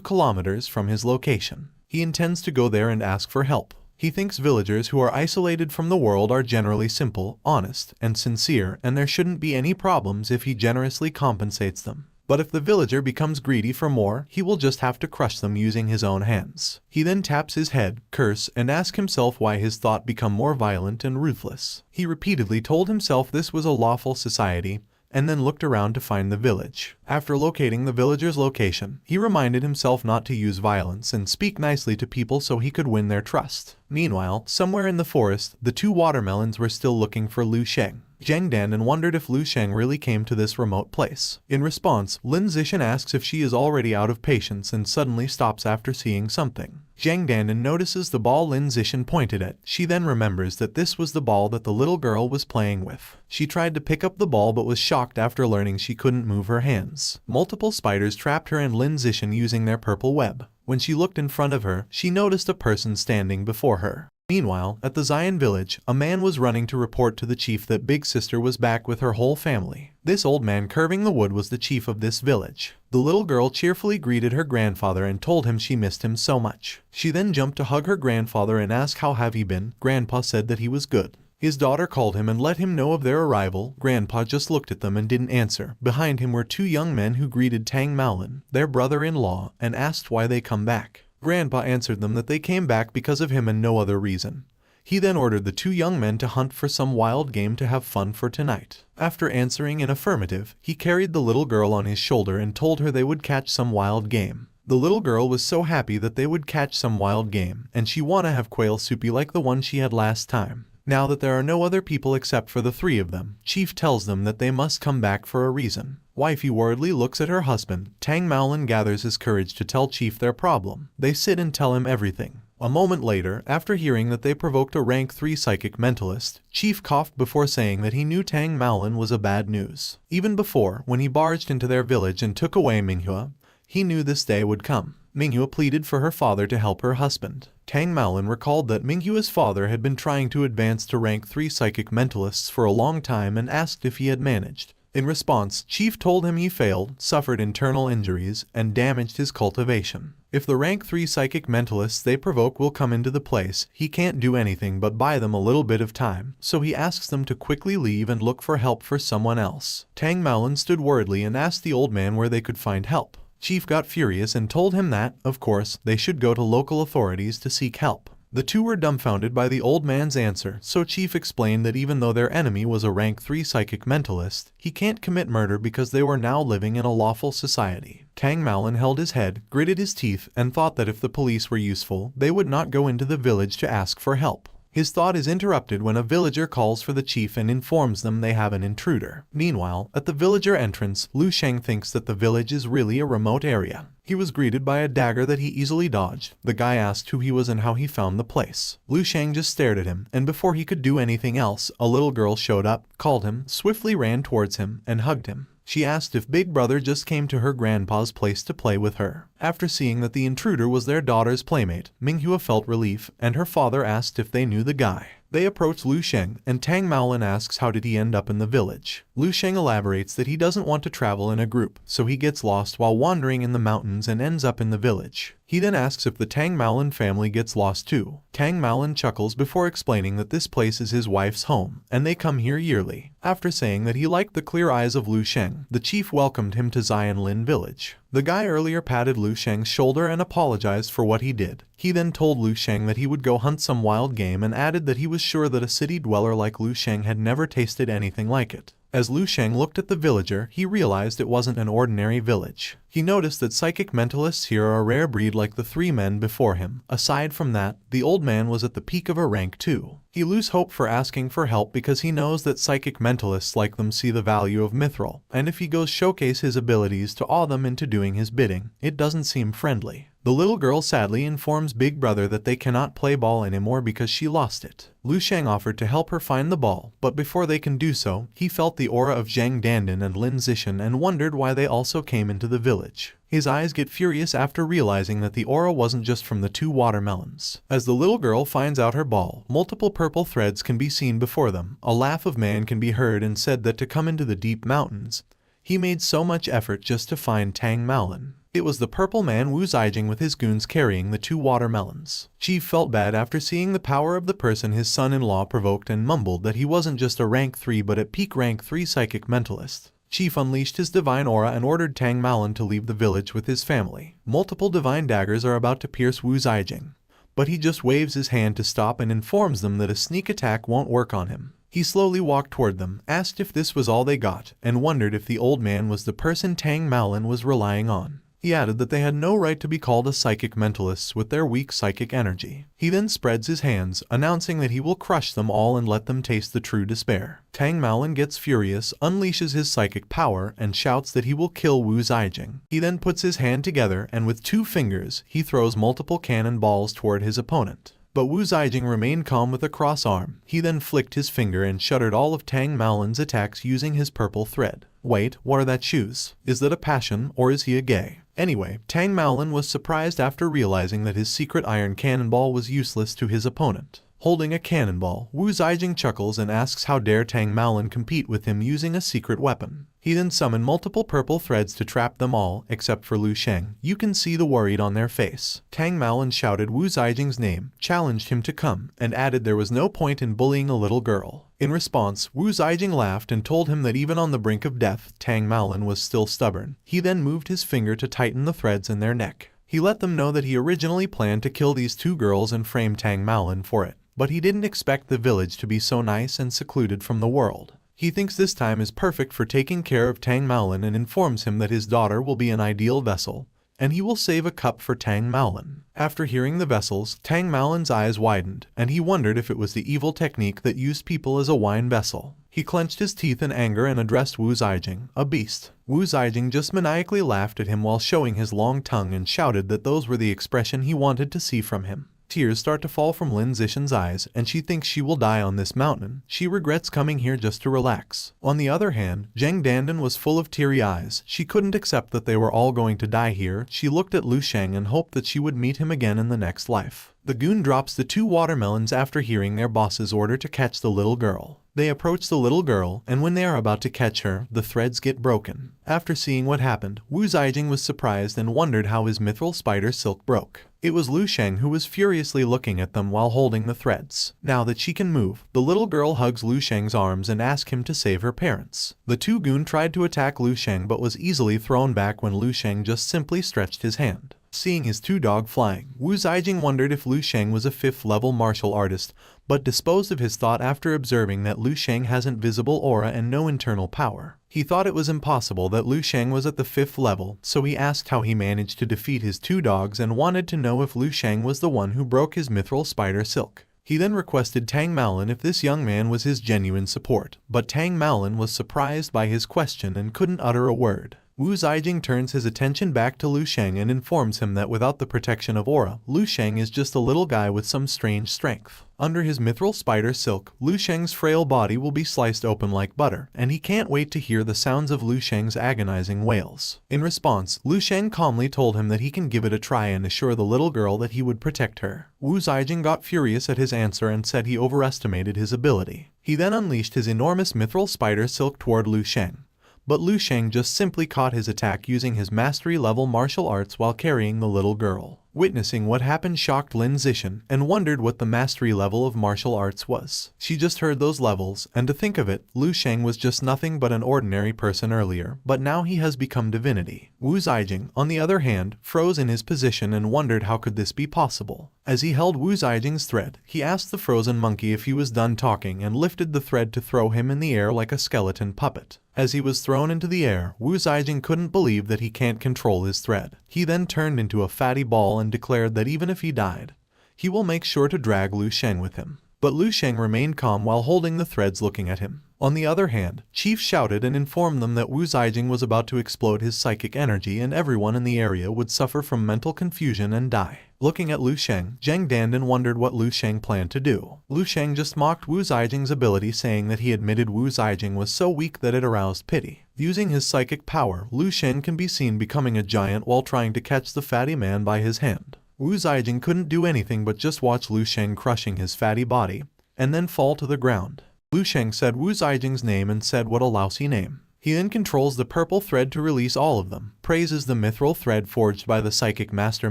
kilometers from his location. He intends to go there and ask for help. He thinks villagers who are isolated from the world are generally simple, honest, and sincere, and there shouldn't be any problems if he generously compensates them. But if the villager becomes greedy for more, he will just have to crush them using his own hands. He then taps his head, curse, and asks himself why his thought become more violent and ruthless. He repeatedly told himself this was a lawful society, and then looked around to find the village. After locating the villager's location, he reminded himself not to use violence and speak nicely to people so he could win their trust. Meanwhile, somewhere in the forest, the two watermelons were still looking for Lu Sheng. Zhang Dandan wondered if Lu Sheng really came to this remote place. In response, Lin Zixin asks if she is already out of patience and suddenly stops after seeing something. Zhang Dandan notices the ball Lin Zixin pointed at. She then remembers that this was the ball that the little girl was playing with. She tried to pick up the ball but was shocked after learning she couldn't move her hands. Multiple spiders trapped her and Lin Zixin using their purple web. When she looked in front of her, she noticed a person standing before her. Meanwhile, at the Zion village, a man was running to report to the chief that Big Sister was back with her whole family. This old man curving the wood was the chief of this village. The little girl cheerfully greeted her grandfather and told him she missed him so much. She then jumped to hug her grandfather and asked how have you been. Grandpa said that he was good. His daughter called him and let him know of their arrival. Grandpa just looked at them and didn't answer. Behind him were two young men who greeted Tang Maolin, their brother-in-law, and asked why they come back. Grandpa answered them that they came back because of him and no other reason. He then ordered the two young men to hunt for some wild game to have fun for tonight. After answering in affirmative, he carried the little girl on his shoulder and told her they would catch some wild game. The little girl was so happy that they would catch some wild game, and she wanna have quail soupy like the one she had last time. Now that there are no other people except for the three of them, Chief tells them that they must come back for a reason. Wifey worriedly looks at her husband. Tang Maolin gathers his courage to tell Chief their problem. They sit and tell him everything. A moment later, after hearing that they provoked a rank 3 psychic mentalist, Chief coughed before saying that he knew Tang Maolin was a bad news. Even before, when he barged into their village and took away Minghua, he knew this day would come. Minghua pleaded for her father to help her husband. Tang Maolin recalled that Minghua's father had been trying to advance to rank 3 psychic mentalists for a long time and asked if he had managed. In response, Chief told him he failed, suffered internal injuries, and damaged his cultivation. If the rank 3 psychic mentalists they provoke will come into the place, he can't do anything but buy them a little bit of time, so he asks them to quickly leave and look for help for someone else. Tang Maolin stood worriedly and asked the old man where they could find help. Chief got furious and told him that, of course, they should go to local authorities to seek help. The two were dumbfounded by the old man's answer, so Chief explained that even though their enemy was a rank 3 psychic mentalist, he can't commit murder because they were now living in a lawful society. Tang Maolin held his head, gritted his teeth, and thought that if the police were useful, they would not go into the village to ask for help. His thought is interrupted when a villager calls for the chief and informs them they have an intruder. Meanwhile, at the villager entrance, Lu Sheng thinks that the village is really a remote area. He was greeted by a dagger that he easily dodged. The guy asked who he was and how he found the place. Lu Sheng just stared at him, and before he could do anything else, a little girl showed up, called him, swiftly ran towards him, and hugged him. She asked if Big Brother just came to her grandpa's place to play with her. After seeing that the intruder was their daughter's playmate, Minghua felt relief, and her father asked if they knew the guy. They approach Lu Sheng, and Tang Maolin asks how did he end up in the village. Lu Sheng elaborates that he doesn't want to travel in a group, so he gets lost while wandering in the mountains and ends up in the village. He then asks if the Tang Maolin family gets lost too. Tang Maolin chuckles before explaining that this place is his wife's home, and they come here yearly. After saying that he liked the clear eyes of Lu Sheng, the chief welcomed him to Xianlin village. The guy earlier patted Lu Sheng's shoulder and apologized for what he did. He then told Lu Sheng that he would go hunt some wild game and added that he was sure that a city dweller like Lu Sheng had never tasted anything like it. As Lu Sheng looked at the villager, he realized it wasn't an ordinary village. He noticed that psychic mentalists here are a rare breed like the three men before him. Aside from that, the old man was at the peak of a rank 2. He loses hope for asking for help because he knows that psychic mentalists like them see the value of mithril, and if he goes showcase his abilities to awe them into doing his bidding, it doesn't seem friendly. The little girl sadly informs Big Brother that they cannot play ball anymore because she lost it. Lu Sheng offered to help her find the ball, but before they can do so, he felt the aura of Zhang Dandan and Lin Zishan and wondered why they also came into the village. His eyes get furious after realizing that the aura wasn't just from the 2 watermelons. As the little girl finds out her ball, multiple purple threads can be seen before them. A laugh of man can be heard and said that to come into the deep mountains, he made so much effort just to find Tang Maolin. It was the purple man Wu Zijing with his goons carrying the 2 watermelons. Chief felt bad after seeing the power of the person his son-in-law provoked and mumbled that he wasn't just a rank 3 but at peak rank 3 psychic mentalist. Chief unleashed his divine aura and ordered Tang Maolin to leave the village with his family. Multiple divine daggers are about to pierce Wu Zijing, but he just waves his hand to stop and informs them that a sneak attack won't work on him. He slowly walked toward them, asked if this was all they got, and wondered if the old man was the person Tang Maolin was relying on. He added that they had no right to be called a psychic mentalists with their weak psychic energy. He then spreads his hands, announcing that he will crush them all and let them taste the true despair. Tang Maolin gets furious, unleashes his psychic power, and shouts that he will kill Wu Zijing. He then puts his hand together and with 2 fingers, he throws multiple cannon balls toward his opponent. But Wu Zijing remained calm with a cross arm. He then flicked his finger and shuttered all of Tang Maolin's attacks using his purple thread. Wait, what are that shoes? Is that a passion, or is he a gay? Anyway, Tang Maolin was surprised after realizing that his secret iron cannonball was useless to his opponent. Holding a cannonball, Wu Zijing chuckles and asks how dare Tang Maolin compete with him using a secret weapon. He then summoned multiple purple threads to trap them all, except for Lu Sheng. You can see the worried on their face. Tang Maolin shouted Wu Zijing's name, challenged him to come, and added there was no point in bullying a little girl. In response, Wu Zijing laughed and told him that even on the brink of death, Tang Maolin was still stubborn. He then moved his finger to tighten the threads in their neck. He let them know that he originally planned to kill these 2 girls and frame Tang Maolin for it. But he didn't expect the village to be so nice and secluded from the world. He thinks this time is perfect for taking care of Tang Maolin and informs him that his daughter will be an ideal vessel and he will save a cup for Tang Maolin. After hearing the vessels, Tang Maolin's eyes widened, and he wondered if it was the evil technique that used people as a wine vessel. He clenched his teeth in anger and addressed Wu Zijing, a beast. Wu Zijing just maniacally laughed at him while showing his long tongue and shouted that those were the expression he wanted to see from him. Tears start to fall from Lin Zixin's eyes, and she thinks she will die on this mountain. She regrets coming here just to relax. On the other hand, Zheng Dandan was full of teary eyes. She couldn't accept that they were all going to die here. She looked at Lu Sheng and hoped that she would meet him again in the next life. The goon drops the 2 watermelons after hearing their boss's order to catch the little girl. They approach the little girl, and when they are about to catch her, the threads get broken. After seeing what happened, Wu Zijing was surprised and wondered how his mithril spider silk broke. It was Lu Sheng who was furiously looking at them while holding the threads. Now that she can move, the little girl hugs Lu Sheng's arms and asks him to save her parents. The 2 goon tried to attack Lu Sheng but was easily thrown back when Lu Sheng just simply stretched his hand. Seeing his 2 dogs flying, Wu Zijing wondered if Lu Sheng was a 5th-level martial artist, but disposed of his thought after observing that Lu Sheng hasn't visible aura and no internal power. He thought it was impossible that Lu Sheng was at the 5th level, so he asked how he managed to defeat his 2 dogs and wanted to know if Lu Sheng was the one who broke his mithril spider silk. He then requested Tang Maolin if this young man was his genuine support, but Tang Maolin was surprised by his question and couldn't utter a word. Wu Zijing turns his attention back to Lu Sheng and informs him that without the protection of aura, Lu Sheng is just a little guy with some strange strength. Under his mithril spider silk, Lu Sheng's frail body will be sliced open like butter, and he can't wait to hear the sounds of Lu Sheng's agonizing wails. In response, Lu Sheng calmly told him that he can give it a try and assure the little girl that he would protect her. Wu Zijing got furious at his answer and said he overestimated his ability. He then unleashed his enormous mithril spider silk toward Lu Sheng. But Lu Sheng just simply caught his attack using his mastery-level martial arts while carrying the little girl. Witnessing what happened shocked Lin Zixin and wondered what the mastery level of martial arts was. She just heard those levels, and to think of it, Lu Sheng was just nothing but an ordinary person earlier, but now he has become divinity. Wu Zijing, on the other hand, froze in his position and wondered how could this be possible. As he held Wu Zijing's thread, he asked the frozen monkey if he was done talking and lifted the thread to throw him in the air like a skeleton puppet. As he was thrown into the air, Wu Zijing couldn't believe that he can't control his thread. He then turned into a fatty ball and declared that even if he died, he will make sure to drag Lu Sheng with him. But Lu Sheng remained calm while holding the threads looking at him. On the other hand, Chief shouted and informed them that Wu Zijing was about to explode his psychic energy and everyone in the area would suffer from mental confusion and die. Looking at Lu Sheng, Zheng Dandan wondered what Lu Sheng planned to do. Lu Sheng just mocked Wu Zijing's ability, saying that he admitted Wu Zijing was so weak that it aroused pity. Using his psychic power, Lu Sheng can be seen becoming a giant while trying to catch the fatty man by his hand. Wu Zijing couldn't do anything but just watch Lu Sheng crushing his fatty body, and then fall to the ground. Lu Sheng said Wu Zijing's name and said what a lousy name. He then controls the purple thread to release all of them, praises the mithril thread forged by the psychic master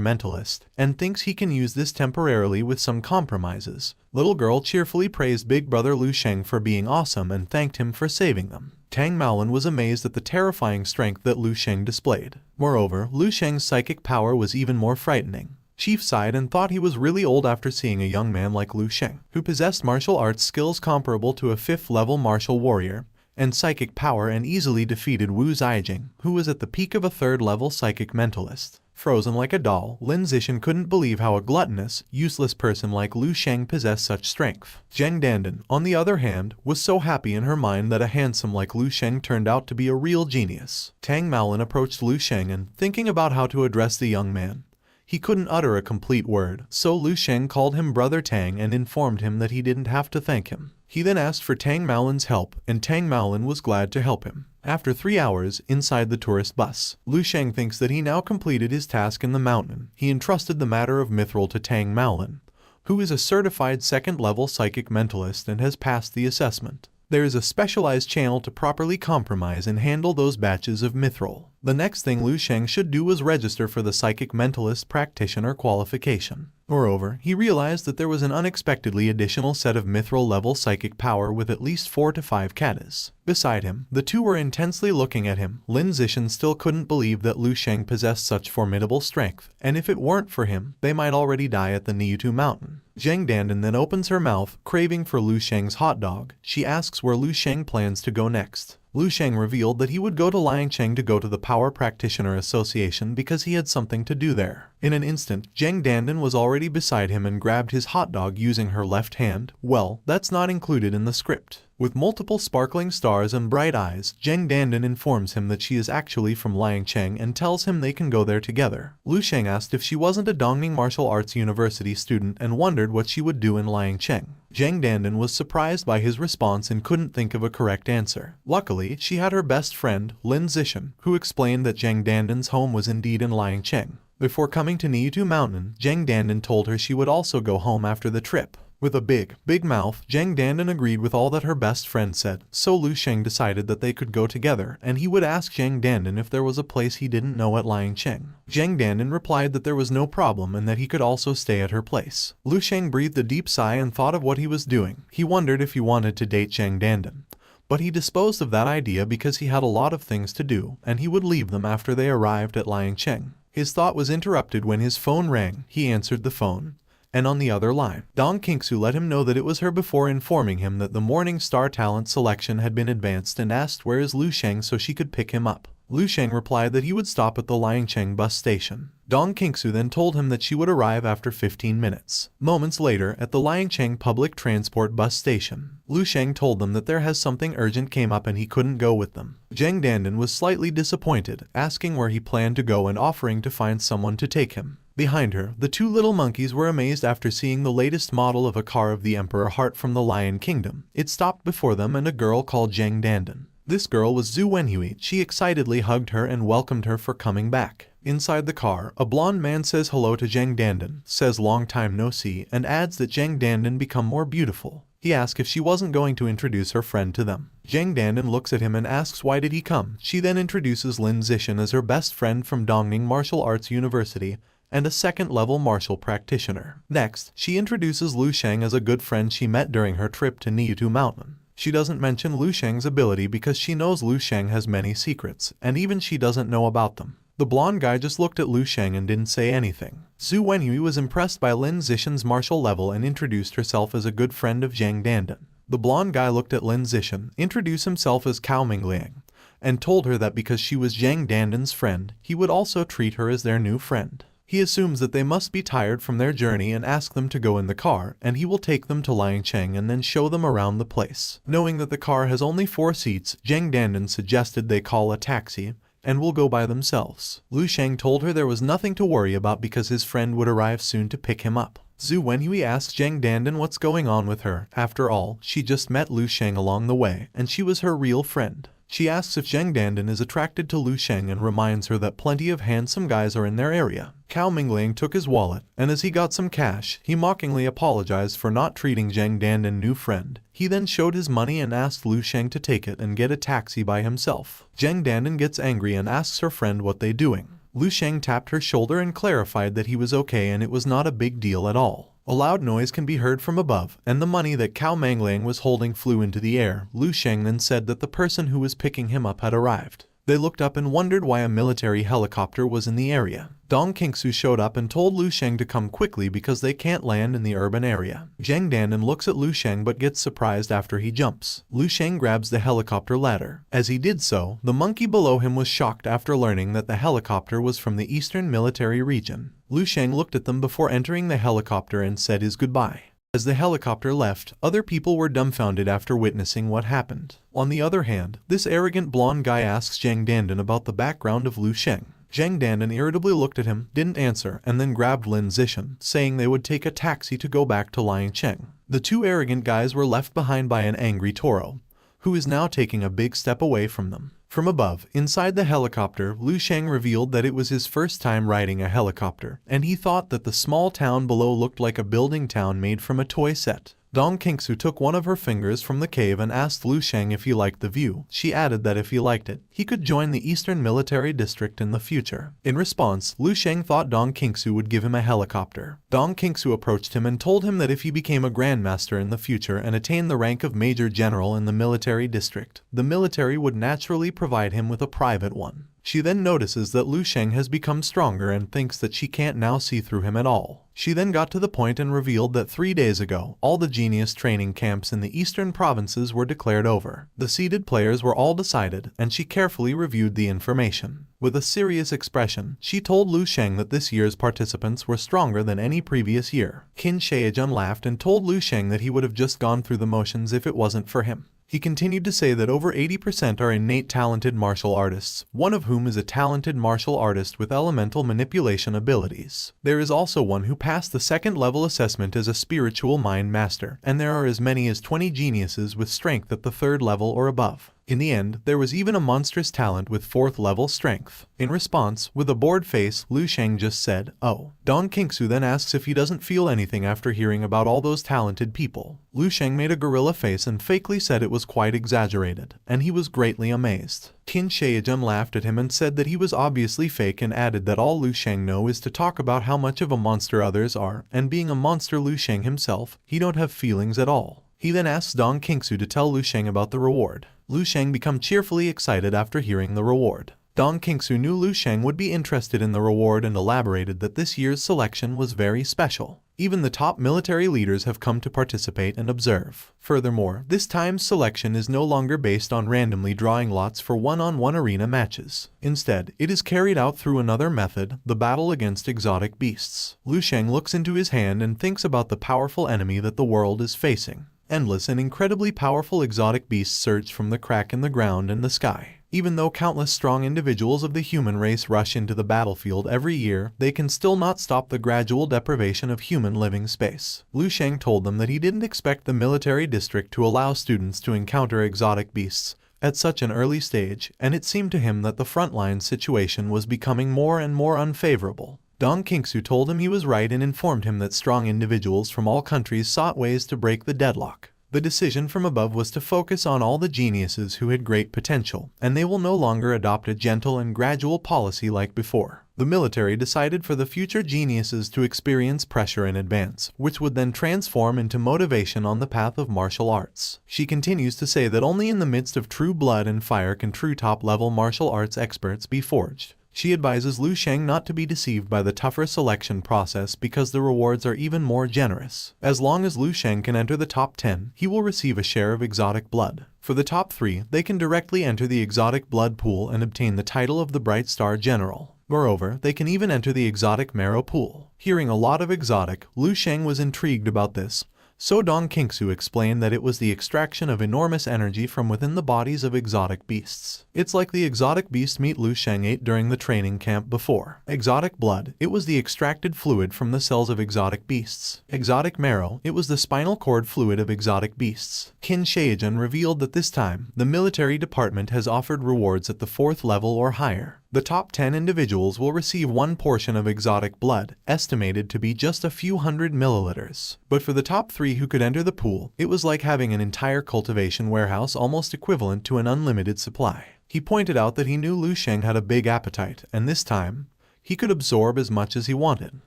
mentalist, and thinks he can use this temporarily with some compromises. Little girl cheerfully praised Big Brother Lu Sheng for being awesome and thanked him for saving them. Tang Maolin was amazed at the terrifying strength that Lu Sheng displayed. Moreover, Lu Sheng's psychic power was even more frightening. Chief sighed and thought he was really old after seeing a young man like Lu Sheng, who possessed martial arts skills comparable to a 5th-level martial warrior, and psychic power and easily defeated Wu Zijing, who was at the peak of a 3rd-level psychic mentalist. Frozen like a doll, Lin Zixin couldn't believe how a gluttonous, useless person like Lu Sheng possessed such strength. Zheng Dandan, on the other hand, was so happy in her mind that a handsome like Lu Sheng turned out to be a real genius. Tang Maolin approached Lu Sheng and, thinking about how to address the young man, he couldn't utter a complete word, so Lu Sheng called him Brother Tang and informed him that he didn't have to thank him. He then asked for Tang Maolin's help, and Tang Maolin was glad to help him. After 3 hours, inside the tourist bus, Lu Sheng thinks that he now completed his task in the mountain. He entrusted the matter of mithril to Tang Maolin, who is a certified 2nd-level psychic mentalist and has passed the assessment. There is a specialized channel to properly compromise and handle those batches of mithril. The next thing Lu Sheng should do was register for the Psychic Mentalist Practitioner qualification. Moreover, he realized that there was an unexpectedly additional set of mithril-level psychic power with at least 4 to 5 katas. Beside him, the 2 were intensely looking at him. Lin Zixin still couldn't believe that Lu Sheng possessed such formidable strength, and if it weren't for him, they might already die at the Niutu mountain. Zheng Dandan then opens her mouth, craving for Lu Sheng's hot dog. She asks where Lu Sheng plans to go next. Lu Sheng revealed that he would go to Liangcheng to go to the Power Practitioner Association because he had something to do there. In an instant, Zhang Dandan was already beside him and grabbed his hot dog using her left hand. Well, that's not included in the script. With multiple sparkling stars and bright eyes, Zhang Dandan informs him that she is actually from Liangcheng and tells him they can go there together. Lu Sheng asked if she wasn't a Dongning Martial Arts University student and wondered what she would do in Liangcheng. Zhang Dandan was surprised by his response and couldn't think of a correct answer. Luckily, she had her best friend, Lin Zishan, who explained that Zhang Dandan's home was indeed in Liangcheng. Before coming to Niutu Mountain, Zhang Dandan told her she would also go home after the trip. With a big mouth, Zhang Dandan agreed with all that her best friend said, so Lu Sheng decided that they could go together and he would ask Zhang Dandan if there was a place he didn't know at Liangcheng. Zhang Dandan replied that there was no problem and that he could also stay at her place. Lu Sheng breathed a deep sigh and thought of what he was doing. He wondered if he wanted to date Zhang Dandan. But he disposed of that idea because he had a lot of things to do and he would leave them after they arrived at Liangcheng. His thought was interrupted when his phone rang. He answered the phone. And on the other line, Dong Qingsu let him know that it was her before informing him that the Morning Star talent selection had been advanced and asked where is Lu Sheng so she could pick him up. Lu Sheng replied that he would stop at the Liangcheng bus station. Dong Qingsu then told him that she would arrive after 15 minutes. Moments later, at the Liangcheng public transport bus station, Lu Sheng told them that there has something urgent came up and he couldn't go with them. Zhang Dandan was slightly disappointed, asking where he planned to go and offering to find someone to take him. Behind her, the two little monkeys were amazed after seeing the latest model of a car of the Emperor Heart from the Lion Kingdom. It stopped before them and a girl called Zhang Dandan. This girl was Zhu Wenhui. She excitedly hugged her and welcomed her for coming back. Inside the car, a blonde man says hello to Zhang Dandan, says long time no see, and adds that Zhang Dandan become more beautiful. He asks if she wasn't going to introduce her friend to them. Zhang Dandan looks at him and asks why did he come. She then introduces Lin Zishan as her best friend from Dongning Martial Arts University and a second-level martial practitioner. Next, she introduces Lu Sheng as a good friend she met during her trip to Niutu Mountain. She doesn't mention Lu Sheng's ability because she knows Lu Sheng has many secrets, and even she doesn't know about them. The blonde guy just looked at Lu Sheng and didn't say anything. Zhu Wenhui was impressed by Lin Zishan's martial level and introduced herself as a good friend of Zhang Dandan. The blonde guy looked at Lin Zishan, introduced himself as Cao Mingliang, and told her that because she was Zhang Dandan's friend, he would also treat her as their new friend. He assumes that they must be tired from their journey and asks them to go in the car, and he will take them to Liangcheng and then show them around the place. Knowing that the car has only 4 seats, Zhang Dandan suggested they call a taxi and will go by themselves. Lu Sheng told her there was nothing to worry about because his friend would arrive soon to pick him up. Zhu Wenhui asked Zhang Dandan what's going on with her. After all, she just met Lu Sheng along the way, and she was her real friend. She asks if Zhang Dandan is attracted to Lu Sheng and reminds her that plenty of handsome guys are in their area. Cao Mingling took his wallet, and as he got some cash, he mockingly apologized for not treating Zhang Dandan new friend. He then showed his money and asked Lu Sheng to take it and get a taxi by himself. Zhang Dandan gets angry and asks her friend what they doing. Lu Sheng tapped her shoulder and clarified that he was okay and it was not a big deal at all. A loud noise can be heard from above, and the money that Cao Manglang was holding flew into the air. Lu Sheng then said that the person who was picking him up had arrived. They looked up and wondered why a military helicopter was in the area. Dong Qingsu showed up and told Lu Sheng to come quickly because they can't land in the urban area. Zhang Dandan looks at Lu Sheng but gets surprised after he jumps. Lu Sheng grabs the helicopter ladder. As he did so, the monkey below him was shocked after learning that the helicopter was from the Eastern Military Region. Lu Sheng looked at them before entering the helicopter and said his goodbye. As the helicopter left, other people were dumbfounded after witnessing what happened. On the other hand, this arrogant blonde guy asks Zhang Dandan about the background of Lu Sheng. Zhang Dandan irritably looked at him, didn't answer, and then grabbed Lin Zishan, saying they would take a taxi to go back to Liangcheng. The two arrogant guys were left behind by an angry Toro, who is now taking a big step away from them. From above, inside the helicopter, Lu Sheng revealed that it was his first time riding a helicopter, and he thought that the small town below looked like a building town made from a toy set. Dong Qingsu took one of her fingers from the cave and asked Lu Sheng if he liked the view. She added that if he liked it, he could join the Eastern Military District in the future. In response, Lu Sheng thought Dong Qingsu would give him a helicopter. Dong Qingsu approached him and told him that if he became a grandmaster in the future and attained the rank of Major General in the military district, the military would naturally provide him with a private one. She then notices that Lu Sheng has become stronger and thinks that she can't now see through him at all. She then got to the point and revealed that 3 days ago, all the genius training camps in the eastern provinces were declared over. The seeded players were all decided, and she carefully reviewed the information. With a serious expression, she told Lu Sheng that this year's participants were stronger than any previous year. Qin Shaejun laughed and told Lu Sheng that he would have just gone through the motions if it wasn't for him. He continued to say that over 80% are innate talented martial artists, one of whom is a talented martial artist with elemental manipulation abilities. There is also one who passed the second level assessment as a spiritual mind master, and there are as many as 20 geniuses with strength at the 3rd level or above. In the end, there was even a monstrous talent with 4th level strength. In response, with a bored face, Lu Sheng just said, "Oh." Dong Qingsu then asks if he doesn't feel anything after hearing about all those talented people. Lu Sheng made a gorilla face and fakely said it was quite exaggerated, and he was greatly amazed. Qin Shaejun laughed at him and said that he was obviously fake and added that all Lu Sheng know is to talk about how much of a monster others are, and being a monster Lu Sheng himself, he don't have feelings at all. He then asks Dong Qingsu to tell Lu Sheng about the reward. Lu Sheng became cheerfully excited after hearing the reward. Dong Qingsu knew Lu Sheng would be interested in the reward and elaborated that this year's selection was very special. Even the top military leaders have come to participate and observe. Furthermore, this time's selection is no longer based on randomly drawing lots for one-on-one arena matches. Instead, it is carried out through another method, the battle against exotic beasts. Lu Sheng looks into his hand and thinks about the powerful enemy that the world is facing. Endless and incredibly powerful exotic beasts surge from the crack in the ground and the sky. Even though countless strong individuals of the human race rush into the battlefield every year, they can still not stop the gradual deprivation of human living space. Lu Sheng told them that he didn't expect the military district to allow students to encounter exotic beasts at such an early stage, and it seemed to him that the frontline situation was becoming more and more unfavorable. Dong Qingsu told him he was right and informed him that strong individuals from all countries sought ways to break the deadlock. The decision from above was to focus on all the geniuses who had great potential, and they will no longer adopt a gentle and gradual policy like before. The military decided for the future geniuses to experience pressure in advance, which would then transform into motivation on the path of martial arts. She continues to say that only in the midst of true blood and fire can true top-level martial arts experts be forged. She advises Lu Sheng not to be deceived by the tougher selection process because the rewards are even more generous. As long as Lu Sheng can enter the top 10, he will receive a share of exotic blood. For the top 3, they can directly enter the exotic blood pool and obtain the title of the Bright Star General. Moreover, they can even enter the exotic marrow pool. Hearing a lot of exotic, Lu Sheng was intrigued about this. So Dong Qingsu explained that it was the extraction of enormous energy from within the bodies of exotic beasts. It's like the exotic beast meat Lu Sheng ate during the training camp before. Exotic blood, it was the extracted fluid from the cells of exotic beasts. Exotic marrow, it was the spinal cord fluid of exotic beasts. Qin Shaejun revealed that this time, the military department has offered rewards at the 4th level or higher. The top 10 individuals will receive one portion of exotic blood, estimated to be just a few hundred milliliters. But for the top 3 who could enter the pool, it was like having an entire cultivation warehouse almost equivalent to an unlimited supply. He pointed out that he knew Lu Sheng had a big appetite, and this time, he could absorb as much as he wanted.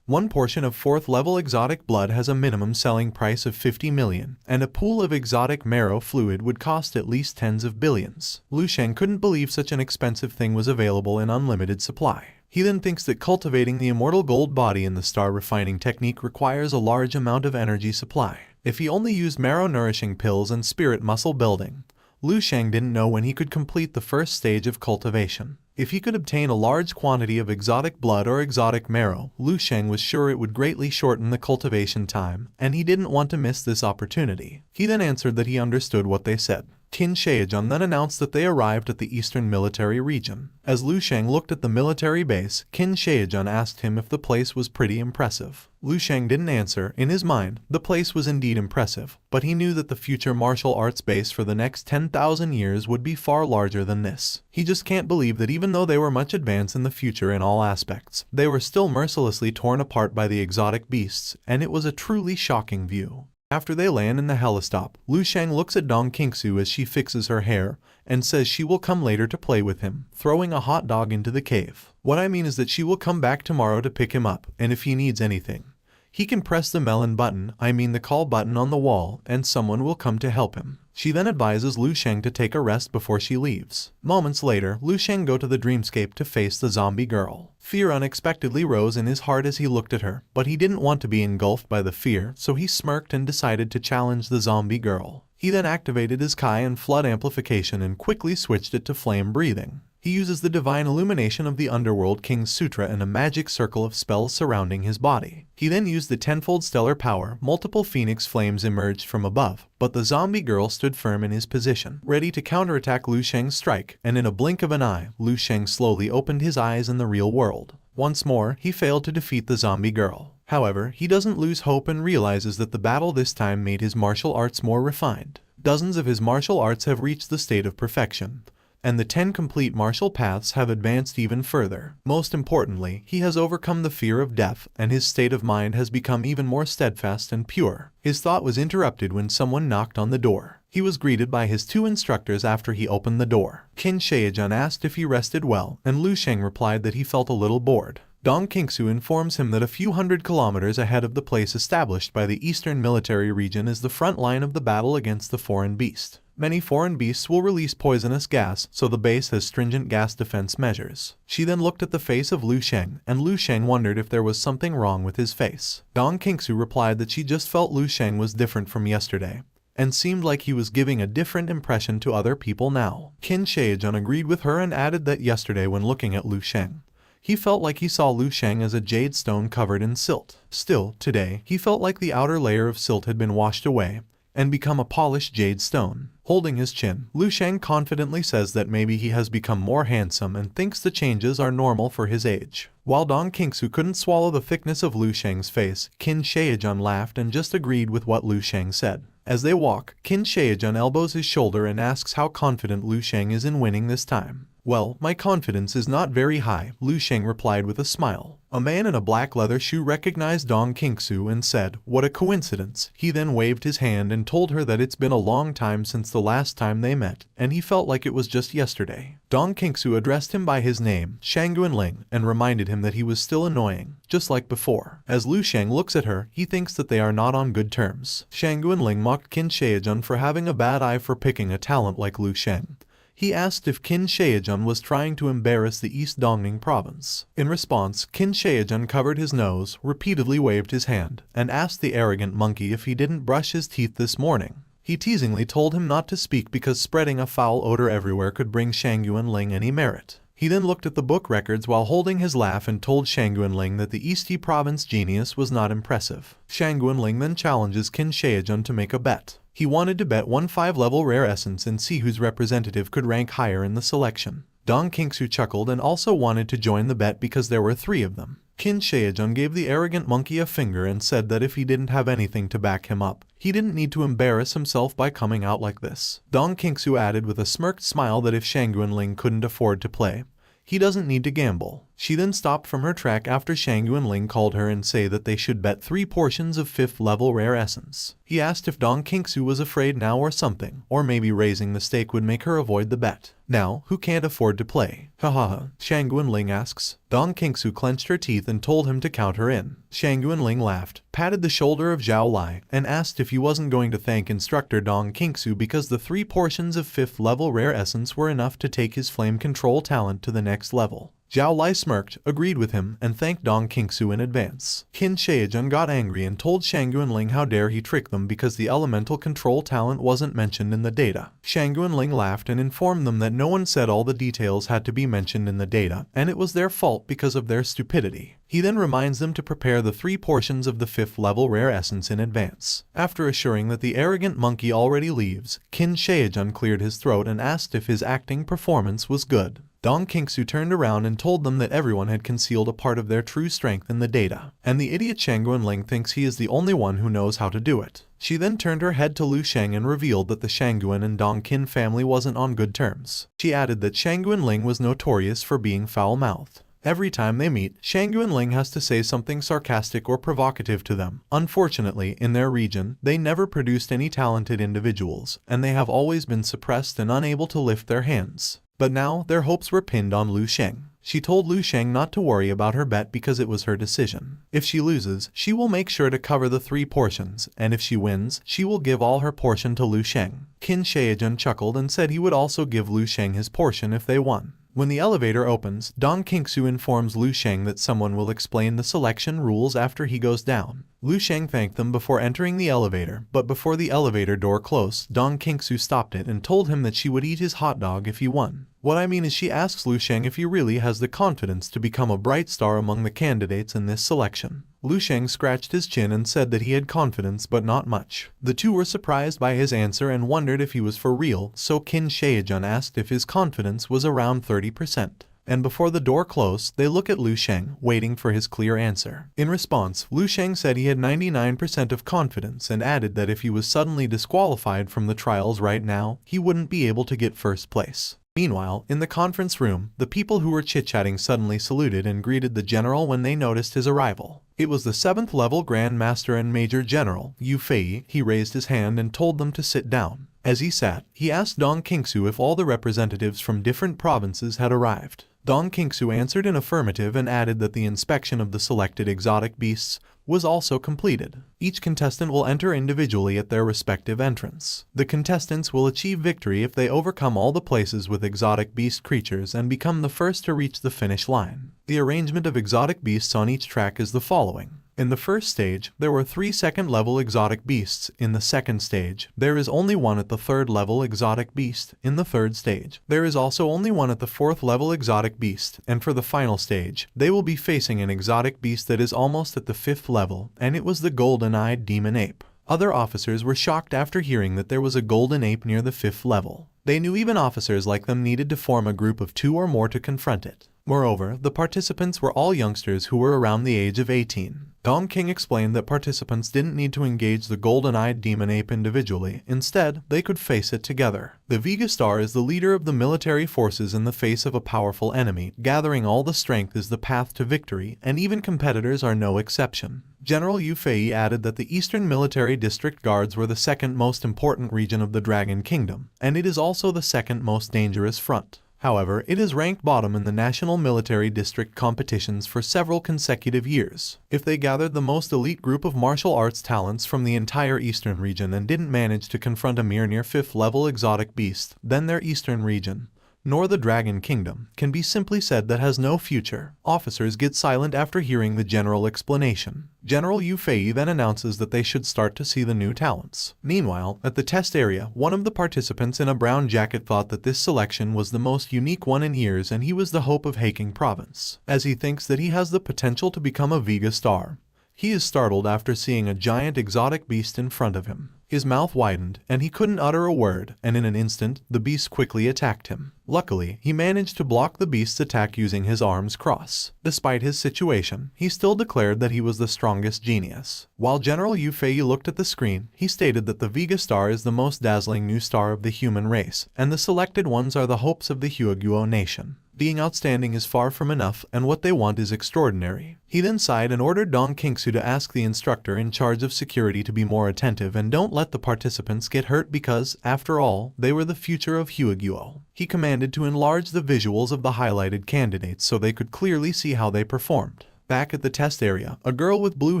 One portion of 4th level exotic blood has a minimum selling price of 50 million, and a pool of exotic marrow fluid would cost at least tens of billions. Lu Sheng couldn't believe such an expensive thing was available in unlimited supply. He then thinks that cultivating the immortal gold body in the star refining technique requires a large amount of energy supply. If he only used marrow nourishing pills and spirit muscle building, Lu Sheng didn't know when he could complete the first stage of cultivation. If he could obtain a large quantity of exotic blood or exotic marrow, Lu Sheng was sure it would greatly shorten the cultivation time, and he didn't want to miss this opportunity. He then answered that he understood what they said. Qin Shaejun then announced that they arrived at the eastern military region. As Lu Sheng looked at the military base, Qin Shaejun asked him if the place was pretty impressive. Lu Sheng didn't answer. In his mind, the place was indeed impressive, but he knew that the future martial arts base for the next 10,000 years would be far larger than this. He just can't believe that even though they were much advanced in the future in all aspects, they were still mercilessly torn apart by the exotic beasts, and it was a truly shocking view. After they land in the helistop, Lu Sheng looks at Dong Qingsu as she fixes her hair and says she will come later to play with him, throwing a hot dog into the cave. What I mean is that she will come back tomorrow to pick him up, and if he needs anything, he can press the melon button, I mean the call button on the wall, and someone will come to help him. She then advises Lu Sheng to take a rest before she leaves. Moments later, Lu Sheng go to the dreamscape to face the zombie girl. Fear unexpectedly rose in his heart as he looked at her, but he didn't want to be engulfed by the fear, so he smirked and decided to challenge the zombie girl. He then activated his Kai and Flood amplification and quickly switched it to flame breathing. He uses the divine illumination of the Underworld King's Sutra and a magic circle of spells surrounding his body. He then used the tenfold stellar power. Multiple phoenix flames emerged from above, but the zombie girl stood firm in his position, ready to counterattack Lu Sheng's strike, and in a blink of an eye, Lu Sheng slowly opened his eyes in the real world. Once more, he failed to defeat the zombie girl. However, he doesn't lose hope and realizes that the battle this time made his martial arts more refined. Dozens of his martial arts have reached the state of perfection, and the 10 complete martial paths have advanced even further. Most importantly, he has overcome the fear of death, and his state of mind has become even more steadfast and pure. His thought was interrupted when someone knocked on the door. He was greeted by his 2 instructors after he opened the door. Qin Shaojun asked if he rested well, and Lu Sheng replied that he felt a little bored. Dong Qingsu informs him that a few hundred kilometers ahead of the place established by the Eastern Military Region is the front line of the battle against the foreign beast. Many foreign beasts will release poisonous gas, so the base has stringent gas defense measures. She then looked at the face of Lu Sheng, and Lu Sheng wondered if there was something wrong with his face. Dong Qingsu replied that she just felt Lu Sheng was different from yesterday, and seemed like he was giving a different impression to other people now. Qin Shaojun agreed with her and added that yesterday when looking at Lu Sheng, he felt like he saw Lu Sheng as a jade stone covered in silt. Still, today, he felt like the outer layer of silt had been washed away and become a polished jade stone. Holding his chin, Lu Sheng confidently says that maybe he has become more handsome and thinks the changes are normal for his age. While Dong Qingsu couldn't swallow the thickness of Lu Sheng's face, Qin Shaojun laughed and just agreed with what Lu Sheng said. As they walk, Qin Shaojun elbows his shoulder and asks how confident Lu Sheng is in winning this time. "Well, my confidence is not very high," Lu Sheng replied with a smile. A man in a black leather shoe recognized Dong Qingsu and said, "What a coincidence." He then waved his hand and told her that it's been a long time since the last time they met, and he felt like it was just yesterday. Dong Qingsu addressed him by his name, Shangguanling, and reminded him that he was still annoying, just like before. As Lu Sheng looks at her, he thinks that they are not on good terms. Shangguanling mocked Qin Shaojun for having a bad eye for picking a talent like Lu Sheng. He asked if Qin Shaojun was trying to embarrass the East Dongning province. In response, Qin Shaojun covered his nose, repeatedly waved his hand, and asked the arrogant monkey if he didn't brush his teeth this morning. He teasingly told him not to speak because spreading a foul odor everywhere could bring Shangguanling any merit. He then looked at the book records while holding his laugh and told Shangguanling that the East Province genius was not impressive. Shangguanling then challenges Qin Shaojun to make a bet. He wanted to bet one 5-level rare essence and see whose representative could rank higher in the selection. Dong Qingsu chuckled and also wanted to join the bet because there were 3 of them. Qin Shaojun gave the arrogant monkey a finger and said that if he didn't have anything to back him up, he didn't need to embarrass himself by coming out like this. Dong Qingsu added with a smirked smile that if Shangguanling couldn't afford to play, he doesn't need to gamble. She then stopped from her track after Shangguanling called her and said that they should bet 3 portions of 5th-level rare essence. He asked if Dong Qingsu was afraid now or something, or maybe raising the stake would make her avoid the bet. Now, who can't afford to play? Haha, Shangguanling asks. Dong Qingsu clenched her teeth and told him to count her in. Shangguanling laughed, patted the shoulder of Zhao Lai, and asked if he wasn't going to thank instructor Dong Qingsu because the 3 portions of 5th-level rare essence were enough to take his flame control talent to the next level. Zhao Lai smirked, agreed with him, and thanked Dong Qingsu in advance. Qin Shaojun got angry and told Shangguanling how dare he trick them because the elemental control talent wasn't mentioned in the data. Shangguanling laughed and informed them that no one said all the details had to be mentioned in the data, and it was their fault because of their stupidity. He then reminds them to prepare the 3 portions of the 5th-level rare essence in advance. After assuring that the arrogant monkey already leaves, Qin Shaojun cleared his throat and asked if his acting performance was good. Dong Qingsu turned around and told them that everyone had concealed a part of their true strength in the data, and the idiot Shangguanling thinks he is the only one who knows how to do it. She then turned her head to Lu Sheng and revealed that the Shangguan and Dong Qin family wasn't on good terms. She added that Shangguanling was notorious for being foul-mouthed. Every time they meet, Shangguanling has to say something sarcastic or provocative to them. Unfortunately, in their region, they never produced any talented individuals, and they have always been suppressed and unable to lift their hands. But now, their hopes were pinned on Lu Sheng. She told Lu Sheng not to worry about her bet because it was her decision. If she loses, she will make sure to cover the 3 portions, and if she wins, she will give all her portion to Lu Sheng. Qin Shaojun chuckled and said he would also give Lu Sheng his portion if they won. When the elevator opens, Dong Qingsu informs Lu Sheng that someone will explain the selection rules after he goes down. Lu Sheng thanked them before entering the elevator, but before the elevator door closed, Dong Qingsu stopped it and told him that she would eat his hot dog if he won. What I mean is she asks Lu Sheng if he really has the confidence to become a bright star among the candidates in this selection. Lu Sheng scratched his chin and said that he had confidence but not much. The two were surprised by his answer and wondered if he was for real, so Qin Shaojun asked if his confidence was around 30%. And before the door closed, they look at Lu Sheng, waiting for his clear answer. In response, Lu Sheng said he had 99% of confidence and added that if he was suddenly disqualified from the trials right now, he wouldn't be able to get first place. Meanwhile, in the conference room, the people who were chit-chatting suddenly saluted and greeted the general when they noticed his arrival. It was the 7th level Grand Master and Major General, Yu Fei. He raised his hand and told them to sit down. As he sat, he asked Dong Qingsu if all the representatives from different provinces had arrived. Dong Qingsu answered in affirmative and added that the inspection of the selected exotic beasts was also completed. Each contestant will enter individually at their respective entrance. The contestants will achieve victory if they overcome all the places with exotic beast creatures and become the first to reach the finish line. The arrangement of exotic beasts on each track is the following. In the first stage, there were 3 second-level exotic beasts. In the second stage, there is only 1 at the 3rd level exotic beast. In the 3rd stage, there is also only 1 at the 4th level exotic beast. And for the final stage, they will be facing an exotic beast that is almost at the 5th level, and it was the golden-eyed demon ape. Other officers were shocked after hearing that there was a golden ape near the 5th level. They knew even officers like them needed to form a group of 2 or more to confront it. Moreover, the participants were all youngsters who were around the age of 18. Dong King explained that participants didn't need to engage the golden-eyed demon ape individually. Instead, they could face it together. The Vega Star is the leader of the military forces in the face of a powerful enemy. Gathering all the strength is the path to victory, and even competitors are no exception. General Yu Fei added that the Eastern Military District Guards were the 2nd most important region of the Dragon Kingdom, and it is also the 2nd most dangerous front. However, it is ranked bottom in the national military district competitions for several consecutive years. If they gathered the most elite group of martial arts talents from the entire eastern region and didn't manage to confront a mere near 5th level exotic beast, then their eastern region, nor the Dragon Kingdom, can be simply said that has no future. Officers get silent after hearing the general explanation. General Yu Fei then announces that they should start to see the new talents. Meanwhile, at the test area, one of the participants in a brown jacket thought that this selection was the most unique one in years and he was the hope of Haking Province, as he thinks that he has the potential to become a Vega Star. He is startled after seeing a giant exotic beast in front of him. His mouth widened, and he couldn't utter a word, and in an instant, the beast quickly attacked him. Luckily, he managed to block the beast's attack using his arms cross. Despite his situation, he still declared that he was the strongest genius. While General Yu Fei looked at the screen, he stated that the Vega Star is the most dazzling new star of the human race, and the selected ones are the hopes of the Huaguo nation. Being outstanding is far from enough, and what they want is extraordinary. He then sighed and ordered Dong Qingsu to ask the instructor in charge of security to be more attentive and don't let the participants get hurt because, after all, they were the future of Huaguo. He commanded to enlarge the visuals of the highlighted candidates so they could clearly see how they performed. Back at the test area, a girl with blue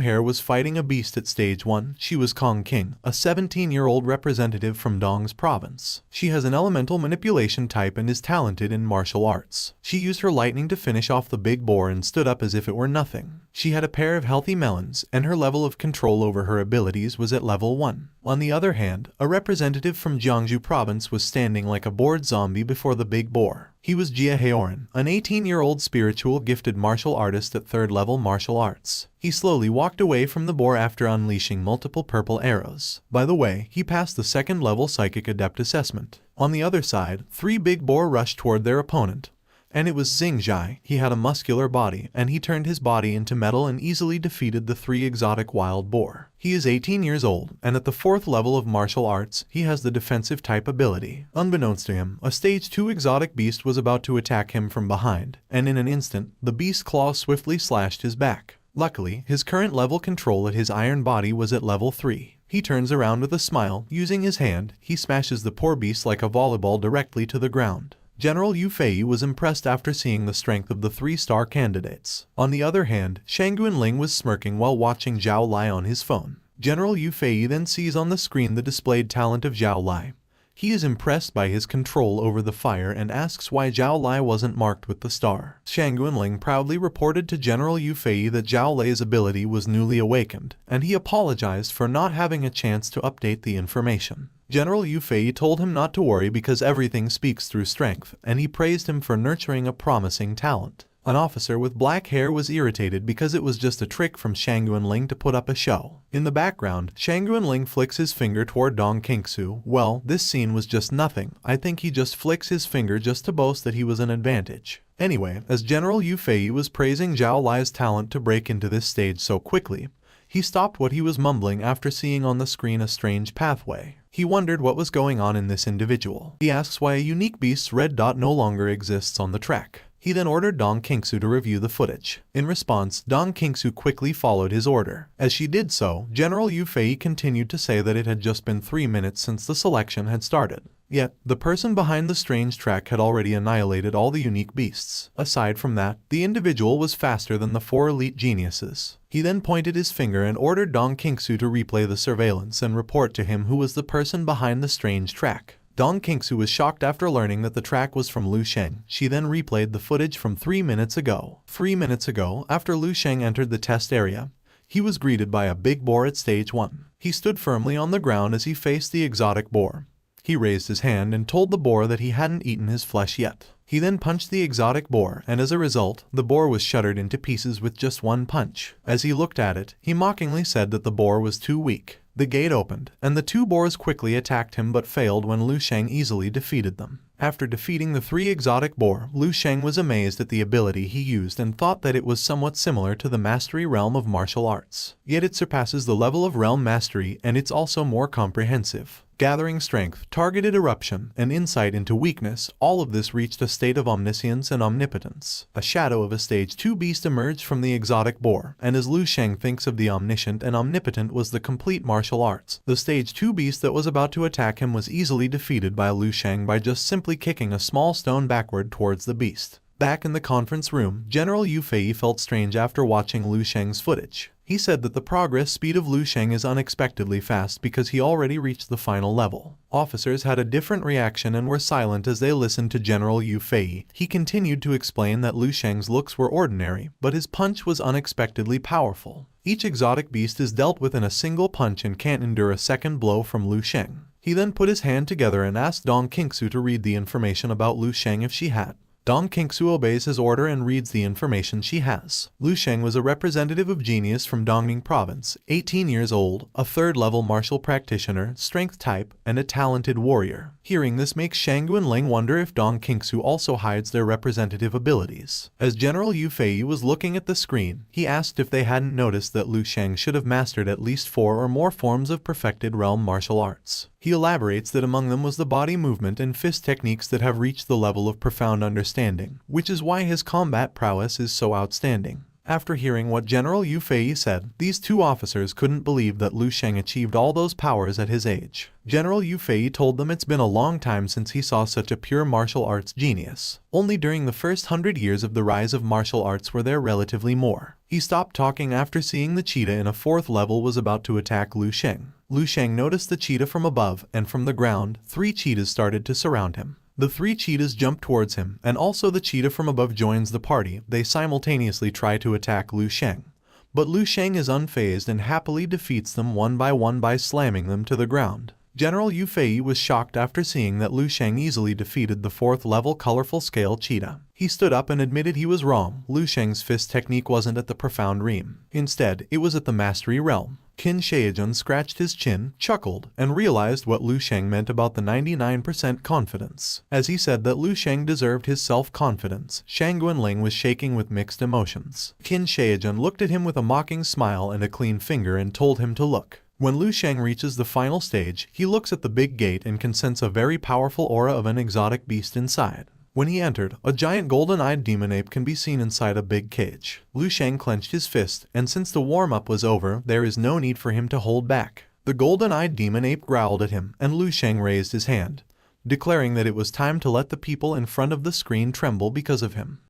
hair was fighting a beast at stage 1. She was Kong King, a 17-year-old representative from Dong's province. She has an elemental manipulation type and is talented in martial arts. She used her lightning to finish off the big boar and stood up as if it were nothing. She had a pair of healthy melons, and her level of control over her abilities was at level 1. On the other hand, a representative from Jiangsu province was standing like a bored zombie before the big boar. He was Jia Heoran, an 18-year-old spiritual gifted martial artist at 3rd level martial arts. He slowly walked away from the boar after unleashing multiple purple arrows. By the way, he passed the 2nd level psychic adept assessment. On the other side, 3 big boar rushed toward their opponent. And it was Xingzhai. He had a muscular body, and he turned his body into metal and easily defeated the 3 exotic wild boar. He is 18 years old, and at the 4th level of martial arts, he has the defensive type ability. Unbeknownst to him, a stage 2 exotic beast was about to attack him from behind, and in an instant, the beast's claws swiftly slashed his back. Luckily, his current level control at his iron body was at level 3. He turns around with a smile. Using his hand, he smashes the poor beast like a volleyball directly to the ground. General Yu Fei was impressed after seeing the strength of the 3-star candidates. On the other hand, Shang Guanling was smirking while watching Zhao Lai on his phone. General Yu Fei then sees on the screen the displayed talent of Zhao Lai. He is impressed by his control over the fire and asks why Zhao Lai wasn't marked with the star. Shang Guanling proudly reported to General Yu Fei that Zhao Lai's ability was newly awakened, and he apologized for not having a chance to update the information. General Yu Fei told him not to worry because everything speaks through strength, and he praised him for nurturing a promising talent. An officer with black hair was irritated because it was just a trick from Shang Guanling to put up a show. In the background, Shang Guanling flicks his finger toward Dong Qingsu. Well, this scene was just nothing. I think he just flicks his finger just to boast that he was an advantage. Anyway, as General Yu Fei was praising Zhao Lai's talent to break into this stage so quickly, he stopped what he was mumbling after seeing on the screen a strange pathway. He wondered what was going on in this individual. He asks why a unique beast's red dot no longer exists on the track. He then ordered Dong Qingsu to review the footage. In response, Dong Qingsu quickly followed his order. As she did so, General Yu Fei continued to say that it had just been 3 minutes since the selection had started. Yet, the person behind the strange track had already annihilated all the unique beasts. Aside from that, the individual was faster than the 4 elite geniuses. He then pointed his finger and ordered Dong Qingsu to replay the surveillance and report to him who was the person behind the strange track. Dong Qingsu was shocked after learning that the track was from Lu Sheng. She then replayed the footage from 3 minutes ago. 3 minutes ago, after Lu Sheng entered the test area, he was greeted by a big boar at stage 1. He stood firmly on the ground as he faced the exotic boar. He raised his hand and told the boar that he hadn't eaten his flesh yet. He then punched the exotic boar, and as a result, the boar was shattered into pieces with just one punch. As he looked at it, he mockingly said that the boar was too weak. The gate opened, and the 2 boars quickly attacked him but failed when Lu Sheng easily defeated them. After defeating the 3 exotic boar, Lu Sheng was amazed at the ability he used and thought that it was somewhat similar to the mastery realm of martial arts. Yet it surpasses the level of realm mastery, and it's also more comprehensive. Gathering strength, targeted eruption, and insight into weakness, all of this reached a state of omniscience and omnipotence. A shadow of a stage 2 beast emerged from the exotic boar, and as Lu Sheng thinks of the omniscient and omnipotent was the complete martial arts, the stage 2 beast that was about to attack him was easily defeated by Lu Sheng by just simply kicking a small stone backward towards the beast. Back in the conference room, General Yu Fei felt strange after watching Lu Sheng's footage. He said that the progress speed of Lu Sheng is unexpectedly fast because he already reached the final level. Officers had a different reaction and were silent as they listened to General Yu Fei. He continued to explain that Lu Sheng's looks were ordinary, but his punch was unexpectedly powerful. Each exotic beast is dealt with in a single punch and can't endure a second blow from Lu Sheng. He then put his hand together and asked Dong Qingsu to read the information about Lu Sheng if she had. Dong Qingsu obeys his order and reads the information she has. Lu Sheng was a representative of genius from Dongning Province, 18 years old, a 3rd-level martial practitioner, strength type, and a talented warrior. Hearing this makes Shang Guanling wonder if Dong Qingsu also hides their representative abilities. As General Yu Fei was looking at the screen, he asked if they hadn't noticed that Lu Sheng should have mastered at least 4 or more forms of perfected realm martial arts. He elaborates that among them was the body movement and fist techniques that have reached the level of profound understanding, which is why his combat prowess is so outstanding. After hearing what General Yu Fei said, these 2 officers couldn't believe that Lu Sheng achieved all those powers at his age. General Yu Fei told them it's been a long time since he saw such a pure martial arts genius. Only during the first 100 years of the rise of martial arts were there relatively more. He stopped talking after seeing the cheetah in a 4th level was about to attack Lu Sheng. Lu Sheng noticed the cheetah from above, and from the ground, 3 cheetahs started to surround him. The 3 cheetahs jump towards him, and also the cheetah from above joins the party. They simultaneously try to attack Lu Sheng. But Lu Sheng is unfazed and happily defeats them one by slamming them to the ground. General Yu Fei was shocked after seeing that Lu Sheng easily defeated the 4th-level colorful scale cheetah. He stood up and admitted he was wrong. Lu Sheng's fist technique wasn't at the profound realm. Instead, it was at the mastery realm. Qin Shaijun scratched his chin, chuckled, and realized what Lu Sheng meant about the 99% confidence. As he said that Lu Sheng deserved his self-confidence, Shang Guanling was shaking with mixed emotions. Qin Shaijun looked at him with a mocking smile and a clean finger and told him to look. When Lu Sheng reaches the final stage, he looks at the big gate and can sense a very powerful aura of an exotic beast inside. When he entered, a giant golden-eyed demon ape can be seen inside a big cage. Lu Sheng clenched his fist, and since the warm-up was over, there is no need for him to hold back. The golden-eyed demon ape growled at him, and Lu Sheng raised his hand. declaring that it was time to let the people in front of the screen tremble because of him.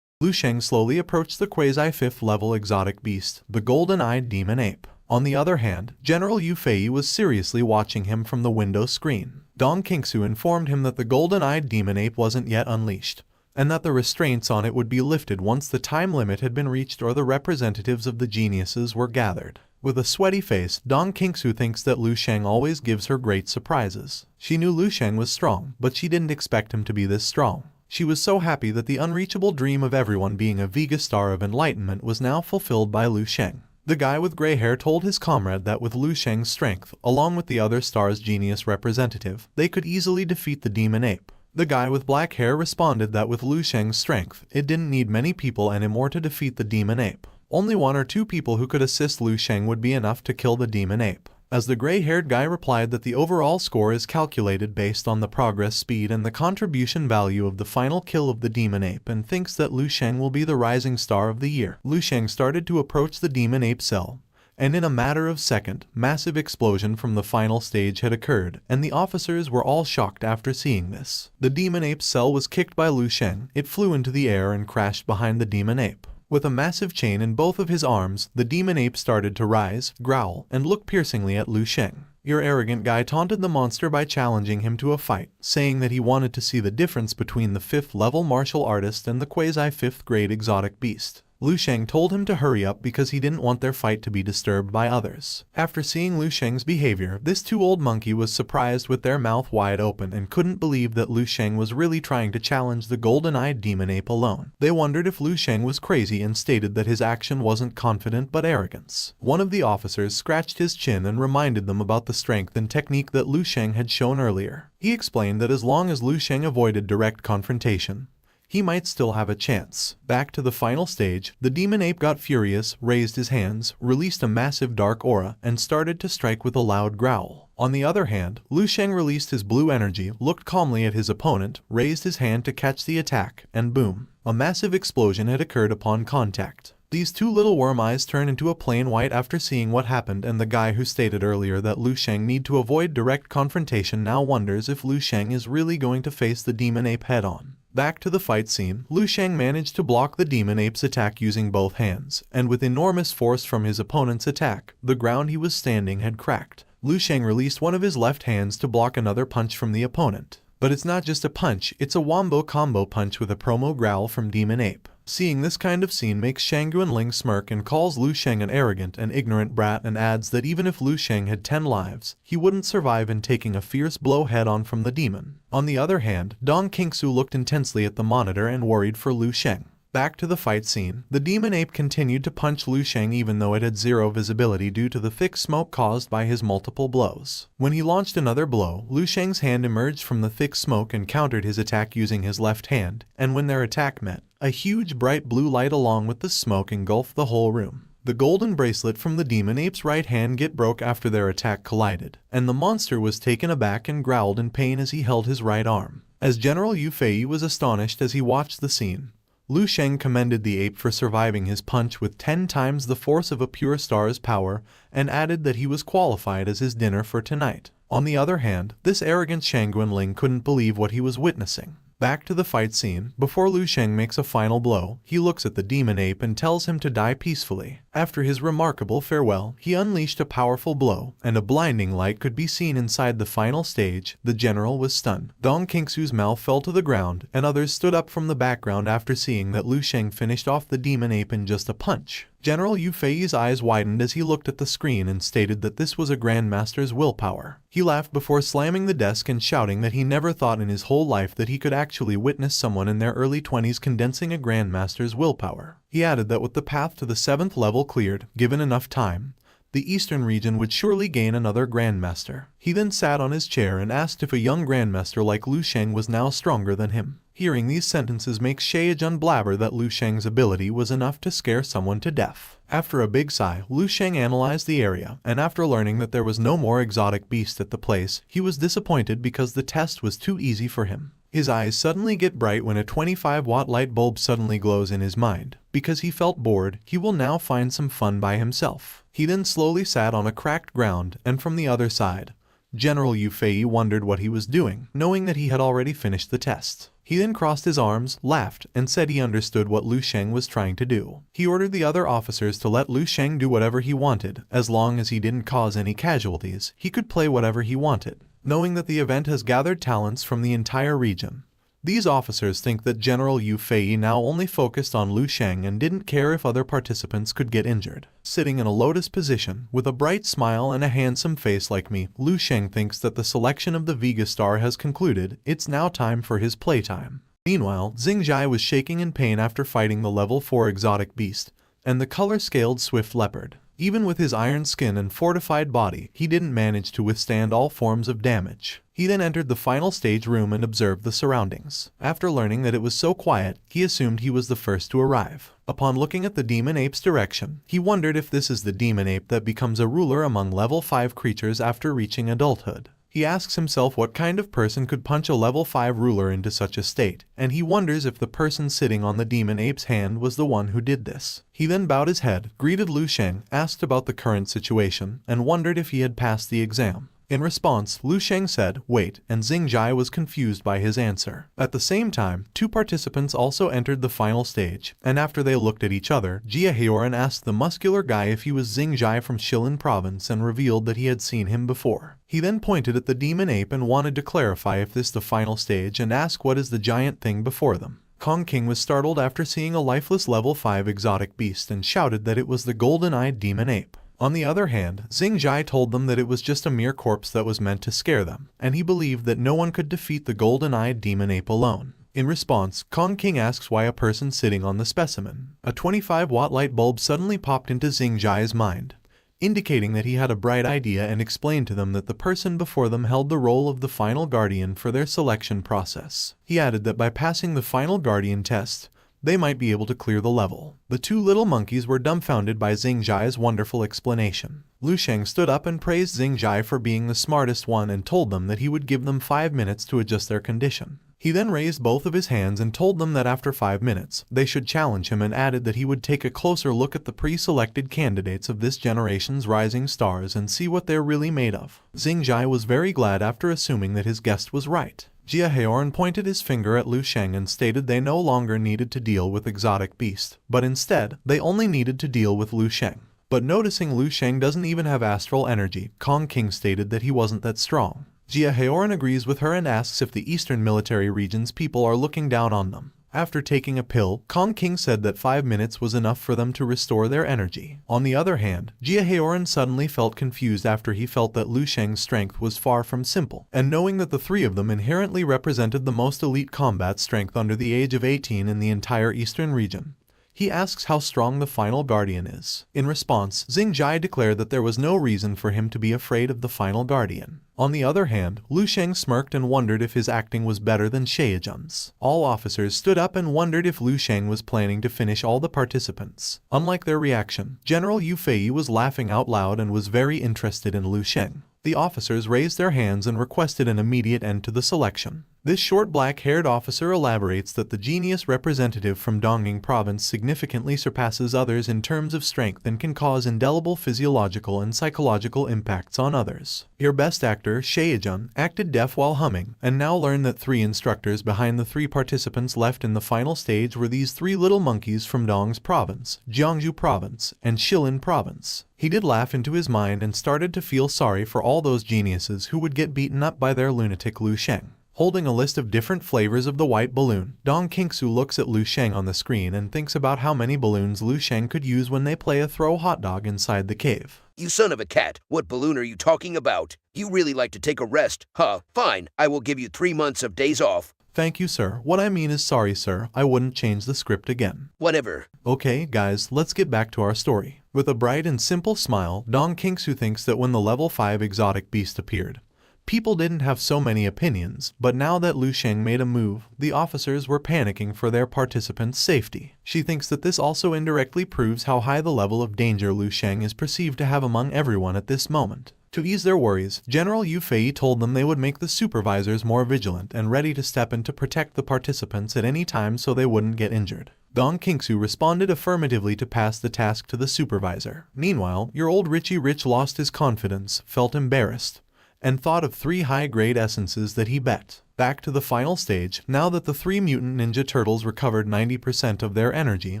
Lu Sheng slowly approached the quasi-5th level exotic beast, the golden-eyed demon ape. On the other hand, General Yu Fei was seriously watching him from the window screen. Dong Qingsu informed him that the golden-eyed demon ape wasn't yet unleashed, and that the restraints on it would be lifted once the time limit had been reached or the representatives of the geniuses were gathered. With a sweaty face, Dong Qingsu thinks that Lu Sheng always gives her great surprises. She knew Lu Sheng was strong, but she didn't expect him to be this strong. She was so happy that the unreachable dream of everyone being a Vega star of enlightenment was now fulfilled by Lu Sheng. The guy with gray hair told his comrade that with Lu Sheng's strength, along with the other star's genius representative, they could easily defeat the demon ape. The guy with black hair responded that with Lu Sheng's strength, it didn't need many people anymore to defeat the demon ape. Only 1 or 2 people who could assist Lu Sheng would be enough to kill the demon ape. As the gray-haired guy replied that the overall score is calculated based on the progress speed and the contribution value of the final kill of the demon ape and thinks that Lu Sheng will be the rising star of the year. Lu Sheng started to approach the demon ape cell, and in a matter of seconds, massive explosion from the final stage had occurred, and the officers were all shocked after seeing this. The demon ape's cell was kicked by Lu Sheng. It flew into the air and crashed behind the demon ape. With a massive chain in both of his arms, the demon ape started to rise, growl, and look piercingly at Lu Sheng. Your arrogant guy taunted the monster by challenging him to a fight, saying that he wanted to see the difference between the 5th level martial artist and the quasi-5th grade exotic beast. Lu Sheng told him to hurry up because he didn't want their fight to be disturbed by others. After seeing Lu Sheng's behavior, this 2-old monkey was surprised with their mouth wide open and couldn't believe that Lu Sheng was really trying to challenge the golden-eyed demon ape alone. They wondered if Lu Sheng was crazy and stated that his action wasn't confident but arrogance. One of the officers scratched his chin and reminded them about the strength and technique that Lu Sheng had shown earlier. He explained that as long as Lu Sheng avoided direct confrontation, he might still have a chance. Back to the final stage, the demon ape got furious, raised his hands, released a massive dark aura, and started to strike with a loud growl. On the other hand, Lu Sheng released his blue energy, looked calmly at his opponent, raised his hand to catch the attack, and boom! A massive explosion had occurred upon contact. These 2 little worm eyes turned into a plain white after seeing what happened, and the guy who stated earlier that Lu Sheng need to avoid direct confrontation now wonders if Lu Sheng is really going to face the demon ape head-on. Back to the fight scene, Lu Sheng managed to block the demon ape's attack using both hands, and with enormous force from his opponent's attack, the ground he was standing had cracked. Lu Sheng released one of his left hands to block another punch from the opponent. But it's not just a punch, it's a wombo combo punch with a promo growl from demon ape. Seeing this kind of scene makes Shangguan Ling smirk and calls Lu Sheng an arrogant and ignorant brat and adds that even if Lu Sheng had 10 lives, he wouldn't survive in taking a fierce blow head-on from the demon. On the other hand, Dong Qingsu looked intensely at the monitor and worried for Lu Sheng. Back to the fight scene, the demon ape continued to punch Lu Sheng even though it had 0 visibility due to the thick smoke caused by his multiple blows. When he launched another blow, Lu Sheng's hand emerged from the thick smoke and countered his attack using his left hand, and when their attack met, a huge bright blue light along with the smoke engulfed the whole room. The golden bracelet from the demon ape's right hand broke after their attack collided, and the monster was taken aback and growled in pain as he held his right arm. As General Yu Fei was astonished as he watched the scene, Lu Sheng commended the ape for surviving his punch with 10 times the force of a pure star's power and added that he was qualified as his dinner for tonight. On the other hand, this arrogant Shangguan Ling couldn't believe what he was witnessing. Back to the fight scene, before Lu Sheng makes a final blow, he looks at the demon ape and tells him to die peacefully. After his remarkable farewell, he unleashed a powerful blow, and a blinding light could be seen inside the final stage. The general was stunned. Dong Qingsu's mouth fell to the ground, and others stood up from the background after seeing that Lu Sheng finished off the demon ape in just a punch. General Yu Fei's eyes widened as he looked at the screen and stated that this was a Grandmaster's willpower. He laughed before slamming the desk and shouting that he never thought in his whole life that he could actually witness someone in their early 20s condensing a Grandmaster's willpower. He added that with the path to the 7th level cleared, given enough time, the eastern region would surely gain another Grandmaster. He then sat on his chair and asked if a young Grandmaster like Lu Sheng was now stronger than him. Hearing these sentences makes Shaejun blabber that Lu Sheng's ability was enough to scare someone to death. After a big sigh, Lu Sheng analyzed the area, and after learning that there was no more exotic beast at the place, he was disappointed because the test was too easy for him. His eyes suddenly get bright when a 25-watt light bulb suddenly glows in his mind. Because he felt bored, he will now find some fun by himself. He then slowly sat on a cracked ground, and from the other side, General Yu Fei wondered what he was doing, knowing that he had already finished the test. He then crossed his arms, laughed, and said he understood what Lu Sheng was trying to do. He ordered the other officers to let Lu Sheng do whatever he wanted, as long as he didn't cause any casualties, he could play whatever he wanted, knowing that the event has gathered talents from the entire region. These officers think that General Yu Fei now only focused on Lu Sheng and didn't care if other participants could get injured. Sitting in a lotus position, with a bright smile and a handsome face like me, Lu Sheng thinks that the selection of the Vega Star has concluded, it's now time for his playtime. Meanwhile, Xingjai was shaking in pain after fighting the level 4 exotic beast, and the color-scaled swift leopard. Even with his iron skin and fortified body, he didn't manage to withstand all forms of damage. He then entered the final stage room and observed the surroundings. After learning that it was so quiet, he assumed he was the first to arrive. Upon looking at the demon ape's direction, he wondered if this is the demon ape that becomes a ruler among level 5 creatures after reaching adulthood. He asks himself what kind of person could punch a level 5 ruler into such a state, and he wonders if the person sitting on the demon ape's hand was the one who did this. He then bowed his head, greeted Lu Sheng, asked about the current situation, and wondered if he had passed the exam. In response, Lu Sheng said, "Wait," and Xingjai was confused by his answer. At the same time, 2 participants also entered the final stage, and after they looked at each other, Jia Heoran asked the muscular guy if he was Xingjai from Shilin province and revealed that he had seen him before. He then pointed at the demon ape and wanted to clarify if this the final stage and ask what is the giant thing before them. Kong King was startled after seeing a lifeless level 5 exotic beast and shouted that it was the golden-eyed demon ape. On the other hand, Xingjai told them that it was just a mere corpse that was meant to scare them, and he believed that no one could defeat the golden-eyed demon ape alone. In response, Kong King asks why a person sitting on the specimen. A 25-watt light bulb suddenly popped into Xingjai's mind, indicating that he had a bright idea, and explained to them that the person before them held the role of the final guardian for their selection process. He added that by passing the final guardian test, they might be able to clear the level. The 2 little monkeys were dumbfounded by Xingjai's wonderful explanation. Lu Sheng stood up and praised Xingjai for being the smartest one and told them that he would give them 5 minutes to adjust their condition. He then raised both of his hands and told them that after 5 minutes, they should challenge him, and added that he would take a closer look at the pre-selected candidates of this generation's rising stars and see what they're really made of. Xingjai was very glad after assuming that his guest was right. Jia Heoran pointed his finger at Lu Sheng and stated they no longer needed to deal with exotic beast, but instead, they only needed to deal with Lu Sheng. But noticing Lu Sheng doesn't even have astral energy, Kong King stated that he wasn't that strong. Jia Heoran agrees with her and asks if the eastern military region's people are looking down on them. After taking a pill, Kong King said that 5 minutes was enough for them to restore their energy. On the other hand, Jia Heoran suddenly felt confused after he felt that Lu Sheng's strength was far from simple, and knowing that the 3 of them inherently represented the most elite combat strength under the age of 18 in the entire eastern region. He asks how strong the final guardian is. In response, Xingjai declared that there was no reason for him to be afraid of the final guardian. On the other hand, Lu Sheng smirked and wondered if his acting was better than Shaejun's. All officers stood up and wondered if Lu Sheng was planning to finish all the participants. Unlike their reaction, General Yu Fei was laughing out loud and was very interested in Lu Sheng. The officers raised their hands and requested an immediate end to the selection. This short black-haired officer elaborates that the genius representative from Dongying province significantly surpasses others in terms of strength and can cause indelible physiological and psychological impacts on others. Your best actor, Shaejun, acted deaf while humming, and now learned that 3 instructors behind the 3 participants left in the final stage were these 3 little monkeys from Dong's province, Jiangsu province, and Shilin province. He did laugh into his mind and started to feel sorry for all those geniuses who would get beaten up by their lunatic Lu Sheng. Holding a list of different flavors of the white balloon, Dong Qingsu looks at Lu Sheng on the screen and thinks about how many balloons Lu Sheng could use when they play a throw hot dog inside the cave. You son of a cat, what balloon are you talking about? You really like to take a rest, huh? Fine, I will give you 3 months of days off. Thank you, sir. What I mean is sorry, sir. I wouldn't change the script again. Whatever. Okay, guys, let's get back to our story. With a bright and simple smile, Dong Qingsu thinks that when the level 5 exotic beast appeared, people didn't have so many opinions, but now that Lu Sheng made a move, the officers were panicking for their participants' safety. She thinks that this also indirectly proves how high the level of danger Lu Sheng is perceived to have among everyone at this moment. To ease their worries, General Yu Fei told them they would make the supervisors more vigilant and ready to step in to protect the participants at any time so they wouldn't get injured. Dong Qingsu responded affirmatively to pass the task to the supervisor. Meanwhile, your old Richie Rich lost his confidence, felt embarrassed, and thought of 3 high-grade essences that he bet. Back to the final stage, now that the 3 mutant ninja turtles recovered 90% of their energy,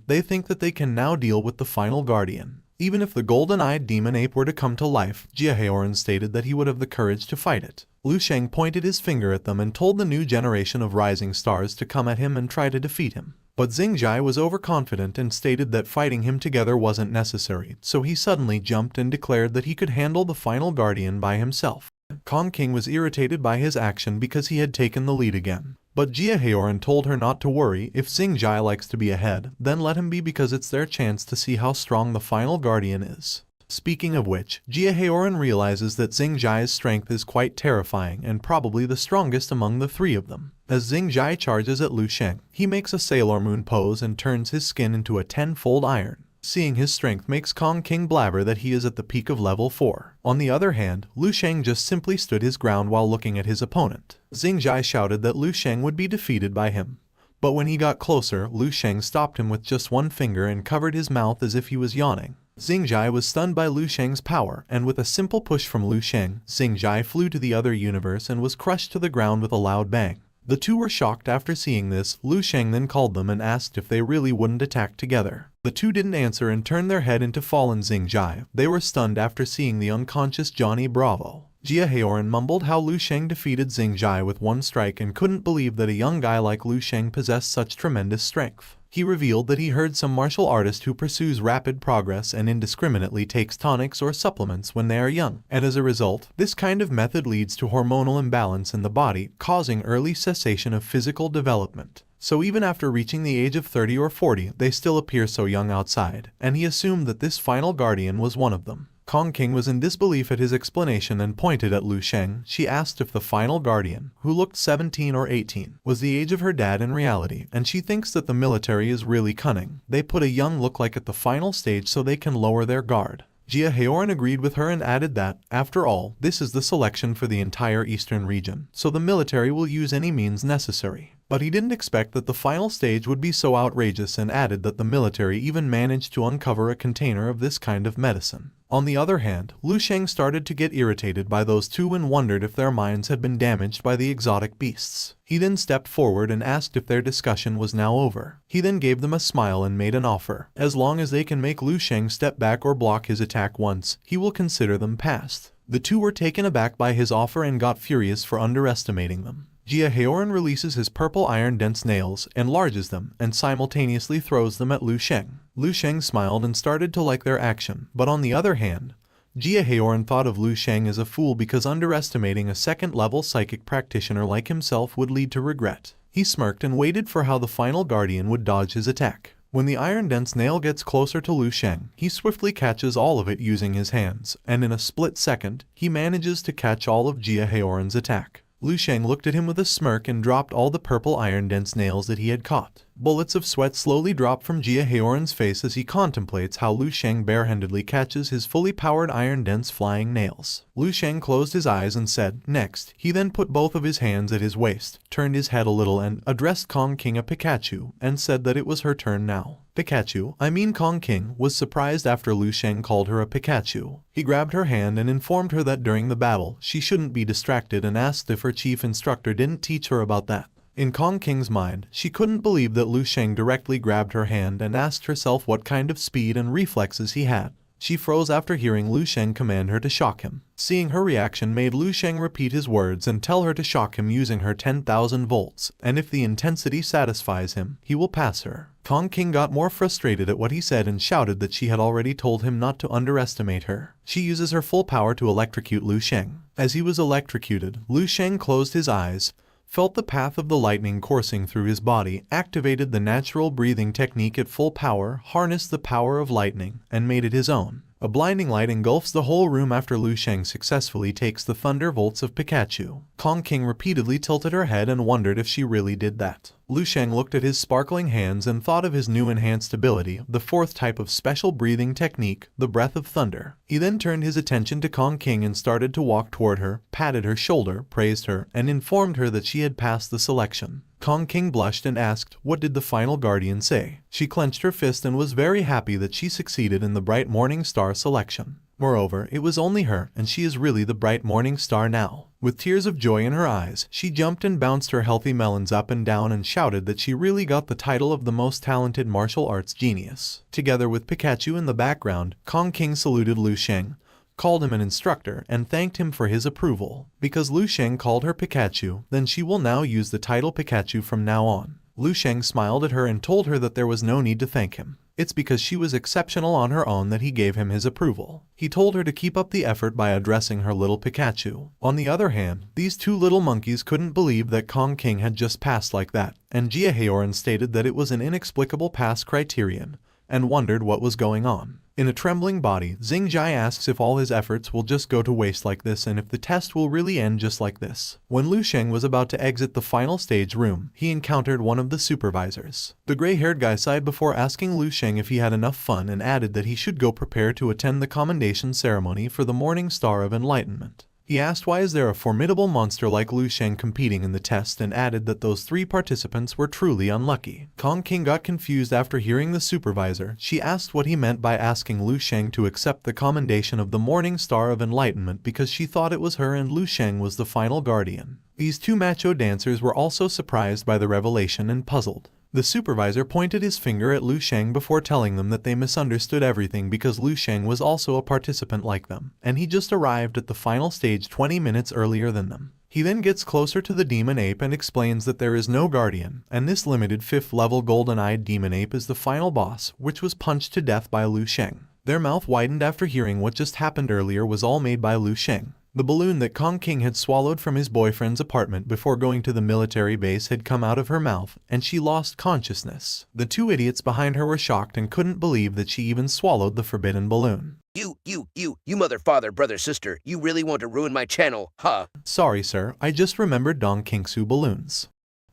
they think that they can now deal with the final guardian. Even if the golden-eyed demon ape were to come to life, Jiaheoran stated that he would have the courage to fight it. Lu Sheng pointed his finger at them and told the new generation of rising stars to come at him and try to defeat him. But Xingjai was overconfident and stated that fighting him together wasn't necessary, so he suddenly jumped and declared that he could handle the final guardian by himself. Kong King was irritated by his action because he had taken the lead again. But Jiaheoran told her not to worry, if Xingjai likes to be ahead, then let him be because it's their chance to see how strong the final guardian is. Speaking of which, Jiaheoran realizes that Xingjai's strength is quite terrifying and probably the strongest among the 3 of them. As Xingjai charges at Lu Sheng, he makes a Sailor Moon pose and turns his skin into a 10-fold iron. Seeing his strength makes Kong King blabber that he is at the peak of level 4. On the other hand, Lu Sheng just simply stood his ground while looking at his opponent. Xingjai shouted that Lu Sheng would be defeated by him. But when he got closer, Lu Sheng stopped him with just one finger and covered his mouth as if he was yawning. Xingjai was stunned by Lu Sheng's power, and with a simple push from Lu Sheng, Xingjai flew to the other universe and was crushed to the ground with a loud bang. The 2 were shocked after seeing this. Lu Sheng then called them and asked if they really wouldn't attack together. The 2 didn't answer and turned their head into fallen Xingjai. They were stunned after seeing the unconscious Johnny Bravo. Jiaheoran mumbled how Lu Sheng defeated Xingjai with 1 strike and couldn't believe that a young guy like Lu Sheng possessed such tremendous strength. He revealed that he heard some martial artist who pursues rapid progress and indiscriminately takes tonics or supplements when they are young, and as a result, this kind of method leads to hormonal imbalance in the body, causing early cessation of physical development. So even after reaching the age of 30 or 40, they still appear so young outside, and he assumed that this final guardian was one of them. Kong King was in disbelief at his explanation and pointed at Lu Sheng. She asked if the final guardian, who looked 17 or 18, was the age of her dad in reality, and she thinks that the military is really cunning. They put a young look-like at the final stage so they can lower their guard. Jiaheoran agreed with her and added that, after all, this is the selection for the entire eastern region, so the military will use any means necessary. But he didn't expect that the final stage would be so outrageous and added that the military even managed to uncover a container of this kind of medicine. On the other hand, Lu Sheng started to get irritated by those 2 and wondered if their minds had been damaged by the exotic beasts. He then stepped forward and asked if their discussion was now over. He then gave them a smile and made an offer. As long as they can make Lu Sheng step back or block his attack once, he will consider them passed. The 2 were taken aback by his offer and got furious for underestimating them. Jiaheoran releases his purple iron-dense nails, enlarges them, and simultaneously throws them at Lu Sheng. Lu Sheng smiled and started to like their action, but on the other hand, Jiaheoran thought of Lu Sheng as a fool because underestimating a second-level psychic practitioner like himself would lead to regret. He smirked and waited for how the final guardian would dodge his attack. When the iron-dense nail gets closer to Lu Sheng, he swiftly catches all of it using his hands, and in a split second, he manages to catch all of Jiaheoran's attack. Lu Sheng looked at him with a smirk and dropped all the purple iron-dense nails that he had caught. Bullets of sweat slowly drop from Jiaheoran's face as he contemplates how Lu Sheng barehandedly catches his fully powered iron-dense flying nails. Lu Sheng closed his eyes and said, "Next." He then put both of his hands at his waist, turned his head a little and addressed Kong King a Pikachu, and said that it was her turn now. Kong King, was surprised after Lu Sheng called her a Pikachu. He grabbed her hand and informed her that during the battle, she shouldn't be distracted and asked if her chief instructor didn't teach her about that. In Kong King's mind, she couldn't believe that Lu Sheng directly grabbed her hand and asked herself what kind of speed and reflexes he had. She froze after hearing Lu Sheng command her to shock him. Seeing her reaction made Lu Sheng repeat his words and tell her to shock him using her 10,000 volts, and if the intensity satisfies him, he will pass her. Kong King got more frustrated at what he said and shouted that she had already told him not to underestimate her. She uses her full power to electrocute Lu Sheng. As he was electrocuted, Lu Sheng closed his eyes, felt the path of the lightning coursing through his body, activated the natural breathing technique at full power, harnessed the power of lightning, and made it his own. A blinding light engulfs the whole room after Lu Sheng successfully takes the thunderbolts of Pikachu. Kong King repeatedly tilted her head and wondered if she really did that. Lu Sheng looked at his sparkling hands and thought of his new enhanced ability, the fourth type of special breathing technique, the Breath of Thunder. He then turned his attention to Kong King and started to walk toward her, patted her shoulder, praised her, and informed her that she had passed the selection. Kong King blushed and asked, "What did the final guardian say?" She clenched her fist and was very happy that she succeeded in the Bright Morning Star selection. Moreover, it was only her, and she is really the bright morning star now. With tears of joy in her eyes, she jumped and bounced her healthy melons up and down and shouted that she really got the title of the most talented martial arts genius. Together with Pikachu in the background, Kong King saluted Lu Sheng, called him an instructor, and thanked him for his approval. Because Lu Sheng called her Pikachu, then she will now use the title Pikachu from now on. Lu Sheng smiled at her and told her that there was no need to thank him. It's because she was exceptional on her own that he gave him his approval. He told her to keep up the effort by addressing her little Pikachu. On the other hand, these two little monkeys couldn't believe that Kong King had just passed like that, and Jiaheoran stated that it was an inexplicable pass criterion, and wondered what was going on. In a trembling body, Xingjai asks if all his efforts will just go to waste like this and if the test will really end just like this. When Lu Sheng was about to exit the final stage room, he encountered one of the supervisors. The gray-haired guy sighed before asking Lu Sheng if he had enough fun and added that he should go prepare to attend the commendation ceremony for the Morning Star of Enlightenment. He asked why is there a formidable monster like Lu Sheng competing in the test and added that those 3 participants were truly unlucky. Kong King got confused after hearing the supervisor. She asked what he meant by asking Lu Sheng to accept the commendation of the Morning Star of Enlightenment because she thought it was her and Lu Sheng was the final guardian. These 2 macho dancers were also surprised by the revelation and puzzled. The supervisor pointed his finger at Lu Sheng before telling them that they misunderstood everything because Lu Sheng was also a participant like them, and he just arrived at the final stage 20 minutes earlier than them. He then gets closer to the demon ape and explains that there is no guardian, and this limited 5th level golden-eyed demon ape is the final boss, which was punched to death by Lu Sheng. Their mouth widened after hearing what just happened earlier was all made by Lu Sheng. The balloon that Kong King had swallowed from his boyfriend's apartment before going to the military base had come out of her mouth, and she lost consciousness. The 2 idiots behind her were shocked and couldn't believe that she even swallowed the forbidden balloon. You mother, father, brother, sister, you really want to ruin my channel, huh? Sorry, sir, I just remembered Dong Kingsu balloons.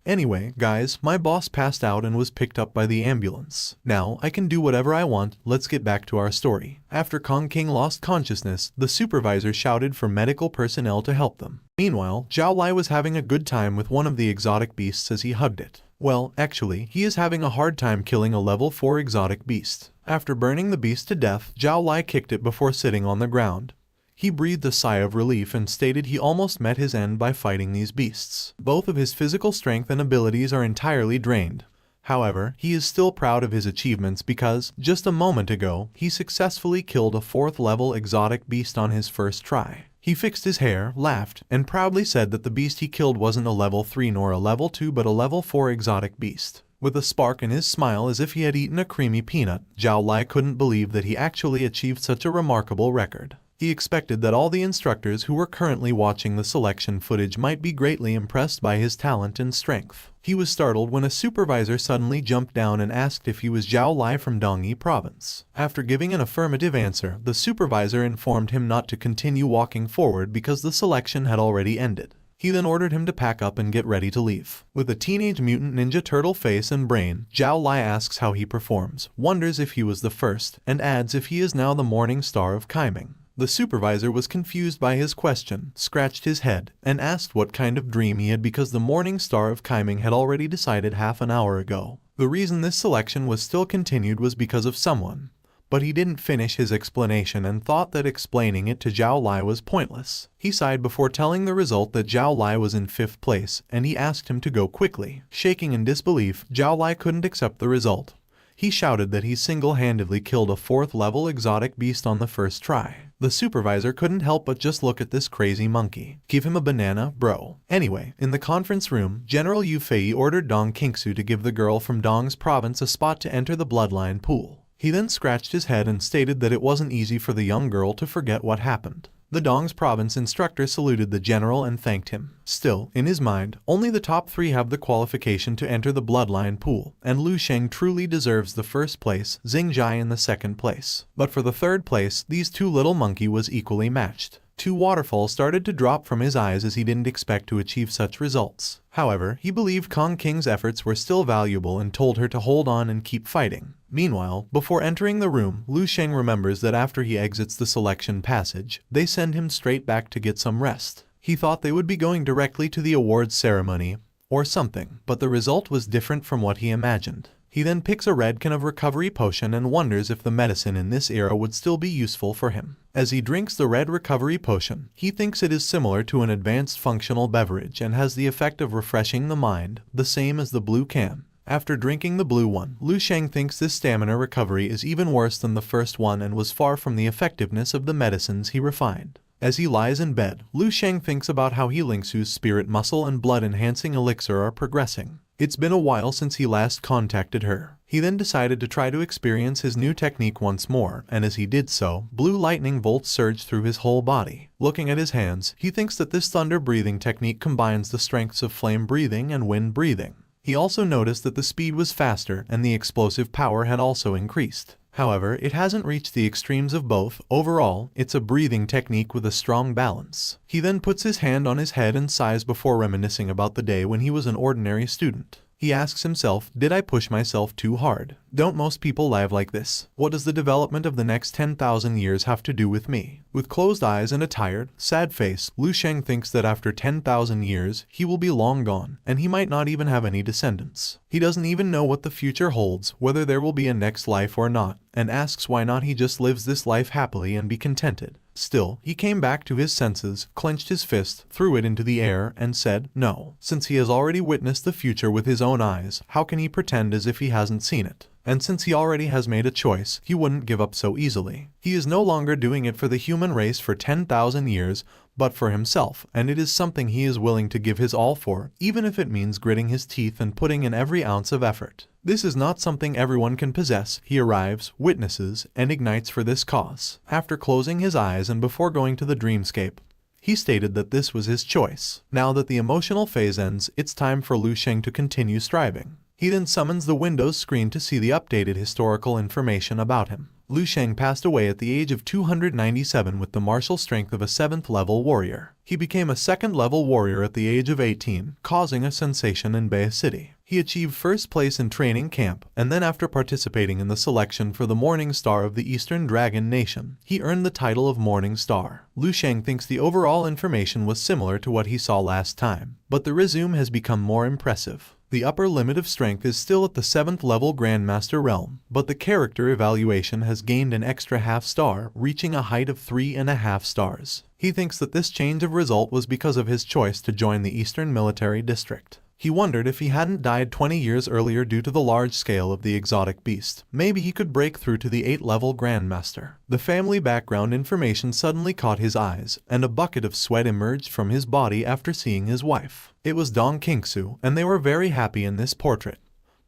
Anyway, guys, my boss passed out and was picked up by the ambulance. Now, I can do whatever I want. Let's get back to our story. After Kong King lost consciousness, the supervisor shouted for medical personnel to help them. Meanwhile, Zhao Lai was having a good time with one of the exotic beasts as he hugged it. Well, actually, he is having a hard time killing a level 4 exotic beast. After burning the beast to death, Zhao Lai kicked it before sitting on the ground. He breathed a sigh of relief and stated he almost met his end by fighting these beasts. Both of his physical strength and abilities are entirely drained. However, he is still proud of his achievements because, just a moment ago, he successfully killed a 4th level exotic beast on his first try. He fixed his hair, laughed, and proudly said that the beast he killed wasn't a level 3 nor a level 2 but a level 4 exotic beast. With a spark in his smile as if he had eaten a creamy peanut, Zhao Lai couldn't believe that he actually achieved such a remarkable record. He expected that all the instructors who were currently watching the selection footage might be greatly impressed by his talent and strength. He was startled when a supervisor suddenly jumped down and asked if he was Zhao Lai from Dongyi province. After giving an affirmative answer, the supervisor informed him not to continue walking forward because the selection had already ended. He then ordered him to pack up and get ready to leave. With a teenage mutant ninja turtle face and brain, Zhao Lai asks how he performs, wonders if he was the first, and adds if he is now the Morning Star of Kaiming. The supervisor was confused by his question, scratched his head, and asked what kind of dream he had because the Morning Star of Kaiming had already decided half an hour ago. The reason this selection was still continued was because of someone. But he didn't finish his explanation and thought that explaining it to Zhao Lai was pointless. He sighed before telling the result that Zhao Lai was in 5th place, and he asked him to go quickly. Shaking in disbelief, Zhao Lai couldn't accept the result. He shouted that he single-handedly killed a 4th level exotic beast on the first try. The supervisor couldn't help but just look at this crazy monkey. Give him a banana, bro. Anyway, in the conference room, General Yu Fei ordered Dong Kingsu to give the girl from Dong's province a spot to enter the bloodline pool. He then scratched his head and stated that it wasn't easy for the young girl to forget what happened. The Dong's province instructor saluted the general and thanked him. Still, in his mind, only the top 3 have the qualification to enter the bloodline pool, and Lu Sheng truly deserves the first place, Xingjai in the second place. But for the third place, these 2 little monkey was equally matched. 2 waterfalls started to drop from his eyes as he didn't expect to achieve such results. However, he believed Kong King's efforts were still valuable and told her to hold on and keep fighting. Meanwhile, before entering the room, Lu Sheng remembers that after he exits the selection passage, they send him straight back to get some rest. He thought they would be going directly to the awards ceremony, or something, but the result was different from what he imagined. He then picks a red can of recovery potion and wonders if the medicine in this era would still be useful for him. As he drinks the red recovery potion, he thinks it is similar to an advanced functional beverage and has the effect of refreshing the mind, the same as the blue can. After drinking the blue one, Lu Sheng thinks this stamina recovery is even worse than the first one and was far from the effectiveness of the medicines he refined. As he lies in bed, Lu Sheng thinks about how He Lingsu's spirit muscle and blood-enhancing elixir are progressing. It's been a while since he last contacted her. He then decided to try to experience his new technique once more, and as he did so, blue lightning bolts surged through his whole body. Looking at his hands, he thinks that this thunder breathing technique combines the strengths of flame breathing and wind breathing. He also noticed that the speed was faster and the explosive power had also increased. However, it hasn't reached the extremes of both. Overall, it's a breathing technique with a strong balance. He then puts his hand on his head and sighs before reminiscing about the day when he was an ordinary student. He asks himself, did I push myself too hard? Don't most people live like this? What does the development of the next 10,000 years have to do with me? With closed eyes and a tired, sad face, Lu Sheng thinks that after 10,000 years, he will be long gone, and he might not even have any descendants. He doesn't even know what the future holds, whether there will be a next life or not, and asks why not he just lives this life happily and be contented. Still, he came back to his senses, clenched his fist, threw it into the air, and said, no. Since he has already witnessed the future with his own eyes, how can he pretend as if he hasn't seen it? And since he already has made a choice, he wouldn't give up so easily. He is no longer doing it for the human race for 10,000 years, but for himself, and it is something he is willing to give his all for, even if it means gritting his teeth and putting in every ounce of effort. This is not something everyone can possess. He arrives, witnesses, and ignites for this cause. After closing his eyes and before going to the dreamscape, he stated that this was his choice. Now that the emotional phase ends, it's time for Lu Sheng to continue striving. He then summons the Windows screen to see the updated historical information about him. Lu Sheng passed away at the age of 297 with the martial strength of a 7th level warrior. He became a 2nd level warrior at the age of 18, causing a sensation in Bay City. He achieved first place in training camp, and then after participating in the selection for the Morning Star of the Eastern Dragon Nation, he earned the title of Morning Star. Lu Sheng thinks the overall information was similar to what he saw last time, but the resume has become more impressive. The upper limit of strength is still at the 7th level Grandmaster realm, but the character evaluation has gained an extra half star, reaching a height of 3.5 stars. He thinks that this change of result was because of his choice to join the Eastern Military District. He wondered if he hadn't died 20 years earlier due to the large scale of the exotic beast. Maybe he could break through to the 8th-level Grandmaster. The family background information suddenly caught his eyes, and a bucket of sweat emerged from his body after seeing his wife. It was Dong Qingsu, and they were very happy in this portrait.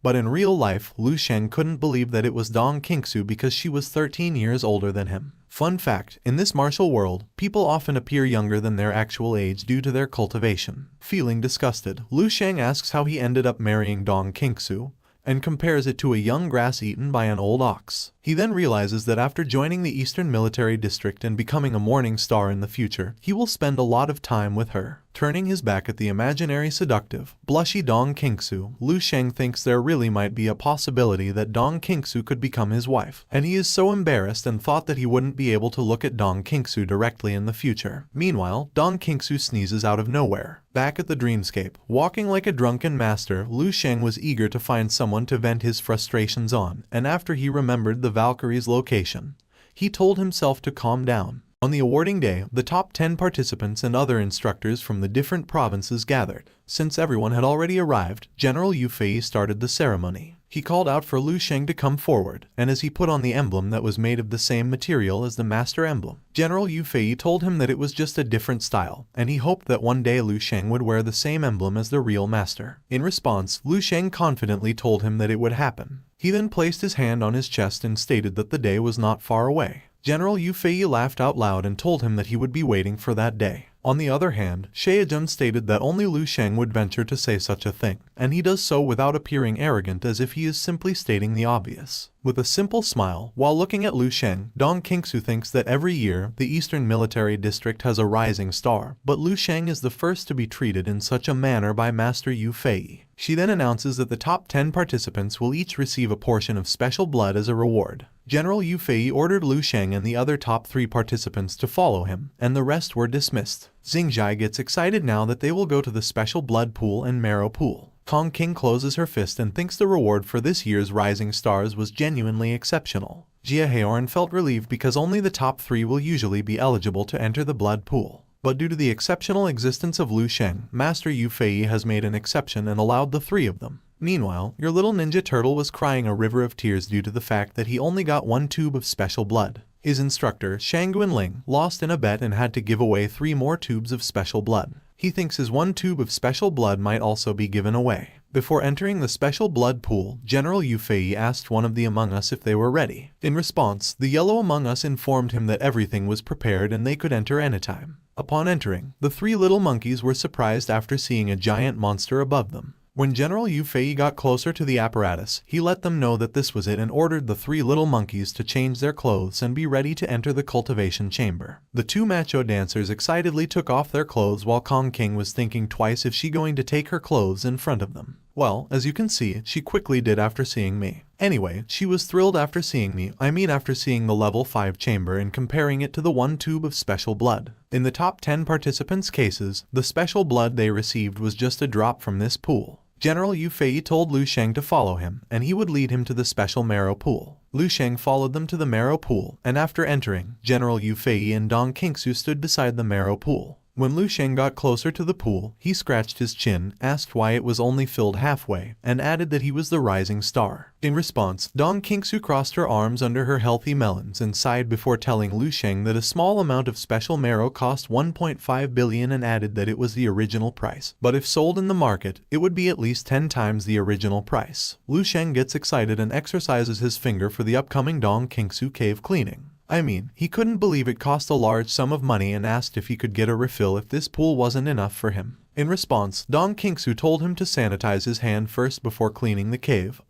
But in real life, Lu Sheng couldn't believe that it was Dong Qingsu because she was 13 years older than him. Fun fact, in this martial world, people often appear younger than their actual age due to their cultivation. Feeling disgusted, Lu Sheng asks how he ended up marrying Dong Qingsu, and compares it to a young grass eaten by an old ox. He then realizes that after joining the Eastern Military District and becoming a Morning Star in the future, he will spend a lot of time with her. Turning his back at the imaginary seductive, blushy Dong Qingsu, Lu Sheng thinks there really might be a possibility that Dong Qingsu could become his wife, and he is so embarrassed and thought that he wouldn't be able to look at Dong Qingsu directly in the future. Meanwhile, Dong Qingsu sneezes out of nowhere. Back at the dreamscape, walking like a drunken master, Lu Sheng was eager to find someone to vent his frustrations on, and after he remembered the Valkyrie's location, he told himself to calm down. On the awarding day, the top 10 participants and other instructors from the different provinces gathered. Since everyone had already arrived, General Yu Fei started the ceremony. He called out for Lu Sheng to come forward, and as he put on the emblem that was made of the same material as the master emblem, General Yu Fei told him that it was just a different style, and he hoped that one day Lu Sheng would wear the same emblem as the real master. In response, Lu Sheng confidently told him that it would happen. He then placed his hand on his chest and stated that the day was not far away. General Yu Fei laughed out loud and told him that he would be waiting for that day. On the other hand, Shaejun stated that only Lu Sheng would venture to say such a thing, and he does so without appearing arrogant as if he is simply stating the obvious. With a simple smile, while looking at Lu Sheng, Dong Qingsu thinks that every year, the Eastern Military District has a rising star, but Lu Sheng is the first to be treated in such a manner by Master Yu Fei. She then announces that the top 10 participants will each receive a portion of special blood as a reward. General Yu Fei ordered Lu Sheng and the other top 3 participants to follow him, and the rest were dismissed. Xingzhai gets excited now that they will go to the special blood pool and marrow pool. Kong King closes her fist and thinks the reward for this year's Rising Stars was genuinely exceptional. Jia Haoran felt relieved because only the top 3 will usually be eligible to enter the blood pool. But due to the exceptional existence of Lu Sheng, Master Yu Fei has made an exception and allowed the 3 of them. Meanwhile, your little ninja turtle was crying a river of tears due to the fact that he only got 1 tube of special blood. His instructor, Shangguan Ling, lost in a bet and had to give away 3 more tubes of special blood. He thinks his 1 tube of special blood might also be given away. Before entering the special blood pool, General Yu Fei asked one of the Among Us if they were ready. In response, the yellow Among Us informed him that everything was prepared and they could enter anytime. Upon entering, the 3 little monkeys were surprised after seeing a giant monster above them. When General Yu Fei got closer to the apparatus, he let them know that this was it and ordered the 3 little monkeys to change their clothes and be ready to enter the cultivation chamber. The 2 macho dancers excitedly took off their clothes while Kong King was thinking twice if she going to take her clothes in front of them. Well, as you can see, she quickly did after seeing me. Anyway, she was thrilled after seeing me, after seeing the level 5 chamber and comparing it to the 1 tube of special blood. In the top 10 participants' cases, the special blood they received was just a drop from this pool. General Yu Fei told Lu Sheng to follow him, and he would lead him to the special marrow pool. Lu Sheng followed them to the marrow pool, and after entering, General Yu Fei and Dong Qingsu stood beside the marrow pool. When Lu Sheng got closer to the pool, he scratched his chin, asked why it was only filled halfway, and added that he was the rising star. In response, Dong Qingsu crossed her arms under her healthy melons and sighed before telling Lu Sheng that a small amount of special marrow cost 1.5 billion and added that it was the original price. But if sold in the market, it would be at least 10 times the original price. Lu Sheng gets excited and exercises his finger for the upcoming Dong Qingsu cave cleaning. He couldn't believe it cost a large sum of money and asked if he could get a refill if this pool wasn't enough for him. In response, Dong Qingsu told him to sanitize his hand first before cleaning the cave.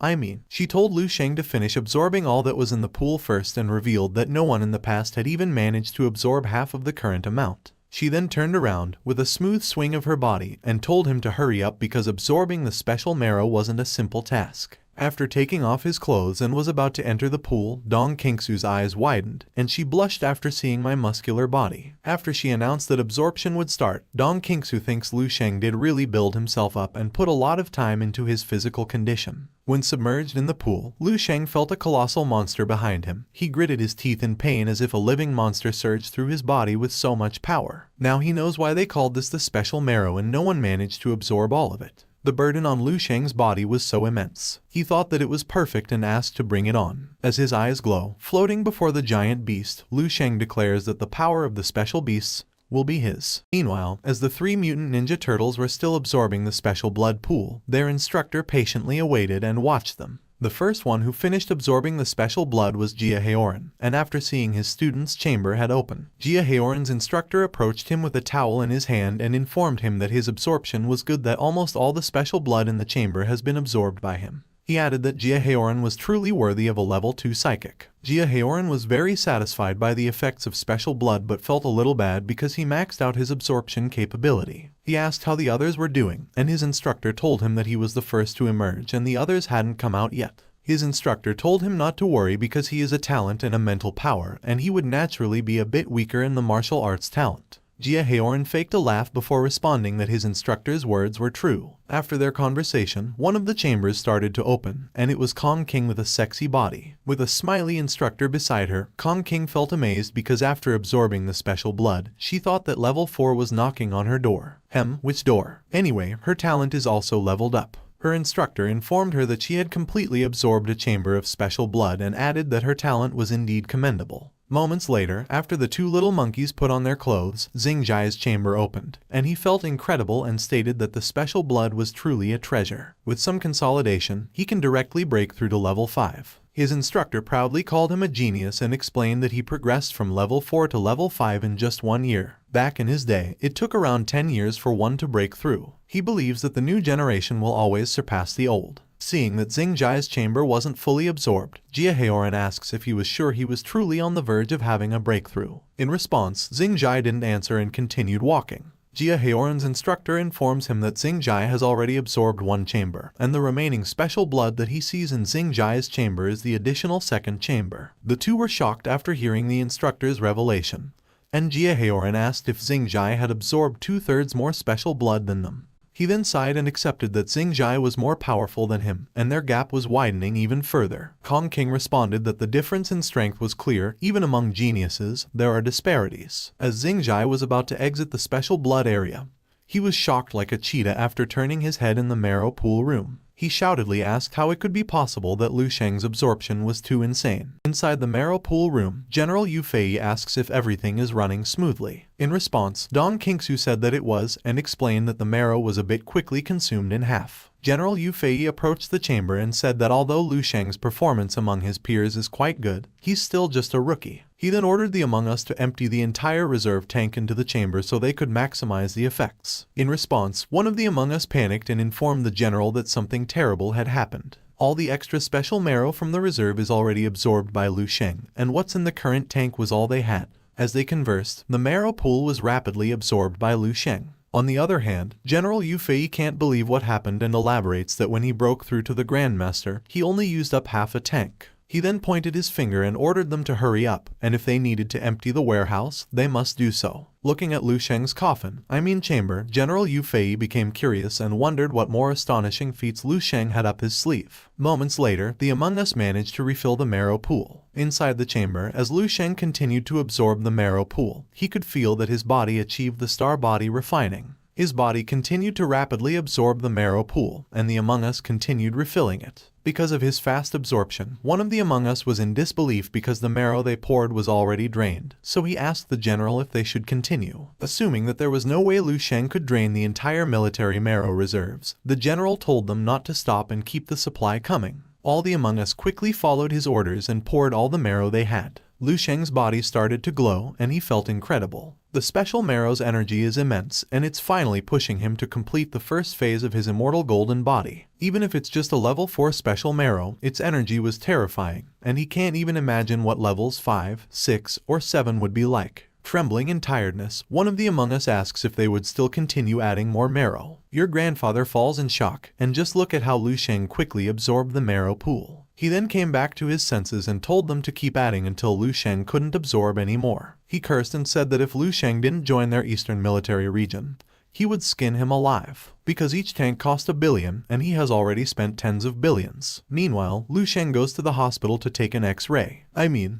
She told Lu Sheng to finish absorbing all that was in the pool first and revealed that no one in the past had even managed to absorb half of the current amount. She then turned around, with a smooth swing of her body, and told him to hurry up because absorbing the special marrow wasn't a simple task. After taking off his clothes and was about to enter the pool, Dong Qingsu's eyes widened, and she blushed after seeing my muscular body. After she announced that absorption would start, Dong Qingsu thinks Lu Sheng did really build himself up and put a lot of time into his physical condition. When submerged in the pool, Lu Sheng felt a colossal monster behind him. He gritted his teeth in pain as if a living monster surged through his body with so much power. Now he knows why they called this the special marrow and no one managed to absorb all of it. The burden on Lu Sheng's body was so immense. He thought that it was perfect and asked to bring it on. As his eyes glow, floating before the giant beast, Lu Sheng declares that the power of the special beasts will be his. Meanwhile, as the 3 mutant ninja turtles were still absorbing the special blood pool, their instructor patiently awaited and watched them. The first one who finished absorbing the special blood was Jia Haoran, and after seeing his student's chamber had opened, Jia Haoran's instructor approached him with a towel in his hand and informed him that his absorption was good, that almost all the special blood in the chamber has been absorbed by him. He added that Jia Haoran was truly worthy of a level 2 psychic. Jia Haoran was very satisfied by the effects of special blood but felt a little bad because he maxed out his absorption capability. He asked how the others were doing, and his instructor told him that he was the first to emerge and the others hadn't come out yet. His instructor told him not to worry because he is a talent and a mental power, and he would naturally be a bit weaker in the martial arts talent. Jia Haoran faked a laugh before responding that his instructor's words were true. After their conversation, one of the chambers started to open, and it was Kong King with a sexy body. With a smiley instructor beside her, Kong King felt amazed because after absorbing the special blood, she thought that level 4 was knocking on her door. Which door? Anyway, her talent is also leveled up. Her instructor informed her that she had completely absorbed a chamber of special blood and added that her talent was indeed commendable. Moments later, after the 2 little monkeys put on their clothes, Xingjai's chamber opened, and he felt incredible and stated that the special blood was truly a treasure. With some consolidation, he can directly break through to level 5. His instructor proudly called him a genius and explained that he progressed from level 4 to level 5 in just 1 year. Back in his day, it took around 10 years for one to break through. He believes that the new generation will always surpass the old. Seeing that Xingjai's chamber wasn't fully absorbed, Jia Haoran asks if he was sure he was truly on the verge of having a breakthrough. In response, Xingjai didn't answer and continued walking. Jia Haoran's instructor informs him that Xingjai has already absorbed 1 chamber, and the remaining special blood that he sees in Xingjai's chamber is the additional 2nd chamber. The 2 were shocked after hearing the instructor's revelation, and Jia Haoran asked if Xingjai had absorbed 2/3 more special blood than them. He then sighed and accepted that Xingzhai was more powerful than him, and their gap was widening even further. Kong King responded that the difference in strength was clear. Even among geniuses, there are disparities. As Xingzhai was about to exit the special blood area, he was shocked like a cheetah after turning his head in the marrow pool room. He shoutedly asked how it could be possible that Lu Sheng's absorption was too insane. Inside the marrow pool room, General Yu Fei asks if everything is running smoothly. In response, Dong Qingsu said that it was and explained that the marrow was a bit quickly consumed in half. General Yu Fei approached the chamber and said that although Lu Sheng's performance among his peers is quite good, he's still just a rookie. He then ordered the Among Us to empty the entire reserve tank into the chamber so they could maximize the effects. In response, one of the Among Us panicked and informed the general that something terrible had happened. All the extra special marrow from the reserve is already absorbed by Lu Sheng, and what's in the current tank was all they had. As they conversed, the marrow pool was rapidly absorbed by Lu Sheng. On the other hand, General Yu Fei can't believe what happened and elaborates that when he broke through to the Grandmaster, he only used up half a tank. He then pointed his finger and ordered them to hurry up, and if they needed to empty the warehouse, they must do so. Looking at Lu Sheng's chamber, General Yu Fei became curious and wondered what more astonishing feats Lu Sheng had up his sleeve. Moments later, the Among Us managed to refill the marrow pool. Inside the chamber, as Lu Sheng continued to absorb the marrow pool, he could feel that his body achieved the star body refining. His body continued to rapidly absorb the marrow pool, and the Among Us continued refilling it. Because of his fast absorption, one of the Among Us was in disbelief because the marrow they poured was already drained, so he asked the general if they should continue. Assuming that there was no way Lu Sheng could drain the entire military marrow reserves, the general told them not to stop and keep the supply coming. All the Among Us quickly followed his orders and poured all the marrow they had. Lu Sheng's body started to glow, and he felt incredible. The special marrow's energy is immense, and it's finally pushing him to complete the first phase of his immortal golden body. Even if it's just a level 4 special marrow, its energy was terrifying, and he can't even imagine what levels 5, 6, or 7 would be like. Trembling in tiredness, one of the Among Us asks if they would still continue adding more marrow. Your grandfather falls in shock, and just look at how Lu Sheng quickly absorbed the marrow pool. He then came back to his senses and told them to keep adding until Lu Sheng couldn't absorb any more. He cursed and said that if Lu Sheng didn't join their eastern military region, he would skin him alive, because each tank cost $1 billion and he has already spent tens of billions. Meanwhile, Lu Sheng goes to the hospital to take an X-ray.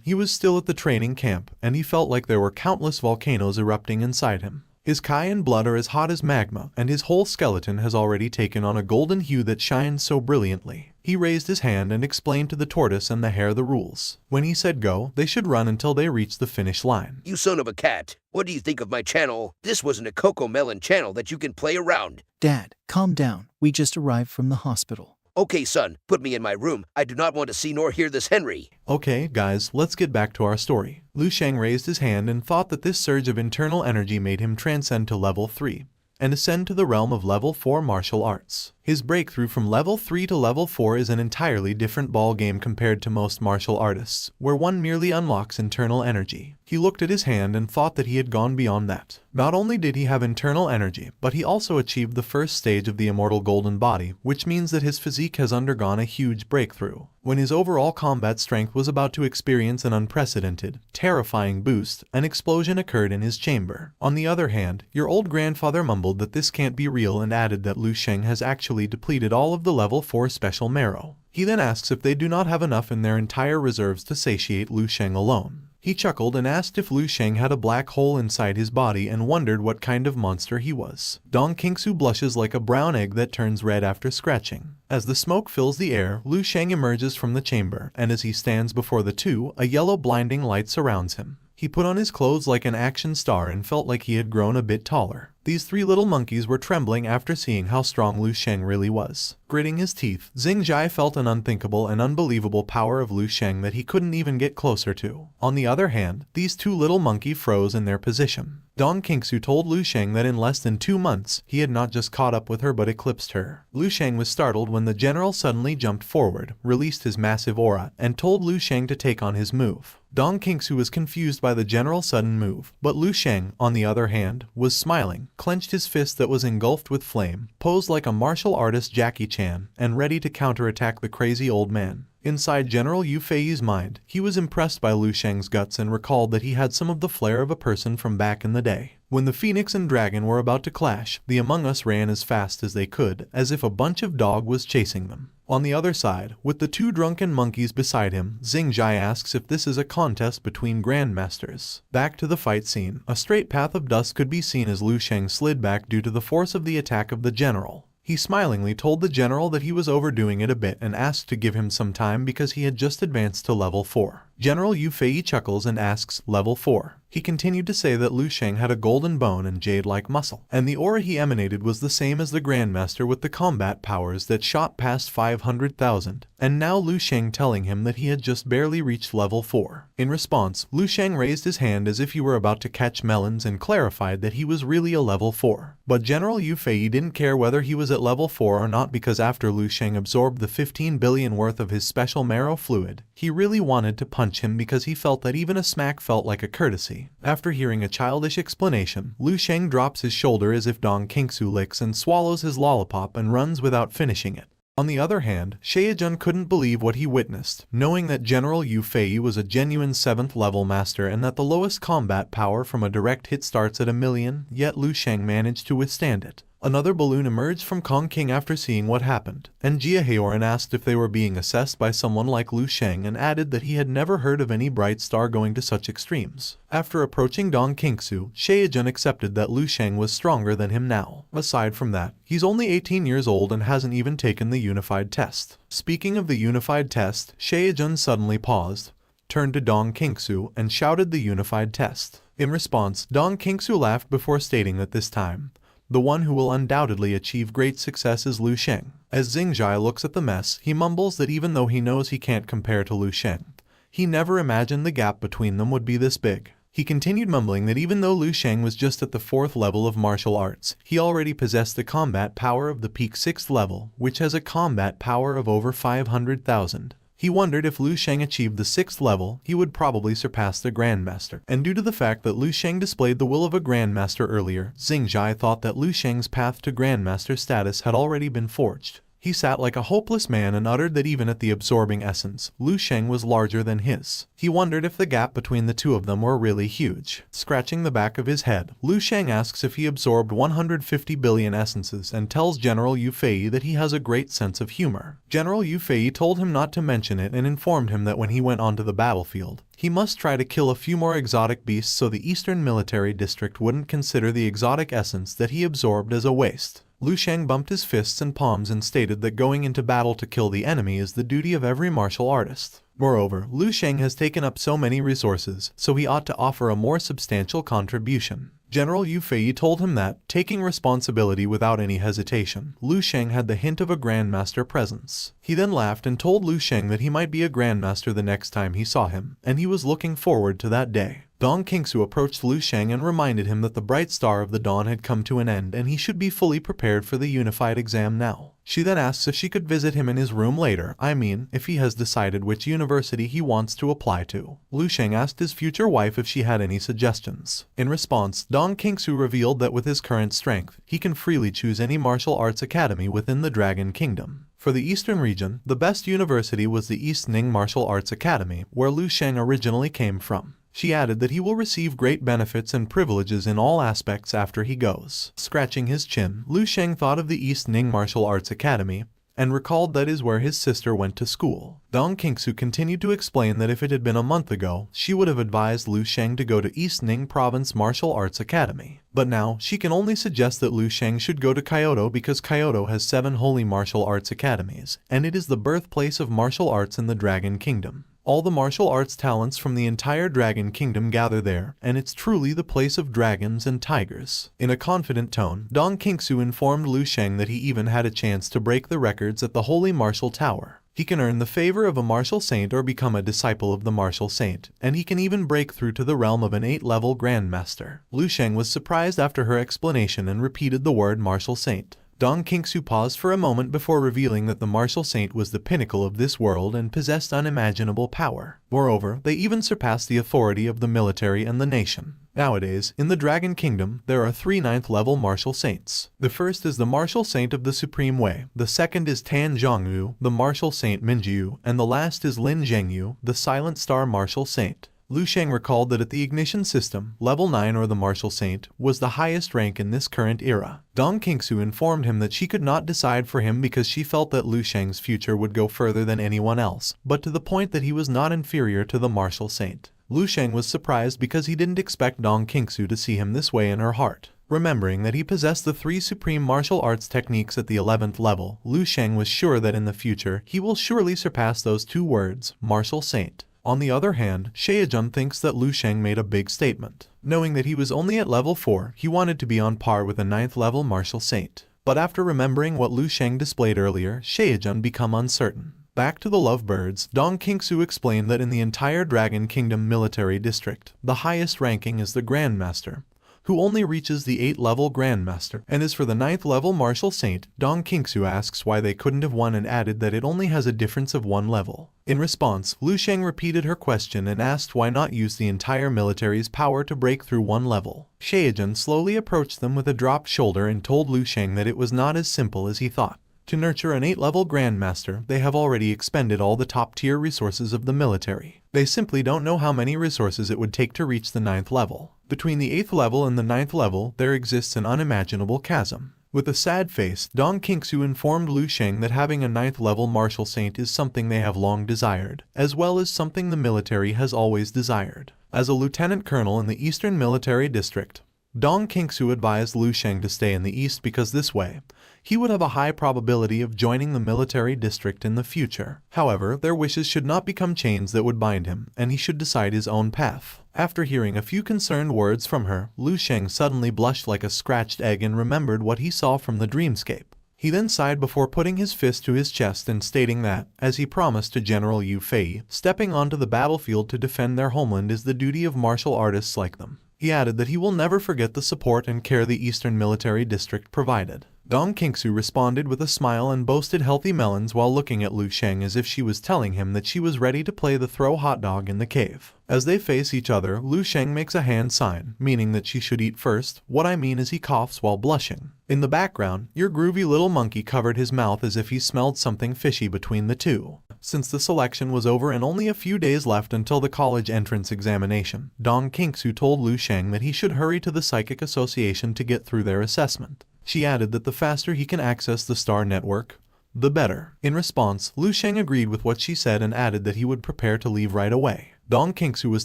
He was still at the training camp, and he felt like there were countless volcanoes erupting inside him. His kai and blood are as hot as magma, and his whole skeleton has already taken on a golden hue that shines so brilliantly. He raised his hand and explained to the tortoise and the hare the rules. When he said go, they should run until they reach the finish line. You son of a cat! What do you think of my channel? This wasn't a Cocomelon channel that you can play around. Dad, calm down. We just arrived from the hospital. Okay, son, put me in my room. I do not want to see nor hear this Henry. Okay, guys, let's get back to our story. Lu Sheng raised his hand and thought that this surge of internal energy made him transcend to level 3 and ascend to the realm of level 4 martial arts. His breakthrough from level 3 to level 4 is an entirely different ball game compared to most martial artists, where one merely unlocks internal energy. He looked at his hand and thought that he had gone beyond that. Not only did he have internal energy, but he also achieved the first stage of the immortal golden body, which means that his physique has undergone a huge breakthrough. When his overall combat strength was about to experience an unprecedented, terrifying boost, an explosion occurred in his chamber. On the other hand, your old grandfather mumbled that this can't be real and added that Lu Sheng has actually depleted all of the level 4 special marrow. He then asks if they do not have enough in their entire reserves to satiate Lu Sheng alone. He chuckled and asked if Lu Sheng had a black hole inside his body and wondered what kind of monster he was. Dong Qingsu blushes like a brown egg that turns red after scratching. As the smoke fills the air, Lu Sheng emerges from the chamber, and as he stands before the two, a yellow blinding light surrounds him. He put on his clothes like an action star and felt like he had grown a bit taller. These three little monkeys were trembling after seeing how strong Lu Sheng really was. Gritting his teeth, Xingzhai felt an unthinkable and unbelievable power of Lu Sheng that he couldn't even get closer to. On the other hand, these two little monkeys froze in their position. Dong Qingsu told Lu Sheng that in less than 2 months, he had not just caught up with her but eclipsed her. Lu Sheng was startled when the general suddenly jumped forward, released his massive aura, and told Lu Sheng to take on his move. Dong Qingsu was confused by the general's sudden move, but Lu Sheng, on the other hand, was smiling, clenched his fist that was engulfed with flame, posed like a martial artist Jackie Chan, and ready to counterattack the crazy old man. Inside General Yu Fei's mind, he was impressed by Lu Sheng's guts and recalled that he had some of the flair of a person from back in the day. When the Phoenix and Dragon were about to clash, the Among Us ran as fast as they could, as if a bunch of dog was chasing them. On the other side, with the two drunken monkeys beside him, Xingzhai asks if this is a contest between grandmasters. Back to the fight scene, a straight path of dust could be seen as Lu Sheng slid back due to the force of the attack of the general. He smilingly told the general that he was overdoing it a bit and asked to give him some time because he had just advanced to level 4. General Yu Fei chuckles and asks, "Level 4. He continued to say that Lu Sheng had a golden bone and jade-like muscle, and the aura he emanated was the same as the Grandmaster with the combat powers that shot past 500,000, and now Lu Sheng telling him that he had just barely reached level 4. In response, Lu Sheng raised his hand as if he were about to catch melons and clarified that he was really a level 4. But General Yu Fei didn't care whether he was at level 4 or not because after Lu Sheng absorbed the 15 billion worth of his special marrow fluid, he really wanted to punch him because he felt that even a smack felt like a courtesy. After hearing a childish explanation, Lu Sheng drops his shoulder as if Dong Qingsu licks and swallows his lollipop and runs without finishing it. On the other hand, Shaejun couldn't believe what he witnessed, knowing that General Yu Fei was a genuine 7th level master and that the lowest combat power from a direct hit starts at 1,000,000, yet Lu Sheng managed to withstand it. Another balloon emerged from Kong King after seeing what happened, and Jia Heoran asked if they were being assessed by someone like Lu Sheng and added that he had never heard of any bright star going to such extremes. After approaching Dong Qingsu, Shaejun accepted that Lu Sheng was stronger than him now. Aside from that, he's only 18 years old and hasn't even taken the unified test. Speaking of the unified test, Shaejun suddenly paused, turned to Dong Qingsu, and shouted the unified test. In response, Dong Qingsu laughed before stating that this time, the one who will undoubtedly achieve great success is Lu Sheng. As Xingzhai looks at the mess, he mumbles that even though he knows he can't compare to Lu Sheng, he never imagined the gap between them would be this big. He continued mumbling that even though Lu Sheng was just at the 4th level of martial arts, he already possessed the combat power of the peak 6th level, which has a combat power of over 500,000. He wondered if Lu Sheng achieved the 6th level, he would probably surpass the Grandmaster. And due to the fact that Lu Sheng displayed the will of a Grandmaster earlier, Xingzhai thought that Lu Sheng's path to Grandmaster status had already been forged. He sat like a hopeless man and uttered that even at the absorbing essence, Lu Sheng was larger than his. He wondered if the gap between the two of them were really huge. Scratching the back of his head, Lu Sheng asks if he absorbed 150 billion essences and tells General Yu Fei that he has a great sense of humor. General Yu Fei told him not to mention it and informed him that when he went onto the battlefield, he must try to kill a few more exotic beasts so the Eastern Military District wouldn't consider the exotic essence that he absorbed as a waste. Lu Sheng bumped his fists and palms and stated that going into battle to kill the enemy is the duty of every martial artist. Moreover, Lu Sheng has taken up so many resources, so he ought to offer a more substantial contribution. General Yu Fei told him that, taking responsibility without any hesitation, Lu Sheng had the hint of a Grandmaster presence. He then laughed and told Lu Sheng that he might be a Grandmaster the next time he saw him, and he was looking forward to that day. Dong Qingsu approached Lu Sheng and reminded him that the bright star of the dawn had come to an end and he should be fully prepared for the unified exam now. She then asks if she could visit him in his room later, if he has decided which university he wants to apply to. Lu Sheng asked his future wife if she had any suggestions. In response, Dong Qingsu revealed that with his current strength, he can freely choose any martial arts academy within the Dragon Kingdom. For the Eastern region, the best university was the East Ning Martial Arts Academy, where Lu Sheng originally came from. She added that he will receive great benefits and privileges in all aspects after he goes. Scratching his chin, Lu Sheng thought of the East Ning Martial Arts Academy, and recalled that is where his sister went to school. Dong Qingsu continued to explain that if it had been a month ago, she would have advised Lu Sheng to go to East Ning Province Martial Arts Academy. But now, she can only suggest that Lu Sheng should go to Kyoto because Kyoto has 7 holy martial arts academies, and it is the birthplace of martial arts in the Dragon Kingdom. All the martial arts talents from the entire Dragon Kingdom gather there, and it's truly the place of dragons and tigers. In a confident tone, Dong Qingsu informed Lu Sheng that he even had a chance to break the records at the Holy Martial Tower. He can earn the favor of a martial saint or become a disciple of the martial saint, and he can even break through to the realm of an 8th-level grandmaster. Lu Sheng was surprised after her explanation and repeated the word martial saint. Dong Qingsu paused for a moment before revealing that the martial saint was the pinnacle of this world and possessed unimaginable power. Moreover, they even surpassed the authority of the military and the nation. Nowadays, in the Dragon Kingdom, there are 3 9th-level martial saints. The first is the martial saint of the Supreme Way, the second is Tan Zhongyu, the martial saint Minjiu, and the last is Lin Zhengyu, the Silent Star martial saint. Lu Sheng recalled that at the Ignition system, level 9 or the martial saint, was the highest rank in this current era. Dong Qingsu informed him that she could not decide for him because she felt that Lu Sheng's future would go further than anyone else, but to the point that he was not inferior to the martial saint. Lu Sheng was surprised because he didn't expect Dong Qingsu to see him this way in her heart. Remembering that he possessed the 3 supreme martial arts techniques at the 11th level, Lu Sheng was sure that in the future, he will surely surpass those 2 words, martial saint. On the other hand, Shaejun thinks that Lu Sheng made a big statement. Knowing that he was only at level 4, he wanted to be on par with a 9th level martial saint. But after remembering what Lu Sheng displayed earlier, Shaejun became uncertain. Back to the lovebirds, Dong Qingsu explained that in the entire Dragon Kingdom military district, the highest ranking is the Grandmaster, who only reaches the 8th level Grandmaster, and as for the 9th level martial saint, Dong Qingsu asks why they couldn't have won and added that it only has a difference of 1 level. In response, Lu Sheng repeated her question and asked why not use the entire military's power to break through 1 level. Shaejun slowly approached them with a dropped shoulder and told Lu Sheng that it was not as simple as he thought. To nurture an 8th-level Grandmaster, they have already expended all the top-tier resources of the military. They simply don't know how many resources it would take to reach the 9th level. Between the 8th level and the 9th level, there exists an unimaginable chasm. With a sad face, Dong Qingsu informed Lu Sheng that having a 9th-level martial saint is something they have long desired, as well as something the military has always desired. As a lieutenant colonel in the Eastern Military District, Dong Qingsu advised Lu Sheng to stay in the east because this way, he would have a high probability of joining the military district in the future. However, their wishes should not become chains that would bind him, and he should decide his own path. After hearing a few concerned words from her, Lu Sheng suddenly blushed like a scratched egg and remembered what he saw from the dreamscape. He then sighed before putting his fist to his chest and stating that, as he promised to General Yu Fei, stepping onto the battlefield to defend their homeland is the duty of martial artists like them. He added that he will never forget the support and care the Eastern Military District provided. Dong Qingsu responded with a smile and boasted healthy melons while looking at Lu Sheng as if she was telling him that she was ready to play the throw hot dog in the cave. As they face each other, Lu Sheng makes a hand sign, meaning that she should eat first. What I mean is he coughs while blushing. In the background, your groovy little monkey covered his mouth as if he smelled something fishy between the two. Since the selection was over and only a few days left until the college entrance examination, Dong Qingsu told Lu Sheng that he should hurry to the Psychic Association to get through their assessment. She added that the faster he can access the star network, the better. In response, Lu Sheng agreed with what she said and added that he would prepare to leave right away. Dong Qingsu was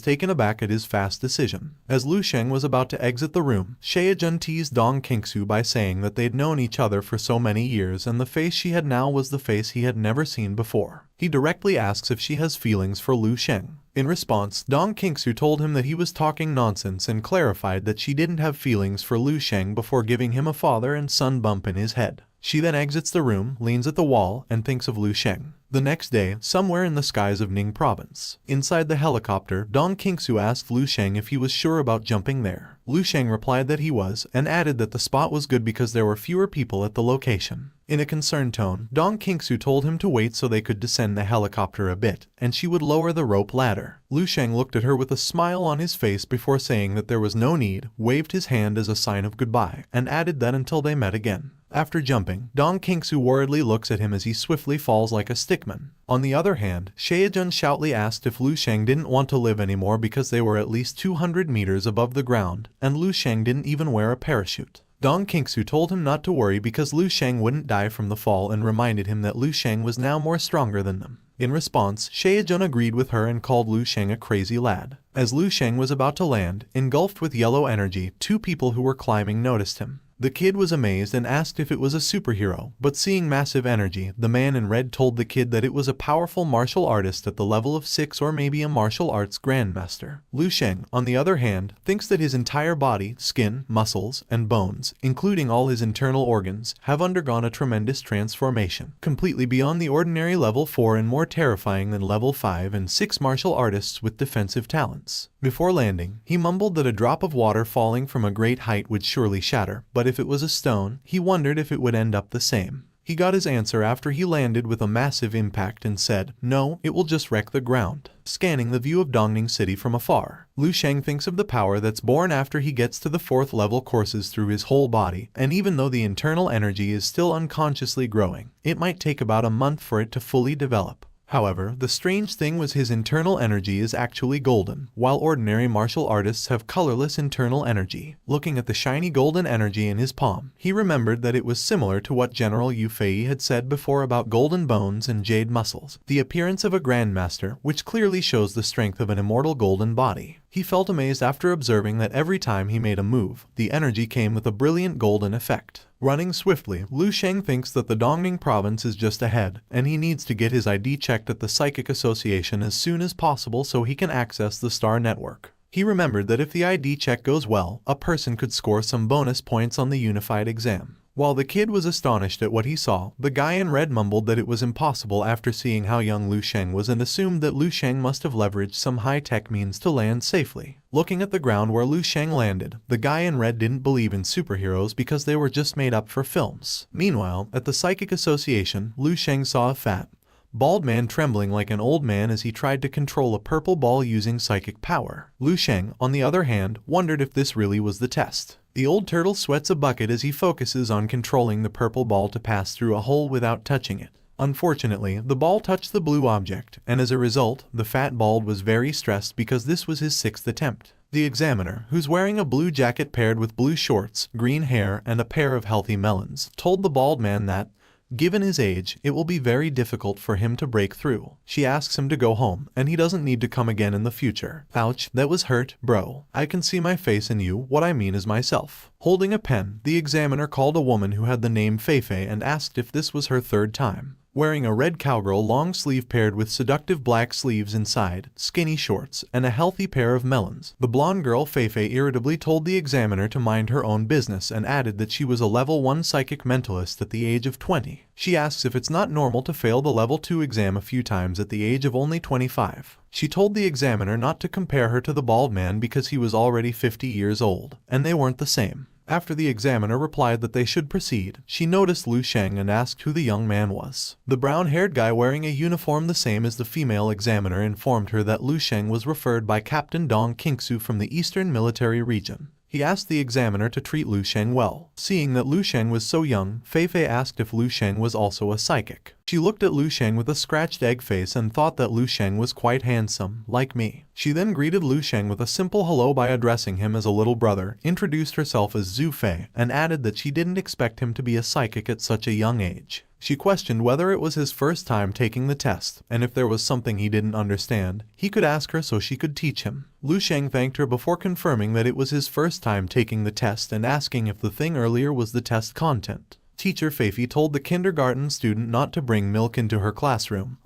taken aback at his fast decision. As Lu Sheng was about to exit the room, Shaejun teased Dong Qingsu by saying that they'd known each other for so many years and the face she had now was the face he had never seen before. He directly asks if she has feelings for Lu Sheng. In response, Dong Qingsu told him that he was talking nonsense and clarified that she didn't have feelings for Lu Sheng before giving him a father and son bump in his head. She then exits the room, leans at the wall, and thinks of Lu Sheng. The next day, somewhere in the skies of Ning Province, inside the helicopter, Dong Qingsu asked Lu Sheng if he was sure about jumping there. Lu Sheng replied that he was, and added that the spot was good because there were fewer people at the location. In a concerned tone, Dong Qingsu told him to wait so they could descend the helicopter a bit, and she would lower the rope ladder. Lu Sheng looked at her with a smile on his face before saying that there was no need, waved his hand as a sign of goodbye, and added that until they met again. After jumping, Dong Qingsu worriedly looks at him as he swiftly falls like a stickman. On the other hand, Shaejun shoutly asked if Lu Sheng didn't want to live anymore because they were at least 200 meters above the ground, and Lu Sheng didn't even wear a parachute. Dong Qingsu told him not to worry because Lu Sheng wouldn't die from the fall and reminded him that Lu Sheng was now more stronger than them. In response, Shaejun agreed with her and called Lu Sheng a crazy lad. As Lu Sheng was about to land, engulfed with yellow energy, 2 people who were climbing noticed him. The kid was amazed and asked if it was a superhero, but seeing massive energy, the man in red told the kid that it was a powerful martial artist at the level of 6 or maybe a martial arts grandmaster. Lu Sheng, on the other hand, thinks that his entire body, skin, muscles, and bones, including all his internal organs, have undergone a tremendous transformation, completely beyond the ordinary level 4 and more terrifying than level 5 and 6 martial artists with defensive talents. Before landing, he mumbled that a drop of water falling from a great height would surely shatter, but if it was a stone, he wondered if it would end up the same. He got his answer after he landed with a massive impact and said, "No, it will just wreck the ground." Scanning the view of Dongning City from afar, Lu Sheng thinks of the power that's born after he gets to the 4th level courses through his whole body, and even though the internal energy is still unconsciously growing, it might take about a month for it to fully develop. However, the strange thing was his internal energy is actually golden, while ordinary martial artists have colorless internal energy. Looking at the shiny golden energy in his palm, he remembered that it was similar to what General Yu Fei had said before about golden bones and jade muscles, the appearance of a grandmaster, which clearly shows the strength of an immortal golden body. He felt amazed after observing that every time he made a move, the energy came with a brilliant golden effect. Running swiftly, Lu Sheng thinks that the Dongning province is just ahead, and he needs to get his ID checked at the Psychic Association as soon as possible so he can access the Star Network. He remembered that if the ID check goes well, a person could score some bonus points on the unified exam. While the kid was astonished at what he saw, the guy in red mumbled that it was impossible after seeing how young Lu Sheng was and assumed that Lu Sheng must have leveraged some high-tech means to land safely. Looking at the ground where Lu Sheng landed, the guy in red didn't believe in superheroes because they were just made up for films. Meanwhile, at the Psychic Association, Lu Sheng saw a fat, bald man trembling like an old man as he tried to control a purple ball using psychic power. Lu Sheng, on the other hand, wondered if this really was the test. The old turtle sweats a bucket as he focuses on controlling the purple ball to pass through a hole without touching it. Unfortunately, the ball touched the blue object, and as a result, the fat bald was very stressed because this was his 6th attempt. The examiner, who's wearing a blue jacket paired with blue shorts, green hair, and a pair of healthy melons, told the bald man that, given his age, it will be very difficult for him to break through. She asks him to go home, and he doesn't need to come again in the future. Ouch, that was hurt, bro. I can see my face in you, what I mean is myself. Holding a pen, the examiner called a woman who had the name Feifei and asked if this was her 3rd time. Wearing a red cowgirl long sleeve paired with seductive black sleeves inside, skinny shorts, and a healthy pair of melons, the blonde girl Feifei irritably told the examiner to mind her own business and added that she was a level 1 psychic mentalist at the age of 20. She asks if it's not normal to fail the level 2 exam a few times at the age of only 25. She told the examiner not to compare her to the bald man because he was already 50 years old, and they weren't the same. After the examiner replied that they should proceed, she noticed Lu Sheng and asked who the young man was. The brown-haired guy wearing a uniform the same as the female examiner informed her that Lu Sheng was referred by Captain Dong Qingsu from the Eastern Military Region. He asked the examiner to treat Lu Sheng well. Seeing that Lu Sheng was so young, Feifei asked if Lu Sheng was also a psychic. She looked at Lu Sheng with a scratched egg face and thought that Lu Sheng was quite handsome, like me. She then greeted Lu Sheng with a simple hello by addressing him as a little brother, introduced herself as Zhu Fei, and added that she didn't expect him to be a psychic at such a young age. She questioned whether it was his first time taking the test, and if there was something he didn't understand, he could ask her so she could teach him. Lu Sheng thanked her before confirming that it was his first time taking the test and asking if the thing earlier was the test content. Teacher Feifei told the kindergarten student not to bring milk into her classroom.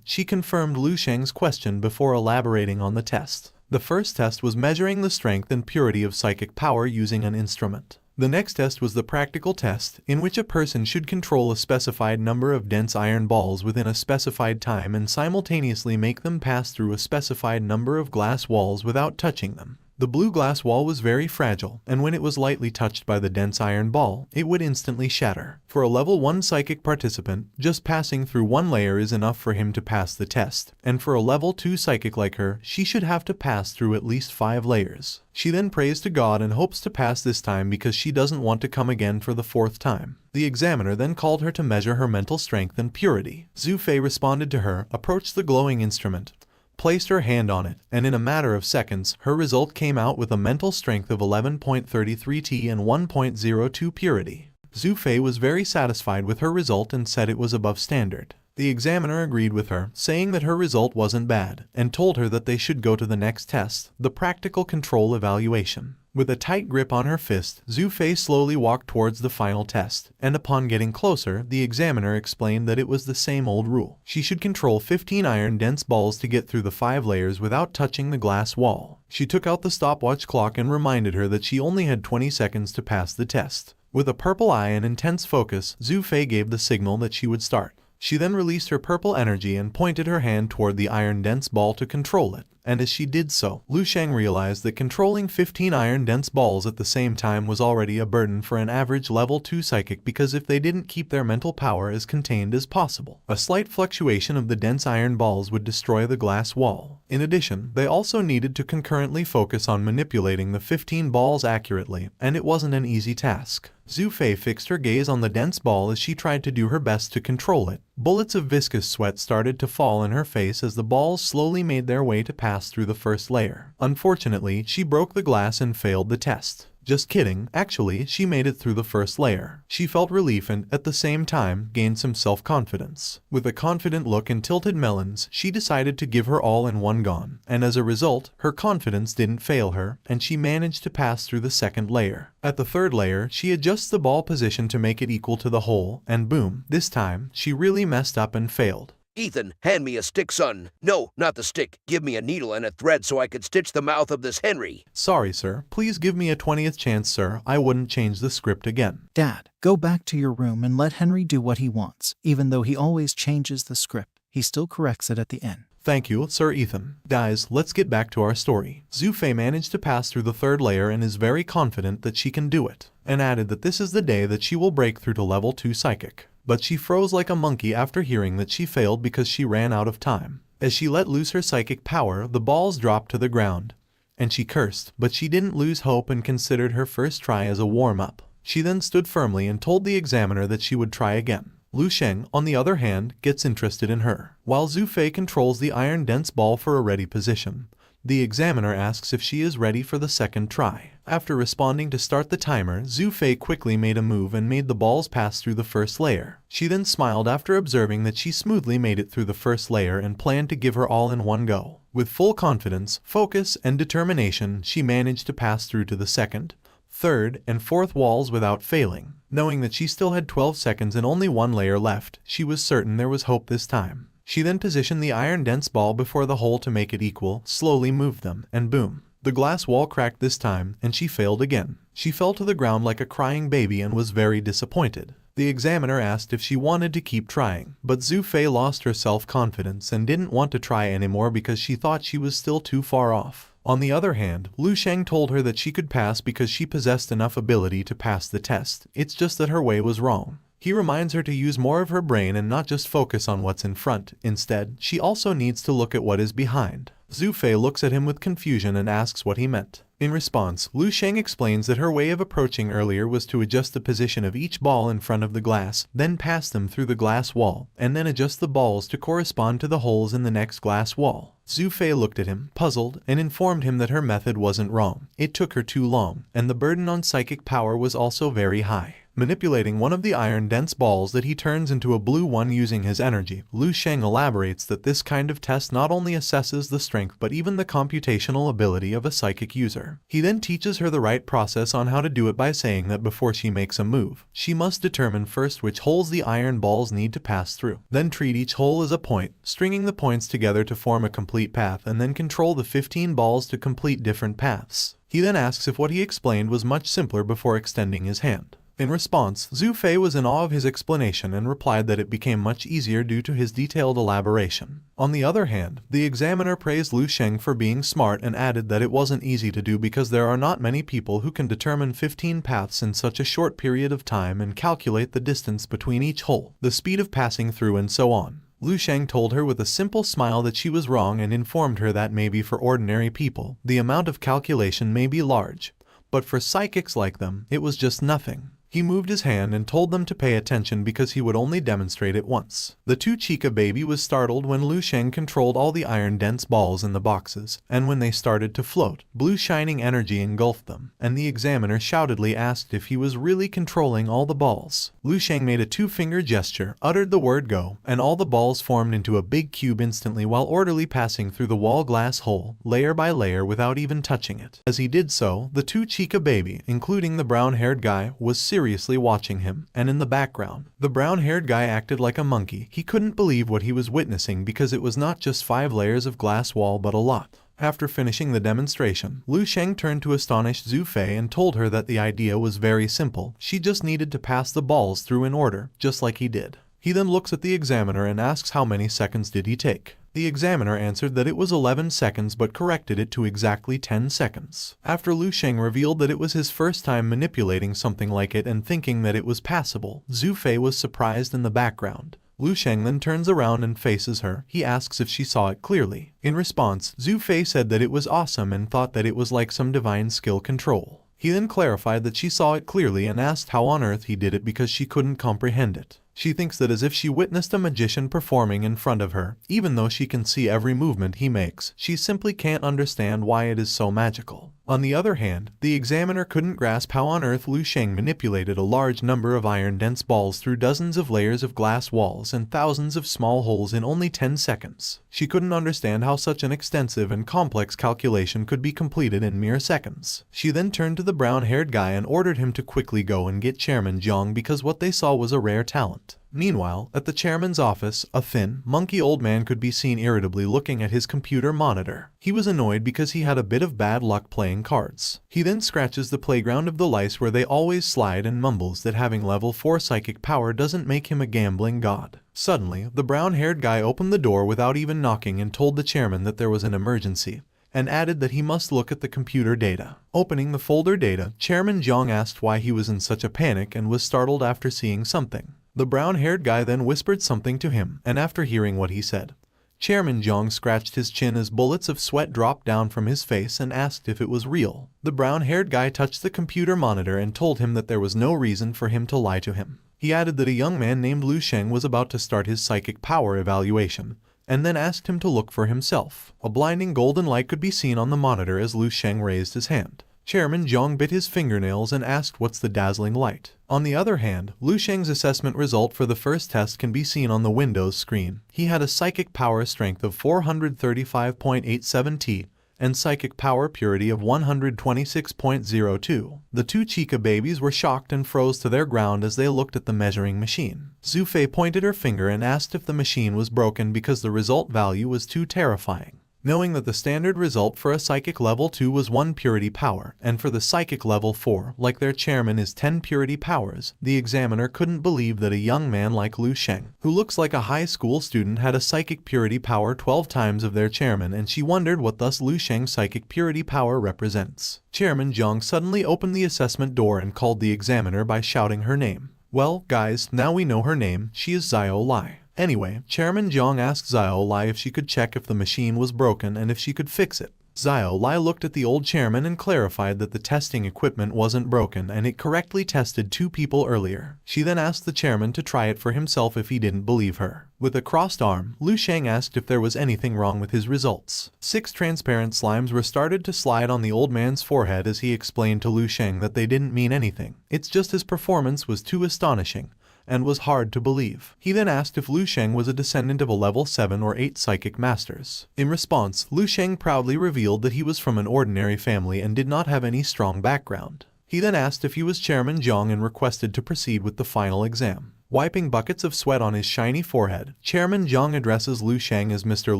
She confirmed Lu Sheng's question before elaborating on the test. The first test was measuring the strength and purity of psychic power using an instrument. The next test was the practical test, in which a person should control a specified number of dense iron balls within a specified time and simultaneously make them pass through a specified number of glass walls without touching them. The blue glass wall was very fragile, and when it was lightly touched by the dense iron ball, it would instantly shatter. For a level 1 psychic participant, just passing through one layer is enough for him to pass the test, and for a level 2 psychic like her, she should have to pass through at least 5 layers. She then prays to God and hopes to pass this time because she doesn't want to come again for the 4th time. The examiner then called her to measure her mental strength and purity. Zhu Fei responded to her, approached the glowing instrument, placed her hand on it, and in a matter of seconds, her result came out with a mental strength of 11.33 T and 1.02 purity. Zhu Fei was very satisfied with her result and said it was above standard. The examiner agreed with her, saying that her result wasn't bad, and told her that they should go to the next test, the practical control evaluation. With a tight grip on her fist, Zhu Fei slowly walked towards the final test, and upon getting closer, the examiner explained that it was the same old rule. She should control 15 iron-dense balls to get through the 5 layers without touching the glass wall. She took out the stopwatch clock and reminded her that she only had 20 seconds to pass the test. With a purple eye and intense focus, Zhu Fei gave the signal that she would start. She then released her purple energy and pointed her hand toward the iron-dense ball to control it. And as she did so, Lu Sheng realized that controlling 15 iron-dense balls at the same time was already a burden for an average level 2 psychic, because if they didn't keep their mental power as contained as possible, a slight fluctuation of the dense iron balls would destroy the glass wall. In addition, they also needed to concurrently focus on manipulating the 15 balls accurately, and it wasn't an easy task. Zhu Fei fixed her gaze on the dense ball as she tried to do her best to control it. Bullets of viscous sweat started to fall in her face as the balls slowly made their way to pass through the first layer. Unfortunately, she broke the glass and failed the test. Just kidding, actually, she made it through the first layer. She felt relief and, at the same time, gained some self-confidence. With a confident look and tilted melons, she decided to give her all in one gone, and as a result, her confidence didn't fail her, and she managed to pass through the second layer. At the third layer, she adjusts the ball position to make it equal to the hole, and boom, this time, she really messed up and failed. Ethan, hand me a stick, son. No, not the stick. Give me a needle and a thread so I could stitch the mouth of this Henry. Sorry, sir. Please give me a 20th chance, sir. I wouldn't change the script again. Dad, go back to your room and let Henry do what he wants. Even though he always changes the script, he still corrects it at the end. Thank you, Sir Ethan. Guys, let's get back to our story. Zhu Fei managed to pass through the third layer and is very confident that she can do it, and added that this is the day that she will break through to level 2 psychic. But she froze like a monkey after hearing that she failed because she ran out of time. As she let loose her psychic power, the balls dropped to the ground, and she cursed, but she didn't lose hope and considered her first try as a warm-up. She then stood firmly and told the examiner that she would try again. Lu Sheng, on the other hand, gets interested in her. While Zhu Fei controls the iron-dense ball for a ready position, the examiner asks if she is ready for the second try. After responding to start the timer, Zhu Fei quickly made a move and made the balls pass through the first layer. She then smiled after observing that she smoothly made it through the first layer and planned to give her all in one go. With full confidence, focus, and determination, she managed to pass through to the second, third, and fourth walls without failing. Knowing that she still had 12 seconds and only one layer left, she was certain there was hope this time. She then positioned the iron-dense ball before the hole to make it equal, slowly moved them, and boom. The glass wall cracked this time, and she failed again. She fell to the ground like a crying baby and was very disappointed. The examiner asked if she wanted to keep trying, but Zhu Fei lost her self-confidence and didn't want to try anymore because she thought she was still too far off. On the other hand, Lu Sheng told her that she could pass because she possessed enough ability to pass the test. It's just that her way was wrong. He reminds her to use more of her brain and not just focus on what's in front. Instead, she also needs to look at what is behind. Zhu Fei looks at him with confusion and asks what he meant. In response, Lu Sheng explains that her way of approaching earlier was to adjust the position of each ball in front of the glass, then pass them through the glass wall, and then adjust the balls to correspond to the holes in the next glass wall. Zhu Fei looked at him, puzzled, and informed him that her method wasn't wrong. It took her too long, and the burden on psychic power was also very high. Manipulating one of the iron-dense balls that he turns into a blue one using his energy, Lu Sheng elaborates that this kind of test not only assesses the strength but even the computational ability of a psychic user. He then teaches her the right process on how to do it by saying that before she makes a move, she must determine first which holes the iron balls need to pass through. Then treat each hole as a point, stringing the points together to form a complete path, and then control the 15 balls to complete different paths. He then asks if what he explained was much simpler before extending his hand. In response, Zhu Fei was in awe of his explanation and replied that it became much easier due to his detailed elaboration. On the other hand, the examiner praised Lu Sheng for being smart and added that it wasn't easy to do because there are not many people who can determine 15 paths in such a short period of time and calculate the distance between each hole, the speed of passing through, and so on. Lu Sheng told her with a simple smile that she was wrong and informed her that maybe for ordinary people, the amount of calculation may be large, but for psychics like them, it was just nothing. He moved his hand and told them to pay attention because he would only demonstrate it once. The two Chica baby was startled when Lu Sheng controlled all the iron-dense balls in the boxes, and when they started to float, blue shining energy engulfed them, and the examiner shoutedly asked if he was really controlling all the balls. Lu Sheng made a two-finger gesture, uttered the word go, and all the balls formed into a big cube instantly while orderly passing through the wall glass hole, layer by layer without even touching it. As he did so, the two Chica baby, including the brown-haired guy, was seriously watching him, and in the background, the brown-haired guy acted like a monkey. He couldn't believe what he was witnessing because it was not just 5 layers of glass wall but a lot. After finishing the demonstration, Lu Sheng turned to astonished Zhu Fei and told her that the idea was very simple. She just needed to pass the balls through in order, just like he did. He then looks at the examiner and asks how many seconds did he take. The examiner answered that it was 11 seconds but corrected it to exactly 10 seconds. After Lu Sheng revealed that it was his first time manipulating something like it and thinking that it was passable, Zhu Fei was surprised in the background. Lu Sheng then turns around and faces her. He asks if she saw it clearly. In response, Zhu Fei said that it was awesome and thought that it was like some divine skill control. He then clarified that she saw it clearly and asked how on earth he did it because she couldn't comprehend it. She thinks that as if she witnessed a magician performing in front of her, even though she can see every movement he makes, she simply can't understand why it is so magical. On the other hand, the examiner couldn't grasp how on earth Lu Sheng manipulated a large number of iron-dense balls through dozens of layers of glass walls and thousands of small holes in only 10 seconds. She couldn't understand how such an extensive and complex calculation could be completed in mere seconds. She then turned to the brown-haired guy and ordered him to quickly go and get Chairman Jiang because what they saw was a rare talent. Meanwhile, at the chairman's office, a thin, monkey old man could be seen irritably looking at his computer monitor. He was annoyed because he had a bit of bad luck playing cards. He then scratches the playground of the lice where they always slide and mumbles that having level 4 psychic power doesn't make him a gambling god. Suddenly, the brown-haired guy opened the door without even knocking and told the chairman that there was an emergency, and added that he must look at the computer data. Opening the folder data, Chairman Jiang asked why he was in such a panic and was startled after seeing something. The brown-haired guy then whispered something to him, and after hearing what he said, Chairman Jiang scratched his chin as bullets of sweat dropped down from his face and asked if it was real. The brown-haired guy touched the computer monitor and told him that there was no reason for him to lie to him. He added that a young man named Lu Sheng was about to start his psychic power evaluation, and then asked him to look for himself. A blinding golden light could be seen on the monitor as Lu Sheng raised his hand. Chairman Jiang bit his fingernails and asked what's the dazzling light. On the other hand, Lu Sheng's assessment result for the first test can be seen on the Windows screen. He had a psychic power strength of 435.87 T and psychic power purity of 126.02. The two Chica babies were shocked and froze to their ground as they looked at the measuring machine. Zhu Fei pointed her finger and asked if the machine was broken because the result value was too terrifying. Knowing that the standard result for a psychic level 2 was 1 purity power, and for the psychic level 4, like their chairman, is 10 purity powers, the examiner couldn't believe that a young man like Lu Sheng, who looks like a high school student, had a psychic purity power 12 times of their chairman, and she wondered what thus Lu Sheng's psychic purity power represents. Chairman Jiang suddenly opened the assessment door and called the examiner by shouting her name. Well, guys, now we know her name. She is Xiao Lai. Anyway, Chairman Jiang asked Xiao Lai if she could check if the machine was broken and if she could fix it. Xiao Lai looked at the old chairman and clarified that the testing equipment wasn't broken and it correctly tested 2 people earlier. She then asked the chairman to try it for himself if he didn't believe her. With a crossed arm, Lu Sheng asked if there was anything wrong with his results. 6 transparent slimes were started to slide on the old man's forehead as he explained to Lu Sheng that they didn't mean anything. It's just his performance was too astonishing and was hard to believe. He then asked if Lu Sheng was a descendant of a level 7 or 8 psychic masters. In response, Lu Sheng proudly revealed that he was from an ordinary family and did not have any strong background. He then asked if he was Chairman Jiang and requested to proceed with the final exam. Wiping buckets of sweat on his shiny forehead, Chairman Jiang addresses Lu Sheng as Mr.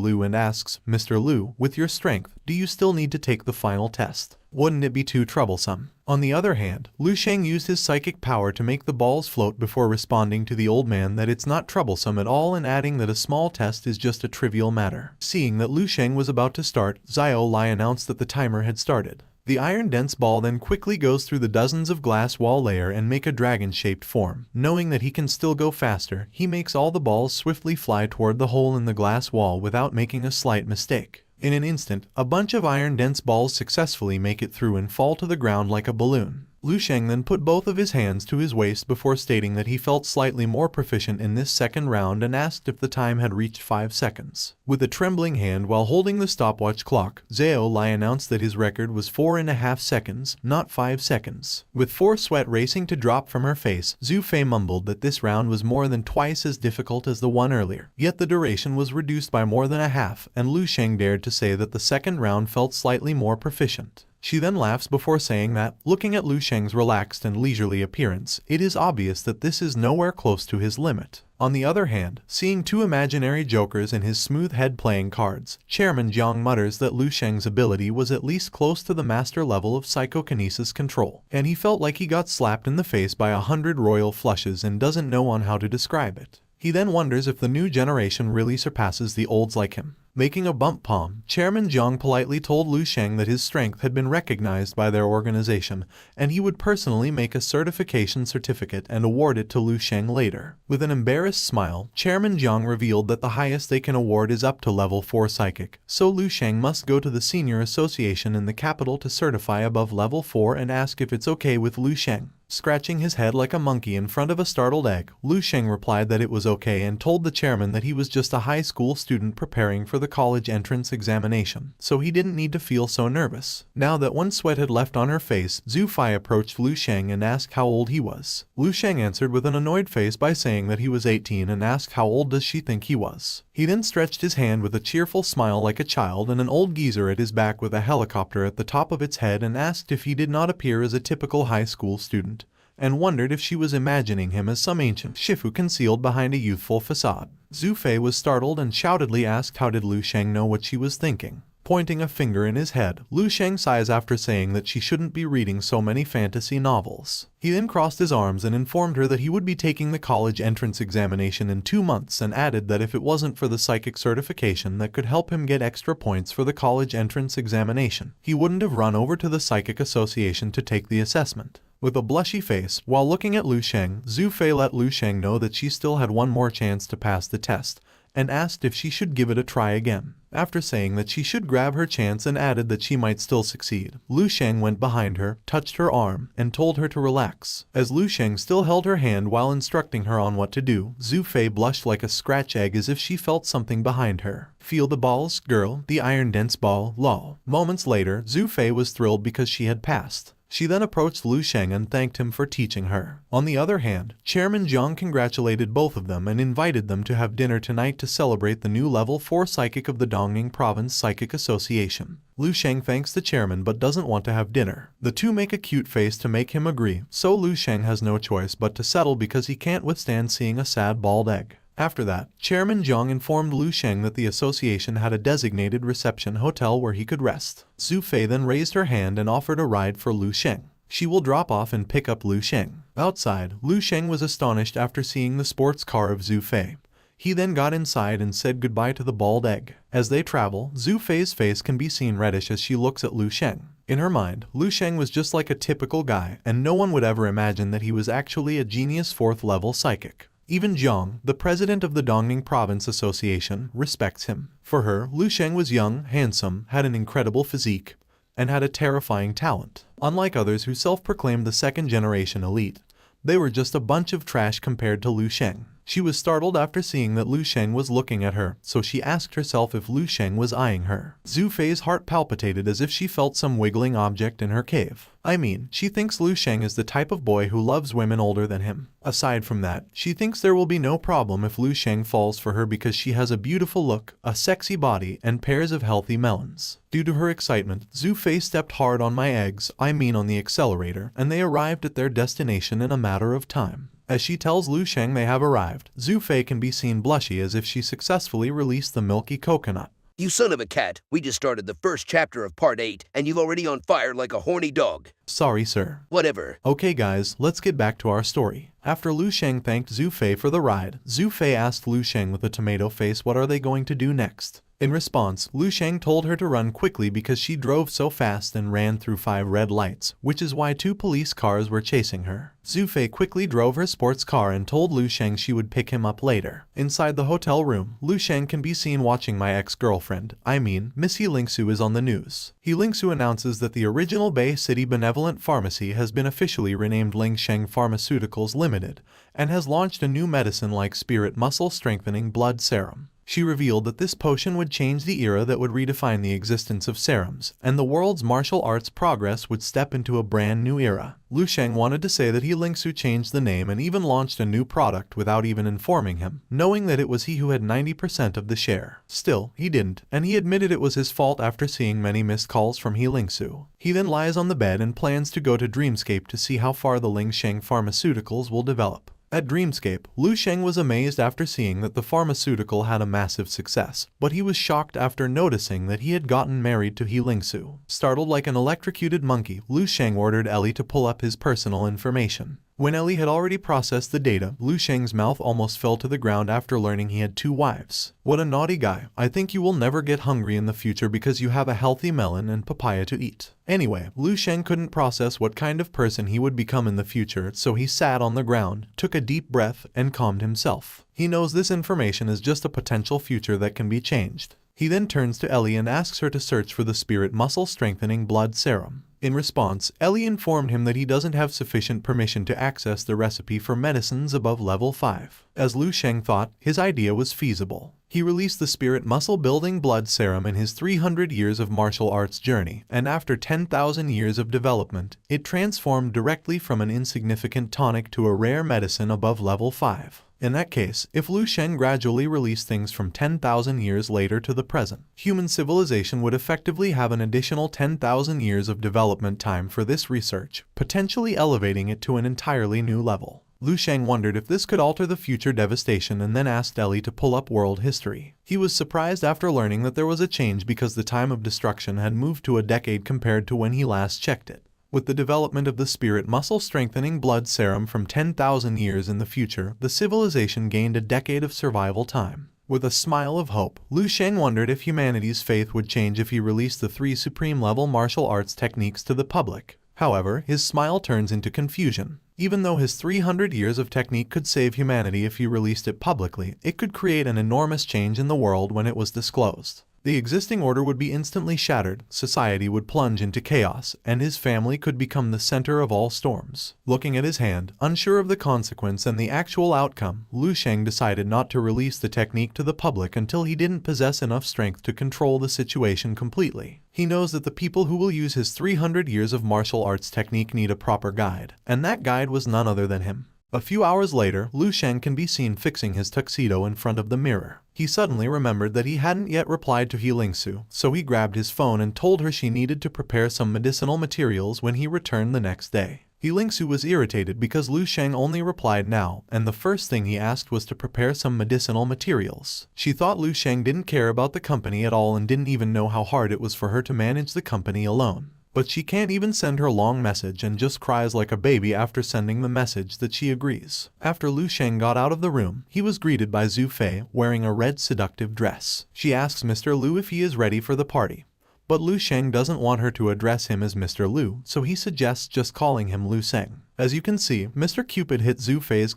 Lu and asks, Mr. Lu, with your strength, do you still need to take the final test? Wouldn't it be too troublesome? On the other hand, Lu Sheng used his psychic power to make the balls float before responding to the old man that it's not troublesome at all and adding that a small test is just a trivial matter. Seeing that Lu Sheng was about to start, Xiao Lai announced that the timer had started. The iron-dense ball then quickly goes through the dozens of glass wall layer and make a dragon-shaped form. Knowing that he can still go faster, he makes all the balls swiftly fly toward the hole in the glass wall without making a slight mistake. In an instant, a bunch of iron-dense balls successfully make it through and fall to the ground like a balloon. Lu Sheng then put both of his hands to his waist before stating that he felt slightly more proficient in this second round and asked if the time had reached 5 seconds. With a trembling hand while holding the stopwatch clock, Xiao Lai announced that his record was 4.5 seconds, not 5 seconds. With 4 sweat racing to drop from her face, Zhu Fei mumbled that this round was more than twice as difficult as the one earlier. Yet the duration was reduced by more than a half, and Lu Sheng dared to say that the second round felt slightly more proficient. She then laughs before saying that, looking at Lu Sheng's relaxed and leisurely appearance, it is obvious that this is nowhere close to his limit. On the other hand, seeing 2 imaginary jokers in his smooth head playing cards, Chairman Jiang mutters that Lu Sheng's ability was at least close to the master level of psychokinesis control, and he felt like he got slapped in the face by 100 royal flushes and doesn't know on how to describe it. He then wonders if the new generation really surpasses the olds like him. Making a bump palm, Chairman Jiang politely told Lu Sheng that his strength had been recognized by their organization, and he would personally make a certification certificate and award it to Lu Sheng later. With an embarrassed smile, Chairman Jiang revealed that the highest they can award is up to level 4 psychic, so Lu Sheng must go to the senior association in the capital to certify above level 4 and ask if it's okay with Lu Sheng. Scratching his head like a monkey in front of a startled egg, Lu Sheng replied that it was okay and told the chairman that he was just a high school student preparing for the college entrance examination, so he didn't need to feel so nervous. Now that one sweat had left on her face, Zhu Fei approached Lu Sheng and asked how old he was. Lu Sheng answered with an annoyed face by saying that he was 18 and asked how old does she think he was. He then stretched his hand with a cheerful smile like a child and an old geezer at his back with a helicopter at the top of its head and asked if he did not appear as a typical high school student, and wondered if she was imagining him as some ancient Shifu concealed behind a youthful facade. Zhu Fei was startled and shoutedly asked how did Lu Sheng know what she was thinking. Pointing a finger in his head, Lu Sheng sighs after saying that she shouldn't be reading so many fantasy novels. He then crossed his arms and informed her that he would be taking the college entrance examination in 2 months and added that if it wasn't for the psychic certification that could help him get extra points for the college entrance examination, he wouldn't have run over to the psychic association to take the assessment. With a blushy face, while looking at Lu Sheng, Zhu Fei let Lu Sheng know that she still had one more chance to pass the test, and asked if she should give it a try again. After saying that she should grab her chance and added that she might still succeed, Lu Sheng went behind her, touched her arm, and told her to relax. As Lu Sheng still held her hand while instructing her on what to do, Zhu Fei blushed like a scratch egg as if she felt something behind her. Feel the balls, girl, the iron dense ball, lol. Moments later, Zhu Fei was thrilled because she had passed. She then approached Lu Sheng and thanked him for teaching her. On the other hand, Chairman Jiang congratulated both of them and invited them to have dinner tonight to celebrate the new level 4 psychic of the Dongning Province Psychic Association. Lu Sheng thanks the chairman but doesn't want to have dinner. The two make a cute face to make him agree, so Lu Sheng has no choice but to settle because he can't withstand seeing a sad bald egg. After that, Chairman Jiang informed Lu Sheng that the association had a designated reception hotel where he could rest. Zhu Fei then raised her hand and offered a ride for Lu Sheng. She will drop off and pick up Lu Sheng. Outside, Lu Sheng was astonished after seeing the sports car of Zhu Fei. He then got inside and said goodbye to the bald egg. As they travel, Zhu Fei's face can be seen reddish as she looks at Lu Sheng. In her mind, Lu Sheng was just like a typical guy, and no one would ever imagine that he was actually a genius 4th level psychic. Even Jiang, the president of the Dongning Province Association, respects him. For her, Lu Sheng was young, handsome, had an incredible physique, and had a terrifying talent. Unlike others who self-proclaimed the second-generation elite, they were just a bunch of trash compared to Lu Sheng. She was startled after seeing that Lu Sheng was looking at her, so she asked herself if Lu Sheng was eyeing her. Zhu Fei's heart palpitated as if she felt some wiggling object in her cave. I mean, she thinks Lu Sheng is the type of boy who loves women older than him. Aside from that, she thinks there will be no problem if Lu Sheng falls for her because she has a beautiful look, a sexy body, and pairs of healthy melons. Due to her excitement, Zhu Fei stepped hard on my eggs, I mean on the accelerator, and they arrived at their destination in a matter of time. As she tells Lu Sheng they have arrived, Zhu Fei can be seen blushy as if she successfully released the milky coconut. You son of a cat, we just started the first chapter of part 8, and you're already on fire like a horny dog. Sorry, sir. Whatever. Okay guys, let's get back to our story. After Lu Sheng thanked Zhu Fei for the ride, Zhu Fei asked Lu Sheng with a tomato face what are they going to do next. In response, Lu Sheng told her to run quickly because she drove so fast and ran through 5 red lights, which is why 2 police cars were chasing her. Zhu Fei quickly drove her sports car and told Lu Sheng she would pick him up later. Inside the hotel room, Lu Sheng can be seen watching my ex-girlfriend, I mean, Miss He Lingsu is on the news. He Lingsu announces that the original Bay City Benevolent Pharmacy has been officially renamed Ling Sheng Pharmaceuticals Limited, and has launched a new medicine-like spirit muscle-strengthening blood serum. She revealed that this potion would change the era that would redefine the existence of serums, and the world's martial arts progress would step into a brand new era. Lu Sheng wanted to say that He Lingsu changed the name and even launched a new product without even informing him, knowing that it was he who had 90% of the share. Still, he didn't, and he admitted it was his fault after seeing many missed calls from He Lingsu. He then lies on the bed and plans to go to Dreamscape to see how far the Ling Sheng Pharmaceuticals will develop. At Dreamscape, Lu Sheng was amazed after seeing that the pharmaceutical had a massive success, but he was shocked after noticing that he had gotten married to He Lingsu. Startled like an electrocuted monkey, Lu Sheng ordered Ellie to pull up his personal information. When Ellie had already processed the data, Lu Sheng's mouth almost fell to the ground after learning he had 2 wives. What a naughty guy. I think you will never get hungry in the future because you have a healthy melon and papaya to eat. Anyway, Lu Sheng couldn't process what kind of person he would become in the future, so he sat on the ground, took a deep breath, and calmed himself. He knows this information is just a potential future that can be changed. He then turns to Ellie and asks her to search for the spirit muscle strengthening blood serum. In response, Ellie informed him that he doesn't have sufficient permission to access the recipe for medicines above level 5. As Lu Sheng thought, his idea was feasible. He released the spirit muscle building blood serum in his 300 years of martial arts journey, and after 10,000 years of development, it transformed directly from an insignificant tonic to a rare medicine above level 5. In that case, if Lu Sheng gradually released things from 10,000 years later to the present, human civilization would effectively have an additional 10,000 years of development time for this research, potentially elevating it to an entirely new level. Lu Sheng wondered if this could alter the future devastation and then asked Ellie to pull up world history. He was surprised after learning that there was a change because the time of destruction had moved to a decade compared to when he last checked it. With the development of the spirit muscle strengthening blood serum from 10,000 years in the future, the civilization gained a decade of survival time. With a smile of hope, Lu Sheng wondered if humanity's faith would change if he released the 3 supreme-level martial arts techniques to the public. However, his smile turns into confusion. Even though his 300 years of technique could save humanity if he released it publicly, it could create an enormous change in the world when it was disclosed. The existing order would be instantly shattered, society would plunge into chaos, and his family could become the center of all storms. Looking at his hand, unsure of the consequence and the actual outcome, Lu Sheng decided not to release the technique to the public until he didn't possess enough strength to control the situation completely. He knows that the people who will use his 300 years of martial arts technique need a proper guide, and that guide was none other than him. A few hours later, Lu Sheng can be seen fixing his tuxedo in front of the mirror. He suddenly remembered that he hadn't yet replied to Lingsu, so he grabbed his phone and told her she needed to prepare some medicinal materials when he returned the next day. Lingsu was irritated because Lu Sheng only replied now, and the first thing he asked was to prepare some medicinal materials. She thought Lu Sheng didn't care about the company at all and didn't even know how hard it was for her to manage the company alone. But she can't even send her long message and just cries like a baby after sending the message that she agrees. After Lu Sheng got out of the room, he was greeted by Zhu Fei wearing a red seductive dress. She asks Mr. Lu if he is ready for the party. But Lu Sheng doesn't want her to address him as Mr. Lu, so he suggests just calling him Lu Sheng. As you can see, Mr. Cupid hit Zhu Fei's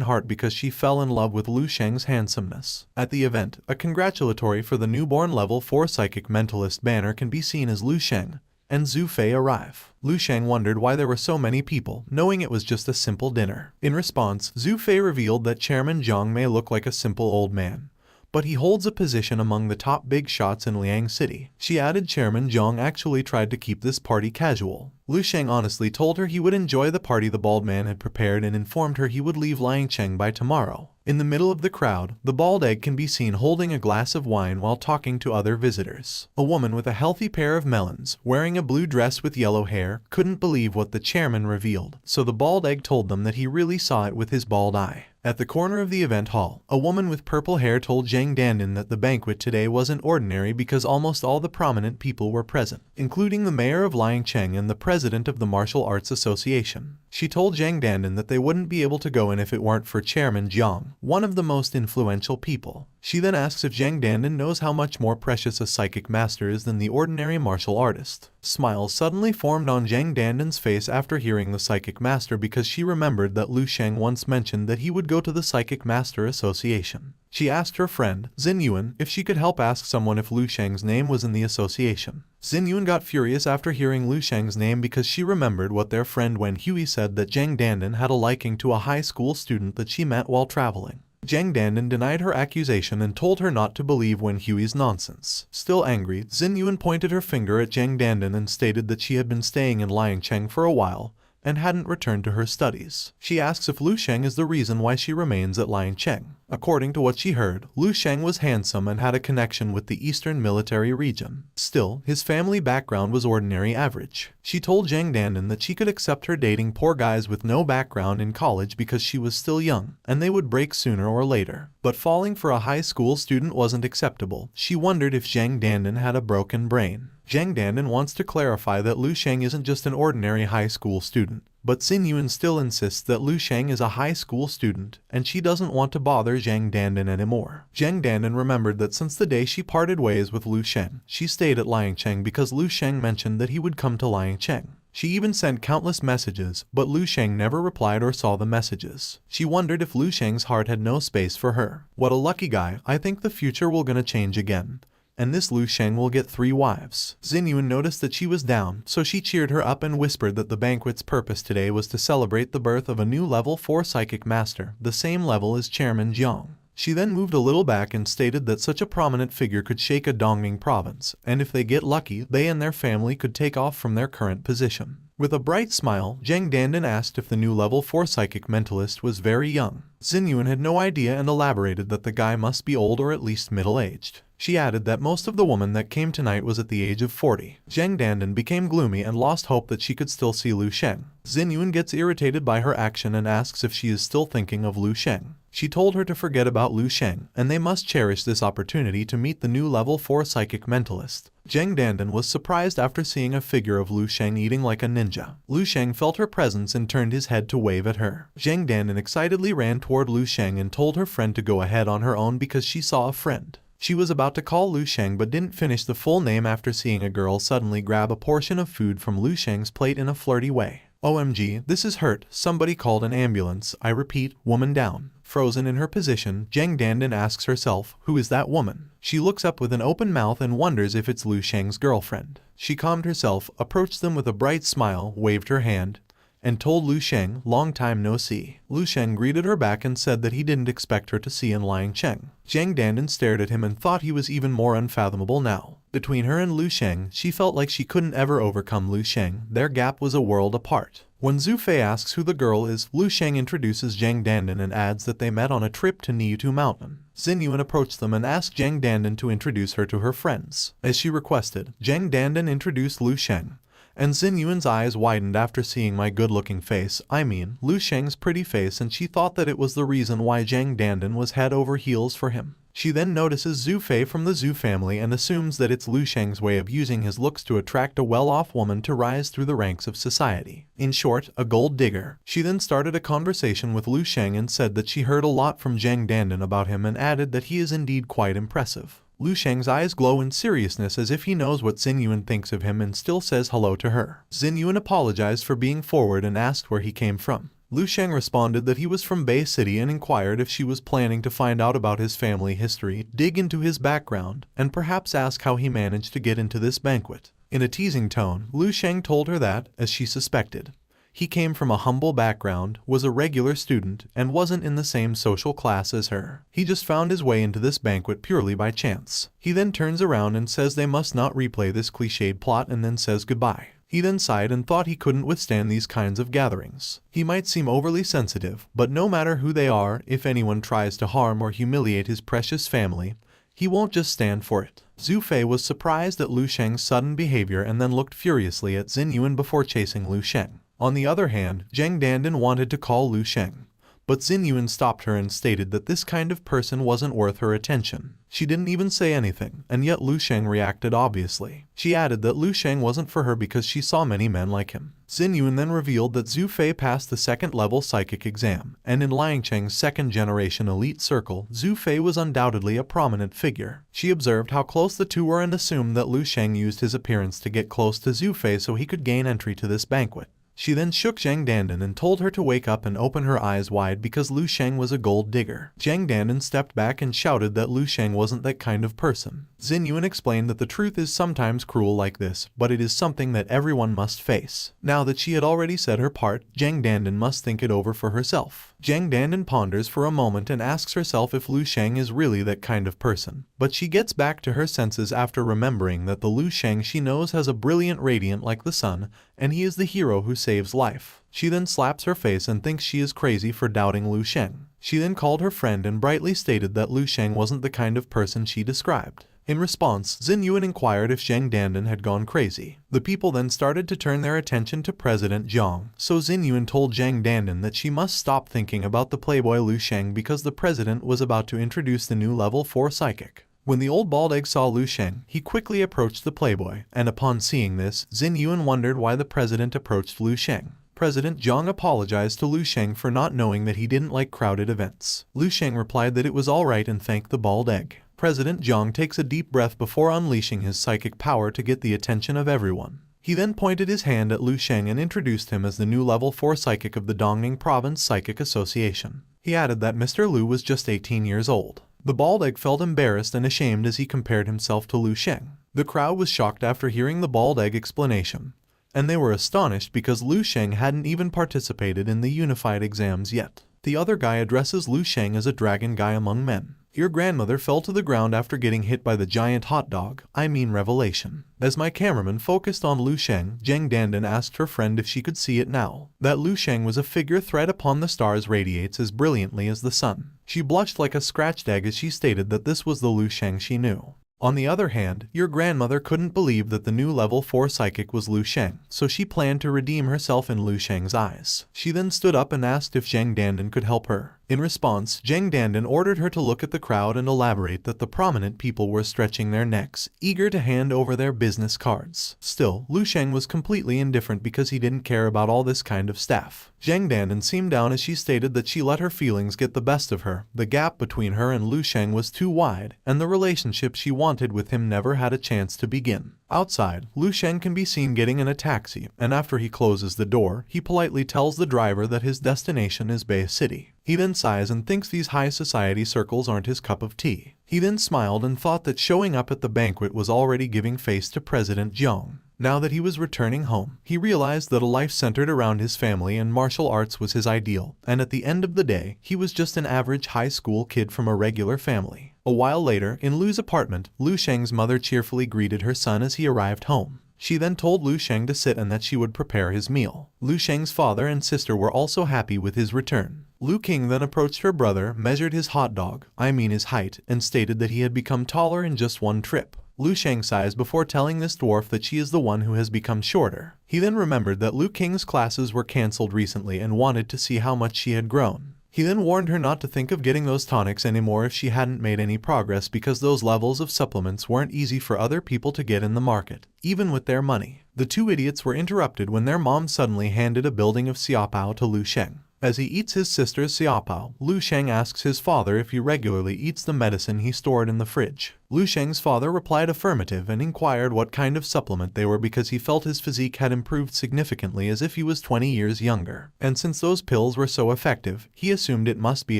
heart because she fell in love with Lu Sheng's handsomeness. At the event, a congratulatory for the newborn level 4 psychic mentalist banner can be seen as Lu Sheng and Zhu Fei arrive. Lu Sheng wondered why there were so many people, knowing it was just a simple dinner. In response, Zhu Fei revealed that Chairman Jiang may look like a simple old man, but he holds a position among the top big shots in Liang City. She added Chairman Jiang actually tried to keep this party casual. Lu Sheng honestly told her he would enjoy the party the bald man had prepared and informed her he would leave Liangcheng by tomorrow. In the middle of the crowd, the bald egg can be seen holding a glass of wine while talking to other visitors. A woman with a healthy pair of melons, wearing a blue dress with yellow hair, couldn't believe what the chairman revealed, so the bald egg told them that he really saw it with his bald eye. At the corner of the event hall, a woman with purple hair told Zhang Dandan that the banquet today wasn't ordinary because almost all the prominent people were present, including the mayor of Liangcheng and the president of the Martial Arts Association. She told Zhang Dandan that they wouldn't be able to go in if it weren't for Chairman Jiang, one of the most influential people. She then asks if Zhang Dandan knows how much more precious a psychic master is than the ordinary martial artist. Smiles suddenly formed on Zhang Dandan's face after hearing the psychic master because she remembered that Lu Sheng once mentioned that he would go to the Psychic Master Association. She asked her friend, Xin Yuan, if she could help ask someone if Lu Sheng's name was in the association. Xin Yuan got furious after hearing Lu Sheng's name because she remembered what their friend Wen Hui said that Zhang Dandan had a liking to a high school student that she met while traveling. Zhang Dandan denied her accusation and told her not to believe Wen Hui's nonsense. Still angry, Xin Yuan pointed her finger at Zhang Dandan and stated that she had been staying in Liangcheng for a while and hadn't returned to her studies. She asks if Lu Sheng is the reason why she remains at Liangcheng. According to what she heard, Lu Sheng was handsome and had a connection with the Eastern Military Region. Still, his family background was ordinary average. She told Zhang Dandan that she could accept her dating poor guys with no background in college because she was still young, and they would break sooner or later. But falling for a high school student wasn't acceptable. She wondered if Zhang Dandan had a broken brain. Zhang Dandan wants to clarify that Lu Sheng isn't just an ordinary high school student, but Xinyuan still insists that Lu Sheng is a high school student, and she doesn't want to bother Zhang Dandan anymore. Zhang Dandan remembered that since the day she parted ways with Lu Sheng, she stayed at Liangcheng because Lu Sheng mentioned that he would come to Liangcheng. She even sent countless messages, but Lu Sheng never replied or saw the messages. She wondered if Lu Sheng's heart had no space for her. What a lucky guy. I think the future will gonna change again, and this Lu Sheng will get 3 wives. Xinyuan noticed that she was down, so she cheered her up and whispered that the banquet's purpose today was to celebrate the birth of a new level 4 psychic master, the same level as Chairman Jiang. She then moved a little back and stated that such a prominent figure could shake a Dongning province, and if they get lucky, they and their family could take off from their current position. With a bright smile, Zhang Dandan asked if the new level 4 psychic mentalist was very young. Xinyuan had no idea and elaborated that the guy must be old or at least middle-aged. She added that most of the woman that came tonight was at the age of 40. Zhang Dandan became gloomy and lost hope that she could still see Lu Sheng. Xinyuan gets irritated by her action and asks if she is still thinking of Lu Sheng. She told her to forget about Lu Sheng, and they must cherish this opportunity to meet the new level 4 psychic mentalist. Zhang Dandan was surprised after seeing a figure of Lu Sheng eating like a ninja. Lu Sheng felt her presence and turned his head to wave at her. Zhang Dandan excitedly ran toward Lu Sheng and told her friend to go ahead on her own because she saw a friend. She was about to call Lu Sheng but didn't finish the full name after seeing a girl suddenly grab a portion of food from Lu Sheng's plate in a flirty way. OMG, this is hurt. Somebody called an ambulance. I repeat, woman down. Frozen in her position, Zhang Dandan asks herself, who is that woman? She looks up with an open mouth and wonders if it's Lu Sheng's girlfriend. She calmed herself, approached them with a bright smile, waved her hand, and told Lu Sheng, long time no see. Lu Sheng greeted her back and said that he didn't expect her to see in Liangcheng. Zhang Dandan stared at him and thought he was even more unfathomable now. Between her and Lu Sheng, she felt like she couldn't ever overcome Lu Sheng. Their gap was a world apart. When Zhu Fei asks who the girl is, Lu Sheng introduces Zhang Dandan and adds that they met on a trip to Niutu Mountain. Xinyuan approached them and asked Zhang Dandan to introduce her to her friends. As she requested, Zhang Dandan introduced Lu Sheng, and Xinyuan's eyes widened after seeing my good-looking face, Lu Sheng's pretty face, and she thought that it was the reason why Zhang Dandan was head over heels for him. She then notices Zhu Fei from the Zhu family and assumes that it's Lu Sheng's way of using his looks to attract a well-off woman to rise through the ranks of society. In short, a gold digger. She then started a conversation with Lu Sheng and said that she heard a lot from Zhang Dandan about him and added that he is indeed quite impressive. Lu Sheng's eyes glow in seriousness as if he knows what Xinyuan thinks of him and still says hello to her. Xinyuan apologized for being forward and asked where he came from. Lu Sheng responded that he was from Bay City and inquired if she was planning to find out about his family history, dig into his background, and perhaps ask how he managed to get into this banquet. In a teasing tone, Lu Sheng told her that, as she suspected, he came from a humble background, was a regular student, and wasn't in the same social class as her. He just found his way into this banquet purely by chance. He then turns around and says they must not replay this cliched plot and then says goodbye. He then sighed and thought he couldn't withstand these kinds of gatherings. He might seem overly sensitive, but no matter who they are, if anyone tries to harm or humiliate his precious family, he won't just stand for it. Zhu Fei was surprised at Lu Sheng's sudden behavior and then looked furiously at Xinyuan before chasing Lu Sheng. On the other hand, Zhang Dandan wanted to call Lu Sheng, but Xinyuan stopped her and stated that this kind of person wasn't worth her attention. She didn't even say anything, and yet Lu Sheng reacted obviously. She added that Lu Sheng wasn't for her because she saw many men like him. Xinyuan then revealed that Zhu Fei passed the second-level psychic exam, and in Liangcheng's second-generation elite circle, Zhu Fei was undoubtedly a prominent figure. She observed how close the two were and assumed that Lu Sheng used his appearance to get close to Zhu Fei so he could gain entry to this banquet. She then shook Zhang Dandan and told her to wake up and open her eyes wide because Lu Sheng was a gold digger. Zhang Dandan stepped back and shouted that Lu Sheng wasn't that kind of person. Xinyuan explained that the truth is sometimes cruel like this, but it is something that everyone must face. Now that she had already said her part, Zhang Dandan must think it over for herself. Zhang Dandan ponders for a moment and asks herself if Lu Sheng is really that kind of person. But she gets back to her senses after remembering that the Lu Sheng she knows has a brilliant radiant like the sun, and he is the hero who saves life. She then slaps her face and thinks she is crazy for doubting Lu Sheng. She then called her friend and brightly stated that Lu Sheng wasn't the kind of person she described. In response, Xinyuan inquired if Zhang Dandan had gone crazy. The people then started to turn their attention to President Jiang, so Xinyuan told Zhang Dandan that she must stop thinking about the playboy Lu Sheng because the president was about to introduce the new level 4 psychic. When the old bald egg saw Lu Sheng, he quickly approached the playboy, and upon seeing this, Xinyuan wondered why the president approached Lu Sheng. President Zhang apologized to Lu Sheng for not knowing that he didn't like crowded events. Lu Sheng replied that it was alright and thanked the bald egg. President Zhang takes a deep breath before unleashing his psychic power to get the attention of everyone. He then pointed his hand at Lu Sheng and introduced him as the new level 4 psychic of the Dongning Province Psychic Association. He added that Mr. Lu was just 18 years old. The bald egg felt embarrassed and ashamed as he compared himself to Lu Sheng. The crowd was shocked after hearing the bald egg explanation, and they were astonished because Lu Sheng hadn't even participated in the unified exams yet. The other guy addresses Lu Sheng as a dragon guy among men. Your grandmother fell to the ground after getting hit by the giant hot dog, revelation. As my cameraman focused on Lu Sheng, Zheng Dandan asked her friend if she could see it now. That Lu Sheng was a figure thread upon the stars radiates as brilliantly as the sun. She blushed like a scratched egg as she stated that this was the Lu Sheng she knew. On the other hand, your grandmother couldn't believe that the new level 4 psychic was Lu Sheng, so she planned to redeem herself in Lu Sheng's eyes. She then stood up and asked if Zheng Dandan could help her. In response, Zheng Dandan ordered her to look at the crowd and elaborate that the prominent people were stretching their necks, eager to hand over their business cards. Still, Lu Sheng was completely indifferent because he didn't care about all this kind of stuff. Zheng Dandan seemed down as she stated that she let her feelings get the best of her. The gap between her and Lu Sheng was too wide, and the relationship she wanted with him never had a chance to begin. Outside, Lu Sheng can be seen getting in a taxi, and after he closes the door, he politely tells the driver that his destination is Bay City. He then sighs and thinks these high society circles aren't his cup of tea. He then smiled and thought that showing up at the banquet was already giving face to President Zhang. Now that he was returning home, he realized that a life centered around his family and martial arts was his ideal, and at the end of the day, he was just an average high school kid from a regular family. A while later, in Lu's apartment, Lu Sheng's mother cheerfully greeted her son as he arrived home. She then told Lu Sheng to sit and that she would prepare his meal. Lu Sheng's father and sister were also happy with his return. Lu King then approached her brother, measured his his height, and stated that he had become taller in just one trip. Lu Sheng sighs before telling this dwarf that she is the one who has become shorter. He then remembered that Lu King's classes were cancelled recently and wanted to see how much she had grown. He then warned her not to think of getting those tonics anymore if she hadn't made any progress because those levels of supplements weren't easy for other people to get in the market, even with their money. The two idiots were interrupted when their mom suddenly handed a building of xiaopao to Lu Sheng. As he eats his sister's xiaopao, Lu Sheng asks his father if he regularly eats the medicine he stored in the fridge. Lu Sheng's father replied affirmative and inquired what kind of supplement they were because he felt his physique had improved significantly as if he was 20 years younger. And since those pills were so effective, he assumed it must be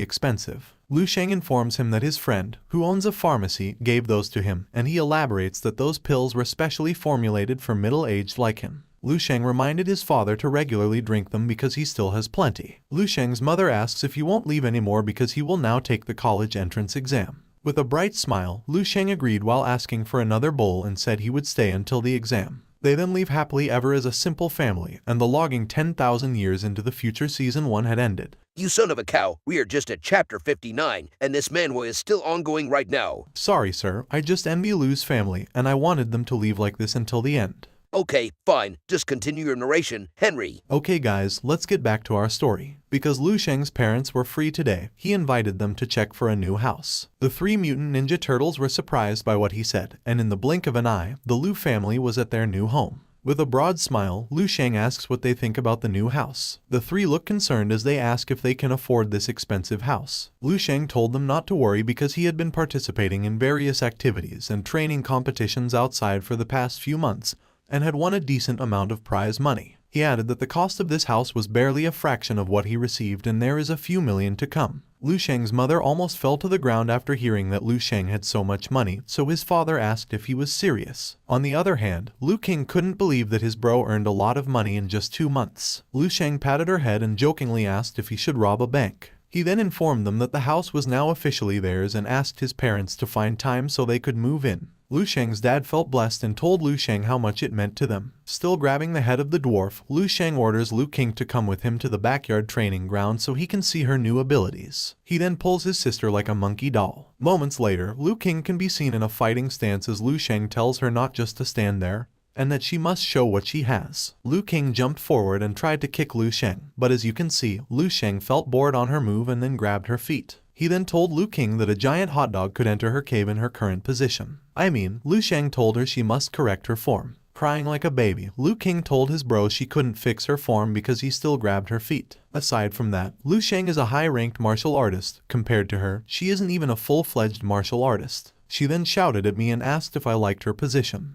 expensive. Lu Sheng informs him that his friend, who owns a pharmacy, gave those to him, and he elaborates that those pills were specially formulated for middle-aged like him. Lu Sheng reminded his father to regularly drink them because he still has plenty. Lu Sheng's mother asks if he won't leave anymore because he will now take the college entrance exam. With a bright smile, Lu Sheng agreed while asking for another bowl and said he would stay until the exam. They then leave happily ever as a simple family, and the logging 10,000 years into the future season 1 had ended. You son of a cow, we are just at chapter 59, and this manhwa is still ongoing right now. Sorry sir, I just envy Lu's family, and I wanted them to leave like this until the end. Okay, fine. Just continue your narration, Henry. Okay guys, let's get back to our story. Because Lu Sheng's parents were free today, he invited them to check for a new house. The 3 mutant ninja turtles were surprised by what he said, and in the blink of an eye, the Lu family was at their new home. With a broad smile, Lu Sheng asks what they think about the new house. The 3 look concerned as they ask if they can afford this expensive house. Lu Sheng told them not to worry because he had been participating in various activities and training competitions outside for the past few months, and had won a decent amount of prize money. He added that the cost of this house was barely a fraction of what he received and there is a few million to come. Lu Sheng's mother almost fell to the ground after hearing that Lu Sheng had so much money, so his father asked if he was serious. On the other hand, Lu King couldn't believe that his bro earned a lot of money in just 2 months. Lu Sheng patted her head and jokingly asked if he should rob a bank. He then informed them that the house was now officially theirs and asked his parents to find time so they could move in. Lu Sheng's dad felt blessed and told Lu Sheng how much it meant to them. Still grabbing the head of the dwarf, Lu Sheng orders Lu King to come with him to the backyard training ground so he can see her new abilities. He then pulls his sister like a monkey doll. Moments later, Lu King can be seen in a fighting stance as Lu Sheng tells her not just to stand there, and that she must show what she has. Lu King jumped forward and tried to kick Lu Sheng, but as you can see, Lu Sheng felt bored on her move and then grabbed her feet. He then told Lu King that a giant hot dog could enter her cave in her current position. Lu Sheng told her she must correct her form. Crying like a baby, Liu King told his bro she couldn't fix her form because he still grabbed her feet. Aside from that, Liu Sheng is a high-ranked martial artist. Compared to her, she isn't even a full-fledged martial artist. She then shouted at me and asked if I liked her position.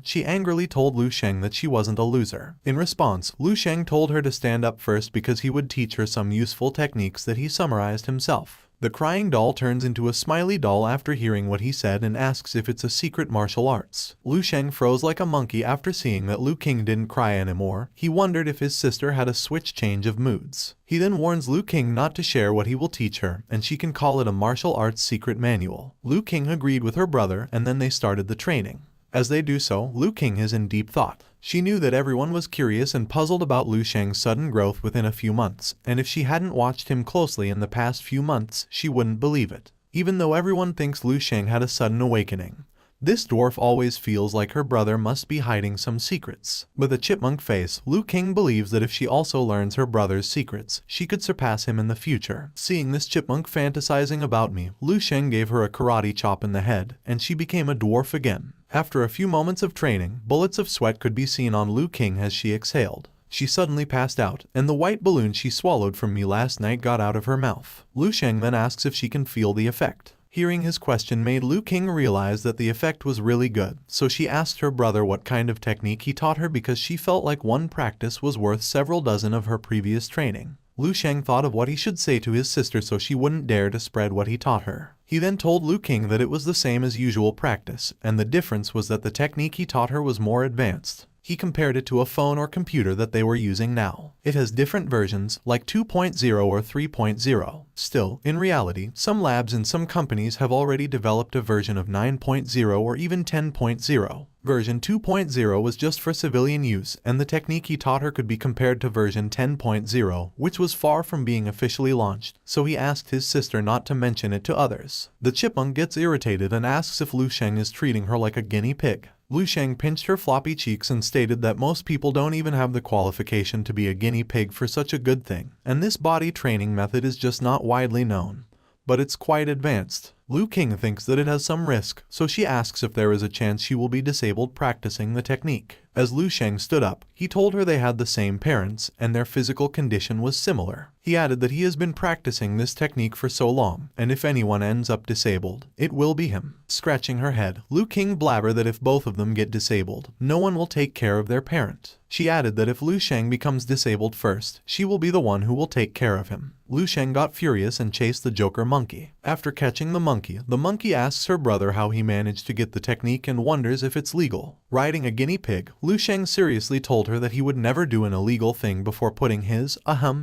She angrily told Liu Sheng that she wasn't a loser. In response, Liu Sheng told her to stand up first because he would teach her some useful techniques that he summarized himself. The crying doll turns into a smiley doll after hearing what he said and asks if it's a secret martial arts. Liu Sheng froze like a monkey after seeing that Liu King didn't cry anymore. He wondered if his sister had a change of moods. He then warns Liu King not to share what he will teach her, and she can call it a martial arts secret manual. Liu King agreed with her brother, and then they started the training. As they do so, Liu King is in deep thought. She knew that everyone was curious and puzzled about Liu Sheng's sudden growth within a few months, and if she hadn't watched him closely in the past few months, she wouldn't believe it. Even though everyone thinks Liu Sheng had a sudden awakening, this dwarf always feels like her brother must be hiding some secrets. With a chipmunk face, Liu King believes that if she also learns her brother's secrets, she could surpass him in the future. Seeing this chipmunk fantasizing about me, Liu Sheng gave her a karate chop in the head, and she became a dwarf again. After a few moments of training, bullets of sweat could be seen on Liu King as she exhaled. She suddenly passed out, and the white balloon she swallowed from me last night got out of her mouth. Liu Sheng then asks if she can feel the effect. Hearing his question made Liu King realize that the effect was really good, so she asked her brother what kind of technique he taught her because she felt like one practice was worth several dozen of her previous training. Liu Sheng thought of what he should say to his sister so she wouldn't dare to spread what he taught her. He then told Liu King that it was the same as usual practice, and the difference was that the technique he taught her was more advanced. He compared it to a phone or computer that they were using now. It has different versions, like 2.0 or 3.0. Still, in reality, some labs and some companies have already developed a version of 9.0 or even 10.0. Version 2.0 was just for civilian use, and the technique he taught her could be compared to version 10.0, which was far from being officially launched, so he asked his sister not to mention it to others. The chipmunk gets irritated and asks if Liu Sheng is treating her like a guinea pig. Liu Sheng pinched her floppy cheeks and stated that most people don't even have the qualification to be a guinea pig for such a good thing, and this body training method is just not widely known. But it's quite advanced. Liu King thinks that it has some risk, so she asks if there is a chance she will be disabled practicing the technique. As Liu Sheng stood up, he told her they had the same parents, and their physical condition was similar. He added that he has been practicing this technique for so long, and if anyone ends up disabled, it will be him. Scratching her head, Liu King blabbered that if both of them get disabled, no one will take care of their parent. She added that if Liu Sheng becomes disabled first, she will be the one who will take care of him. Liu Sheng got furious and chased the Joker monkey. After catching the monkey asks her brother how he managed to get the technique and wonders if it's legal. Riding a guinea pig, Liu Sheng seriously told her that he would never do an illegal thing before putting his,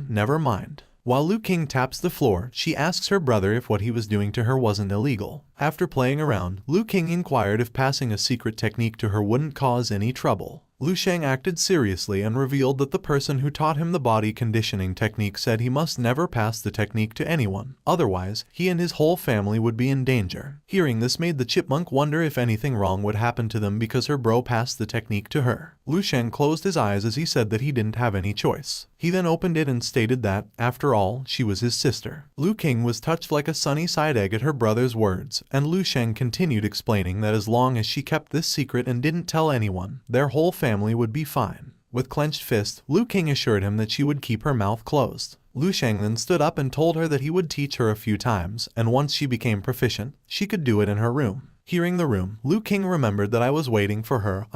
never mind. While Liu King taps the floor, she asks her brother if what he was doing to her wasn't illegal. After playing around, Liu King inquired if passing a secret technique to her wouldn't cause any trouble. Liu Sheng acted seriously and revealed that the person who taught him the body conditioning technique said he must never pass the technique to anyone, otherwise he and his whole family would be in danger. Hearing this made the chipmunk wonder if anything wrong would happen to them because her bro passed the technique to her. Liu Sheng closed his eyes as he said that he didn't have any choice. He then opened it and stated that, after all, she was his sister. Liu King was touched like a sunny side egg at her brother's words, and Liu Sheng continued explaining that as long as she kept this secret and didn't tell anyone, their whole family would be fine. With clenched fist, Liu King assured him that she would keep her mouth closed. Liu Sheng then stood up and told her that he would teach her a few times, and once she became proficient, she could do it in her room. Hearing the room, Liu King remembered that I was waiting for her.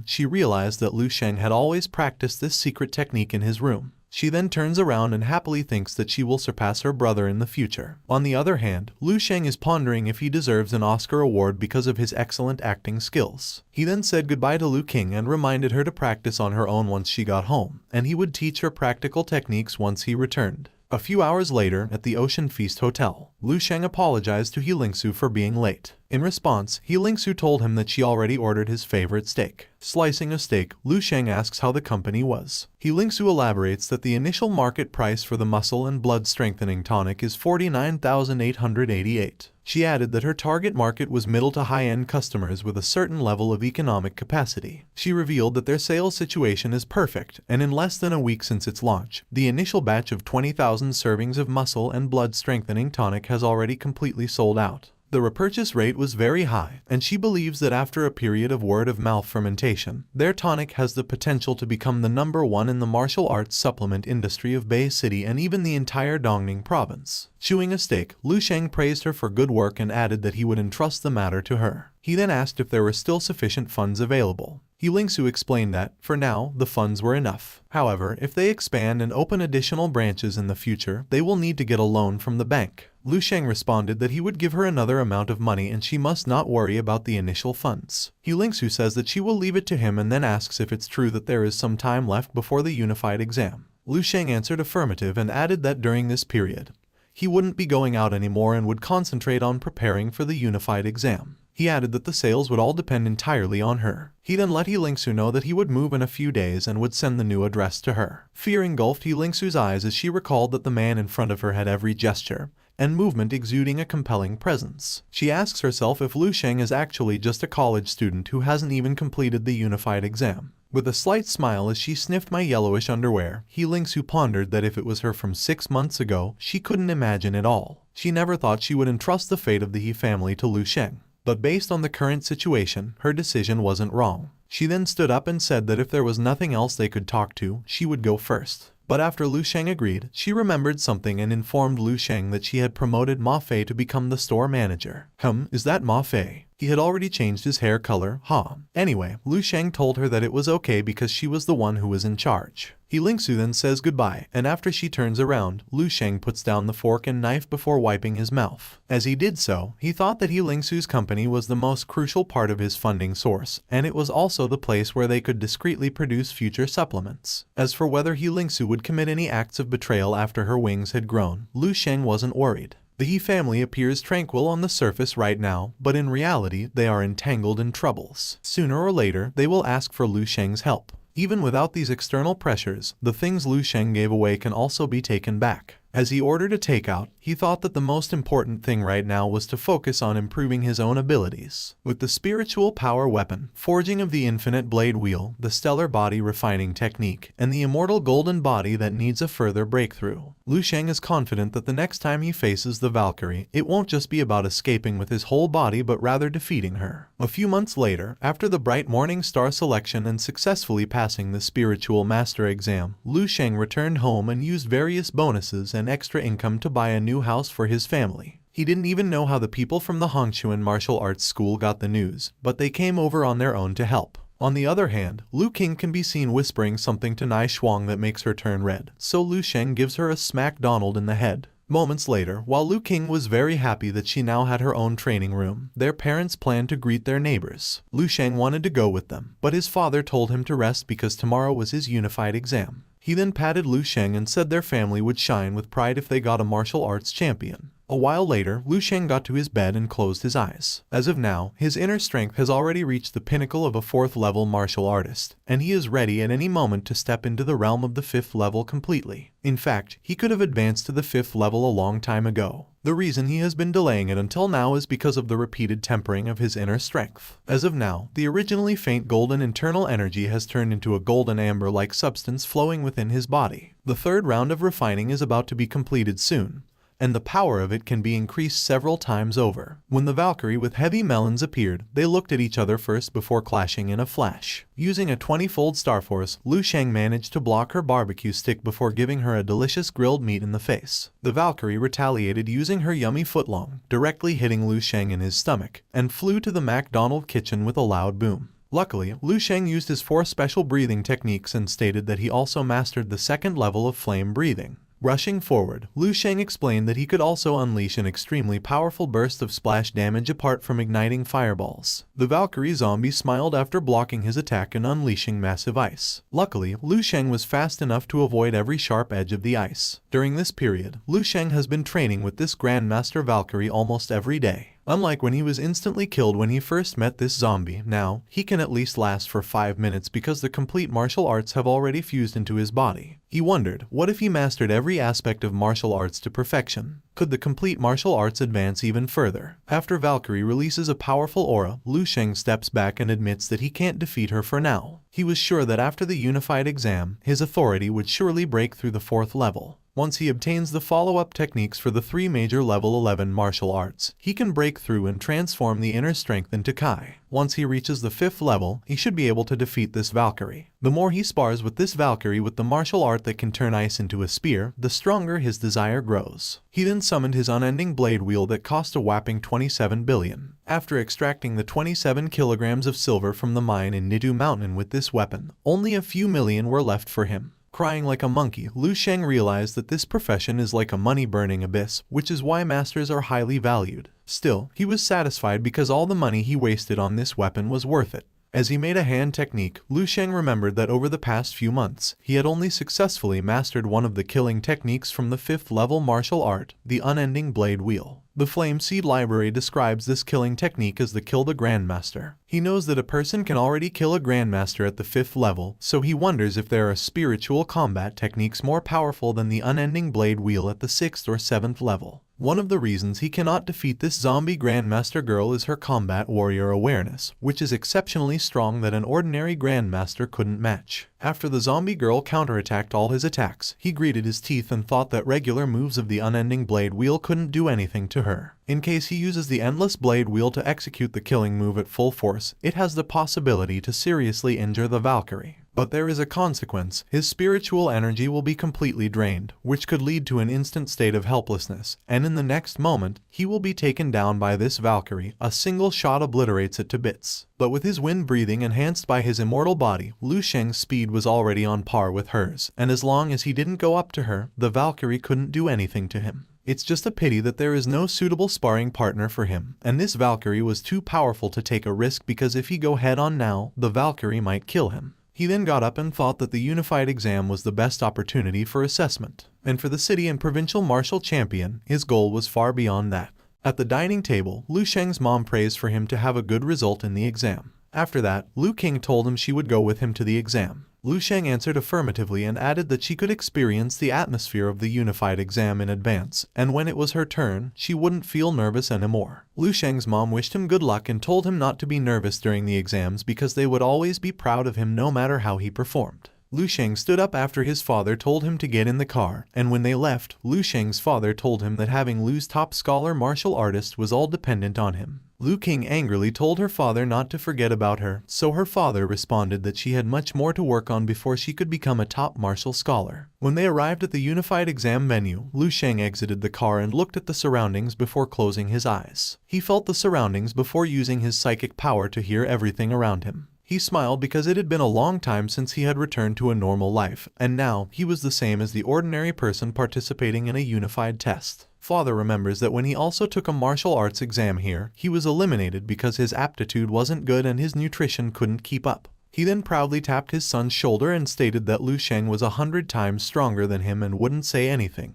She realized that Liu Sheng had always practiced this secret technique in his room. She then turns around and happily thinks that she will surpass her brother in the future. On the other hand, Liu Sheng is pondering if he deserves an Oscar award because of his excellent acting skills. He then said goodbye to Liu King and reminded her to practice on her own once she got home, and he would teach her practical techniques once he returned. A few hours later, at the Ocean Feast Hotel, Liu Sheng apologized to He Lingsu for being late. In response, He Lingsu told him that she already ordered his favorite steak. Slicing a steak, Liu Sheng asks how the company was. He Lingsu elaborates that the initial market price for the muscle and blood strengthening tonic is 49,888. She added that her target market was middle to high-end customers with a certain level of economic capacity. She revealed that their sales situation is perfect, and in less than a week since its launch, the initial batch of 20,000 servings of muscle and blood strengthening tonic has already completely sold out. The repurchase rate was very high, and she believes that after a period of word-of-mouth fermentation, their tonic has the potential to become the #1 in the martial arts supplement industry of Bay City and even the entire Dongning province. Chewing a steak, Lu Sheng praised her for good work and added that he would entrust the matter to her. He then asked if there were still sufficient funds available. Lingsu explained that, for now, the funds were enough. However, if they expand and open additional branches in the future, they will need to get a loan from the bank. Lu Sheng responded that he would give her another amount of money and she must not worry about the initial funds. Lingsu says that she will leave it to him and then asks if it's true that there is some time left before the unified exam. Lu Sheng answered affirmative and added that during this period, he wouldn't be going out anymore and would concentrate on preparing for the unified exam. He added that the sales would all depend entirely on her. He then let Lingsu know that he would move in a few days and would send the new address to her. Fear engulfed Lingsu's eyes as she recalled that the man in front of her had every gesture and movement exuding a compelling presence. She asks herself if Lu Sheng is actually just a college student who hasn't even completed the unified exam. With a slight smile as she sniffed my yellowish underwear, Lingsu pondered that if it was her from 6 months ago, she couldn't imagine it all. She never thought she would entrust the fate of the He family to Lu Sheng. But based on the current situation, her decision wasn't wrong. She then stood up and said that if there was nothing else they could talk to, she would go first. But after Lu Sheng agreed, she remembered something and informed Lu Sheng that she had promoted Ma Fei to become the store manager. Is that Ma Fei? He had already changed his hair color, huh? Anyway, Lu Sheng told her that it was okay because she was the one who was in charge. Lingsu then says goodbye, and after she turns around, Lu Sheng puts down the fork and knife before wiping his mouth. As he did so, he thought that Lingsu's company was the most crucial part of his funding source, and it was also the place where they could discreetly produce future supplements. As for whether Lingsu would commit any acts of betrayal after her wings had grown, Lu Sheng wasn't worried. The He family appears tranquil on the surface right now, but in reality, they are entangled in troubles. Sooner or later, they will ask for Lu Sheng's help. Even without these external pressures, the things Lu Sheng gave away can also be taken back. As he ordered a takeout, he thought that the most important thing right now was to focus on improving his own abilities. With the spiritual power weapon, forging of the infinite blade wheel, the stellar body refining technique, and the immortal golden body that needs a further breakthrough, Lu Sheng is confident that the next time he faces the Valkyrie, it won't just be about escaping with his whole body but rather defeating her. A few months later, after the bright morning star selection and successfully passing the spiritual master exam, Lu Sheng returned home and used various bonuses and extra income to buy a new house for his family. He didn't even know how the people from the Hongchuan martial arts school got the news, but they came over on their own to help. On the other hand, Lu King can be seen whispering something to Nai Shuang that makes her turn red, so Lu Sheng gives her a smack Donald in the head. Moments later, while Lu King was very happy that she now had her own training room, their parents planned to greet their neighbors. Lu Sheng wanted to go with them, but his father told him to rest because tomorrow was his unified exam. He then patted Lu Sheng and said their family would shine with pride if they got a martial arts champion. A while later, Lu Sheng got to his bed and closed his eyes. As of now, his inner strength has already reached the pinnacle of a 4th-level martial artist, and he is ready at any moment to step into the realm of the 5th level completely. In fact, he could have advanced to the 5th level a long time ago. The reason he has been delaying it until now is because of the repeated tempering of his inner strength. As of now, the originally faint golden internal energy has turned into a golden amber-like substance flowing within his body. The 3rd round of refining is about to be completed soon, and the power of it can be increased several times over. When the Valkyrie with heavy melons appeared, they looked at each other first before clashing in a flash. Using a 20-fold star force, Lu Sheng managed to block her barbecue stick before giving her a delicious grilled meat in the face. The Valkyrie retaliated using her yummy footlong, directly hitting Lu Sheng in his stomach, and flew to the McDonald's kitchen with a loud boom. Luckily, Lu Sheng used his 4 special breathing techniques and stated that he also mastered the 2nd level of flame breathing. Rushing forward, Lu Sheng explained that he could also unleash an extremely powerful burst of splash damage apart from igniting fireballs. The Valkyrie zombie smiled after blocking his attack and unleashing massive ice. Luckily, Lu Sheng was fast enough to avoid every sharp edge of the ice. During this period, Lu Sheng has been training with this Grandmaster Valkyrie almost every day. Unlike when he was instantly killed when he first met this zombie, now, he can at least last for 5 minutes because the complete martial arts have already fused into his body. He wondered, what if he mastered every aspect of martial arts to perfection? Could the complete martial arts advance even further? After Valkyrie releases a powerful aura, Lu Sheng steps back and admits that he can't defeat her for now. He was sure that after the unified exam, his authority would surely break through the 4th level. Once he obtains the follow-up techniques for the 3 major level 11 martial arts, he can break through and transform the inner strength into Kai. Once he reaches the 5th level, he should be able to defeat this Valkyrie. The more he spars with this Valkyrie with the martial art that can turn ice into a spear, the stronger his desire grows. He then summoned his unending blade wheel that cost a whopping 27 billion. After extracting the 27 kilograms of silver from the mine in Nidu Mountain with this weapon, only a few million were left for him. Crying like a monkey, Liu Sheng realized that this profession is like a money-burning abyss, which is why masters are highly valued. Still, he was satisfied because all the money he wasted on this weapon was worth it. As he made a hand technique, Liu Sheng remembered that over the past few months, he had only successfully mastered one of the killing techniques from the 5th level martial art, the unending blade wheel. The Flame Seed Library describes this killing technique as the Kill the Grandmaster. He knows that a person can already kill a Grandmaster at the 5th level, so he wonders if there are spiritual combat techniques more powerful than the unending blade wheel at the 6th or 7th level. One of the reasons he cannot defeat this zombie Grandmaster girl is her combat warrior awareness, which is exceptionally strong that an ordinary Grandmaster couldn't match. After the zombie girl counterattacked all his attacks, he gritted his teeth and thought that regular moves of the unending blade wheel couldn't do anything to her. In case he uses the endless blade wheel to execute the killing move at full force, it has the possibility to seriously injure the Valkyrie. But there is a consequence. His spiritual energy will be completely drained, which could lead to an instant state of helplessness, and in the next moment, he will be taken down by this Valkyrie. A single shot obliterates it to bits. But with his wind breathing enhanced by his immortal body, Liu Sheng's speed was already on par with hers, and as long as he didn't go up to her, the Valkyrie couldn't do anything to him. It's just a pity that there is no suitable sparring partner for him, and this Valkyrie was too powerful to take a risk because if he go head-on now, the Valkyrie might kill him. He then got up and thought that the unified exam was the best opportunity for assessment. And for the city and provincial martial champion, his goal was far beyond that. At the dining table, Liu Sheng's mom praised for him to have a good result in the exam. After that, Liu King told him she would go with him to the exam. Liu Sheng answered affirmatively and added that she could experience the atmosphere of the unified exam in advance, and when it was her turn, she wouldn't feel nervous anymore. Liu Sheng's mom wished him good luck and told him not to be nervous during the exams because they would always be proud of him no matter how he performed. Liu Sheng stood up after his father told him to get in the car, and when they left, Liu Sheng's father told him that having Liu's top scholar martial artist was all dependent on him. Liu King angrily told her father not to forget about her, so her father responded that she had much more to work on before she could become a top martial scholar. When they arrived at the unified exam venue, Liu Sheng exited the car and looked at the surroundings before closing his eyes. He felt the surroundings before using his psychic power to hear everything around him. He smiled because it had been a long time since he had returned to a normal life, and now he was the same as the ordinary person participating in a unified test. Father remembers that when he also took a martial arts exam here, he was eliminated because his aptitude wasn't good and his nutrition couldn't keep up. He then proudly tapped his son's shoulder and stated that Liu Sheng was 100 times stronger than him and wouldn't say anything.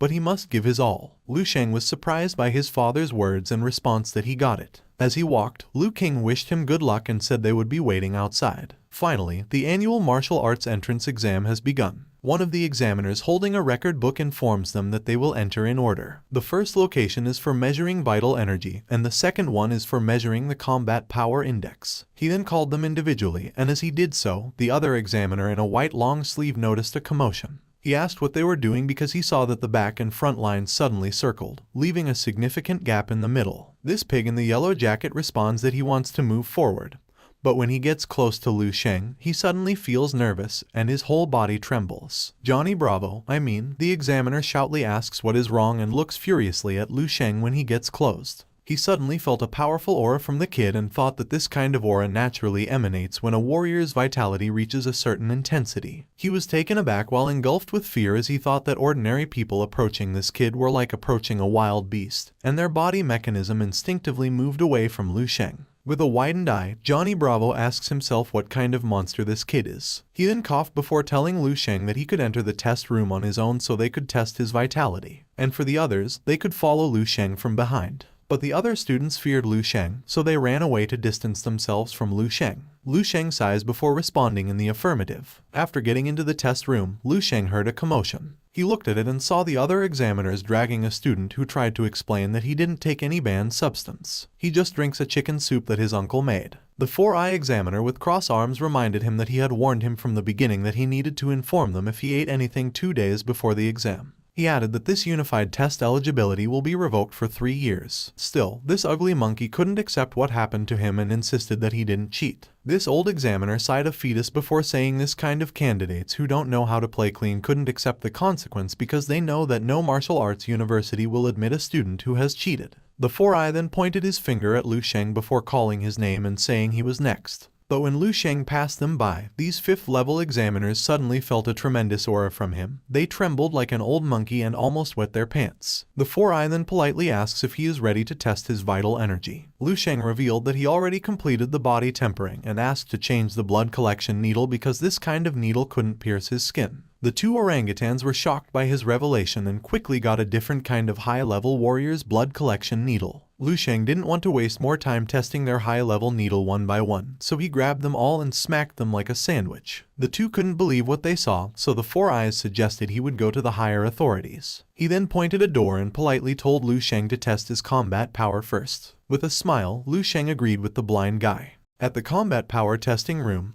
But he must give his all. Liu Sheng was surprised by his father's words and response that he got it. As he walked, Liu King wished him good luck and said they would be waiting outside. Finally, the annual martial arts entrance exam has begun. One of the examiners holding a record book informs them that they will enter in order. The first location is for measuring vital energy, and the second one is for measuring the combat power index. He then called them individually, and as he did so, the other examiner in a white long sleeve noticed a commotion. He asked what they were doing because he saw that the back and front lines suddenly circled, leaving a significant gap in the middle. This pig in the yellow jacket responds that he wants to move forward. But when he gets close to Liu Sheng, he suddenly feels nervous and his whole body trembles. Johnny Bravo, the examiner shoutly asks what is wrong and looks furiously at Liu Sheng when he gets close. He suddenly felt a powerful aura from the kid and thought that this kind of aura naturally emanates when a warrior's vitality reaches a certain intensity. He was taken aback while engulfed with fear as he thought that ordinary people approaching this kid were like approaching a wild beast, and their body mechanism instinctively moved away from Liu Sheng. With a widened eye, Johnny Bravo asks himself what kind of monster this kid is. He then coughed before telling Liu Sheng that he could enter the test room on his own so they could test his vitality, and for the others, they could follow Liu Sheng from behind. But the other students feared Liu Sheng, so they ran away to distance themselves from Liu Sheng. Liu Sheng sighs before responding in the affirmative. After getting into the test room, Liu Sheng heard a commotion. He looked at it and saw the other examiners dragging a student who tried to explain that he didn't take any banned substance. He just drinks a chicken soup that his uncle made. The 4-eye examiner with cross arms reminded him that he had warned him from the beginning that he needed to inform them if he ate anything 2 days before the exam. He added that this unified test eligibility will be revoked for 3 years. Still, this ugly monkey couldn't accept what happened to him and insisted that he didn't cheat. This old examiner sighed a fetus before saying this kind of candidates who don't know how to play clean couldn't accept the consequence because they know that no martial arts university will admit a student who has cheated. The 4i then pointed his finger at Lu Sheng before calling his name and saying he was next. But when Lu Sheng passed them by, these 5th-level examiners suddenly felt a tremendous aura from him. They trembled like an old monkey and almost wet their pants. The 4i then politely asks if he is ready to test his vital energy. Lu Sheng revealed that he already completed the body tempering and asked to change the blood collection needle because this kind of needle couldn't pierce his skin. The 2 orangutans were shocked by his revelation and quickly got a different kind of high-level warrior's blood collection needle. Lu Sheng didn't want to waste more time testing their high-level needle one by one, so he grabbed them all and smacked them like a sandwich. The 2 couldn't believe what they saw, so the 4 eyes suggested he would go to the higher authorities. He then pointed a door and politely told Lu Sheng to test his combat power first. With a smile, Lu Sheng agreed with the blind guy. At the combat power testing room,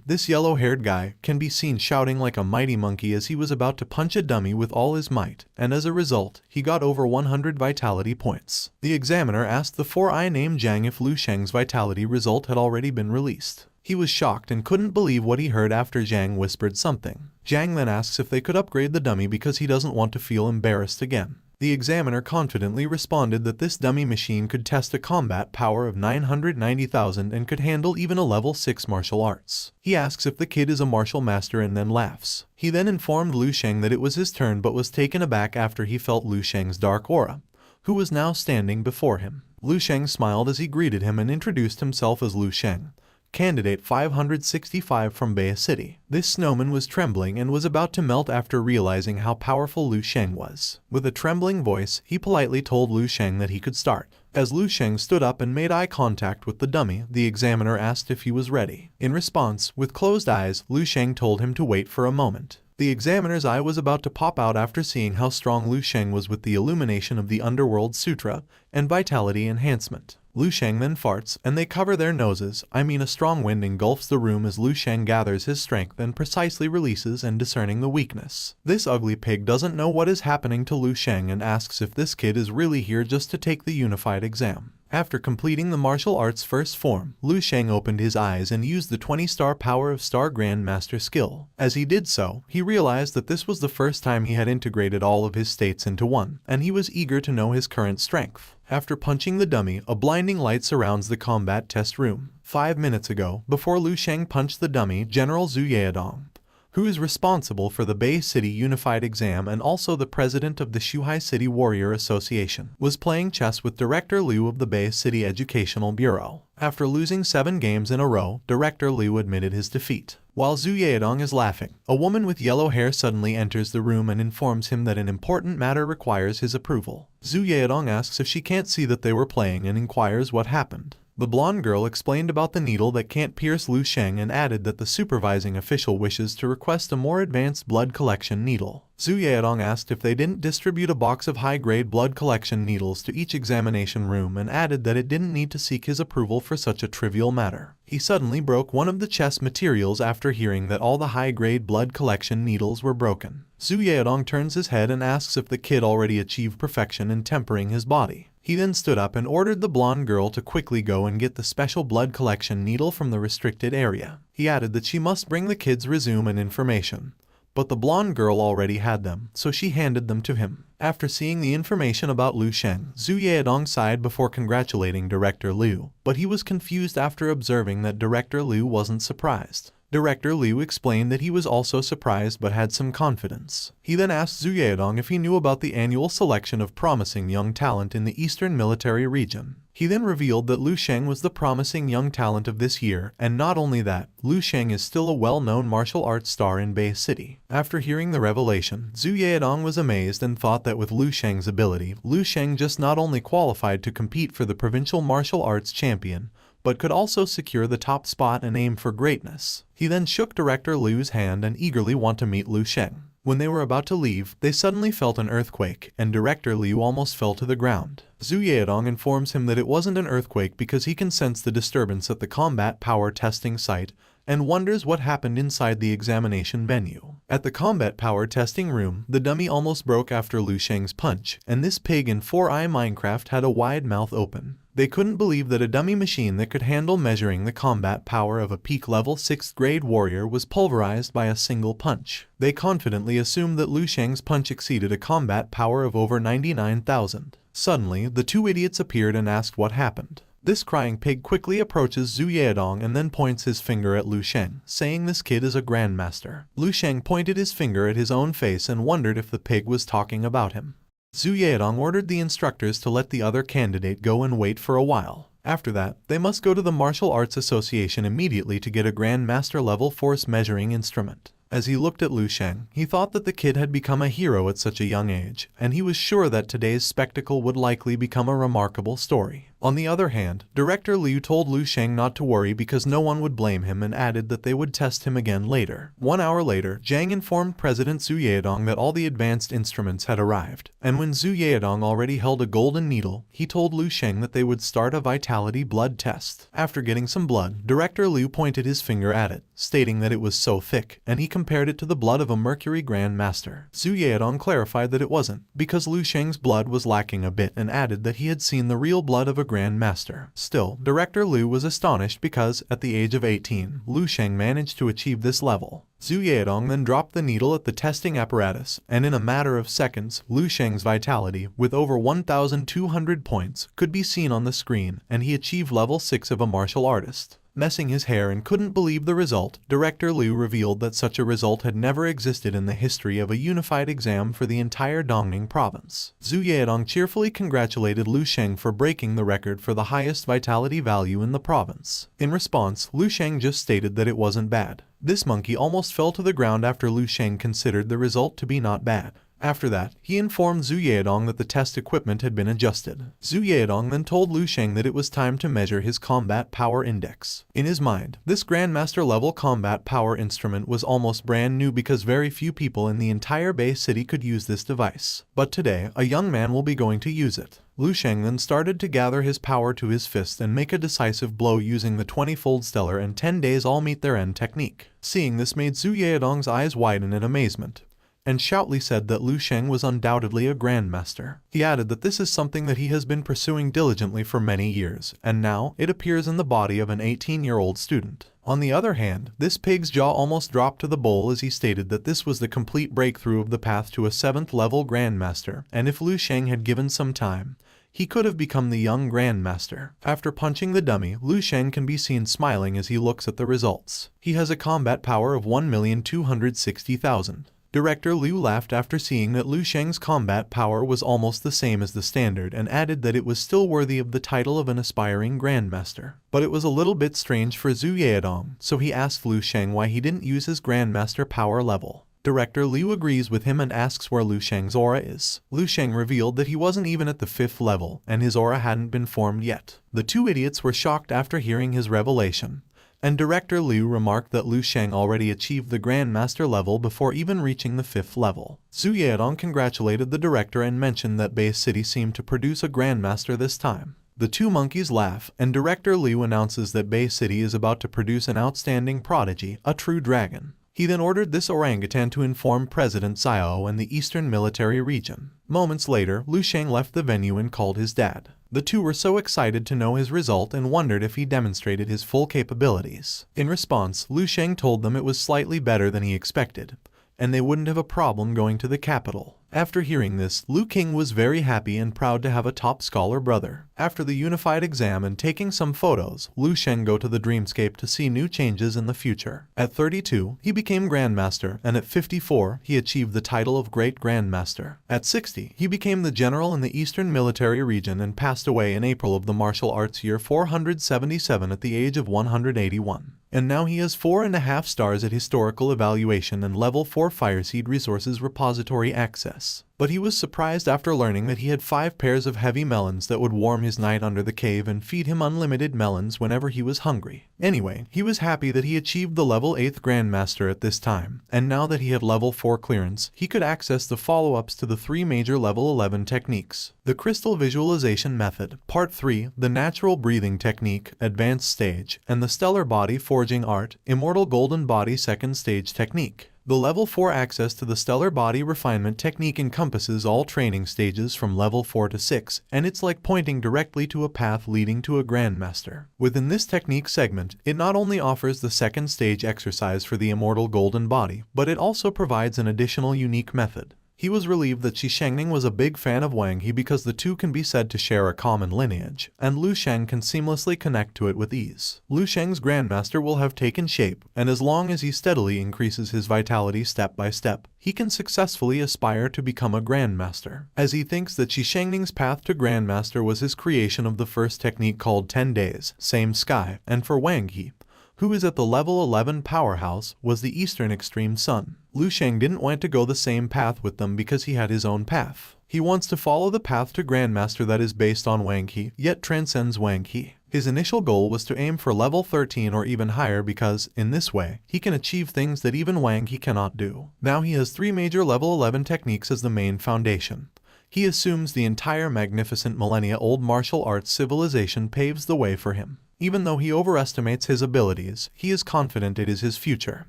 this yellow-haired guy, can be seen shouting like a mighty monkey as he was about to punch a dummy with all his might, and as a result, he got over 100 vitality points. The examiner asked the 4i named Zhang if Lu Sheng's vitality result had already been released. He was shocked and couldn't believe what he heard after Zhang whispered something. Zhang then asks if they could upgrade the dummy because he doesn't want to feel embarrassed again. The examiner confidently responded that this dummy machine could test a combat power of 990,000 and could handle even a level 6 martial arts. He asks if the kid is a martial master and then laughs. He then informed Lu Sheng that it was his turn but was taken aback after he felt Lu Sheng's dark aura, who was now standing before him. Lu Sheng smiled as he greeted him and introduced himself as Lu Sheng, Candidate 565 from Bay City. This snowman was trembling and was about to melt after realizing how powerful Lu Sheng was. With a trembling voice, he politely told Lu Sheng that he could start. As Lu Sheng stood up and made eye contact with the dummy, the examiner asked if he was ready. In response, with closed eyes, Lu Sheng told him to wait for a moment. The examiner's eye was about to pop out after seeing how strong Lu Sheng was with the illumination of the Underworld Sutra and Vitality Enhancement. Lu Sheng then farts, and they cover their noses. A strong wind engulfs the room as Lu Sheng gathers his strength and precisely releases and discerning the weakness. This ugly pig doesn't know what is happening to Lu Sheng and asks if this kid is really here just to take the unified exam. After completing the martial arts first form, Lu Sheng opened his eyes and used the 20-star power of Star Grandmaster skill. As he did so, he realized that this was the first time he had integrated all of his states into one, and he was eager to know his current strength. After punching the dummy, a blinding light surrounds the combat test room. 5 minutes ago, before Lu Sheng punched the dummy, General Zhu Yaodong, who is responsible for the Bay City Unified Exam and also the president of the Shuhai City Warrior Association, was playing chess with Director Liu of the Bay City Educational Bureau. After losing 7 games in a row, Director Liu admitted his defeat. While Zhu Yaodong is laughing, a woman with yellow hair suddenly enters the room and informs him that an important matter requires his approval. Zhu Yaodong asks if she can't see that they were playing and inquires what happened. The blonde girl explained about the needle that can't pierce Lu Sheng and added that the supervising official wishes to request a more advanced blood collection needle. Zhu Yaodong asked if they didn't distribute a box of high-grade blood collection needles to each examination room and added that it didn't need to seek his approval for such a trivial matter. He suddenly broke one of the chess materials after hearing that all the high-grade blood collection needles were broken. Zhu Yaodong turns his head and asks if the kid already achieved perfection in tempering his body. He then stood up and ordered the blonde girl to quickly go and get the special blood collection needle from the restricted area. He added that she must bring the kid's resume and information, but the blonde girl already had them, so she handed them to him. After seeing the information about Lu Sheng, Zhu Yaodong sighed before congratulating Director Liu, but he was confused after observing that Director Liu wasn't surprised. Director Liu explained that he was also surprised but had some confidence. He then asked Zhu Yaodong if he knew about the annual selection of promising young talent in the Eastern Military Region. He then revealed that Lu Sheng was the promising young talent of this year, and not only that, Lu Sheng is still a well-known martial arts star in Bay City. After hearing the revelation, Zhu Yaodong was amazed and thought that with Lu Sheng's ability, Lu Sheng just not only qualified to compete for the provincial martial arts champion, but could also secure the top spot and aim for greatness. He then shook Director Liu's hand and eagerly wanted to meet Lu Sheng. When they were about to leave, they suddenly felt an earthquake, and Director Liu almost fell to the ground. Zhu Yaodong informs him that it wasn't an earthquake because he can sense the disturbance at the combat power testing site, and wonders what happened inside the examination venue. At the combat power testing room, the dummy almost broke after Lu Sheng's punch, and this pig in 4i Minecraft had a wide mouth open. They couldn't believe that a dummy machine that could handle measuring the combat power of a peak level 6th grade warrior was pulverized by a single punch. They confidently assumed that Lu Sheng's punch exceeded a combat power of over 99,000. Suddenly, the two idiots appeared and asked what happened. This crying pig quickly approaches Zhu Yedong and then points his finger at Lu Sheng, saying this kid is a grandmaster. Lu Sheng pointed his finger at his own face and wondered if the pig was talking about him. Zhu Yedong ordered the instructors to let the other candidate go and wait for a while. After that, they must go to the Martial Arts Association immediately to get a Grandmaster level force measuring instrument. As he looked at Lu Sheng, he thought that the kid had become a hero at such a young age, and he was sure that today's spectacle would likely become a remarkable story. On the other hand, Director Liu told Lu Sheng not to worry because no one would blame him and added that they would test him again later. 1 hour later, Zhang informed President Zhu Yedong that all the advanced instruments had arrived, and when Zhu Yedong already held a golden needle, he told Lu Sheng that they would start a vitality blood test. After getting some blood, Director Liu pointed his finger at it, stating that it was so thick, and he compared it to the blood of a Mercury Grand Master. Zhu Yedong clarified that it wasn't, because Lu Sheng's blood was lacking a bit and added that he had seen the real blood of a Grand Master. Still, Director Liu was astonished because, at the age of 18, Lu Sheng managed to achieve this level. Zhu Yedong then dropped the needle at the testing apparatus, and in a matter of seconds, Lu Sheng's vitality, with over 1,200 points, could be seen on the screen, and he achieved level 6 of a martial artist. Messing his hair and couldn't believe the result, Director Liu revealed that such a result had never existed in the history of a unified exam for the entire Dongning province. Zhu Yedong cheerfully congratulated Lu Sheng for breaking the record for the highest vitality value in the province. In response, Lu Sheng just stated that it wasn't bad. This monkey almost fell to the ground after Lu Sheng considered the result to be not bad. After that, he informed Zhu Yedong that the test equipment had been adjusted. Zhu Yedong then told Lu Sheng that it was time to measure his combat power index. In his mind, this Grandmaster level combat power instrument was almost brand new because very few people in the entire Bay City could use this device. But today, a young man will be going to use it. Lu Sheng then started to gather his power to his fist and make a decisive blow using the 20-fold stellar and 10 days all meet their end technique. Seeing this made Zhu Yedong's eyes widen in amazement, and shoutly said that Lu Sheng was undoubtedly a grandmaster. He added that this is something that he has been pursuing diligently for many years, and now it appears in the body of an 18-year-old student. On the other hand, this pig's jaw almost dropped to the bowl as he stated that this was the complete breakthrough of the path to a 7th level grandmaster, and if Lu Sheng had given some time, he could have become the young grandmaster. After punching the dummy, Lu Sheng can be seen smiling as he looks at the results. He has a combat power of 1,260,000. Director Liu laughed after seeing that Lu Sheng's combat power was almost the same as the standard and added that it was still worthy of the title of an aspiring grandmaster. But it was a little bit strange for Zhu Yedong, so he asked Lu Sheng why he didn't use his grandmaster power level. Director Liu agrees with him and asks where Lu Sheng's aura is. Lu Sheng revealed that he wasn't even at the 5th level, and his aura hadn't been formed yet. The two idiots were shocked after hearing his revelation, and Director Liu remarked that Lu Sheng already achieved the Grandmaster level before even reaching the 5th level. Zhu Yedong congratulated the director and mentioned that Bay City seemed to produce a Grandmaster this time. The two monkeys laugh, and Director Liu announces that Bay City is about to produce an outstanding prodigy, a true dragon. He then ordered this orangutan to inform President Xiao and the Eastern Military Region. Moments later, Lu Sheng left the venue and called his dad. The two were so excited to know his result and wondered if he demonstrated his full capabilities. In response, Lu Sheng told them it was slightly better than he expected, and they wouldn't have a problem going to the capital. After hearing this, Lu King was very happy and proud to have a top scholar brother. After the unified exam and taking some photos, Lu Sheng go to the dreamscape to see new changes in the future. At 32, he became Grandmaster, and at 54, he achieved the title of Great Grandmaster. At 60, he became the general in the Eastern Military Region and passed away in April of the martial arts year 477 at the age of 181. And now he has 4.5 stars at historical evaluation and level 4 Fireseed Resources repository access. but he was surprised after learning that he had 5 pairs of heavy melons that would warm his night under the cave and feed him unlimited melons whenever he was hungry. Anyway, he was happy that he achieved the level 8th Grandmaster at this time, and now that he had level 4 clearance, he could access the follow-ups to the 3 major level 11 techniques. The Crystal Visualization Method, Part 3, the Natural Breathing Technique, Advanced Stage, and the Stellar Body Forging Art, Immortal Golden Body Second Stage Technique. The Level 4 access to the Stellar Body Refinement Technique encompasses all training stages from Level 4 to 6, and it's like pointing directly to a path leading to a Grandmaster. Within this technique segment, it not only offers the second stage exercise for the Immortal Golden Body, but it also provides an additional unique method. He was relieved that Shi Shengning was a big fan of Wang He because the two can be said to share a common lineage, and Lu Sheng can seamlessly connect to it with ease. Lu Sheng's Grandmaster will have taken shape, and as long as he steadily increases his vitality step by step, he can successfully aspire to become a Grandmaster. As he thinks that Shi Shengning's path to Grandmaster was his creation of the first technique called 10 Days, Same Sky, and for Wang He, who is at the level 11 powerhouse, was the Eastern Extreme Sun. Lu Sheng didn't want to go the same path with them because he had his own path. He wants to follow the path to Grandmaster that is based on Wang He, yet transcends Wang He. His initial goal was to aim for level 13 or even higher because, in this way, he can achieve things that even Wang He cannot do. Now he has 3 major level 11 techniques as the main foundation. He assumes the entire magnificent millennia-old martial arts civilization paves the way for him. Even though he overestimates his abilities, he is confident it is his future.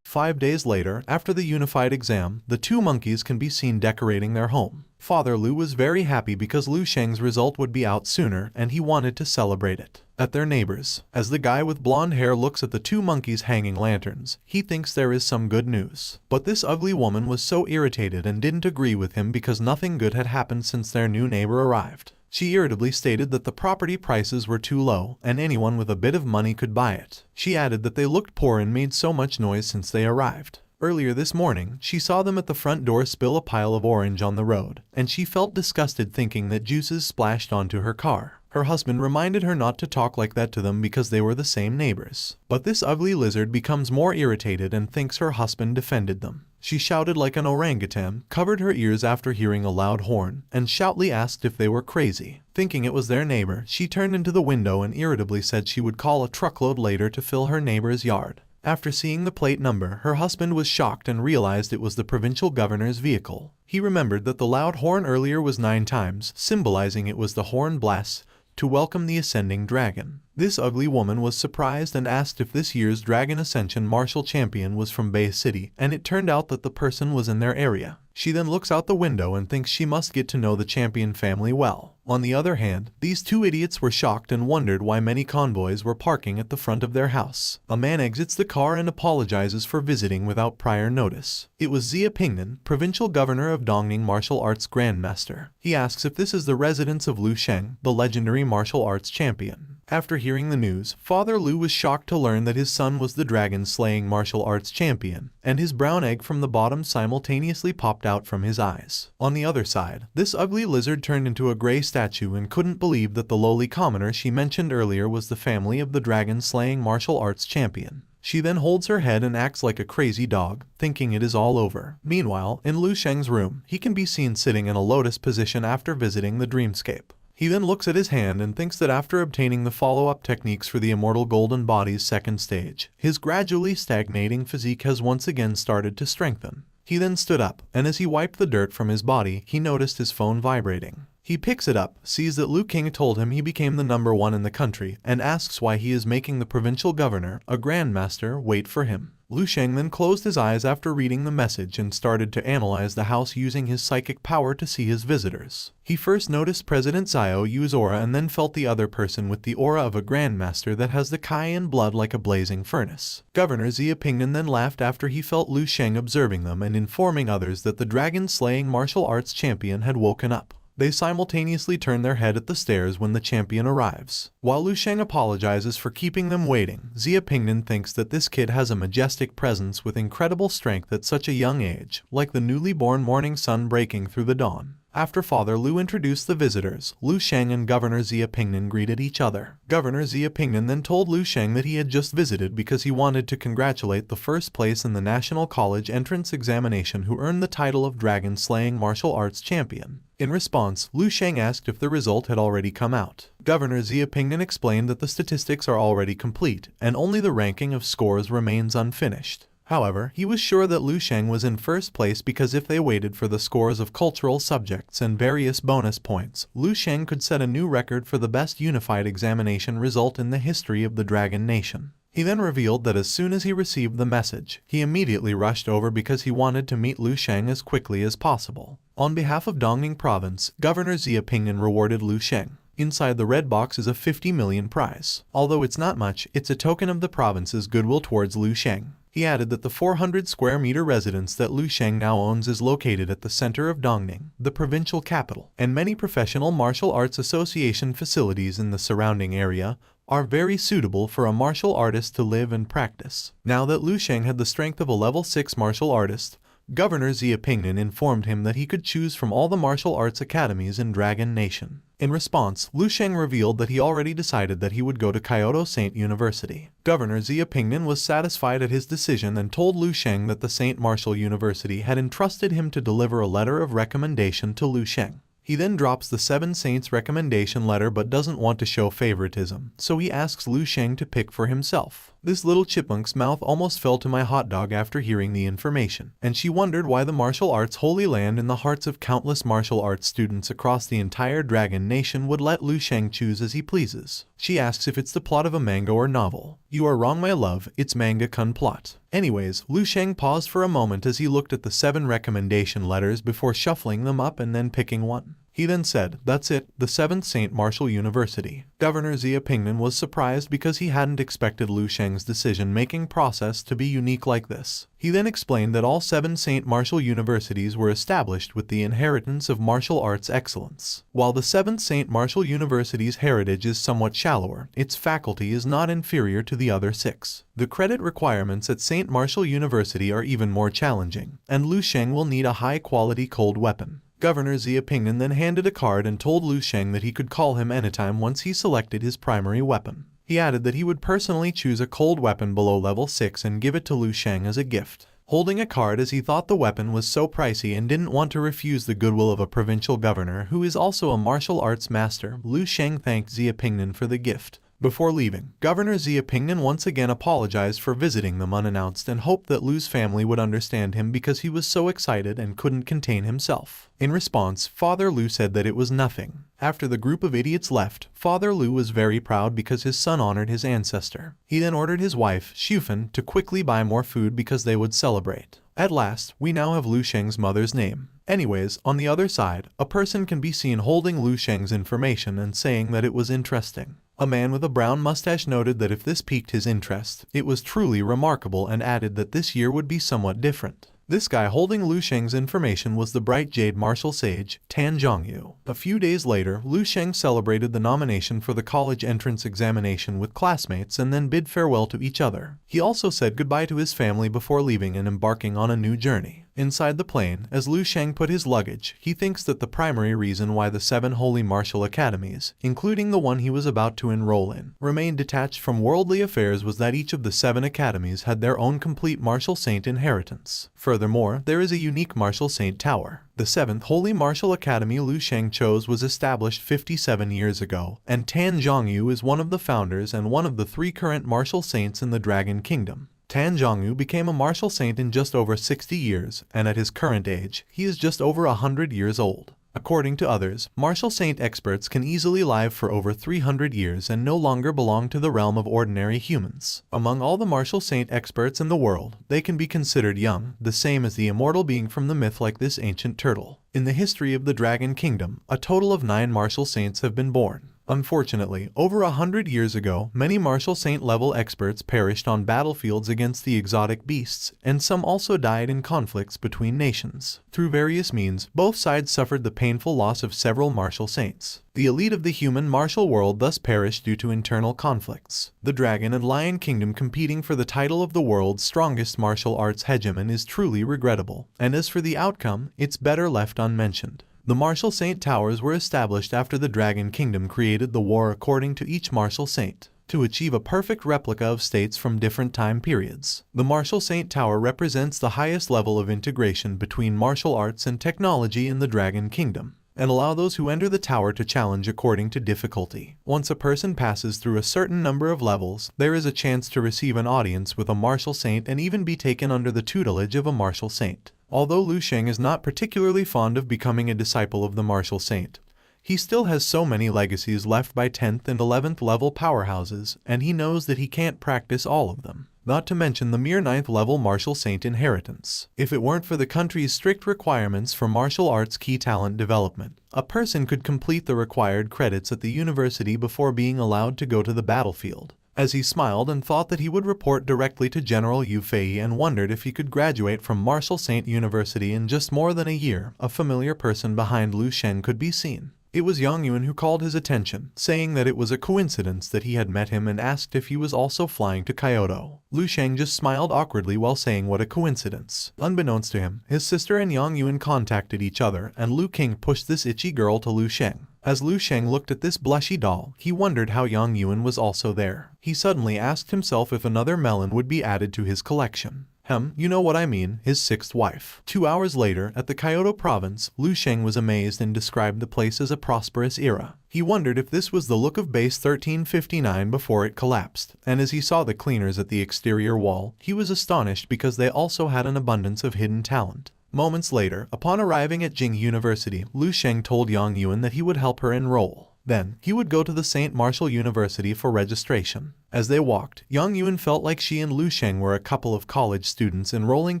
5 days later, after the unified exam, the 2 monkeys can be seen decorating their home. Father Lu was very happy because Lu Sheng's result would be out sooner and he wanted to celebrate it. At their neighbors, as the guy with blonde hair looks at the 2 monkeys hanging lanterns, he thinks there is some good news. But this ugly woman was so irritated and didn't agree with him because nothing good had happened since their new neighbor arrived. She irritably stated that the property prices were too low, and anyone with a bit of money could buy it. She added that they looked poor and made so much noise since they arrived. Earlier this morning, she saw them at the front door spill a pile of orange on the road, and she felt disgusted thinking that juices splashed onto her car. Her husband reminded her not to talk like that to them because they were the same neighbors. But this ugly lizard becomes more irritated and thinks her husband defended them. She shouted like an orangutan, covered her ears after hearing a loud horn, and shoutly asked if they were crazy. Thinking it was their neighbor, she turned into the window and irritably said she would call a truckload later to fill her neighbor's yard. After seeing the plate number, her husband was shocked and realized it was the provincial governor's vehicle. He remembered that the loud horn earlier was 9 times, symbolizing it was the horn blasts to welcome the ascending dragon. This ugly woman was surprised and asked if this year's Dragon Ascension Martial Champion was from Bay City, and it turned out that the person was in their area. She then looks out the window and thinks she must get to know the champion family well. On the other hand, these 2 idiots were shocked and wondered why many convoys were parking at the front of their house. A man exits the car and apologizes for visiting without prior notice. It was Xia Pingnan, provincial governor of Dongning Martial Arts Grandmaster. He asks if this is the residence of Lu Sheng, the legendary martial arts champion. After hearing the news, Father Lu was shocked to learn that his son was the dragon-slaying martial arts champion, and his brown egg from the bottom simultaneously popped out from his eyes. On the other side, this ugly lizard turned into a gray statue and couldn't believe that the lowly commoner she mentioned earlier was the family of the dragon-slaying martial arts champion. She then holds her head and acts like a crazy dog, thinking it is all over. Meanwhile, in Lu Sheng's room, he can be seen sitting in a lotus position after visiting the dreamscape. He then looks at his hand and thinks that after obtaining the follow-up techniques for the Immortal Golden Body's second stage, his gradually stagnating physique has once again started to strengthen. He then stood up, and as he wiped the dirt from his body, he noticed his phone vibrating. He picks it up, sees that Lu King told him he became the number 1 in the country, and asks why he is making the provincial governor, a grandmaster, wait for him. Lu Sheng then closed his eyes after reading the message and started to analyze the house using his psychic power to see his visitors. He first noticed President Zhao Yu's aura and then felt the other person with the aura of a grandmaster that has the cayenne blood like a blazing furnace. Governor Xia Pingnan then laughed after he felt Lu Sheng observing them and informing others that the dragon-slaying martial arts champion had woken up. They simultaneously turn their head at the stairs when the champion arrives. While Lu Sheng apologizes for keeping them waiting, Xia Pingnan thinks that this kid has a majestic presence with incredible strength at such a young age, like the newly born morning sun breaking through the dawn. After Father Lu introduced the visitors, Lu Sheng and Governor Xia Pingnan greeted each other. Governor Xia Pingnan then told Lu Sheng that he had just visited because he wanted to congratulate the first place in the National College entrance examination who earned the title of dragon-slaying martial arts champion. In response, Lu Sheng asked if the result had already come out. Governor Xia Pingnan explained that the statistics are already complete, and only the ranking of scores remains unfinished. However, he was sure that Lu Sheng was in first place because if they waited for the scores of cultural subjects and various bonus points, Lu Sheng could set a new record for the best unified examination result in the history of the Dragon Nation. He then revealed that as soon as he received the message, he immediately rushed over because he wanted to meet Lu Sheng as quickly as possible. On behalf of Dongning Province, Governor Xia Pingnan rewarded Lu Sheng. Inside the red box is a 50 million prize. Although it's not much, it's a token of the province's goodwill towards Lu Sheng. He added that the 400 square meter residence that Lu Sheng now owns is located at the center of Dongning, the provincial capital, and many professional martial arts association facilities in the surrounding area are very suitable for a martial artist to live and practice. Now that Lu Sheng had the strength of a level 6 martial artist, Governor Xia Pingnan informed him that he could choose from all the martial arts academies in Dragon Nation. In response, Lu Sheng revealed that he already decided that he would go to Kyoto Saint University. Governor Xia Pingnan was satisfied at his decision and told Lu Sheng that the Saint Martial University had entrusted him to deliver a letter of recommendation to Lu Sheng. He then drops the 7 Saints recommendation letter but doesn't want to show favoritism, so he asks Lu Sheng to pick for himself. This little chipmunk's mouth almost fell to my hot dog after hearing the information, and she wondered why the martial arts holy land in the hearts of countless martial arts students across the entire Dragon Nation would let Lu Sheng choose as he pleases. She asks if it's the plot of a manga or novel. You are wrong, my love, it's manga-kun plot. Anyways, Lu Sheng paused for a moment as he looked at the 7 recommendation letters before shuffling them up and then picking one. He then said, "That's it, the 7th Saint Martial University." Governor Xia Pingnan was surprised because he hadn't expected Lu Sheng's decision-making process to be unique like this. He then explained that all 7 Saint Martial Universities were established with the inheritance of martial arts excellence. While the 7th Saint Martial University's heritage is somewhat shallower, its faculty is not inferior to the other 6. The credit requirements at Saint Martial University are even more challenging, and Lu Sheng will need a high-quality cold weapon. Governor Xia Pingnan then handed a card and told Lu Sheng that he could call him anytime once he selected his primary weapon. He added that he would personally choose a cold weapon below level 6 and give it to Lu Sheng as a gift. Holding a card as he thought the weapon was so pricey and didn't want to refuse the goodwill of a provincial governor who is also a martial arts master, Lu Sheng thanked Xia Pingnan for the gift. Before leaving, Governor Xia Pingnan once again apologized for visiting them unannounced and hoped that Lu's family would understand him because he was so excited and couldn't contain himself. In response, Father Lu said that it was nothing. After the group of idiots left, Father Lu was very proud because his son honored his ancestor. He then ordered his wife, Shufan, to quickly buy more food because they would celebrate. At last, we now have Lu Sheng's mother's name. Anyways, on the other side, a person can be seen holding Lu Sheng's information and saying that it was interesting. A man with a brown mustache noted that if this piqued his interest, it was truly remarkable and added that this year would be somewhat different. This guy holding Lu Sheng's information was the bright jade martial sage, Tan Zhongyu. A few days later, Lu Sheng celebrated the nomination for the college entrance examination with classmates and then bid farewell to each other. He also said goodbye to his family before leaving and embarking on a new journey. Inside the plane, as Lu Sheng put his luggage, he thinks that the primary reason why the 7 holy martial academies, including the one he was about to enroll in, remained detached from worldly affairs was that each of the 7 academies had their own complete martial saint inheritance. Furthermore, there is a unique martial saint tower. The 7th Holy Martial Academy Lu Sheng chose was established 57 years ago, and Tan Zhongyu is one of the founders and one of the 3 current martial saints in the Dragon Kingdom. Tan Zhongyu became a martial saint in just over 60 years, and at his current age, he is just over 100 years old. According to others, martial saint experts can easily live for over 300 years and no longer belong to the realm of ordinary humans. Among all the martial saint experts in the world, they can be considered young, the same as the immortal being from the myth like this ancient turtle. In the history of the Dragon Kingdom, a total of 9 martial saints have been born. Unfortunately, over 100 years ago, many martial saint-level experts perished on battlefields against the exotic beasts, and some also died in conflicts between nations. Through various means, both sides suffered the painful loss of several martial saints. The elite of the human martial world thus perished due to internal conflicts. The Dragon and Lion Kingdom competing for the title of the world's strongest martial arts hegemon is truly regrettable, and as for the outcome, it's better left unmentioned. The Martial Saint Towers were established after the Dragon Kingdom created the war according to each Martial Saint, to achieve a perfect replica of states from different time periods. The Martial Saint Tower represents the highest level of integration between martial arts and technology in the Dragon Kingdom, and allow those who enter the tower to challenge according to difficulty. Once a person passes through a certain number of levels, there is a chance to receive an audience with a martial saint and even be taken under the tutelage of a martial saint. Although Lu Sheng is not particularly fond of becoming a disciple of the martial saint, he still has so many legacies left by 10th and 11th level powerhouses, and he knows that he can't practice all of them. Not to mention the mere 9th level martial saint inheritance. If it weren't for the country's strict requirements for martial arts key talent development, a person could complete the required credits at the university before being allowed to go to the battlefield. As he smiled and thought that he would report directly to General Yu Fei and wondered if he could graduate from Martial Saint University in just more than a year, a familiar person behind Lu Sheng could be seen. It was Yang Yuan who called his attention, saying that it was a coincidence that he had met him and asked if he was also flying to Kyoto. Lu Sheng just smiled awkwardly while saying what a coincidence. Unbeknownst to him, his sister and Yang Yuan contacted each other, and Lu King pushed this itchy girl to Lu Sheng. As Lu Sheng looked at this blushy doll, he wondered how Yang Yuan was also there. He suddenly asked himself if another melon would be added to his collection. You know what I mean, his sixth wife. 2 hours later, at the Kyoto province, Lu Sheng was amazed and described the place as a prosperous era. He wondered if this was the look of base 1359 before it collapsed, and as he saw the cleaners at the exterior wall, he was astonished because they also had an abundance of hidden talent. Moments later, upon arriving at Jing University, Lu Sheng told Yang Yuan that he would help her enroll. Then, he would go to the St. Martial University for registration. As they walked, Yang Yuan felt like she and Lu Sheng were a couple of college students enrolling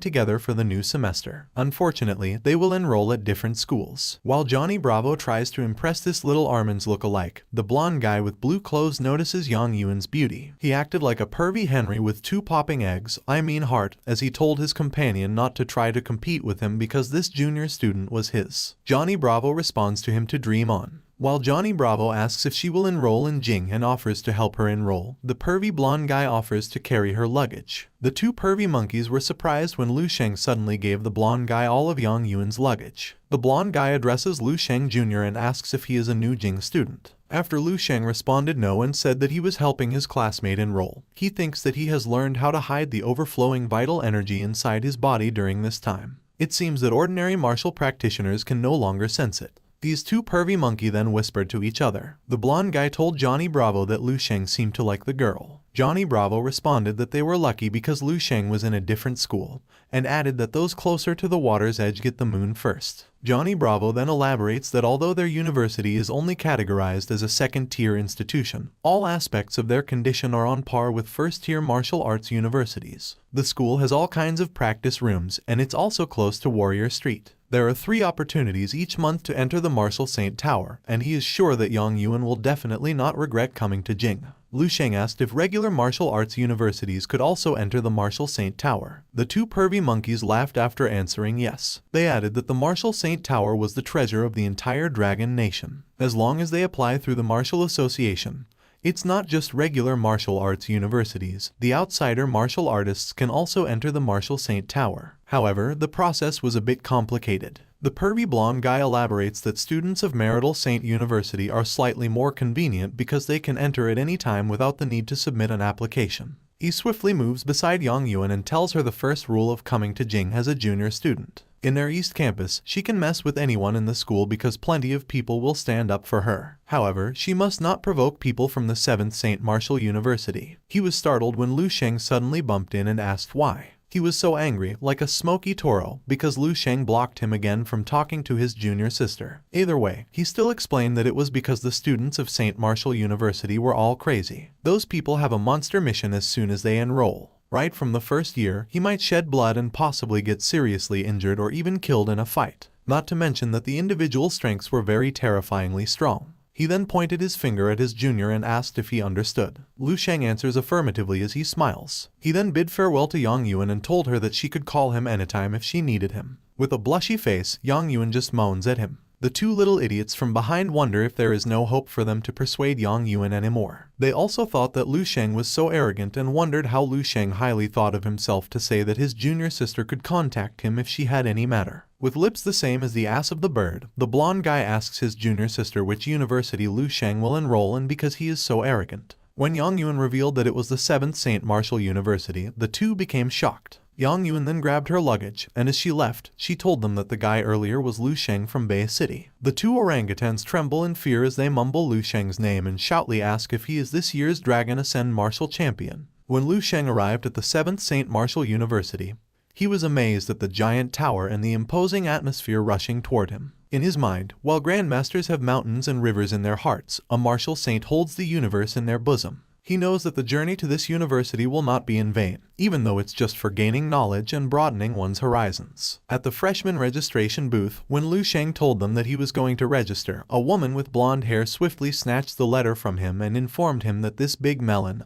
together for the new semester. Unfortunately, they will enroll at different schools. While Johnny Bravo tries to impress this little Armin's look-alike, the blonde guy with blue clothes notices Yang Yuan's beauty. He acted like a pervy Henry with 2 popping eggs, heart, as he told his companion not to try to compete with him because this junior student was his. Johnny Bravo responds to him to dream on. While Johnny Bravo asks if she will enroll in Jing and offers to help her enroll, the pervy blonde guy offers to carry her luggage. The 2 pervy monkeys were surprised when Lu Sheng suddenly gave the blonde guy all of Yang Yuan's luggage. The blonde guy addresses Lu Sheng Jr. and asks if he is a new Jing student. After Lu Sheng responded no and said that he was helping his classmate enroll, he thinks that he has learned how to hide the overflowing vital energy inside his body during this time. It seems that ordinary martial practitioners can no longer sense it. These 2 pervy monkey then whispered to each other. The blonde guy told Johnny Bravo that Lu Sheng seemed to like the girl. Johnny Bravo responded that they were lucky because Lu Sheng was in a different school, and added that those closer to the water's edge get the moon first. Johnny Bravo then elaborates that although their university is only categorized as a second-tier institution, all aspects of their condition are on par with first-tier martial arts universities. The school has all kinds of practice rooms, and it's also close to Warrior Street. There are 3 opportunities each month to enter the Martial Saint Tower, and he is sure that Yang Yuan will definitely not regret coming to Jing. Lu Sheng asked if regular martial arts universities could also enter the Martial Saint Tower. The 2 pervy monkeys laughed after answering yes. They added that the Martial Saint Tower was the treasure of the entire Dragon Nation. As long as they apply through the Martial Association, it's not just regular martial arts universities. The outsider martial artists can also enter the Martial Saint Tower. However, the process was a bit complicated. The pervy blonde guy elaborates that students of Marital Saint University are slightly more convenient because they can enter at any time without the need to submit an application. He swiftly moves beside Yang Yuan and tells her the first rule of coming to Jing as a junior student. In their East Campus, she can mess with anyone in the school because plenty of people will stand up for her. However, she must not provoke people from the 7th St. Martial University. He was startled when Lu Sheng suddenly bumped in and asked why. He was so angry, like a smoky toro, because Lu Sheng blocked him again from talking to his junior sister. Either way, he still explained that it was because the students of St. Martial University were all crazy. Those people have a monster mission as soon as they enroll. Right from the first year, he might shed blood and possibly get seriously injured or even killed in a fight. Not to mention that the individual strengths were very terrifyingly strong. He then pointed his finger at his junior and asked if he understood. Lu Sheng answers affirmatively as he smiles. He then bid farewell to Yang Yuan and told her that she could call him anytime if she needed him. With a blushy face, Yang Yuan just moans at him. The two little idiots from behind wonder if there is no hope for them to persuade Yang Yuan anymore. They also thought that Lu Sheng was so arrogant and wondered how Lu Sheng highly thought of himself to say that his junior sister could contact him if she had any matter. With lips the same as the ass of the bird, the blonde guy asks his junior sister which university Lu Sheng will enroll in because he is so arrogant. When Yang Yuan revealed that it was the 7th St. Martial University, the two became shocked. Yang Yuan then grabbed her luggage, and as she left, she told them that the guy earlier was Lu Sheng from Bay City. The two orangutans tremble in fear as they mumble Lu Sheng's name and shoutly ask if he is this year's Dragon Ascend Martial Champion. When Lu Sheng arrived at the 7th St. Martial University, he was amazed at the giant tower and the imposing atmosphere rushing toward him. In his mind, while Grandmasters have mountains and rivers in their hearts, a martial saint holds the universe in their bosom. He knows that the journey to this university will not be in vain, even though it's just for gaining knowledge and broadening one's horizons. At the freshman registration booth, when Lu Sheng told them that he was going to register, a woman with blonde hair swiftly snatched the letter from him and informed him that this big melon,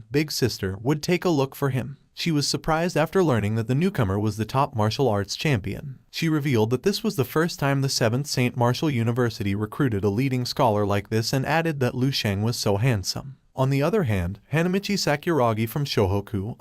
big sister, would take a look for him. She was surprised after learning that the newcomer was the top martial arts champion. She revealed that this was the first time the 7th St. Martial University recruited a leading scholar like this and added that Lu Sheng was so handsome. On the other hand, Hanamichi Sakuragi from Shohoku,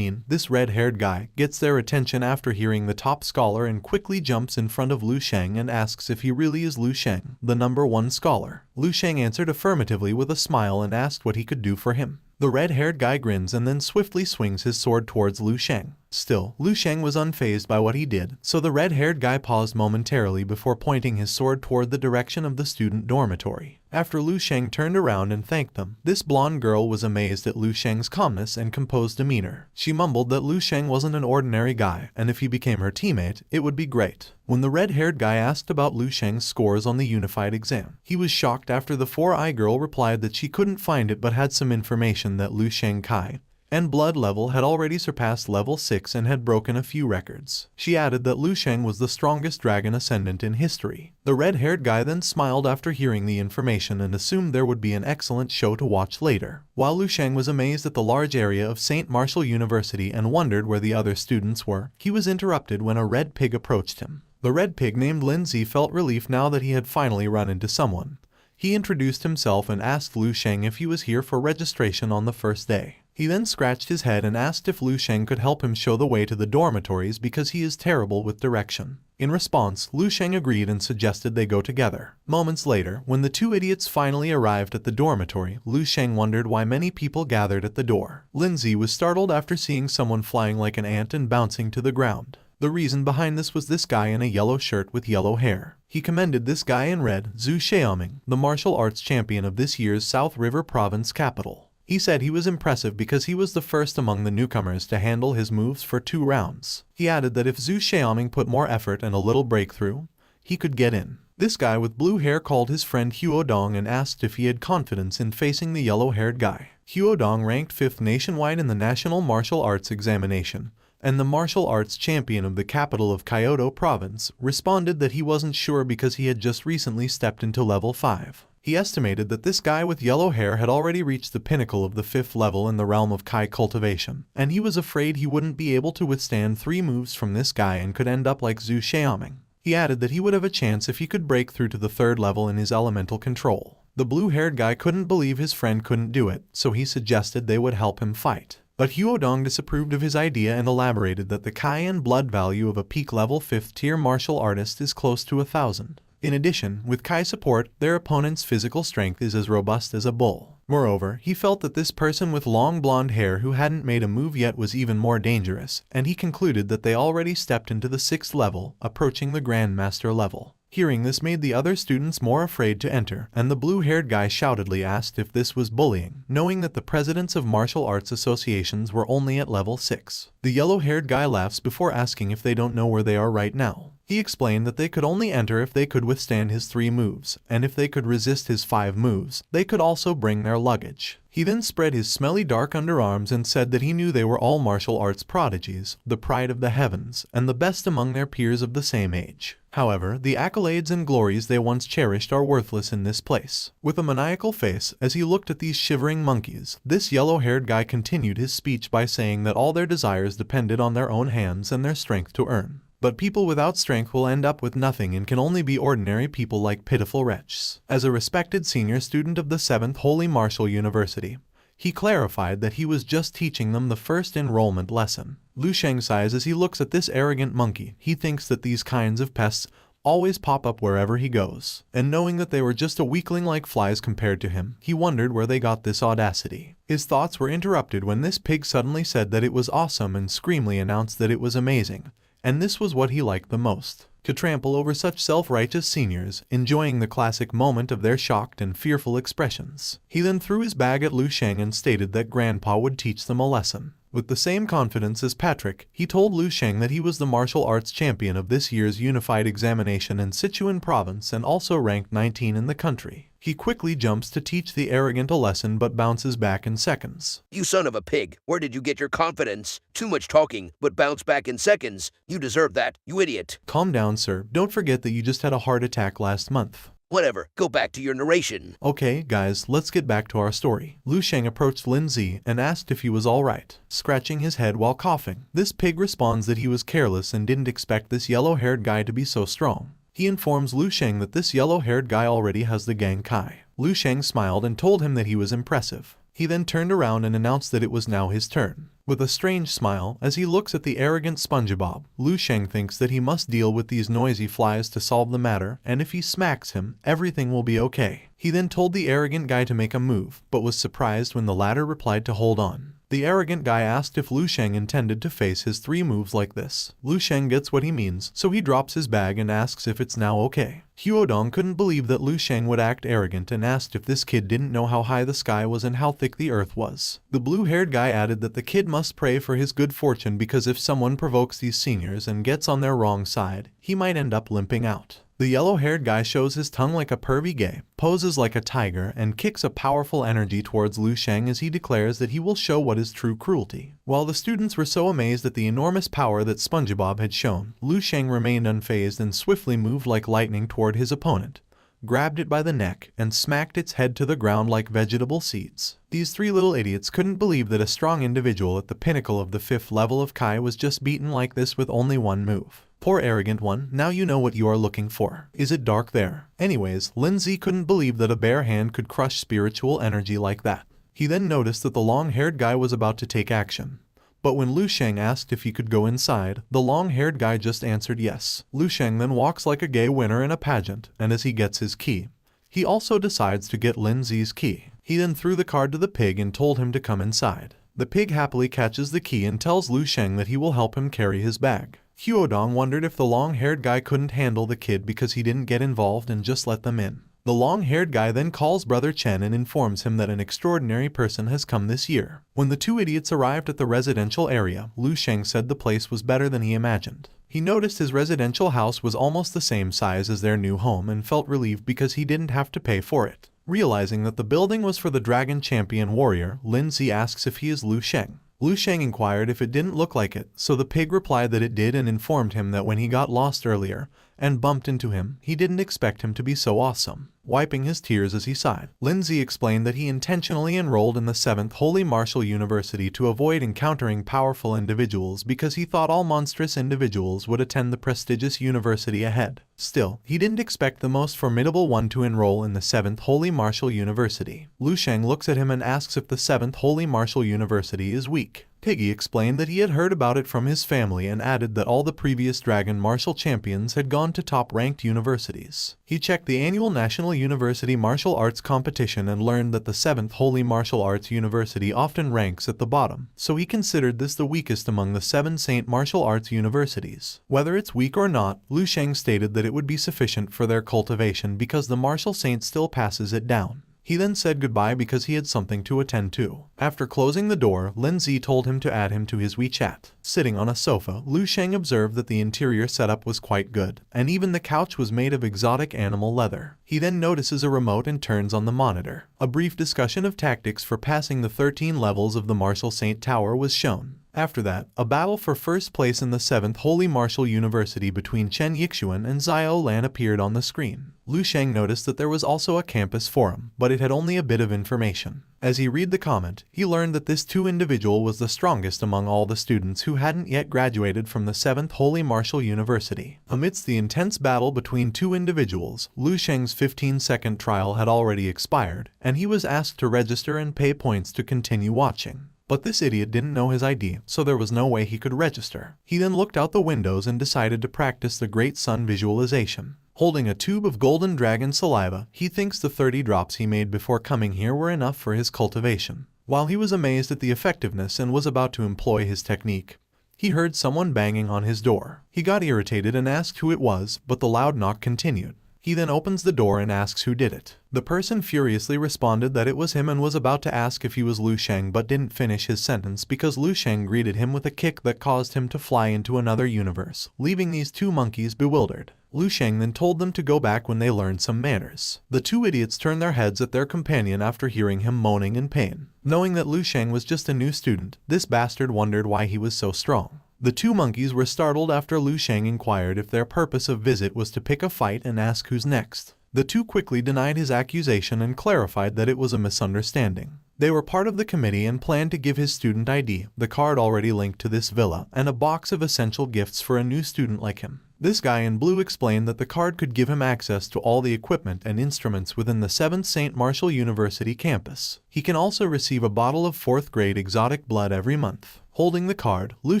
this red-haired guy, gets their attention after hearing the top scholar and quickly jumps in front of Lu Sheng and asks if he really is Lu Sheng, the #1 scholar. Lu Sheng answered affirmatively with a smile and asked what he could do for him. The red-haired guy grins and then swiftly swings his sword towards Lu Sheng. Still, Lu Sheng was unfazed by what he did, so the red-haired guy paused momentarily before pointing his sword toward the direction of the student dormitory. After Lu Sheng turned around and thanked them, this blonde girl was amazed at Lu Sheng's calmness and composed demeanor. She mumbled that Lu Sheng wasn't an ordinary guy, and if he became her teammate, it would be great. When the red-haired guy asked about Lu Sheng's scores on the unified exam, he was shocked after the 4-eye girl replied that she couldn't find it but had some information that Lu Sheng Kai and blood level had already surpassed level 6 and had broken a few records. She added that Lu Sheng was the strongest dragon ascendant in history. The red-haired guy then smiled after hearing the information and assumed there would be an excellent show to watch later. While Lu Sheng was amazed at the large area of St. Martial University and wondered where the other students were, he was interrupted when a red pig approached him. The red pig named Lindsay felt relief now that he had finally run into someone. He introduced himself and asked Lu Sheng if he was here for registration on the first day. He then scratched his head and asked if Lu Sheng could help him show the way to the dormitories because he is terrible with direction. In response, Lu Sheng agreed and suggested they go together. Moments later, when the two idiots finally arrived at the dormitory, Lu Sheng wondered why many people gathered at the door. Lindsay was startled after seeing someone flying like an ant and bouncing to the ground. The reason behind this was this guy in a yellow shirt with yellow hair. He commended this guy in red, Zhu Xiaoming, the martial arts champion of this year's South River Province capital. He said he was impressive because he was the first among the newcomers to handle his moves for 2 rounds. He added that if Zhu Xiaoming put more effort and a little breakthrough, he could get in. This guy with blue hair called his friend Huo Dong and asked if he had confidence in facing the yellow-haired guy. Huo Dong ranked 5th nationwide in the National Martial Arts Examination, and the martial arts champion of the capital of Kyoto Province responded that he wasn't sure because he had just recently stepped into level 5. He estimated that this guy with yellow hair had already reached the pinnacle of the 5th level in the realm of Kai cultivation, and he was afraid he wouldn't be able to withstand 3 moves from this guy and could end up like Zhu Xiaoming. He added that he would have a chance if he could break through to the 3rd level in his elemental control. The blue-haired guy couldn't believe his friend couldn't do it, so he suggested they would help him fight. But Huo Dong disapproved of his idea and elaborated that the Kai and blood value of a peak level 5th tier martial artist is close to 1,000. In addition, with Kai support, their opponent's physical strength is as robust as a bull. Moreover, he felt that this person with long blonde hair who hadn't made a move yet was even more dangerous, and he concluded that they already stepped into the 6th level, approaching the Grandmaster level. Hearing this made the other students more afraid to enter, and the blue-haired guy shoutedly asked if this was bullying, knowing that the presidents of martial arts associations were only at level 6. The yellow-haired guy laughs before asking if they don't know where they are right now. He explained that they could only enter if they could withstand his 3 moves, and if they could resist his 5 moves, they could also bring their luggage. He then spread his smelly dark underarms and said that he knew they were all martial arts prodigies, the pride of the heavens, and the best among their peers of the same age. However, the accolades and glories they once cherished are worthless in this place. With a maniacal face, as he looked at these shivering monkeys, this yellow-haired guy continued his speech by saying that all their desires depended on their own hands and their strength to earn. But people without strength will end up with nothing and can only be ordinary people like pitiful wretches. As a respected senior student of the 7th Holy Martial University, he clarified that he was just teaching them the first enrollment lesson. Lu Sheng sighs as he looks at this arrogant monkey. He thinks that these kinds of pests always pop up wherever he goes, and knowing that they were just a weakling like flies compared to him, he wondered where they got this audacity. His thoughts were interrupted when this pig suddenly said that it was awesome and screamily announced that it was amazing, and this was what he liked the most. To trample over such self-righteous seniors, enjoying the classic moment of their shocked and fearful expressions. He then threw his bag at Lu Sheng and stated that Grandpa would teach them a lesson. With the same confidence as Patrick, he told Lu Sheng that he was the martial arts champion of this year's unified examination in Sichuan province and also ranked 19 in the country. He quickly jumps to teach the arrogant a lesson but bounces back in seconds. You son of a pig, where did you get your confidence? Too much talking, but bounce back in seconds. You deserve that, you idiot. Calm down, sir. Don't forget that you just had a heart attack last month. Whatever, go back to your narration. Okay, guys, let's get back to our story. Lu Sheng approached Lin Zi and asked if he was alright, scratching his head while coughing. This pig responds that he was careless and didn't expect this yellow-haired guy to be so strong. He informs Lu Sheng that this yellow-haired guy already has the Gang Kai. Lu Sheng smiled and told him that he was impressive. He then turned around and announced that it was now his turn. With a strange smile, as he looks at the arrogant SpongeBob, Lu Sheng thinks that he must deal with these noisy flies to solve the matter, and if he smacks him, everything will be okay. He then told the arrogant guy to make a move, but was surprised when the latter replied to hold on. The arrogant guy asked if Lu Sheng intended to face his 3 moves like this. Lu Sheng gets what he means, so he drops his bag and asks if it's now okay. Huodong couldn't believe that Lu Sheng would act arrogant and asked if this kid didn't know how high the sky was and how thick the earth was. The blue-haired guy added that the kid must pray for his good fortune because if someone provokes these seniors and gets on their wrong side, he might end up limping out. The yellow-haired guy shows his tongue like a pervy gay, poses like a tiger, and kicks a powerful energy towards Lu Sheng as he declares that he will show what is true cruelty. While the students were so amazed at the enormous power that SpongeBob had shown, Lu Sheng remained unfazed and swiftly moved like lightning toward his opponent, grabbed it by the neck, and smacked its head to the ground like vegetable seeds. These 3 little idiots couldn't believe that a strong individual at the pinnacle of the 5th level of Kai was just beaten like this with only 1 move. Poor arrogant one, now you know what you are looking for. Is it dark there? Anyways, Lin Zi couldn't believe that a bare hand could crush spiritual energy like that. He then noticed that the long-haired guy was about to take action. But when Lu Sheng asked if he could go inside, the long-haired guy just answered yes. Lu Sheng then walks like a gay winner in a pageant, and as he gets his key, he also decides to get Lin Zi's key. He then threw the card to the pig and told him to come inside. The pig happily catches the key and tells Lu Sheng that he will help him carry his bag. Huodong wondered if the long-haired guy couldn't handle the kid because he didn't get involved and just let them in. The long-haired guy then calls Brother Chen and informs him that an extraordinary person has come this year. When the 2 idiots arrived at the residential area, Lu Sheng said the place was better than he imagined. He noticed his residential house was almost the same size as their new home and felt relieved because he didn't have to pay for it. Realizing that the building was for the Dragon Champion Warrior, Lin Zi asks if he is Lu Sheng. Lu Sheng inquired if it didn't look like it, so the pig replied that it did and informed him that when he got lost earlier and bumped into him, he didn't expect him to be so awesome. Wiping his tears as he sighed, Lin Zi explained that he intentionally enrolled in the 7th Holy Martial University to avoid encountering powerful individuals because he thought all monstrous individuals would attend the prestigious university ahead. Still, he didn't expect the most formidable one to enroll in the 7th Holy Martial University. Lu Sheng looks at him and asks if the 7th Holy Martial University is weak. Piggy explained that he had heard about it from his family and added that all the previous Dragon Martial Champions had gone to top-ranked universities. He checked the annual National University Martial Arts Competition and learned that the 7th Holy Martial Arts University often ranks at the bottom, so he considered this the weakest among the 7 Saint Martial Arts Universities. Whether it's weak or not, Lu Sheng stated that it would be sufficient for their cultivation because the Martial Saint still passes it down. He then said goodbye because he had something to attend to. After closing the door, Lin Zi told him to add him to his WeChat. Sitting on a sofa, Lu Sheng observed that the interior setup was quite good, and even the couch was made of exotic animal leather. He then notices a remote and turns on the monitor. A brief discussion of tactics for passing the 13 levels of the Martial Saint Tower was shown. After that, a battle for first place in the 7th Holy Martial University between Chen Yixuan and Xiao Lan appeared on the screen. Lu Sheng noticed that there was also a campus forum, but it had only a bit of information. As he read the comment, he learned that this two individual was the strongest among all the students who hadn't yet graduated from the 7th Holy Martial University. Amidst the intense battle between two individuals, Lu Sheng's 15-second trial had already expired, and he was asked to register and pay points to continue watching. But this idiot didn't know his ID, so there was no way he could register. He then looked out the windows and decided to practice the Great Sun visualization. Holding a tube of golden dragon saliva, he thinks the 30 drops he made before coming here were enough for his cultivation. While he was amazed at the effectiveness and was about to employ his technique, he heard someone banging on his door. He got irritated and asked who it was, but the loud knock continued. He then opens the door and asks who did it. The person furiously responded that it was him and was about to ask if he was Lu Sheng, but didn't finish his sentence because Lu Sheng greeted him with a kick that caused him to fly into another universe, leaving these two monkeys bewildered. Lu Sheng then told them to go back when they learned some manners. The two idiots turned their heads at their companion after hearing him moaning in pain. Knowing that Lu Sheng was just a new student, this bastard wondered why he was so strong. The two monkeys were startled after Lu Sheng inquired if their purpose of visit was to pick a fight and ask who's next. The two quickly denied his accusation and clarified that it was a misunderstanding. They were part of the committee and planned to give his student ID, the card already linked to this villa, and a box of essential gifts for a new student like him. This guy in blue explained that the card could give him access to all the equipment and instruments within the 7th St. Martial University campus. He can also receive a bottle of 4th grade exotic blood every month. Holding the card, Lu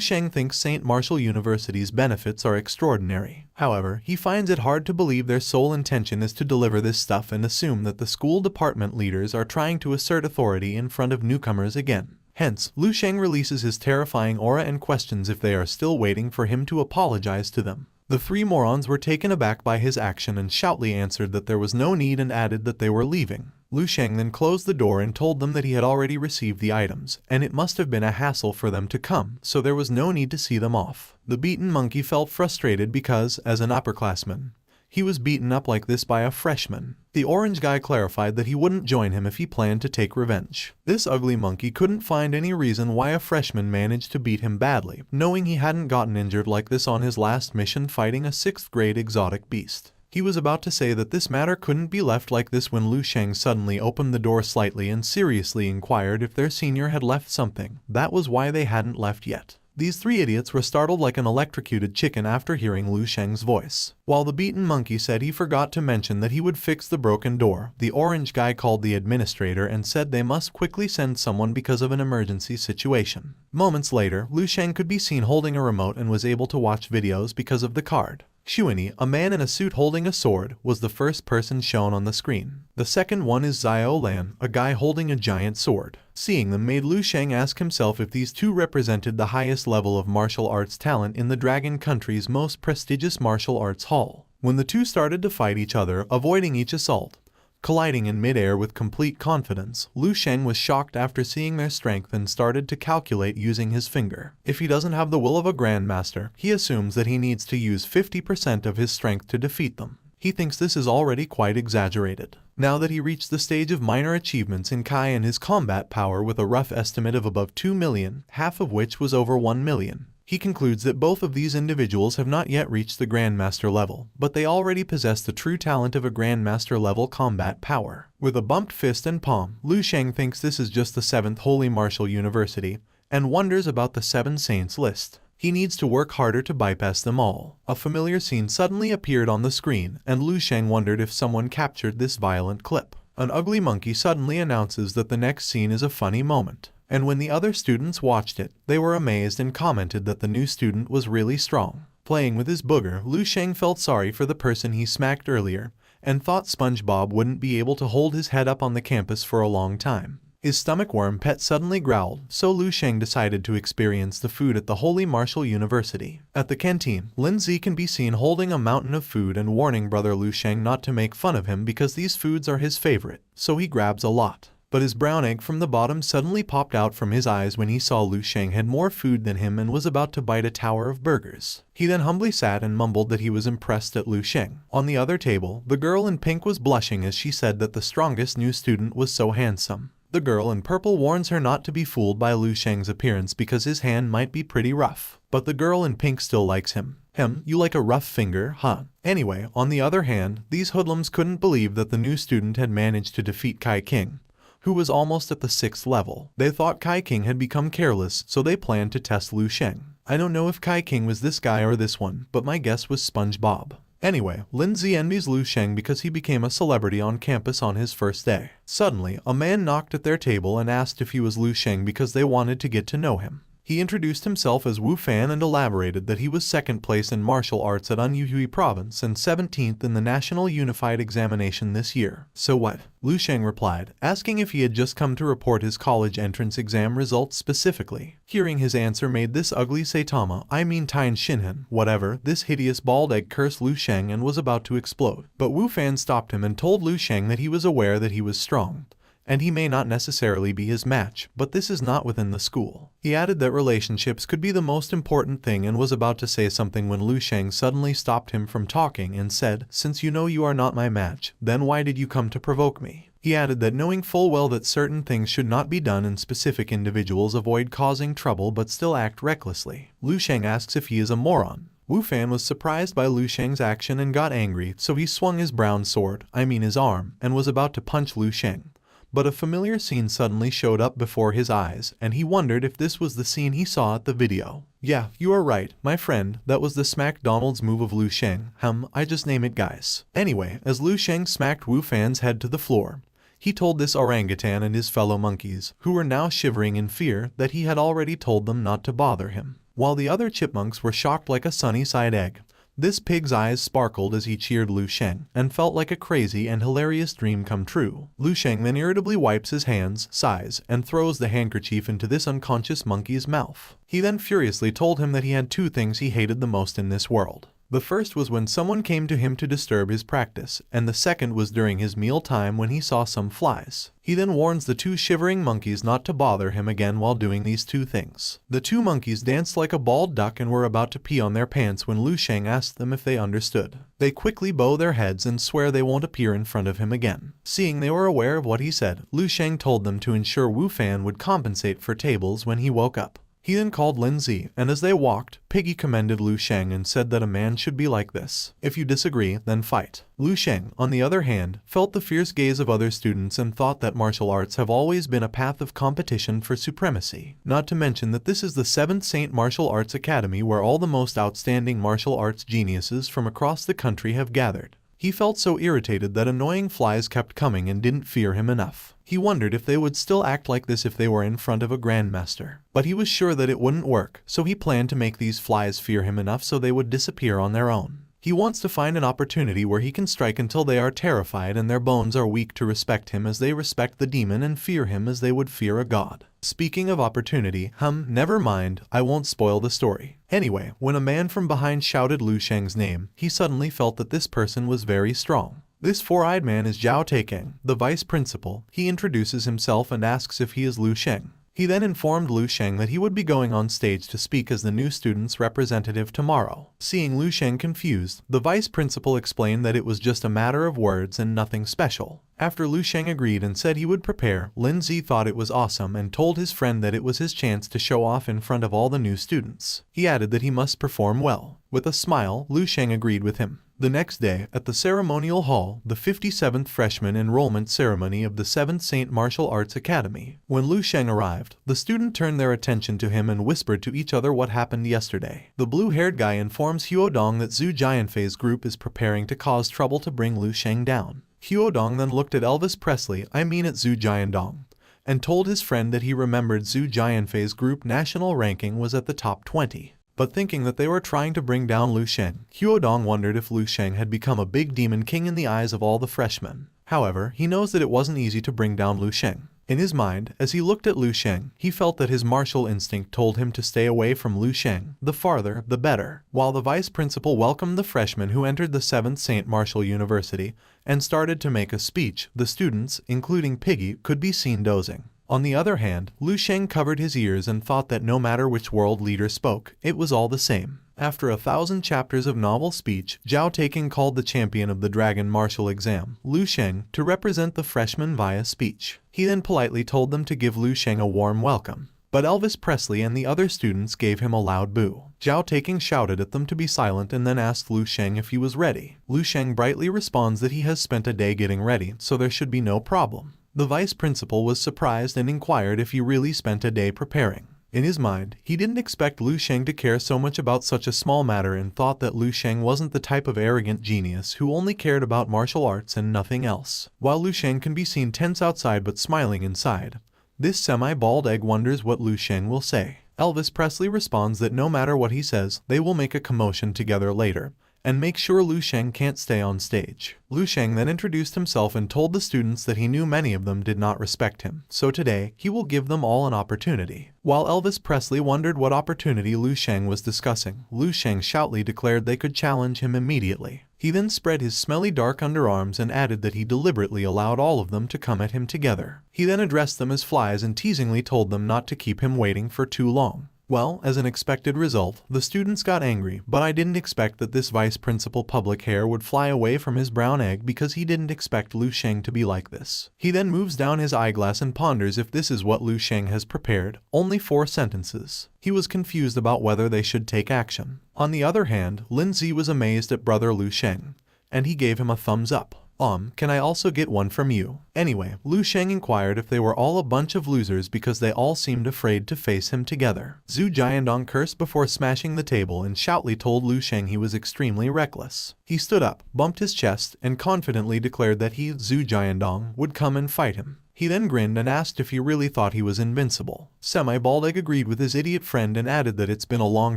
Sheng thinks St. Martial University's benefits are extraordinary. However, he finds it hard to believe their sole intention is to deliver this stuff and assume that the school department leaders are trying to assert authority in front of newcomers again. Hence, Lu Sheng releases his terrifying aura and questions if they are still waiting for him to apologize to them. The three morons were taken aback by his action and shoutly answered that there was no need and added that they were leaving. Lu Sheng then closed the door and told them that he had already received the items, and it must have been a hassle for them to come, so there was no need to see them off. The beaten monkey felt frustrated because, as an upperclassman, he was beaten up like this by a freshman. The orange guy clarified that he wouldn't join him if he planned to take revenge. This ugly monkey couldn't find any reason why a freshman managed to beat him badly, knowing he hadn't gotten injured like this on his last mission fighting a 6th grade exotic beast. He was about to say that this matter couldn't be left like this when Lu Sheng suddenly opened the door slightly and seriously inquired if their senior had left something. That was why they hadn't left yet. These three idiots were startled like an electrocuted chicken after hearing Lu Sheng's voice. While the beaten monkey said he forgot to mention that he would fix the broken door, the orange guy called the administrator and said they must quickly send someone because of an emergency situation. Moments later, Lu Sheng could be seen holding a remote and was able to watch videos because of the card. Xuanyi, a man in a suit holding a sword, was the first person shown on the screen. The second one is Xiao Lan, a guy holding a giant sword. Seeing them made Lu Sheng ask himself if these two represented the highest level of martial arts talent in the Dragon Country's most prestigious martial arts hall. When the two started to fight each other, avoiding each assault, colliding in midair with complete confidence, Lu Sheng was shocked after seeing their strength and started to calculate using his finger. If he doesn't have the will of a grandmaster, he assumes that he needs to use 50% of his strength to defeat them. He thinks this is already quite exaggerated. Now that he reached the stage of minor achievements in Kai and his combat power with a rough estimate of above 2 million, half of which was over 1 million. He concludes that both of these individuals have not yet reached the Grandmaster level, but they already possess the true talent of a Grandmaster level combat power. With a bumped fist and palm, Lu Sheng thinks this is just the 7th Holy Martial University, and wonders about the 7 Saints list. He needs to work harder to bypass them all. A familiar scene suddenly appeared on the screen, and Lu Sheng wondered if someone captured this violent clip. An ugly monkey suddenly announces that the next scene is a funny moment. And when the other students watched it, they were amazed and commented that the new student was really strong. Playing with his booger, Lu Sheng felt sorry for the person he smacked earlier, and thought SpongeBob wouldn't be able to hold his head up on the campus for a long time. His stomach worm pet suddenly growled, so Lu Sheng decided to experience the food at the Holy Martial University. At the canteen, Lin Zi can be seen holding a mountain of food and warning brother Lu Sheng not to make fun of him because these foods are his favorite, so he grabs a lot. But his brown egg from the bottom suddenly popped out from his eyes when he saw Lu Sheng had more food than him and was about to bite a tower of burgers. He then humbly sat and mumbled that he was impressed at Lu Sheng. On the other table, the girl in pink was blushing as she said that the strongest new student was so handsome. The girl in purple warns her not to be fooled by Lu Sheng's appearance because his hand might be pretty rough. But the girl in pink still likes him. You like a rough finger, huh? Anyway, on the other hand, these hoodlums couldn't believe that the new student had managed to defeat Kai King, who was almost at the 6th level. They thought Kai King had become careless, so they planned to test Lu Sheng. I don't know if Kai King was this guy or this one, but my guess was SpongeBob. Anyway, Lindsay envies Lu Sheng because he became a celebrity on campus on his first day. Suddenly, a man knocked at their table and asked if he was Lu Sheng because they wanted to get to know him. He introduced himself as Wu Fan and elaborated that he was 2nd place in martial arts at Anhui Province and 17th in the National Unified Examination this year. So what? Lu Sheng replied, asking if he had just come to report his college entrance exam results specifically. Hearing his answer made this ugly Saitama, Tien Shinhan, whatever, this hideous bald egg cursed Lu Sheng and was about to explode. But Wu Fan stopped him and told Lu Sheng that he was aware that he was strong, and he may not necessarily be his match, but this is not within the school. He added that relationships could be the most important thing and was about to say something when Lu Sheng suddenly stopped him from talking and said, "Since you know you are not my match, then why did you come to provoke me?" He added that knowing full well that certain things should not be done and specific individuals avoid causing trouble but still act recklessly. Lu Sheng asks if he is a moron. Wu Fan was surprised by Lu Sheng's action and got angry, so he swung his brown sword, his arm, and was about to punch Lu Sheng. But a familiar scene suddenly showed up before his eyes, and he wondered if this was the scene he saw at the video. Yeah, you are right, my friend, that was the SmackDonald's move of Lu Sheng. I just name it guys. Anyway, as Lu Sheng smacked Wu Fan's head to the floor, he told this orangutan and his fellow monkeys, who were now shivering in fear, that he had already told them not to bother him. While the other chipmunks were shocked like a sunny-side egg, this pig's eyes sparkled as he cheered Lu Sheng, and felt like a crazy and hilarious dream come true. Lu Sheng then irritably wipes his hands, sighs, and throws the handkerchief into this unconscious monkey's mouth. He then furiously told him that he had 2 things he hated the most in this world. The first was when someone came to him to disturb his practice, and the second was during his meal time when he saw some flies. He then warns the 2 shivering monkeys not to bother him again while doing these 2 things. The 2 monkeys danced like a bald duck and were about to pee on their pants when Lu Sheng asked them if they understood. They quickly bow their heads and swear they won't appear in front of him again. Seeing they were aware of what he said, Lu Sheng told them to ensure Wu Fan would compensate for tables when he woke up. He then called Lindsay, and as they walked, Piggy commended Lu Sheng and said that a man should be like this. If you disagree, then fight. Lu Sheng, on the other hand, felt the fierce gaze of other students and thought that martial arts have always been a path of competition for supremacy. Not to mention that this is the 7th Saint Martial Arts Academy where all the most outstanding martial arts geniuses from across the country have gathered. He felt so irritated that annoying flies kept coming and didn't fear him enough. He wondered if they would still act like this if they were in front of a grandmaster. But he was sure that it wouldn't work, so he planned to make these flies fear him enough so they would disappear on their own. He wants to find an opportunity where he can strike until they are terrified and their bones are weak to respect him as they respect the demon and fear him as they would fear a god. Speaking of opportunity, never mind, I won't spoil the story. Anyway, when a man from behind shouted Lu Sheng's name, he suddenly felt that this person was very strong. This 4-eyed man is Zhao Taikang, the vice principal. He introduces himself and asks if he is Lu Sheng. He then informed Lu Sheng that he would be going on stage to speak as the new student's representative tomorrow. Seeing Lu Sheng confused, the vice principal explained that it was just a matter of words and nothing special. After Lu Sheng agreed and said he would prepare, Lindsay thought it was awesome and told his friend that it was his chance to show off in front of all the new students. He added that he must perform well. With a smile, Lu Sheng agreed with him. The next day, at the ceremonial hall, the 57th freshman enrollment ceremony of the 7th Saint Martial Arts Academy. When Lu Sheng arrived, the student turned their attention to him and whispered to each other what happened yesterday. The blue-haired guy informs Huodong that Zhu Jianfei's group is preparing to cause trouble to bring Lu Sheng down. Huodong then looked at Elvis Presley, at Zhu Jiandong, and told his friend that he remembered Zhu Jianfei's group national ranking was at the top 20. But thinking that they were trying to bring down Lu Sheng, Huodong wondered if Lu Sheng had become a big demon king in the eyes of all the freshmen. However, he knows that it wasn't easy to bring down Lu Sheng. In his mind, as he looked at Lu Sheng, he felt that his martial instinct told him to stay away from Lu Sheng. The farther, the better. While the vice principal welcomed the freshmen who entered the 7th Saint Martial University and started to make a speech, the students, including Piggy, could be seen dozing. On the other hand, Lu Sheng covered his ears and thought that no matter which world leader spoke, it was all the same. After 1,000 chapters of novel speech, Zhao Taikang called the champion of the Dragon Martial Exam, Lu Sheng, to represent the freshmen via speech. He then politely told them to give Lu Sheng a warm welcome. But Elvis Presley and the other students gave him a loud boo. Zhao Taikang shouted at them to be silent and then asked Lu Sheng if he was ready. Lu Sheng brightly responds that he has spent a day getting ready, so there should be no problem. The vice principal was surprised and inquired if he really spent a day preparing. In his mind, he didn't expect Lu Sheng to care so much about such a small matter and thought that Lu Sheng wasn't the type of arrogant genius who only cared about martial arts and nothing else. While Lu Sheng can be seen tense outside but smiling inside, this semi-bald egg wonders what Lu Sheng will say. Elvis Presley responds that no matter what he says, they will make a commotion together later, and make sure Lu Sheng can't stay on stage. Lu Sheng then introduced himself and told the students that he knew many of them did not respect him, so today, he will give them all an opportunity. While Elvis Presley wondered what opportunity Lu Sheng was discussing, Lu Sheng shoutly declared they could challenge him immediately. He then spread his smelly dark underarms and added that he deliberately allowed all of them to come at him together. He then addressed them as flies and teasingly told them not to keep him waiting for too long. Well, as an expected result, the students got angry, but I didn't expect that this vice principal public hair would fly away from his brown egg because he didn't expect Lu Sheng to be like this. He then moves down his eyeglass and ponders if this is what Lu Sheng has prepared. Only 4 sentences. He was confused about whether they should take action. On the other hand, Lin Zi was amazed at brother Lu Sheng, and he gave him a thumbs up. Can I also get one from you? Anyway, Lu Sheng inquired if they were all a bunch of losers because they all seemed afraid to face him together. Zhu Jiandong cursed before smashing the table and shoutly told Lu Sheng he was extremely reckless. He stood up, bumped his chest, and confidently declared that he, Zhu Jiandong, would come and fight him. He then grinned and asked if he really thought he was invincible. Semi-Bald Egg agreed with his idiot friend and added that it's been a long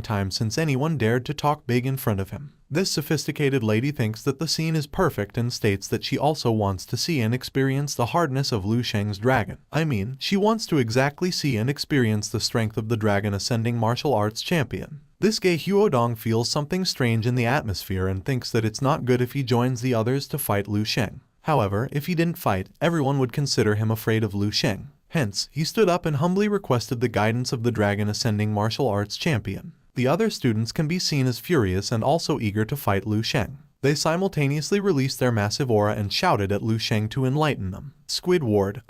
time since anyone dared to talk big in front of him. This sophisticated lady thinks that the scene is perfect and states that she also wants to see and experience the hardness of Lu Sheng's dragon. I mean, she wants to exactly see and experience the strength of the dragon ascending martial arts champion. This gay Huodong feels something strange in the atmosphere and thinks that it's not good if he joins the others to fight Lu Sheng. However, if he didn't fight, everyone would consider him afraid of Lu Sheng. Hence, he stood up and humbly requested the guidance of the dragon ascending martial arts champion. The other students can be seen as furious and also eager to fight Lu Sheng. They released their massive aura and shouted at Lu Sheng to enlighten them. Squidward,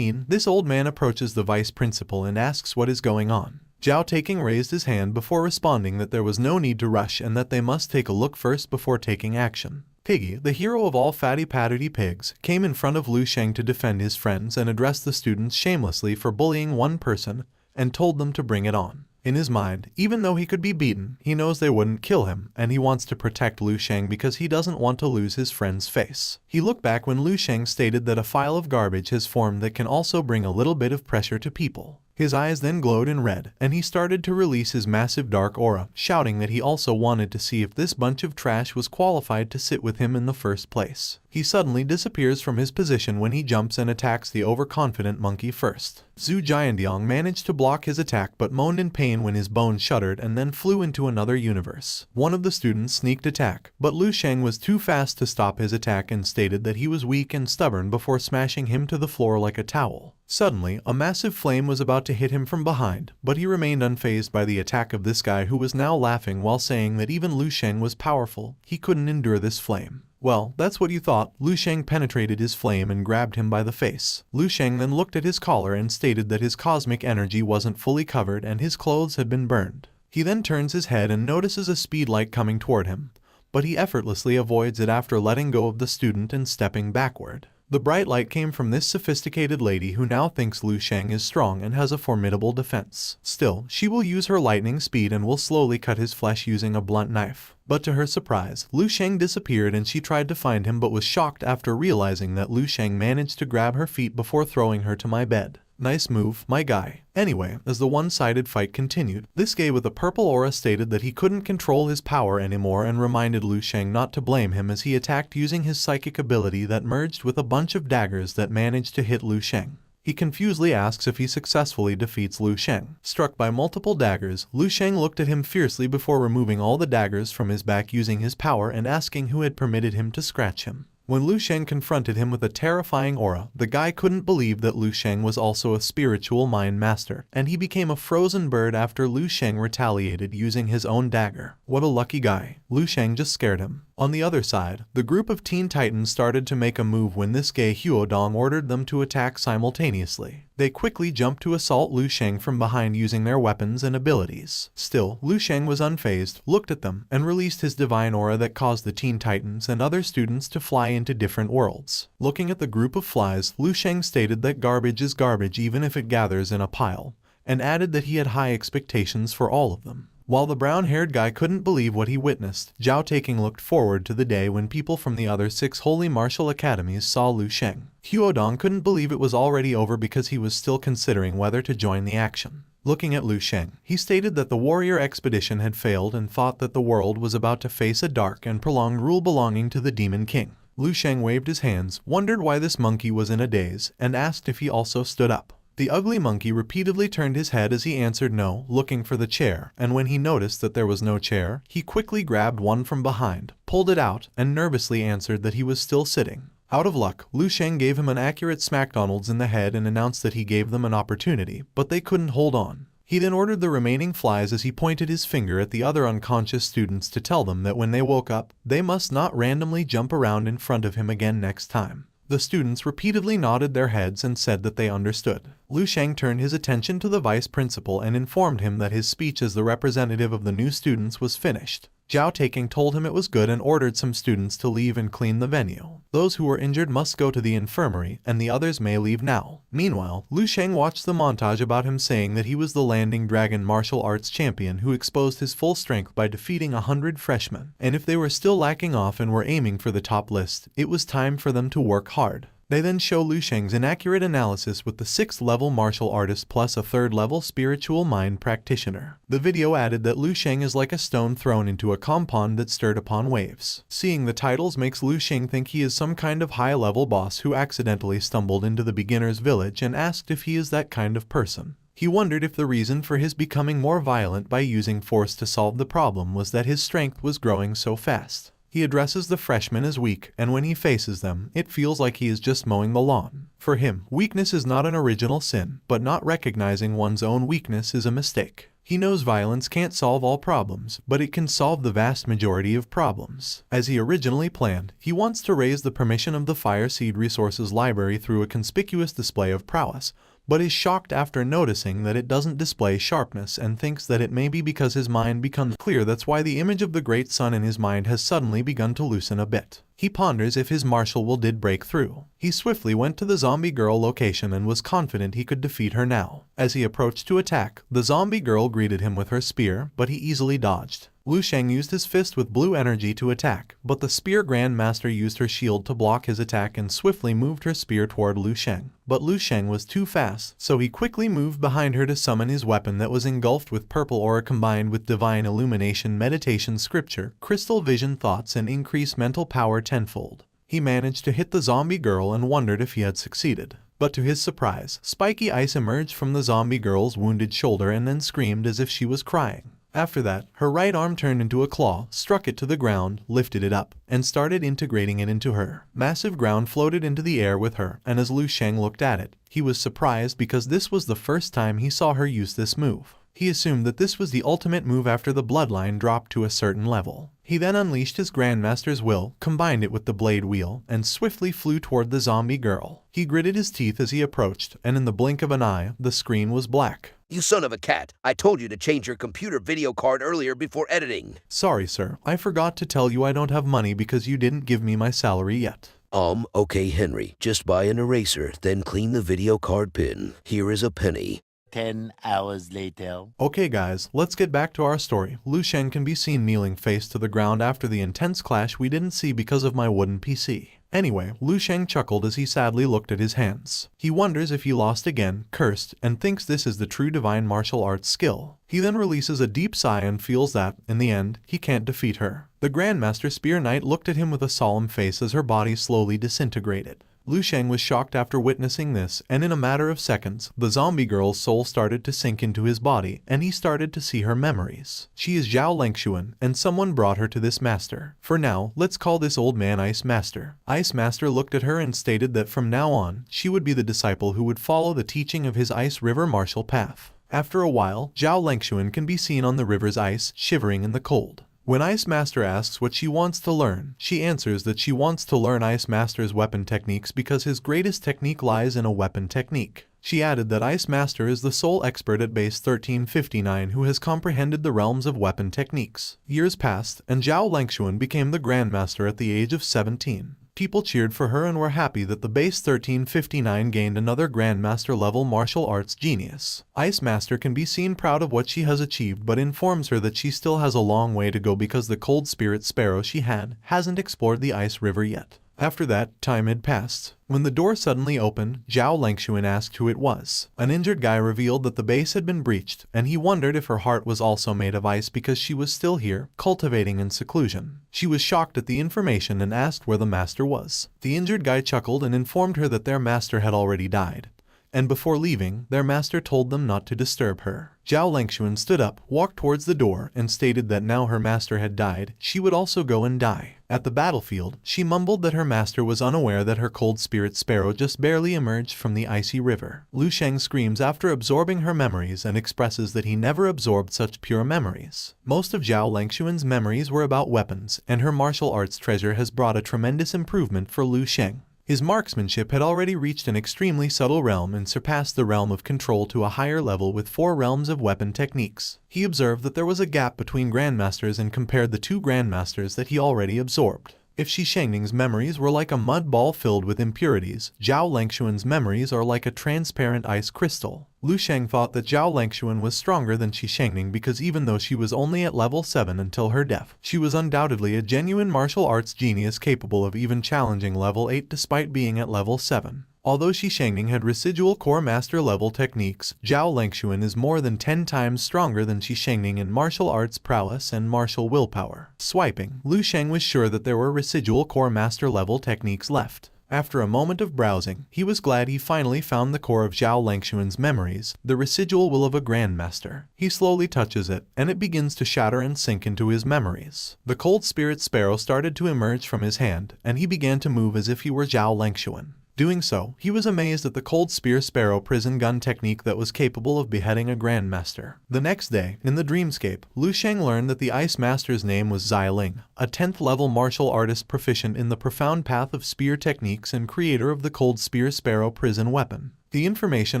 this old man approaches the vice principal and asks what is going on. Zhao Taking raised his hand before responding that there was no need to rush and that they must take a look first before taking action. Piggy, the hero of all fatty patty pigs, came in front of Lu Sheng to defend his friends and addressed the students shamelessly for bullying one person and told them to bring it on. In his mind, even though he could be beaten, he knows they wouldn't kill him, and he wants to protect Lu Sheng because he doesn't want to lose his friend's face. He looked back when Lu Sheng stated that a pile of garbage has formed that can also bring a little bit of pressure to people. His eyes then glowed in red, and he started to release his massive dark aura, shouting that he also wanted to see if this bunch of trash was qualified to sit with him in the first place. He suddenly disappears from his position when he jumps and attacks the overconfident monkey first. Zhu Jiandiang managed to block his attack but moaned in pain when his bones shuddered and then flew into another universe. One of the students sneaked attack, but Lu Sheng was too fast to stop his attack and stated that he was weak and stubborn before smashing him to the floor like a towel. Suddenly, a massive flame was about to hit him from behind, but he remained unfazed by the attack of this guy who was now laughing while saying that even Lu Sheng was powerful, he couldn't endure this flame. Well, that's what you thought. Lu Sheng penetrated his flame and grabbed him by the face. Lu Sheng then looked at his collar and stated that his cosmic energy wasn't fully covered and his clothes had been burned. He then turns his head and notices a speed light coming toward him, but he effortlessly avoids it after letting go of the student and stepping backward. The bright light came from this sophisticated lady who now thinks Lu Sheng is strong and has a formidable defense. Still, she will use her lightning speed and will slowly cut his flesh using a blunt knife. But to her surprise, Lu Sheng disappeared and she tried to find him but was shocked after realizing that Lu Sheng managed to grab her feet before throwing her to my bed. Nice move, my guy. Anyway, as the one-sided fight continued, this guy with a purple aura stated that he couldn't control his power anymore and reminded Lu Sheng not to blame him as he attacked using his psychic ability that merged with a bunch of daggers that managed to hit Lu Sheng. He confusedly asks if he successfully defeats Lu Sheng. Struck by multiple daggers, Lu Sheng looked at him fiercely before removing all the daggers from his back using his power and asking who had permitted him to scratch him. When Lu Sheng confronted him with a terrifying aura, the guy couldn't believe that Lu Sheng was also a spiritual mind master, and he became a frozen bird after Lu Sheng retaliated using his own dagger. What a lucky guy. Lu Sheng just scared him. On the other side, the group of Teen Titans started to make a move when this gay Huodong ordered them to attack simultaneously. They quickly jumped to assault Lu Sheng from behind using their weapons and abilities. Still, Lu Sheng was unfazed, looked at them, and released his divine aura that caused the Teen Titans and other students to fly into different worlds. Looking at the group of flies, Lu Sheng stated that garbage is garbage even if it gathers in a pile, and added that he had high expectations for all of them. While the brown-haired guy couldn't believe what he witnessed, Zhao Taking looked forward to the day when people from the other 6 holy martial academies saw Lu Sheng. Huodong couldn't believe it was already over because he was still considering whether to join the action. Looking at Lu Sheng, he stated that the warrior expedition had failed and thought that the world was about to face a dark and prolonged rule belonging to the Demon King. Lu Sheng waved his hands, wondered why this monkey was in a daze, and asked if he also stood up. The ugly monkey repeatedly turned his head as he answered no, looking for the chair, and when he noticed that there was no chair, he quickly grabbed one from behind, pulled it out, and nervously answered that he was still sitting. Out of luck, Lu Sheng gave him an accurate smackdonalds in the head and announced that he gave them an opportunity, but they couldn't hold on. He then ordered the remaining flies as he pointed his finger at the other unconscious students to tell them that when they woke up, they must not randomly jump around in front of him again next time. The students repeatedly nodded their heads and said that they understood. Lu Sheng turned his attention to the vice principal and informed him that his speech as the representative of the new students was finished. Zhao Taking told him it was good and ordered some students to leave and clean the venue. Those who were injured must go to the infirmary, and the others may leave now. Meanwhile, Lu Sheng watched the montage about him saying that he was the Landing Dragon martial arts champion who exposed his full strength by defeating 100 freshmen, and if they were still lacking off and were aiming for the top list, it was time for them to work hard. They then show Lu Sheng's inaccurate analysis with the 6th level martial artist plus a 3rd level spiritual mind practitioner. The video added that Lu Sheng is like a stone thrown into a compound that stirred upon waves. Seeing the titles makes Lu Sheng think he is some kind of high-level boss who accidentally stumbled into the beginner's village and asked if he is that kind of person. He wondered if the reason for his becoming more violent by using force to solve the problem was that his strength was growing so fast. He addresses the freshmen as weak, and when he faces them, it feels like he is just mowing the lawn. For him, weakness is not an original sin, but not recognizing one's own weakness is a mistake. He knows violence can't solve all problems, but it can solve the vast majority of problems. As he originally planned, he wants to raise the permission of the Fire Seed Resources Library through a conspicuous display of prowess, but is shocked after noticing that it doesn't display sharpness and thinks that it may be because his mind becomes clear. That's why the image of the great sun in his mind has suddenly begun to loosen a bit. He ponders if his martial will did break through. He swiftly went to the zombie girl location and was confident he could defeat her now. As he approached to attack, the zombie girl greeted him with her spear, but he easily dodged. Lu Sheng used his fist with blue energy to attack, but the spear grandmaster used her shield to block his attack and swiftly moved her spear toward Lu Sheng. But Lu Sheng was too fast, so he quickly moved behind her to summon his weapon that was engulfed with purple aura combined with divine illumination, meditation, scripture, crystal vision, thoughts, and increased mental power tenfold. He managed to hit the zombie girl and wondered if he had succeeded. But to his surprise, spiky ice emerged from the zombie girl's wounded shoulder and then screamed as if she was crying. After that, her right arm turned into a claw, struck it to the ground, lifted it up, and started integrating it into her. Massive ground floated into the air with her, and as Lu Sheng looked at it, he was surprised because this was the first time he saw her use this move. He assumed that this was the ultimate move after the bloodline dropped to a certain level. He then unleashed his Grandmaster's will, combined it with the blade wheel, and swiftly flew toward the zombie girl. He gritted his teeth as he approached, and in the blink of an eye, the screen was black. You son of a cat! I told you to change your computer video card earlier before editing. Sorry, sir. I forgot to tell you I don't have money because you didn't give me my salary yet. Okay, Henry. Just buy an eraser, then clean the video card pin. Here is a penny. 10 hours later. Okay guys, let's get back to our story. Lu Sheng can be seen kneeling face to the ground after the intense clash we didn't see because of my wooden PC. Anyway, Lu Sheng chuckled as he sadly looked at his hands. He wonders if he lost again, cursed, and thinks this is the true divine martial arts skill. He then releases a deep sigh and feels that, in the end, he can't defeat her. The Grandmaster Spear Knight looked at him with a solemn face as her body slowly disintegrated. Lu Sheng was shocked after witnessing this, and in a matter of seconds, the zombie girl's soul started to sink into his body, and he started to see her memories. She is Zhao Lengshuan, and someone brought her to this master. For now, let's call this old man Ice Master. Ice Master looked at her and stated that from now on, she would be the disciple who would follow the teaching of his Ice River martial path. After a while, Zhao Lengshuan can be seen on the river's ice, shivering in the cold. When Ice Master asks what she wants to learn, she answers that she wants to learn Ice Master's weapon techniques because his greatest technique lies in a weapon technique. She added that Ice Master is the sole expert at base 1359 who has comprehended the realms of weapon techniques. Years passed, and Zhao Lengxuan became the Grandmaster at the age of 17. People cheered for her and were happy that the base 1359 gained another Grandmaster level martial arts genius. Ice Master can be seen proud of what she has achieved but informs her that she still has a long way to go because the cold spirit sparrow she hasn't explored the ice river yet. After that, time had passed. When the door suddenly opened, Zhao Lengxuan asked who it was. An injured guy revealed that the base had been breached, and he wondered if her heart was also made of ice because she was still here, cultivating in seclusion. She was shocked at the information and asked where the master was. The injured guy chuckled and informed her that their master had already died. And before leaving, their master told them not to disturb her. Zhao Lengxuan stood up, walked towards the door, and stated that now her master had died, she would also go and die. At the battlefield, she mumbled that her master was unaware that her cold spirit sparrow just barely emerged from the icy river. Lu Sheng screams after absorbing her memories and expresses that he never absorbed such pure memories. Most of Zhao Lengxuan's memories were about weapons, and her martial arts treasure has brought a tremendous improvement for Lu Sheng. His marksmanship had already reached an extremely subtle realm and surpassed the realm of control to a higher level with 4 realms of weapon techniques. He observed that there was a gap between grandmasters and compared the 2 grandmasters that he already absorbed. If Shi Shengning's memories were like a mud ball filled with impurities, Zhao Lengxuan's memories are like a transparent ice crystal. Lu Sheng thought that Zhao Lengxuan was stronger than Shi Shengning because even though she was only at level 7 until her death, she was undoubtedly a genuine martial arts genius capable of even challenging level 8 despite being at level 7. Although Shi Shengning had residual core master level techniques, Zhao Lengxuan is more than 10 times stronger than Shi Shengning in martial arts prowess and martial willpower. Swiping, Lu Sheng was sure that there were residual core master level techniques left. After a moment of browsing, he was glad he finally found the core of Zhao Lengxuan's memories, the residual will of a grandmaster. He slowly touches it, and it begins to shatter and sink into his memories. The cold spirit sparrow started to emerge from his hand, and he began to move as if he were Zhao Lengxuan. Doing so, he was amazed at the cold spear sparrow prison gun technique that was capable of beheading a grandmaster. The next day, in the dreamscape, Lu Sheng learned that the ice master's name was Xiling, a 10th level martial artist proficient in the profound path of spear techniques and creator of the cold spear sparrow prison weapon. The information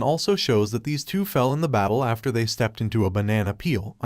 also shows that these two fell in the battle after they stepped into a banana peel.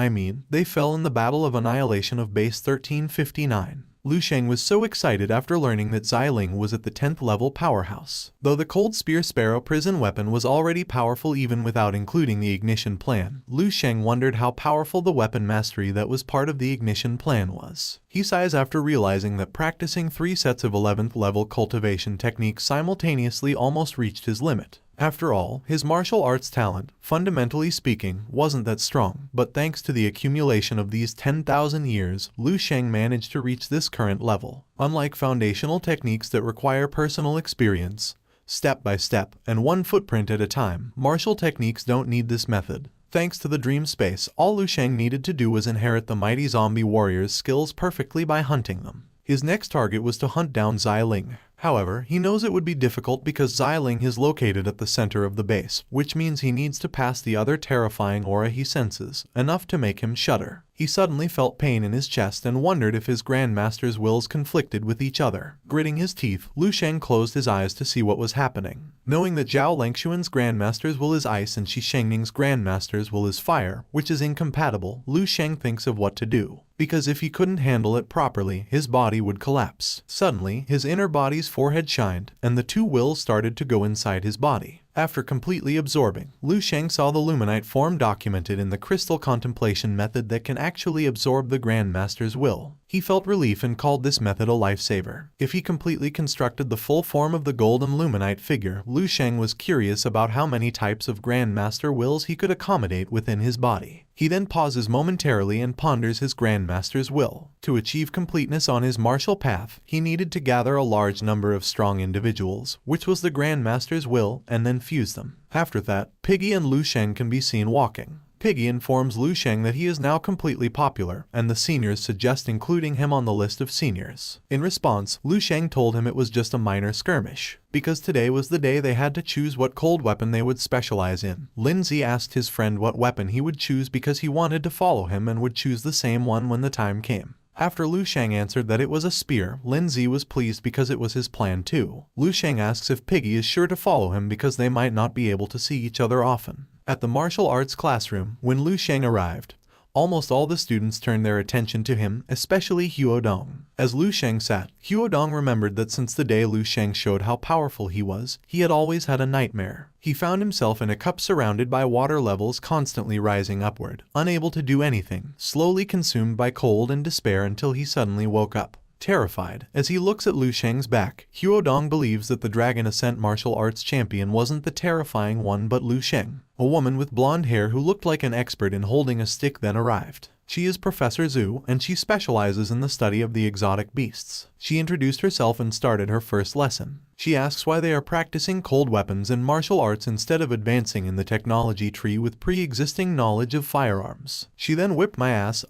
They fell in the battle of annihilation of base 1359. Lu Sheng was so excited after learning that Xiling was at the 10th level powerhouse. Though the Cold Spear Sparrow prison weapon was already powerful even without including the ignition plan, Lu Sheng wondered how powerful the weapon mastery that was part of the ignition plan was. He sighs after realizing that practicing 3 sets of 11th level cultivation techniques simultaneously almost reached his limit. After all, his martial arts talent, fundamentally speaking, wasn't that strong, but thanks to the accumulation of these 10,000 years, Lu Sheng managed to reach this current level. Unlike foundational techniques that require personal experience, step by step, and one footprint at a time, martial techniques don't need this method. Thanks to the dream space, all Lu Sheng needed to do was inherit the mighty zombie warrior's skills perfectly by hunting them. His next target was to hunt down Xiling. However, he knows it would be difficult because Xiling is located at the center of the base, which means he needs to pass the other terrifying aura he senses, enough to make him shudder. He suddenly felt pain in his chest and wondered if his grandmaster's wills conflicted with each other. Gritting his teeth, Lu Sheng closed his eyes to see what was happening. Knowing that Zhao Lengxuan's grandmaster's will is ice and Shi Shengning's grandmaster's will is fire, which is incompatible, Lu Sheng thinks of what to do. Because if he couldn't handle it properly, his body would collapse. Suddenly, his inner body's forehead shined, and the two wills started to go inside his body. After completely absorbing, Lu Sheng saw the luminite form documented in the crystal contemplation method that can actually absorb the Grandmaster's will. He felt relief and called this method a lifesaver. If he completely constructed the full form of the golden luminite figure, Lu Sheng was curious about how many types of Grandmaster wills he could accommodate within his body. He then pauses momentarily and ponders his Grandmaster's will. To achieve completeness on his martial path, he needed to gather a large number of strong individuals, which was the Grandmaster's will, and then fuse them. After that, Piggy and Lu Sheng can be seen walking. Piggy informs Lu Sheng that he is now completely popular, and the seniors suggest including him on the list of seniors. In response, Lu Sheng told him it was just a minor skirmish, because today was the day they had to choose what cold weapon they would specialize in. Lindsay asked his friend what weapon he would choose because he wanted to follow him and would choose the same one when the time came. After Lu Sheng answered that it was a spear, Lin Zi was pleased because it was his plan too. Lu Sheng asks if Piggy is sure to follow him because they might not be able to see each other often. At the martial arts classroom, when Lu Sheng arrived, almost all the students turned their attention to him, especially Huo Dong. As Lu Sheng sat, Huo Dong remembered that since the day Lu Sheng showed how powerful he was, he had always had a nightmare. He found himself in a cup surrounded by water levels constantly rising upward, unable to do anything, slowly consumed by cold and despair until he suddenly woke up. Terrified, as he looks at Lu Sheng's back, Huo Dong believes that the Dragon Ascent martial arts champion wasn't the terrifying one but Lu Sheng. A woman with blonde hair who looked like an expert in holding a stick then arrived. She is Professor Zhu, and she specializes in the study of the exotic beasts. She introduced herself and started her first lesson. She asks why they are practicing cold weapons and martial arts instead of advancing in the technology tree with pre-existing knowledge of firearms. She then whipped my ass,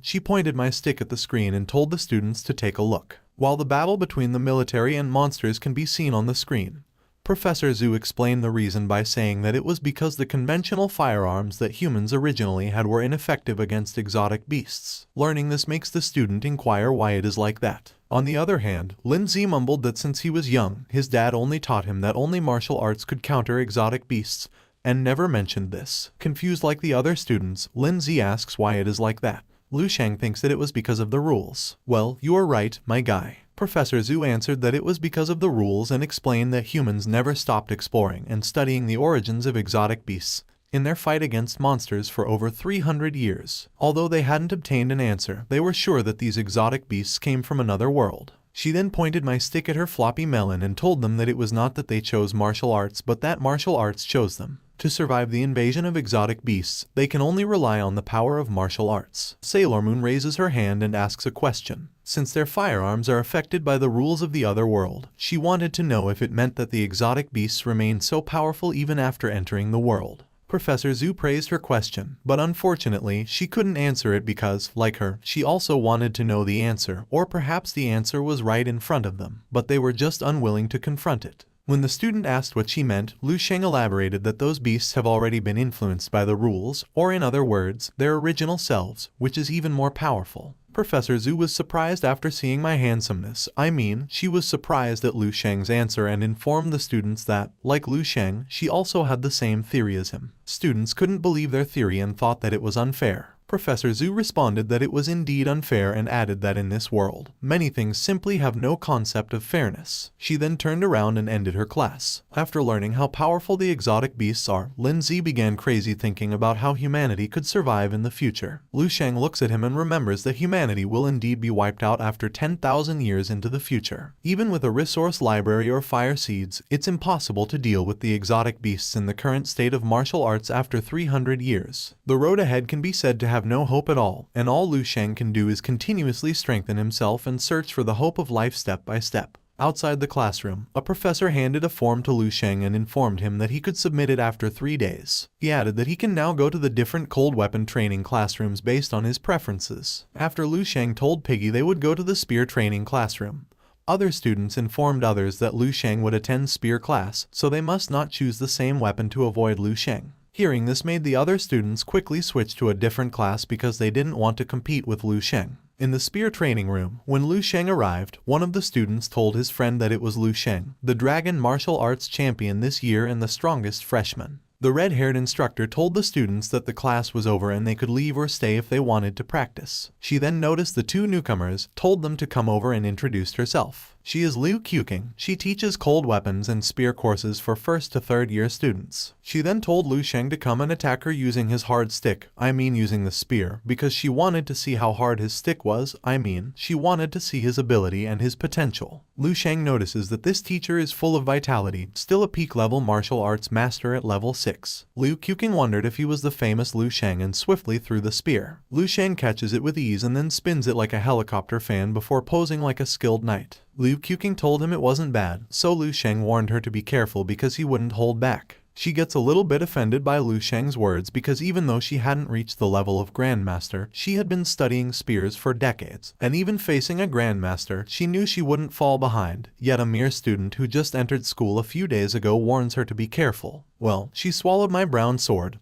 she pointed my stick at the screen and told the students to take a look. While the battle between the military and monsters can be seen on the screen, Professor Zhu explained the reason by saying that it was because the conventional firearms that humans originally had were ineffective against exotic beasts. Learning this makes the student inquire why it is like that. On the other hand, Lin Zi mumbled that since he was young, his dad only taught him that only martial arts could counter exotic beasts, and never mentioned this. Confused like the other students, Lin Zi asks why it is like that. Lu Sheng thinks that it was because of the rules. Well, you are right, my guy. Professor Zhu answered that it was because of the rules and explained that humans never stopped exploring and studying the origins of exotic beasts in their fight against monsters for over 300 years. Although they hadn't obtained an answer, they were sure that these exotic beasts came from another world. She then pointed my stick at her floppy melon and told them that it was not that they chose martial arts but that martial arts chose them. To survive the invasion of exotic beasts, they can only rely on the power of martial arts. Sailor Moon raises her hand and asks a question. Since their firearms are affected by the rules of the other world, she wanted to know if it meant that the exotic beasts remained so powerful even after entering the world. Professor Zhu praised her question, but unfortunately, she couldn't answer it because, like her, she also wanted to know the answer, or perhaps the answer was right in front of them, but they were just unwilling to confront it. When the student asked what she meant, Lu Sheng elaborated that those beasts have already been influenced by the rules, or in other words, their original selves, which is even more powerful. Professor Zhu was surprised after seeing my handsomeness. She was surprised at Lu Sheng's answer and informed the students that, like Lu Sheng, she also had the same theory as him. Students couldn't believe their theory and thought that it was unfair. Professor Zhu responded that it was indeed unfair and added that in this world, many things simply have no concept of fairness. She then turned around and ended her class. After learning how powerful the exotic beasts are, Lin Zi began crazy thinking about how humanity could survive in the future. Lu Sheng looks at him and remembers that humanity will indeed be wiped out after 10,000 years into the future. Even with a resource library or fire seeds, it's impossible to deal with the exotic beasts in the current state of martial arts after 300 years. The road ahead can be said to have no hope at all, and all Lu Sheng can do is continuously strengthen himself and search for the hope of life step by step. Outside the classroom, a professor handed a form to Lu Sheng and informed him that he could submit it after 3 days. He added that he can now go to the different cold weapon training classrooms based on his preferences. After Lu Sheng told Piggy they would go to the spear training classroom, other students informed others that Lu Sheng would attend spear class, so they must not choose the same weapon to avoid Lu Sheng. Hearing this made the other students quickly switch to a different class because they didn't want to compete with Lu Sheng. In the spear training room, when Lu Sheng arrived, one of the students told his friend that it was Lu Sheng, the Dragon martial arts champion this year and the strongest freshman. The red-haired instructor told the students that the class was over and they could leave or stay if they wanted to practice. She then noticed the 2 newcomers, told them to come over and introduced herself. She is Liu Qiuqing. She teaches cold weapons and spear courses for 1st to 3rd year students. She then told Lu Sheng to come and attack her using his hard stick, using the spear, because she wanted to see how hard his stick was, she wanted to see his ability and his potential. Lu Sheng notices that this teacher is full of vitality, still a peak-level martial arts master at level 6. Liu Qiuqing wondered if he was the famous Lu Sheng and swiftly threw the spear. Lu Sheng catches it with ease and then spins it like a helicopter fan before posing like a skilled knight. Liu Qiuqing told him it wasn't bad, so Lu Sheng warned her to be careful because he wouldn't hold back. She gets a little bit offended by Lu Sheng's words because even though she hadn't reached the level of Grandmaster, she had been studying spears for decades, and even facing a Grandmaster, she knew she wouldn't fall behind. Yet a mere student who just entered school a few days ago warns her to be careful. Well, she swallowed my brown sword.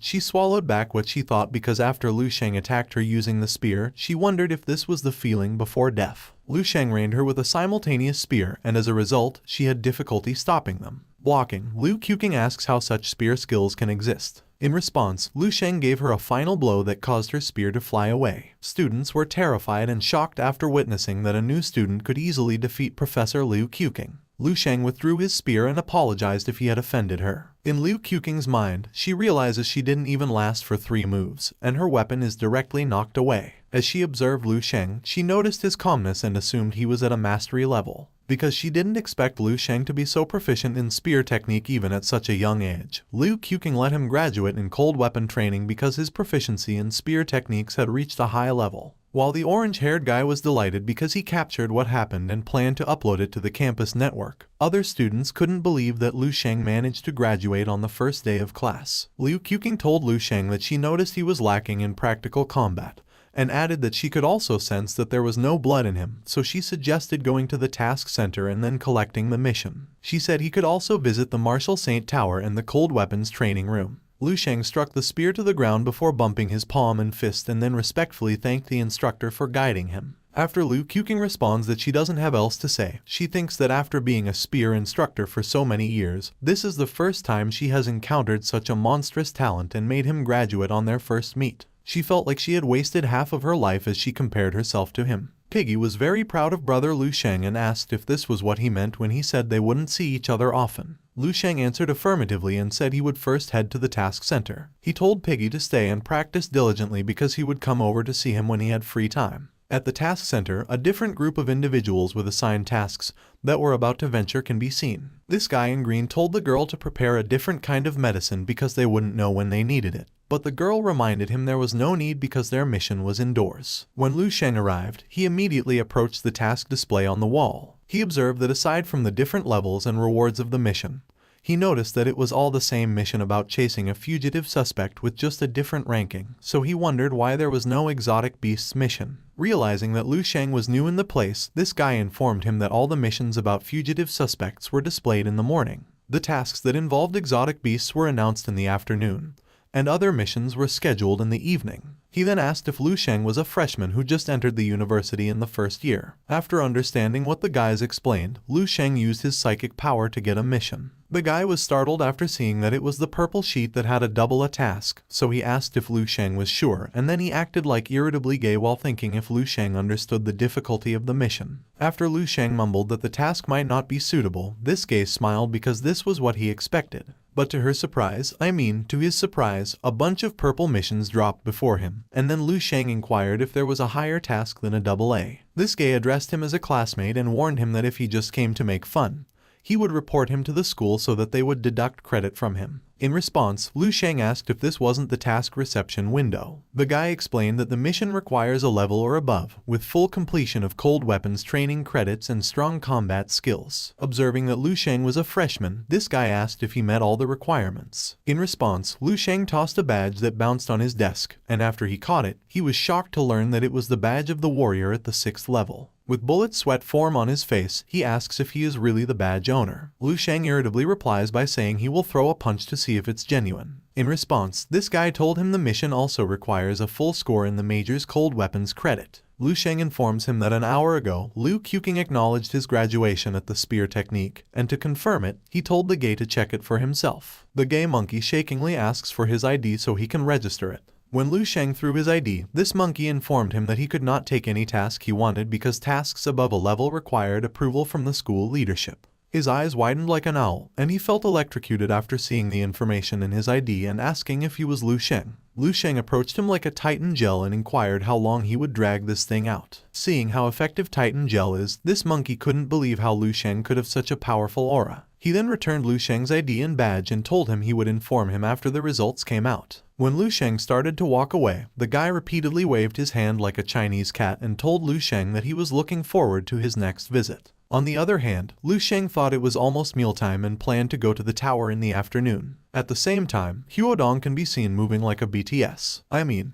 She swallowed back what she thought because after Lu Sheng attacked her using the spear, she wondered if this was the feeling before death. Lu Sheng rained her with a simultaneous spear, and as a result, she had difficulty stopping them. Blocking, Liu Qiqing asks how such spear skills can exist. In response, Lu Sheng gave her a final blow that caused her spear to fly away. Students were terrified and shocked after witnessing that a new student could easily defeat Professor Liu Qiqing. Lu Sheng withdrew his spear and apologized if he had offended her. In Liu Qiqing's mind, she realizes she didn't even last for 3 moves, and her weapon is directly knocked away. As she observed Lu Sheng, she noticed his calmness and assumed he was at a mastery level. Because she didn't expect Lu Sheng to be so proficient in spear technique even at such a young age, Liu Qiqing let him graduate in cold weapon training because his proficiency in spear techniques had reached a high level. While the orange-haired guy was delighted because he captured what happened and planned to upload it to the campus network, other students couldn't believe that Lu Sheng managed to graduate on the first day of class. Liu Qiqing told Lu Sheng that she noticed he was lacking in practical combat, and added that she could also sense that there was no blood in him, so she suggested going to the task center and then collecting the mission. She said he could also visit the Marshal Saint Tower and the cold weapons training room. Lu Sheng struck the spear to the ground before bumping his palm and fist and then respectfully thanked the instructor for guiding him. After Liu Qiqing responds that she doesn't have else to say, she thinks that after being a spear instructor for so many years, this is the first time she has encountered such a monstrous talent and made him graduate on their first meet. She felt like she had wasted half of her life as she compared herself to him. Piggy was very proud of brother Lu Sheng and asked if this was what he meant when he said they wouldn't see each other often. Lu Sheng answered affirmatively and said he would first head to the task center. He told Piggy to stay and practice diligently because he would come over to see him when he had free time. At the task center, a different group of individuals with assigned tasks that were about to venture can be seen. This guy in green told the girl to prepare a different kind of medicine because they wouldn't know when they needed it. But the girl reminded him there was no need because their mission was indoors. When Lu Sheng arrived, he immediately approached the task display on the wall. He observed that aside from the different levels and rewards of the mission, he noticed that it was all the same mission about chasing a fugitive suspect with just a different ranking, so he wondered why there was no exotic beasts mission. Realizing that Lu Sheng was new in the place, this guy informed him that all the missions about fugitive suspects were displayed in the morning. The tasks that involved exotic beasts were announced in the afternoon, and other missions were scheduled in the evening. He then asked if Lu Sheng was a freshman who just entered the university in the first year. After understanding what the guys explained, Lu Sheng used his psychic power to get a mission. The guy was startled after seeing that it was the purple sheet that had a double a task, so he asked if Lu Sheng was sure, and then he acted like irritably gay while thinking if Lu Sheng understood the difficulty of the mission. After Lu Sheng mumbled that the task might not be suitable, this gay smiled because this was what he expected. But to his surprise, a bunch of purple missions dropped before him, and then Lu Sheng inquired if there was a higher task than a double A. This gay addressed him as a classmate and warned him that if he just came to make fun, he would report him to the school so that they would deduct credit from him. In response, Lu Sheng asked if this wasn't the task reception window. The guy explained that the mission requires a level or above, with full completion of cold weapons training credits and strong combat skills. Observing that Lu Sheng was a freshman, this guy asked if he met all the requirements. In response, Lu Sheng tossed a badge that bounced on his desk, and after he caught it, he was shocked to learn that it was the badge of the warrior at the 6th level. With bullet sweat form on his face, he asks if he is really the badge owner. Lu Sheng irritably replies by saying he will throw a punch to see if it's genuine. In response, this guy told him the mission also requires a full score in the Major's cold weapons credit. Lu Sheng informs him that an hour ago, Liu Qiqing acknowledged his graduation at the spear technique, and to confirm it, he told the gay to check it for himself. The gay monkey shakingly asks for his ID so he can register it. When Lu Sheng threw his ID, this monkey informed him that he could not take any task he wanted because tasks above a level required approval from the school leadership. His eyes widened like an owl, and he felt electrocuted after seeing the information in his ID and asking if he was Lu Sheng. Lu Sheng approached him like a Titan gel and inquired how long he would drag this thing out. Seeing how effective Titan gel is, this monkey couldn't believe how Lu Sheng could have such a powerful aura. He then returned Lu Sheng's ID and badge and told him he would inform him after the results came out. When Lu Sheng started to walk away, the guy repeatedly waved his hand like a Chinese cat and told Lu Sheng that he was looking forward to his next visit. On the other hand, Lu Sheng thought it was almost mealtime and planned to go to the tower in the afternoon. At the same time, Huodong can be seen moving like a BTS.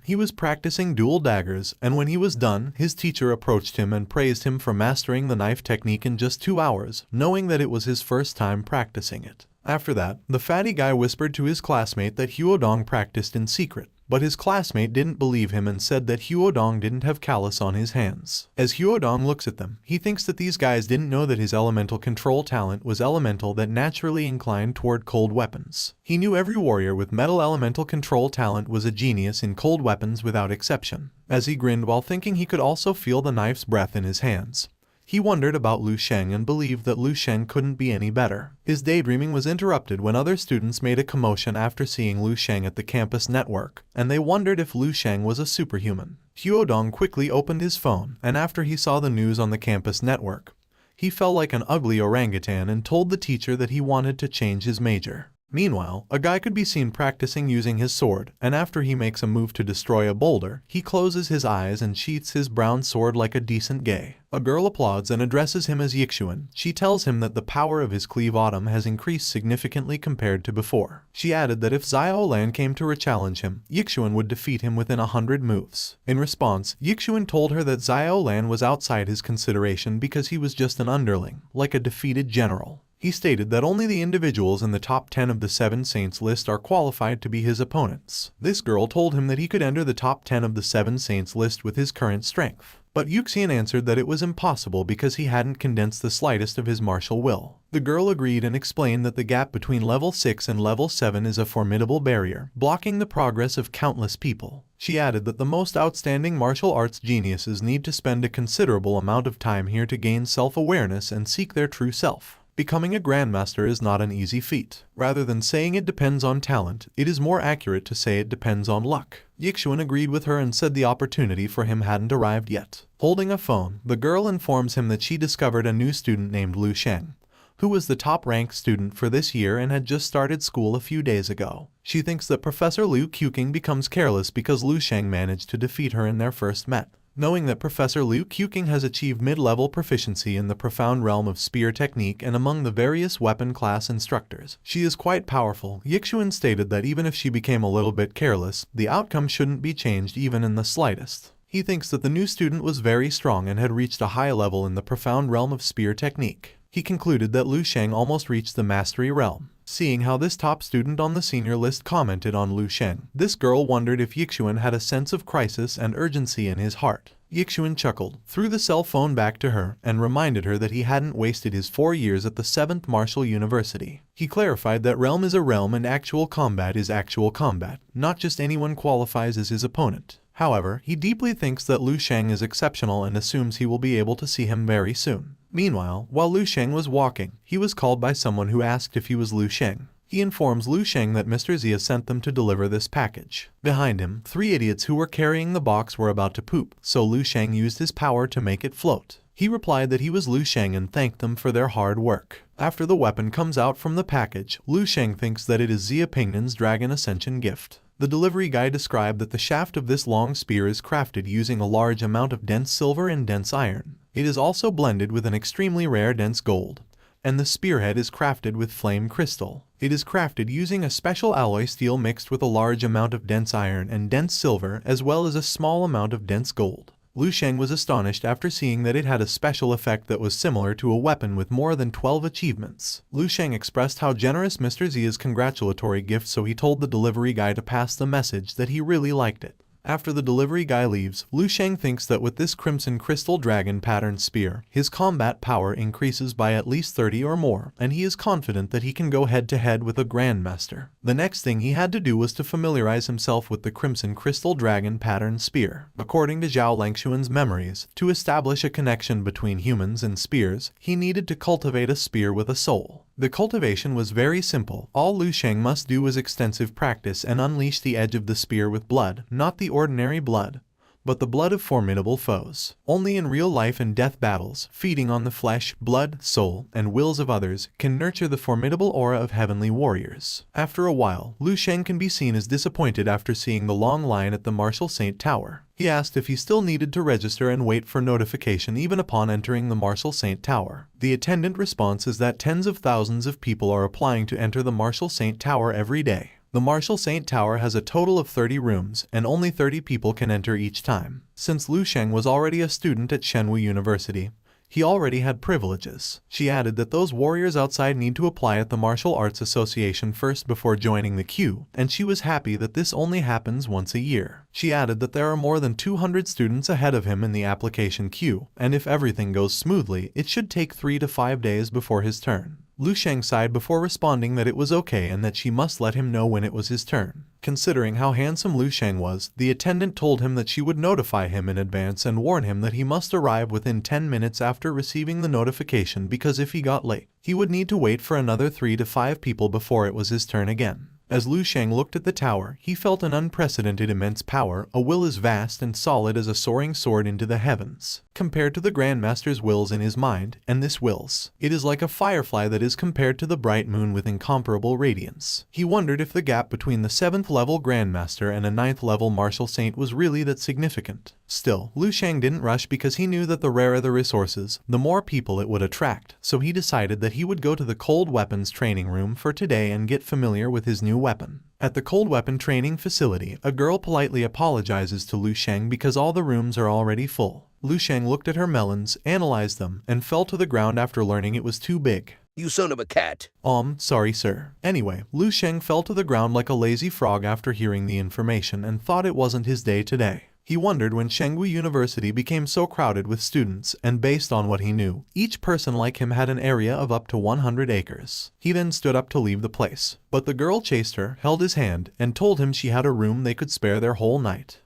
He was practicing dual daggers, and when he was done, his teacher approached him and praised him for mastering the knife technique in just 2 hours, knowing that it was his first time practicing it. After that, the fatty guy whispered to his classmate that Huodong practiced in secret. But his classmate didn't believe him and said that Huodong didn't have callus on his hands. As Huodong looks at them, he thinks that these guys didn't know that his elemental control talent was elemental that naturally inclined toward cold weapons. He knew every warrior with metal elemental control talent was a genius in cold weapons without exception. As he grinned while thinking he could also feel the knife's breath in his hands. He wondered about Lu Sheng and believed that Lu Sheng couldn't be any better. His daydreaming was interrupted when other students made a commotion after seeing Lu Sheng at the campus network, and they wondered if Lu Sheng was a superhuman. Huodong quickly opened his phone, and after he saw the news on the campus network, he felt like an ugly orangutan and told the teacher that he wanted to change his major. Meanwhile, a guy could be seen practicing using his sword, and after he makes a move to destroy a boulder, he closes his eyes and sheaths his brown sword like a decent gay. A girl applauds and addresses him as Yixuan. She tells him that the power of his cleave autumn has increased significantly compared to before. She added that if Xiao Lan came to re-challenge him, Yixuan would defeat him within 100 moves. In response, Yixuan told her that Xiao Lan was outside his consideration because he was just an underling, like a defeated general. He stated that only the individuals in the top 10 of the 7 Saints list are qualified to be his opponents. This girl told him that he could enter the top 10 of the 7 Saints list with his current strength. But Yuxian answered that it was impossible because he hadn't condensed the slightest of his martial will. The girl agreed and explained that the gap between level 6 and level 7 is a formidable barrier, blocking the progress of countless people. She added that the most outstanding martial arts geniuses need to spend a considerable amount of time here to gain self-awareness and seek their true self. Becoming a grandmaster is not an easy feat. Rather than saying it depends on talent, it is more accurate to say it depends on luck. Yixuan agreed with her and said the opportunity for him hadn't arrived yet. Holding a phone, the girl informs him that she discovered a new student named Lu Sheng, who was the top-ranked student for this year and had just started school a few days ago. She thinks that Professor Liu Qiuqing becomes careless because Lu Sheng managed to defeat her in their first met. Knowing that Professor Liu Qiuqing has achieved mid-level proficiency in the profound realm of spear technique and among the various weapon class instructors, she is quite powerful. Yixuan stated that even if she became a little bit careless, the outcome shouldn't be changed even in the slightest. He thinks that the new student was very strong and had reached a high level in the profound realm of spear technique. He concluded that Lu Sheng almost reached the mastery realm. Seeing how this top student on the senior list commented on Lu Sheng, this girl wondered if Yixuan had a sense of crisis and urgency in his heart. Yixuan chuckled, threw the cell phone back to her, and reminded her that he hadn't wasted his 4 years at the 7th Martial University. He clarified that realm is a realm and actual combat is actual combat, not just anyone qualifies as his opponent. However, he deeply thinks that Lu Sheng is exceptional and assumes he will be able to see him very soon. Meanwhile, while Lu Sheng was walking, he was called by someone who asked if he was Lu Sheng. He informs Lu Sheng that Mr. Zia sent them to deliver this package. Behind him, 3 idiots who were carrying the box were about to poop, so Lu Sheng used his power to make it float. He replied that he was Lu Sheng and thanked them for their hard work. After the weapon comes out from the package, Lu Sheng thinks that it is Zia Pingnan's Dragon Ascension gift. The delivery guy described that the shaft of this long spear is crafted using a large amount of dense silver and dense iron. It is also blended with an extremely rare dense gold, and the spearhead is crafted with flame crystal. It is crafted using a special alloy steel mixed with a large amount of dense iron and dense silver as well as a small amount of dense gold. Lu Sheng was astonished after seeing that it had a special effect that was similar to a weapon with more than 12 achievements. Lu Sheng expressed how generous Mr. Zia's congratulatory gift, so he told the delivery guy to pass the message that he really liked it. After the delivery guy leaves, Lu Sheng thinks that with this crimson crystal dragon pattern spear, his combat power increases by at least 30 or more, and he is confident that he can go head-to-head with a grandmaster. The next thing he had to do was to familiarize himself with the crimson crystal dragon pattern spear. According to Zhao Langshuan's memories, to establish a connection between humans and spears, he needed to cultivate a spear with a soul. The cultivation was very simple. All Lu Sheng must do was extensive practice and unleash the edge of the spear with blood, not the ordinary blood, but the blood of formidable foes. Only in real life and death battles, feeding on the flesh, blood, soul, and wills of others, can nurture the formidable aura of heavenly warriors. After a while, Lu Sheng can be seen as disappointed after seeing the long line at the Marshall Saint Tower. He asked if he still needed to register and wait for notification even upon entering the Marshall Saint Tower. The attendant response is that tens of thousands of people are applying to enter the Marshall Saint Tower every day. The Marshall Saint Tower has a total of 30 rooms, and only 30 people can enter each time. Since Lu Sheng was already a student at Shenwu University, he already had privileges. She added that those warriors outside need to apply at the Martial Arts Association first before joining the queue, and she was happy that this only happens once a year. She added that there are more than 200 students ahead of him in the application queue, and if everything goes smoothly, it should take 3 to 5 days before his turn. Lu Sheng sighed before responding that it was okay and that she must let him know when it was his turn. Considering how handsome Lu Sheng was, the attendant told him that she would notify him in advance and warn him that he must arrive within 10 minutes after receiving the notification because if he got late, he would need to wait for another 3 to 5 people before it was his turn again. As Lu Sheng looked at the tower, he felt an unprecedented immense power. A will as vast and solid as a soaring sword into the heavens, compared to the Grandmaster's wills in his mind, and this wills. It is like a firefly that is compared to the bright moon with incomparable radiance. He wondered if the gap between the 7th level Grandmaster and a 9th level Martial Saint was really that significant. Still, Lu Sheng didn't rush because he knew that the rarer the resources, the more people it would attract, so he decided that he would go to the Cold Weapons training room for today and get familiar with his new weapon. At the Cold Weapon training facility, a girl politely apologizes to Lu Sheng because all the rooms are already full. Lu Sheng looked at her melons, analyzed them, and fell to the ground after learning it was too big. You son of a cat. Sorry sir. Anyway, Lu Sheng fell to the ground like a lazy frog after hearing the information and thought it wasn't his day today. He wondered when Shenwu University became so crowded with students, and based on what he knew, each person like him had an area of up to 100 acres. He then stood up to leave the place, but the girl chased her, held his hand, and told him she had a room they could spare their whole night.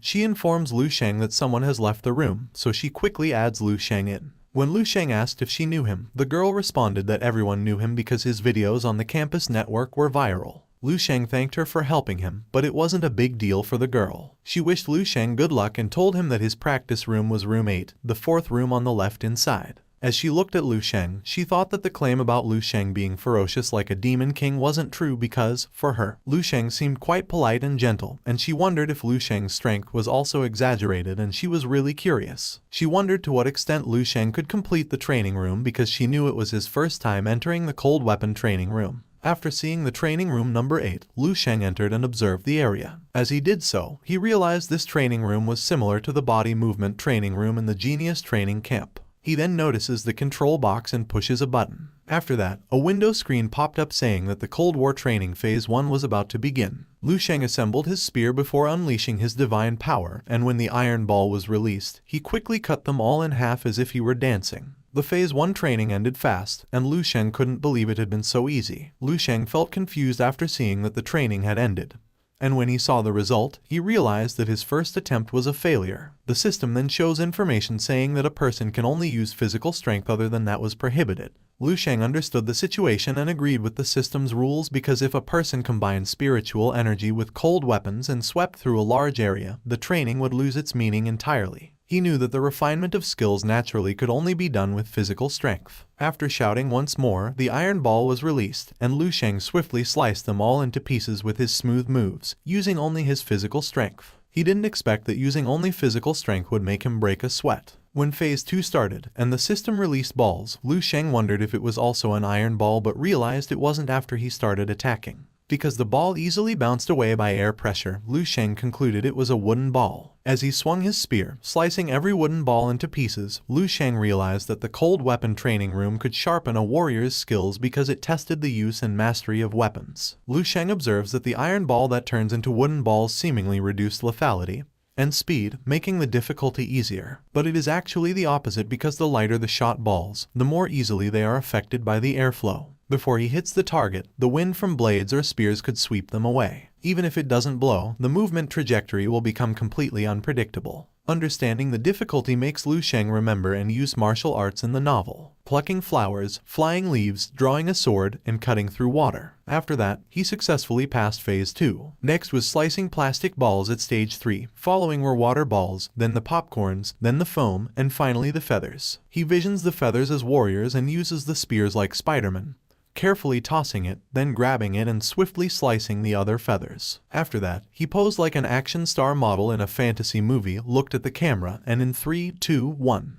She informs Lu Sheng that someone has left the room, so she quickly adds Lu Sheng in. When Lu Sheng asked if she knew him, the girl responded that everyone knew him because his videos on the campus network were viral. Lu Sheng thanked her for helping him, but it wasn't a big deal for the girl. She wished Lu Sheng good luck and told him that his practice room was room 8, the 4th room on the left inside. As she looked at Lu Sheng, she thought that the claim about Lu Sheng being ferocious like a demon king wasn't true because, for her, Lu Sheng seemed quite polite and gentle, and she wondered if Lu Sheng's strength was also exaggerated, and she was really curious. She wondered to what extent Lu Sheng could complete the training room because she knew it was his first time entering the cold weapon training room. After seeing the training room number 8, Lu Sheng entered and observed the area. As he did so, he realized this training room was similar to the body movement training room in the Genius training camp. He then notices the control box and pushes a button. After that, a window screen popped up saying that the Cold War training phase 1 was about to begin. Lu Sheng assembled his spear before unleashing his divine power, and when the iron ball was released, he quickly cut them all in half as if he were dancing. The Phase 1 training ended fast, and Lu Sheng couldn't believe it had been so easy. Lu Sheng felt confused after seeing that the training had ended. And when he saw the result, he realized that his first attempt was a failure. The system then shows information saying that a person can only use physical strength, other than that was prohibited. Lu Sheng understood the situation and agreed with the system's rules because if a person combined spiritual energy with cold weapons and swept through a large area, the training would lose its meaning entirely. He knew that the refinement of skills naturally could only be done with physical strength. After shouting once more, the iron ball was released, and Lu Sheng swiftly sliced them all into pieces with his smooth moves, using only his physical strength. He didn't expect that using only physical strength would make him break a sweat. When Phase 2 started, and the system released balls, Lu Sheng wondered if it was also an iron ball but realized it wasn't after he started attacking. Because the ball easily bounced away by air pressure, Lu Sheng concluded it was a wooden ball. As he swung his spear, slicing every wooden ball into pieces, Lu Sheng realized that the cold weapon training room could sharpen a warrior's skills because it tested the use and mastery of weapons. Lu Sheng observes that the iron ball that turns into wooden balls seemingly reduced lethality and speed, making the difficulty easier. But it is actually the opposite because the lighter the shot balls, the more easily they are affected by the airflow. Before he hits the target, the wind from blades or spears could sweep them away. Even if it doesn't blow, the movement trajectory will become completely unpredictable. Understanding the difficulty makes Lu Sheng remember and use martial arts in the novel, plucking flowers, flying leaves, drawing a sword, and cutting through water. After that, he successfully passed Phase 2. Next was slicing plastic balls at Stage 3, following were water balls, then the popcorns, then the foam, and finally the feathers. He visions the feathers as warriors and uses the spears like Spider-Man, carefully tossing it, then grabbing it and swiftly slicing the other feathers. After that, he posed like an action star model in a fantasy movie, looked at the camera, and in 3, 2, 1.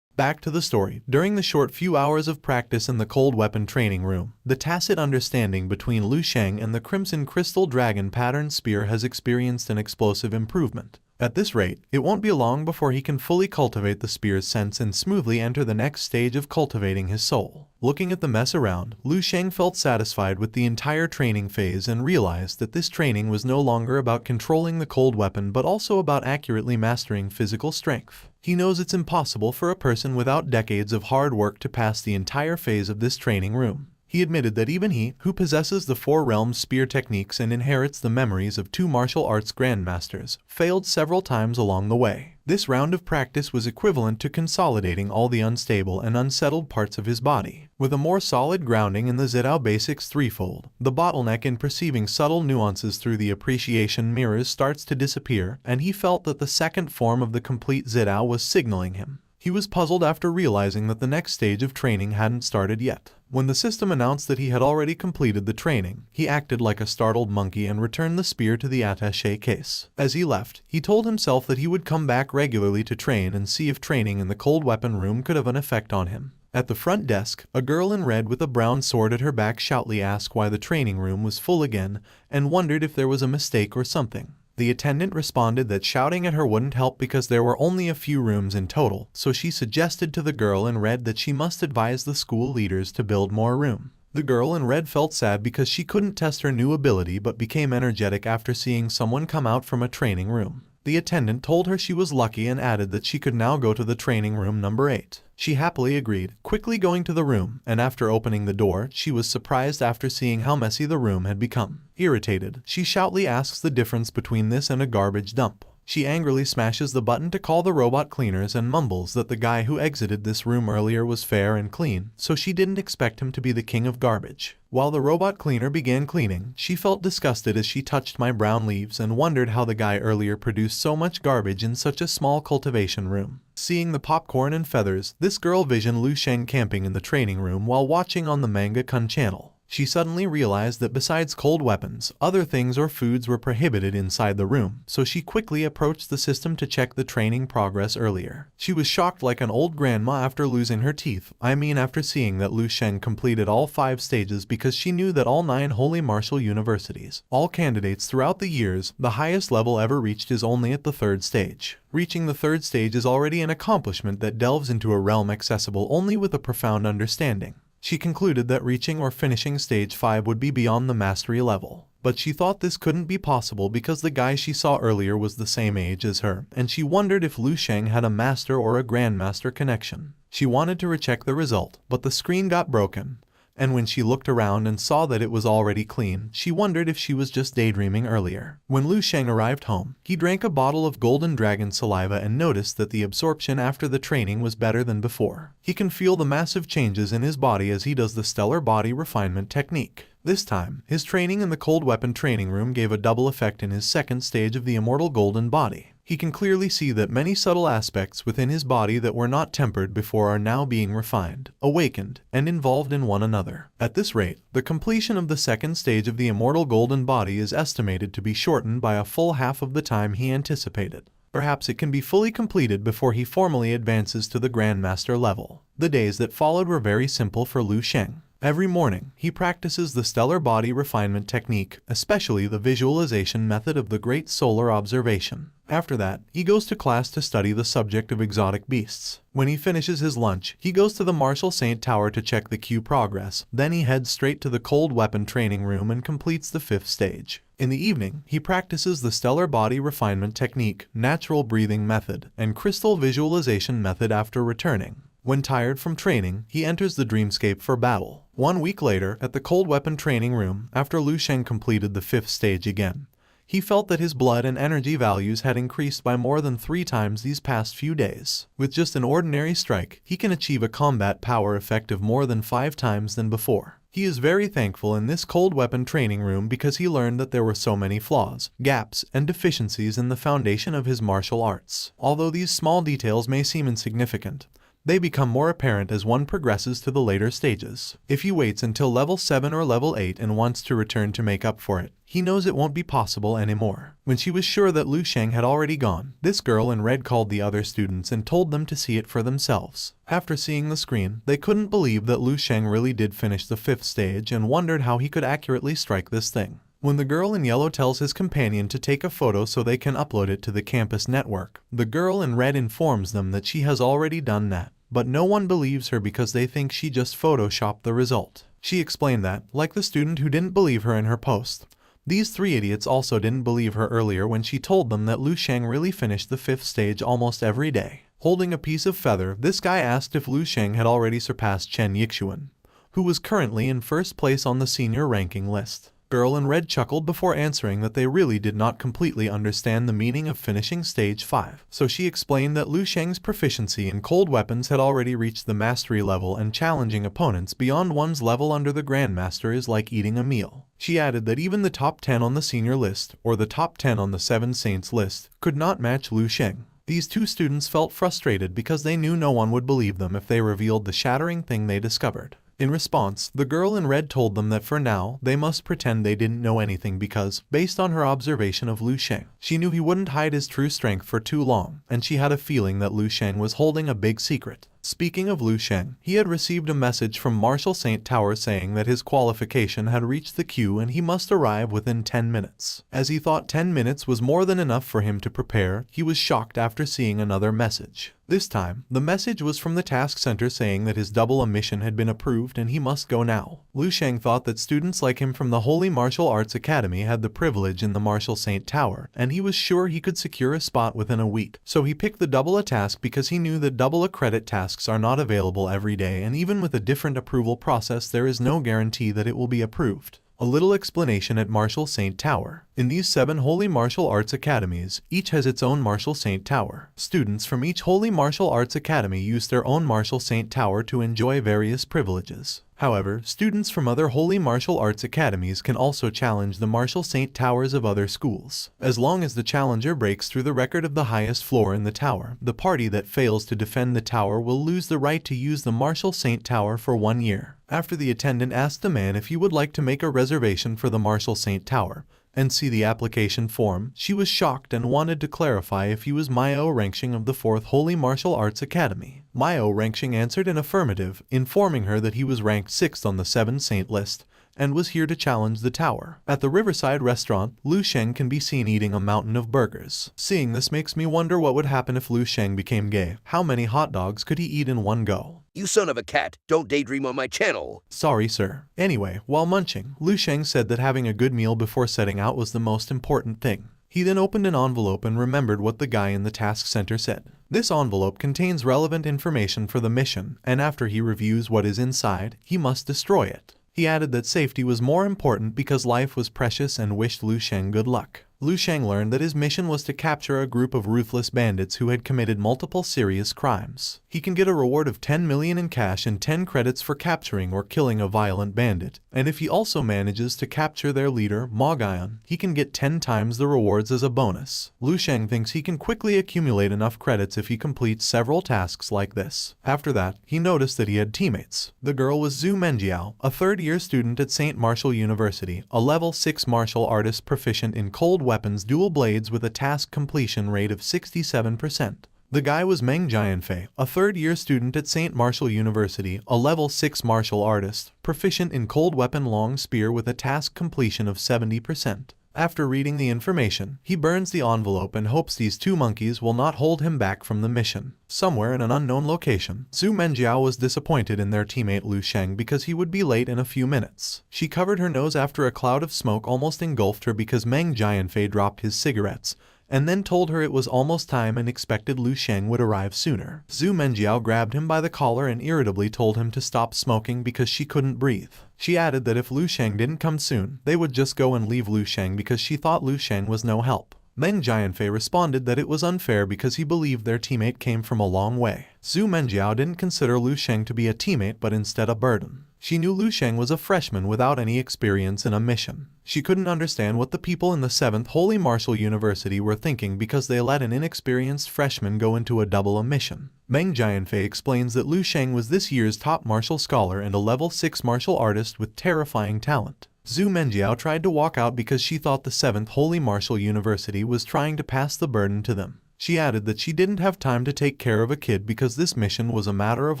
Back to the story. During the short few hours of practice in the cold weapon training room, the tacit understanding between Lu Sheng and the Crimson Crystal Dragon patterned spear has experienced an explosive improvement. At this rate, it won't be long before he can fully cultivate the spear's sense and smoothly enter the next stage of cultivating his soul. Looking at the mess around, Lu Sheng felt satisfied with the entire training phase and realized that this training was no longer about controlling the cold weapon but also about accurately mastering physical strength. He knows it's impossible for a person without decades of hard work to pass the entire phase of this training room. He admitted that even he, who possesses the Four Realms spear techniques and inherits the memories of 2 martial arts grandmasters, failed several times along the way. This round of practice was equivalent to consolidating all the unstable and unsettled parts of his body. With a more solid grounding in the Zidao Basics threefold, the bottleneck in perceiving subtle nuances through the appreciation mirrors starts to disappear, and he felt that the second form of the complete Zidao was signaling him. He was puzzled after realizing that the next stage of training hadn't started yet. When the system announced that he had already completed the training, he acted like a startled monkey and returned the spear to the attaché case. As he left, he told himself that he would come back regularly to train and see if training in the cold weapon room could have an effect on him. At the front desk, a girl in red with a brown sword at her back shoutly asked why the training room was full again and wondered if there was a mistake or something. The attendant responded that shouting at her wouldn't help because there were only a few rooms in total, so she suggested to the girl in red that she must advise the school leaders to build more room. The girl in red felt sad because she couldn't test her new ability but became energetic after seeing someone come out from a training room. The attendant told her she was lucky and added that she could now go to the training room number 8. She happily agreed, quickly going to the room, and after opening the door, she was surprised after seeing how messy the room had become. Irritated, she shoutly asks the difference between this and a garbage dump. She angrily smashes the button to call the robot cleaners and mumbles that the guy who exited this room earlier was fair and clean, so she didn't expect him to be the king of garbage. While the robot cleaner began cleaning, she felt disgusted as she touched my brown leaves and wondered how the guy earlier produced so much garbage in such a small cultivation room. Seeing the popcorn and feathers, this girl visioned Lu Sheng camping in the training room while watching on the Manga-kun channel. She suddenly realized that besides cold weapons, other things or foods were prohibited inside the room, so she quickly approached the system to check the training progress earlier. She was shocked like an old grandma after losing her teeth, after seeing that Lu Sheng completed all 5 stages because she knew that all 9 holy martial universities, all candidates throughout the years, the highest level ever reached is only at the 3rd stage. Reaching the 3rd stage is already an accomplishment that delves into a realm accessible only with a profound understanding. She concluded that reaching or finishing stage 5 would be beyond the mastery level. But she thought this couldn't be possible because the guy she saw earlier was the same age as her, and she wondered if Lu Sheng had a master or a grandmaster connection. She wanted to recheck the result, but the screen got broken. And when she looked around and saw that it was already clean, she wondered if she was just daydreaming earlier. When Lu Sheng arrived home, he drank a bottle of golden dragon saliva and noticed that the absorption after the training was better than before. He can feel the massive changes in his body as he does the stellar body refinement technique. This time, his training in the cold weapon training room gave a double effect in his 2nd stage of the immortal golden body. He can clearly see that many subtle aspects within his body that were not tempered before are now being refined, awakened, and involved in one another. At this rate, the completion of the 2nd stage of the immortal golden body is estimated to be shortened by a full half of the time he anticipated. Perhaps it can be fully completed before he formally advances to the Grandmaster level. The days that followed were very simple for Lu Sheng. Every morning, he practices the stellar body refinement technique, especially the visualization method of the Great Solar Observation. After that, he goes to class to study the subject of exotic beasts. When he finishes his lunch, he goes to the Martial Saint Tower to check the Q progress. Then he heads straight to the cold weapon training room and completes the 5th stage. In the evening, he practices the stellar body refinement technique, natural breathing method, and crystal visualization method after returning. When tired from training, he enters the dreamscape for battle. 1 week later, at the cold weapon training room, after Lu Sheng completed the 5th stage again, He felt that his blood and energy values had increased by more than 3 times these past few days. With just an ordinary strike, he can achieve a combat power effect of more than 5 times than before. He is very thankful in this cold weapon training room because he learned that there were so many flaws, gaps, and deficiencies in the foundation of his martial arts. Although these small details may seem insignificant, they become more apparent as one progresses to the later stages. If he waits until level 7 or level 8 and wants to return to make up for it, he knows it won't be possible anymore. When she was sure that Lu Sheng had already gone, this girl in red called the other students and told them to see it for themselves. After seeing the screen, they couldn't believe that Lu Sheng really did finish the 5th stage and wondered how he could accurately strike this thing. When the girl in yellow tells his companion to take a photo so they can upload it to the campus network, the girl in red informs them that she has already done that, but no one believes her because they think she just photoshopped the result. She explained that, like the student who didn't believe her in her post, these 3 idiots also didn't believe her earlier when she told them that Lu Sheng really finished the 5th stage almost every day. Holding a piece of feather, this guy asked if Lu Sheng had already surpassed Chen Yixuan, who was currently in 1st place on the senior ranking list. Girl in red chuckled before answering that they really did not completely understand the meaning of finishing stage 5. So she explained that Lu Sheng's proficiency in cold weapons had already reached the mastery level and challenging opponents beyond one's level under the Grandmaster is like eating a meal. She added that even the top 10 on the senior list, or the top 10 on the 7 Saints list, could not match Lu Sheng. These 2 students felt frustrated because they knew no one would believe them if they revealed the shattering thing they discovered. In response, the girl in red told them that for now, they must pretend they didn't know anything because, based on her observation of Lu Sheng, she knew he wouldn't hide his true strength for too long, and she had a feeling that Lu Sheng was holding a big secret. Speaking of Lu Sheng, he had received a message from Marshal St. Tower saying that his qualification had reached the queue and he must arrive within 10 minutes. As he thought 10 minutes was more than enough for him to prepare, he was shocked after seeing another message. This time, the message was from the task center saying that his double mission had been approved and he must go now. Lu Sheng thought that students like him from the Holy Martial Arts Academy had the privilege in the Marshal St. Tower, and he was sure he could secure a spot within a week. So he picked the double a task because he knew that double a credit tasks are not available every day, and even with a different approval process there is no guarantee that it will be approved. A little explanation at Marshal St. Tower. In these 7 Holy Martial Arts Academies, each has its own Marshal St. Tower. Students from each Holy Martial Arts Academy use their own Marshal St. Tower to enjoy various privileges. However, students from other Holy Martial Arts Academies can also challenge the Marshal St. Towers of other schools. As long as the challenger breaks through the record of the highest floor in the tower, the party that fails to defend the tower will lose the right to use the Marshal St. Tower for 1 year. After the attendant asked the man if he would like to make a reservation for the Marshal St. Tower and see the application form, she was shocked and wanted to clarify if he was Mayo Rengsheng of the 4th Holy Martial Arts Academy. Mayo Rengsheng answered in affirmative, informing her that he was ranked 6th on the 7 Saint list and was here to challenge the tower. At the Riverside restaurant, Lu Sheng can be seen eating a mountain of burgers. Seeing this makes me wonder what would happen if Lu Sheng became gay. How many hot dogs could he eat in one go? You son of a cat, don't daydream on my channel. Sorry, sir. Anyway, while munching, Lu Sheng said that having a good meal before setting out was the most important thing. He then opened an envelope and remembered what the guy in the task center said. This envelope contains relevant information for the mission, and after he reviews what is inside, he must destroy it. He added that safety was more important because life was precious and wished Lu Sheng good luck. Lu Sheng learned that his mission was to capture a group of ruthless bandits who had committed multiple serious crimes. He can get a reward of 10 million in cash and 10 credits for capturing or killing a violent bandit, and if he also manages to capture their leader, Ma Guion, he can get 10 times the rewards as a bonus. Lu Sheng thinks he can quickly accumulate enough credits if he completes several tasks like this. After that, he noticed that he had teammates. The girl was Zhu Menjiao, a third-year student at St. Martial University, a level 6 martial artist proficient in cold weapons dual blades with a task completion rate of 67%. The guy was Meng Jianfei, a third-year student at St. Martial University, a level 6 martial artist, proficient in cold weapon long spear with a task completion of 70%. After reading the information, he burns the envelope and hopes these 2 monkeys will not hold him back from the mission. Somewhere in an unknown location, Zhu Menjiao was disappointed in their teammate Lu Sheng because he would be late in a few minutes. She covered her nose after a cloud of smoke almost engulfed her because Meng Jianfei dropped his cigarettes, and then told her it was almost time and expected Lu Sheng would arrive sooner. Zhu Menjiao grabbed him by the collar and irritably told him to stop smoking because she couldn't breathe. She added that if Lu Sheng didn't come soon, they would just go and leave Lu Sheng because she thought Lu Sheng was no help. Meng Jianfei responded that it was unfair because he believed their teammate came from a long way. Zhu Menjiao didn't consider Lu Sheng to be a teammate but instead a burden. She knew Lu Sheng was a freshman without any experience in a mission. She couldn't understand what the people in the 7th Holy Martial University were thinking because they let an inexperienced freshman go into a double mission. Meng Jianfei explains that Lu Sheng was this year's top martial scholar and a level 6 martial artist with terrifying talent. Zhu Menjiao tried to walk out because she thought the 7th Holy Martial University was trying to pass the burden to them. She added that she didn't have time to take care of a kid because this mission was a matter of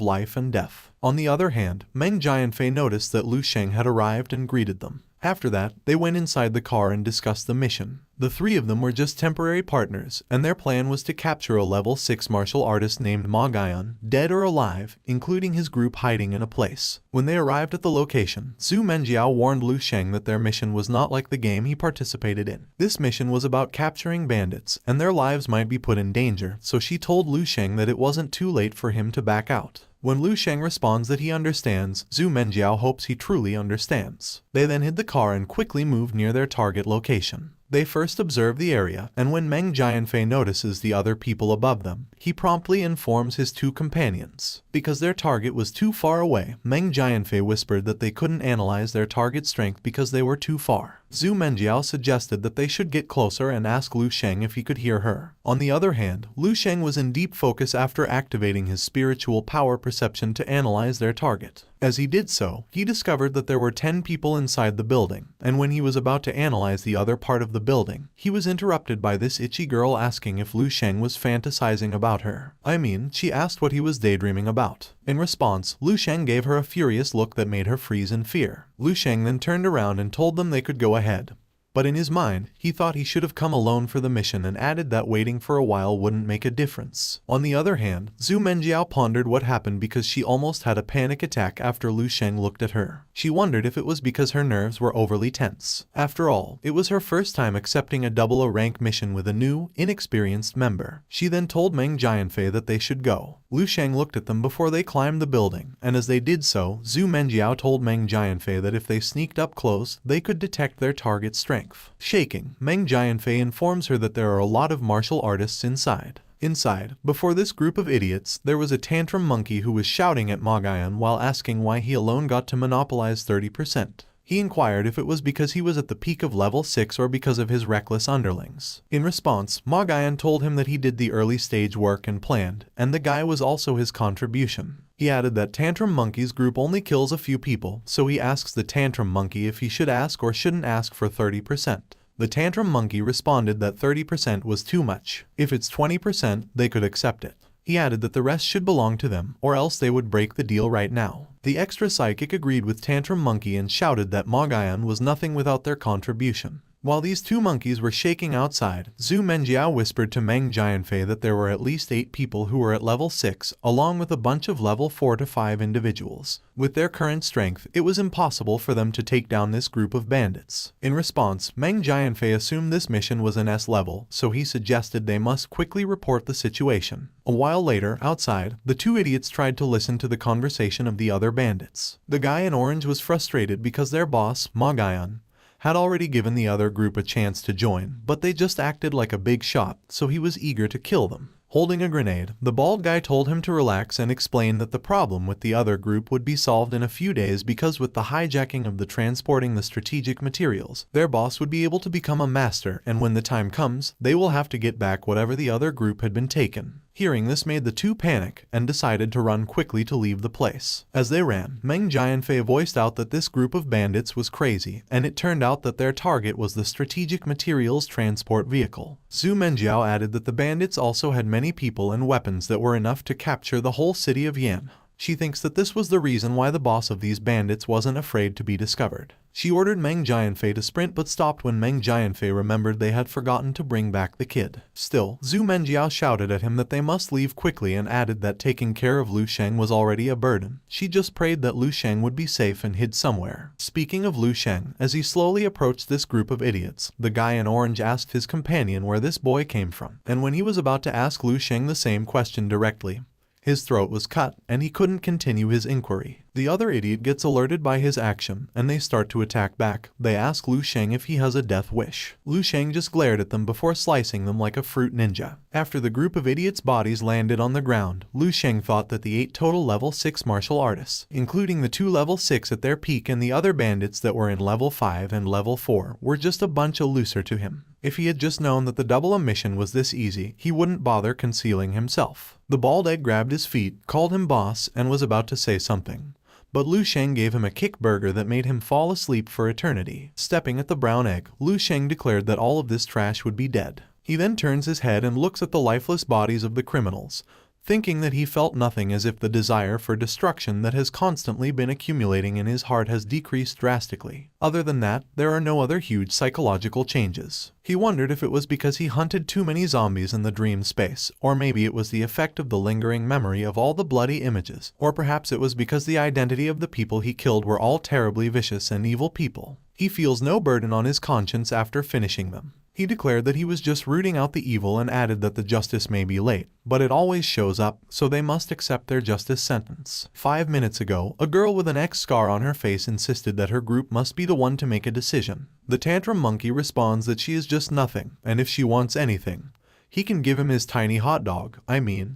life and death. On the other hand, Meng Jianfei noticed that Lu Sheng had arrived and greeted them. After that, they went inside the car and discussed the mission. The three of them were just temporary partners, and their plan was to capture a level 6 martial artist named Ma Gaian, dead or alive, including his group hiding in a place. When they arrived at the location, Zhu Menjiao warned Lu Sheng that their mission was not like the game he participated in. This mission was about capturing bandits, and their lives might be put in danger, so she told Lu Sheng that it wasn't too late for him to back out. When Lu Sheng responds that he understands, Zhu Menjiao hopes he truly understands. They then hid the car and quickly moved near their target location. They first observe the area, and when Meng Jianfei notices the other people above them, he promptly informs his two companions. Because their target was too far away, Meng Jianfei whispered that they couldn't analyze their target strength because they were too far. Zhu Menjiao suggested that they should get closer and ask Lu Sheng if he could hear her. On the other hand, Lu Sheng was in deep focus after activating his spiritual power perception to analyze their target. As he did so, he discovered that there were 10 people inside the building, and when he was about to analyze the other part of the building, he was interrupted by this itchy girl asking if Lu Sheng was fantasizing about her. She asked what he was daydreaming about. In response, Lu Sheng gave her a furious look that made her freeze in fear. Lu Sheng then turned around and told them they could go ahead. But in his mind, he thought he should have come alone for the mission and added that waiting for a while wouldn't make a difference. On the other hand, Zhu Menjiao pondered what happened because she almost had a panic attack after Lu Sheng looked at her. She wondered if it was because her nerves were overly tense. After all, it was her first time accepting a double rank mission with a new, inexperienced member. She then told Meng Jianfei that they should go. Lu Sheng looked at them before they climbed the building, and as they did so, Zhu Menjiao told Meng Jianfei that if they sneaked up close, they could detect their target's strength. Shaking, Meng Jianfei informs her that there are a lot of martial artists inside. Before this group of idiots, there was a tantrum monkey who was shouting at Ma Gaian while asking why he alone got to monopolize 30%. He inquired if it was because he was at the peak of level 6 or because of his reckless underlings. In response, Ma Gaian told him that he did the early stage work and planned, and the guy was also his contribution. He added that Tantrum Monkey's group only kills a few people, so he asks the Tantrum Monkey if he should ask or shouldn't ask for 30%. The Tantrum Monkey responded that 30% was too much. If it's 20%, they could accept it. He added that the rest should belong to them, or else they would break the deal right now. The extra psychic agreed with Tantrum Monkey and shouted that Ma Gaian was nothing without their contribution. While these two monkeys were shaking outside, Zhu Menjiao whispered to Meng Jianfei that there were at least 8 people who were at level 6, along with a bunch of level 4 to 5 individuals. With their current strength, it was impossible for them to take down this group of bandits. In response, Meng Jianfei assumed this mission was an S level, so he suggested they must quickly report the situation. A while later, outside, the two idiots tried to listen to the conversation of the other bandits. The guy in orange was frustrated because their boss, Ma Gaian, had already given the other group a chance to join, but they just acted like a big shot, so he was eager to kill them. Holding a grenade, the bald guy told him to relax and explain that the problem with the other group would be solved in a few days because with the hijacking of the transporting the strategic materials, their boss would be able to become a master, and when the time comes, they will have to get back whatever the other group had been taken. Hearing this made the two panic and decided to run quickly to leave the place. As they ran, Meng Jianfei voiced out that this group of bandits was crazy, and it turned out that their target was the strategic materials transport vehicle. Zhu Menjiao added that the bandits also had many people and weapons that were enough to capture the whole city of Yan. She thinks that this was the reason why the boss of these bandits wasn't afraid to be discovered. She ordered Meng Jianfei to sprint but stopped when Meng Jianfei remembered they had forgotten to bring back the kid. Still, Zhu Menjiao shouted at him that they must leave quickly and added that taking care of Lu Sheng was already a burden. She just prayed that Lu Sheng would be safe and hid somewhere. Speaking of Lu Sheng, as he slowly approached this group of idiots, the guy in orange asked his companion where this boy came from, and when he was about to ask Lu Sheng the same question directly, his throat was cut, and he couldn't continue his inquiry. The other idiot gets alerted by his action, and they start to attack back. They ask Lu Sheng if he has a death wish. Lu Sheng just glared at them before slicing them like a fruit ninja. After the group of idiots' bodies landed on the ground, Lu Sheng thought that the 8 total level 6 martial artists, including the 2 level 6 at their peak and the other bandits that were in level 5 and level 4, were just a bunch of looser to him. If he had just known that the double mission was this easy, he wouldn't bother concealing himself. The bald egg grabbed his feet, called him boss, and was about to say something. But Lu Sheng gave him a kick burger that made him fall asleep for eternity. Stepping at the brown egg, Lu Sheng declared that all of this trash would be dead. He then turns his head and looks at the lifeless bodies of the criminals, thinking that he felt nothing, as if the desire for destruction that has constantly been accumulating in his heart has decreased drastically. Other than that, there are no other huge psychological changes. He wondered if it was because he hunted too many zombies in the dream space, or maybe it was the effect of the lingering memory of all the bloody images, or perhaps it was because the identity of the people he killed were all terribly vicious and evil people. He feels no burden on his conscience after finishing them. He declared that he was just rooting out the evil and added that the justice may be late, but it always shows up, so they must accept their justice sentence. 5 minutes ago, a girl with an X scar on her face insisted that her group must be the one to make a decision. The tantrum monkey responds that she is just nothing, and if she wants anything, he can give him his tiny hot dog.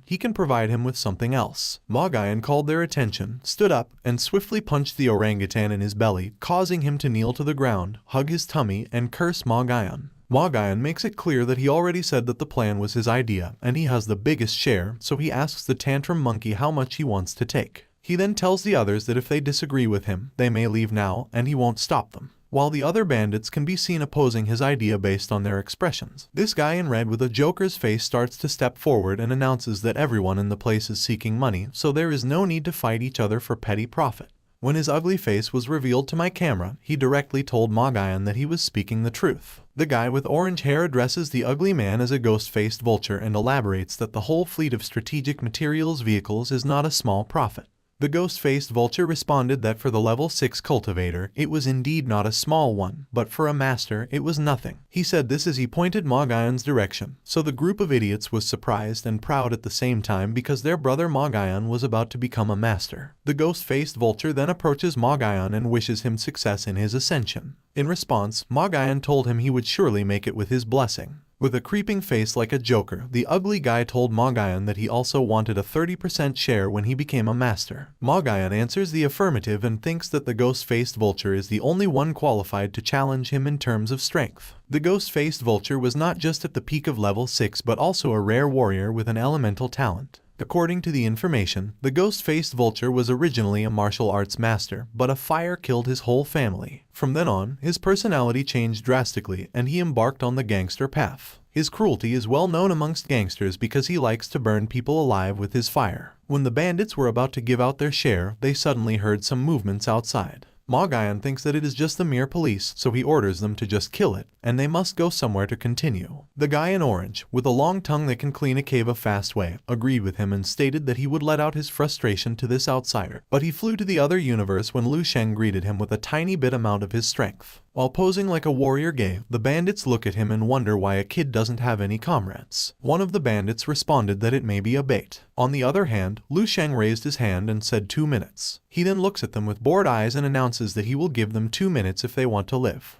He can provide him with something else. Magayan called their attention, stood up, and swiftly punched the orangutan in his belly, causing him to kneel to the ground, hug his tummy, and curse Magayan. Magayan makes it clear that he already said that the plan was his idea, and he has the biggest share, so he asks the tantrum monkey how much he wants to take. He then tells the others that if they disagree with him, they may leave now, and he won't stop them. While the other bandits can be seen opposing his idea based on their expressions, this guy in red with a joker's face starts to step forward and announces that everyone in the place is seeking money, so there is no need to fight each other for petty profit. When his ugly face was revealed to my camera, he directly told Magayan that he was speaking the truth. The guy with orange hair addresses the ugly man as a ghost-faced vulture and elaborates that the whole fleet of strategic materials vehicles is not a small profit. The ghost-faced vulture responded that for the level 6 cultivator, it was indeed not a small one, but for a master, it was nothing. He said this as he pointed Magayan's direction, so the group of idiots was surprised and proud at the same time because their brother Magayan was about to become a master. The ghost-faced vulture then approaches Magayan and wishes him success in his ascension. In response, Magayan told him he would surely make it with his blessing. With a creeping face like a joker, the ugly guy told Magayan that he also wanted a 30% share when he became a master. Magayan answers the affirmative and thinks that the ghost-faced vulture is the only one qualified to challenge him in terms of strength. The ghost-faced vulture was not just at the peak of level 6 but also a rare warrior with an elemental talent. According to the information, the ghost-faced vulture was originally a martial arts master, but a fire killed his whole family. From then on, his personality changed drastically and he embarked on the gangster path. His cruelty is well known amongst gangsters because he likes to burn people alive with his fire. When the bandits were about to give out their share, they suddenly heard some movements outside. Magayan thinks that it is just the mere police, so he orders them to just kill it, and they must go somewhere to continue. The guy in orange, with a long tongue that can clean a cave a fast way, agreed with him and stated that he would let out his frustration to this outsider, but he flew to the other universe when Lu Sheng greeted him with a tiny bit amount of his strength. While posing like a warrior gay, the bandits look at him and wonder why a kid doesn't have any comrades. One of the bandits responded that it may be a bait. On the other hand, Lu Sheng raised his hand and said 2 minutes. He then looks at them with bored eyes and announces that he will give them 2 minutes if they want to live.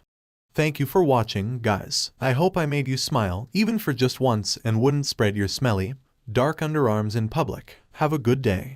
Thank you for watching, guys. I hope I made you smile, even for just once, and wouldn't spread your smelly, dark underarms in public. Have a good day.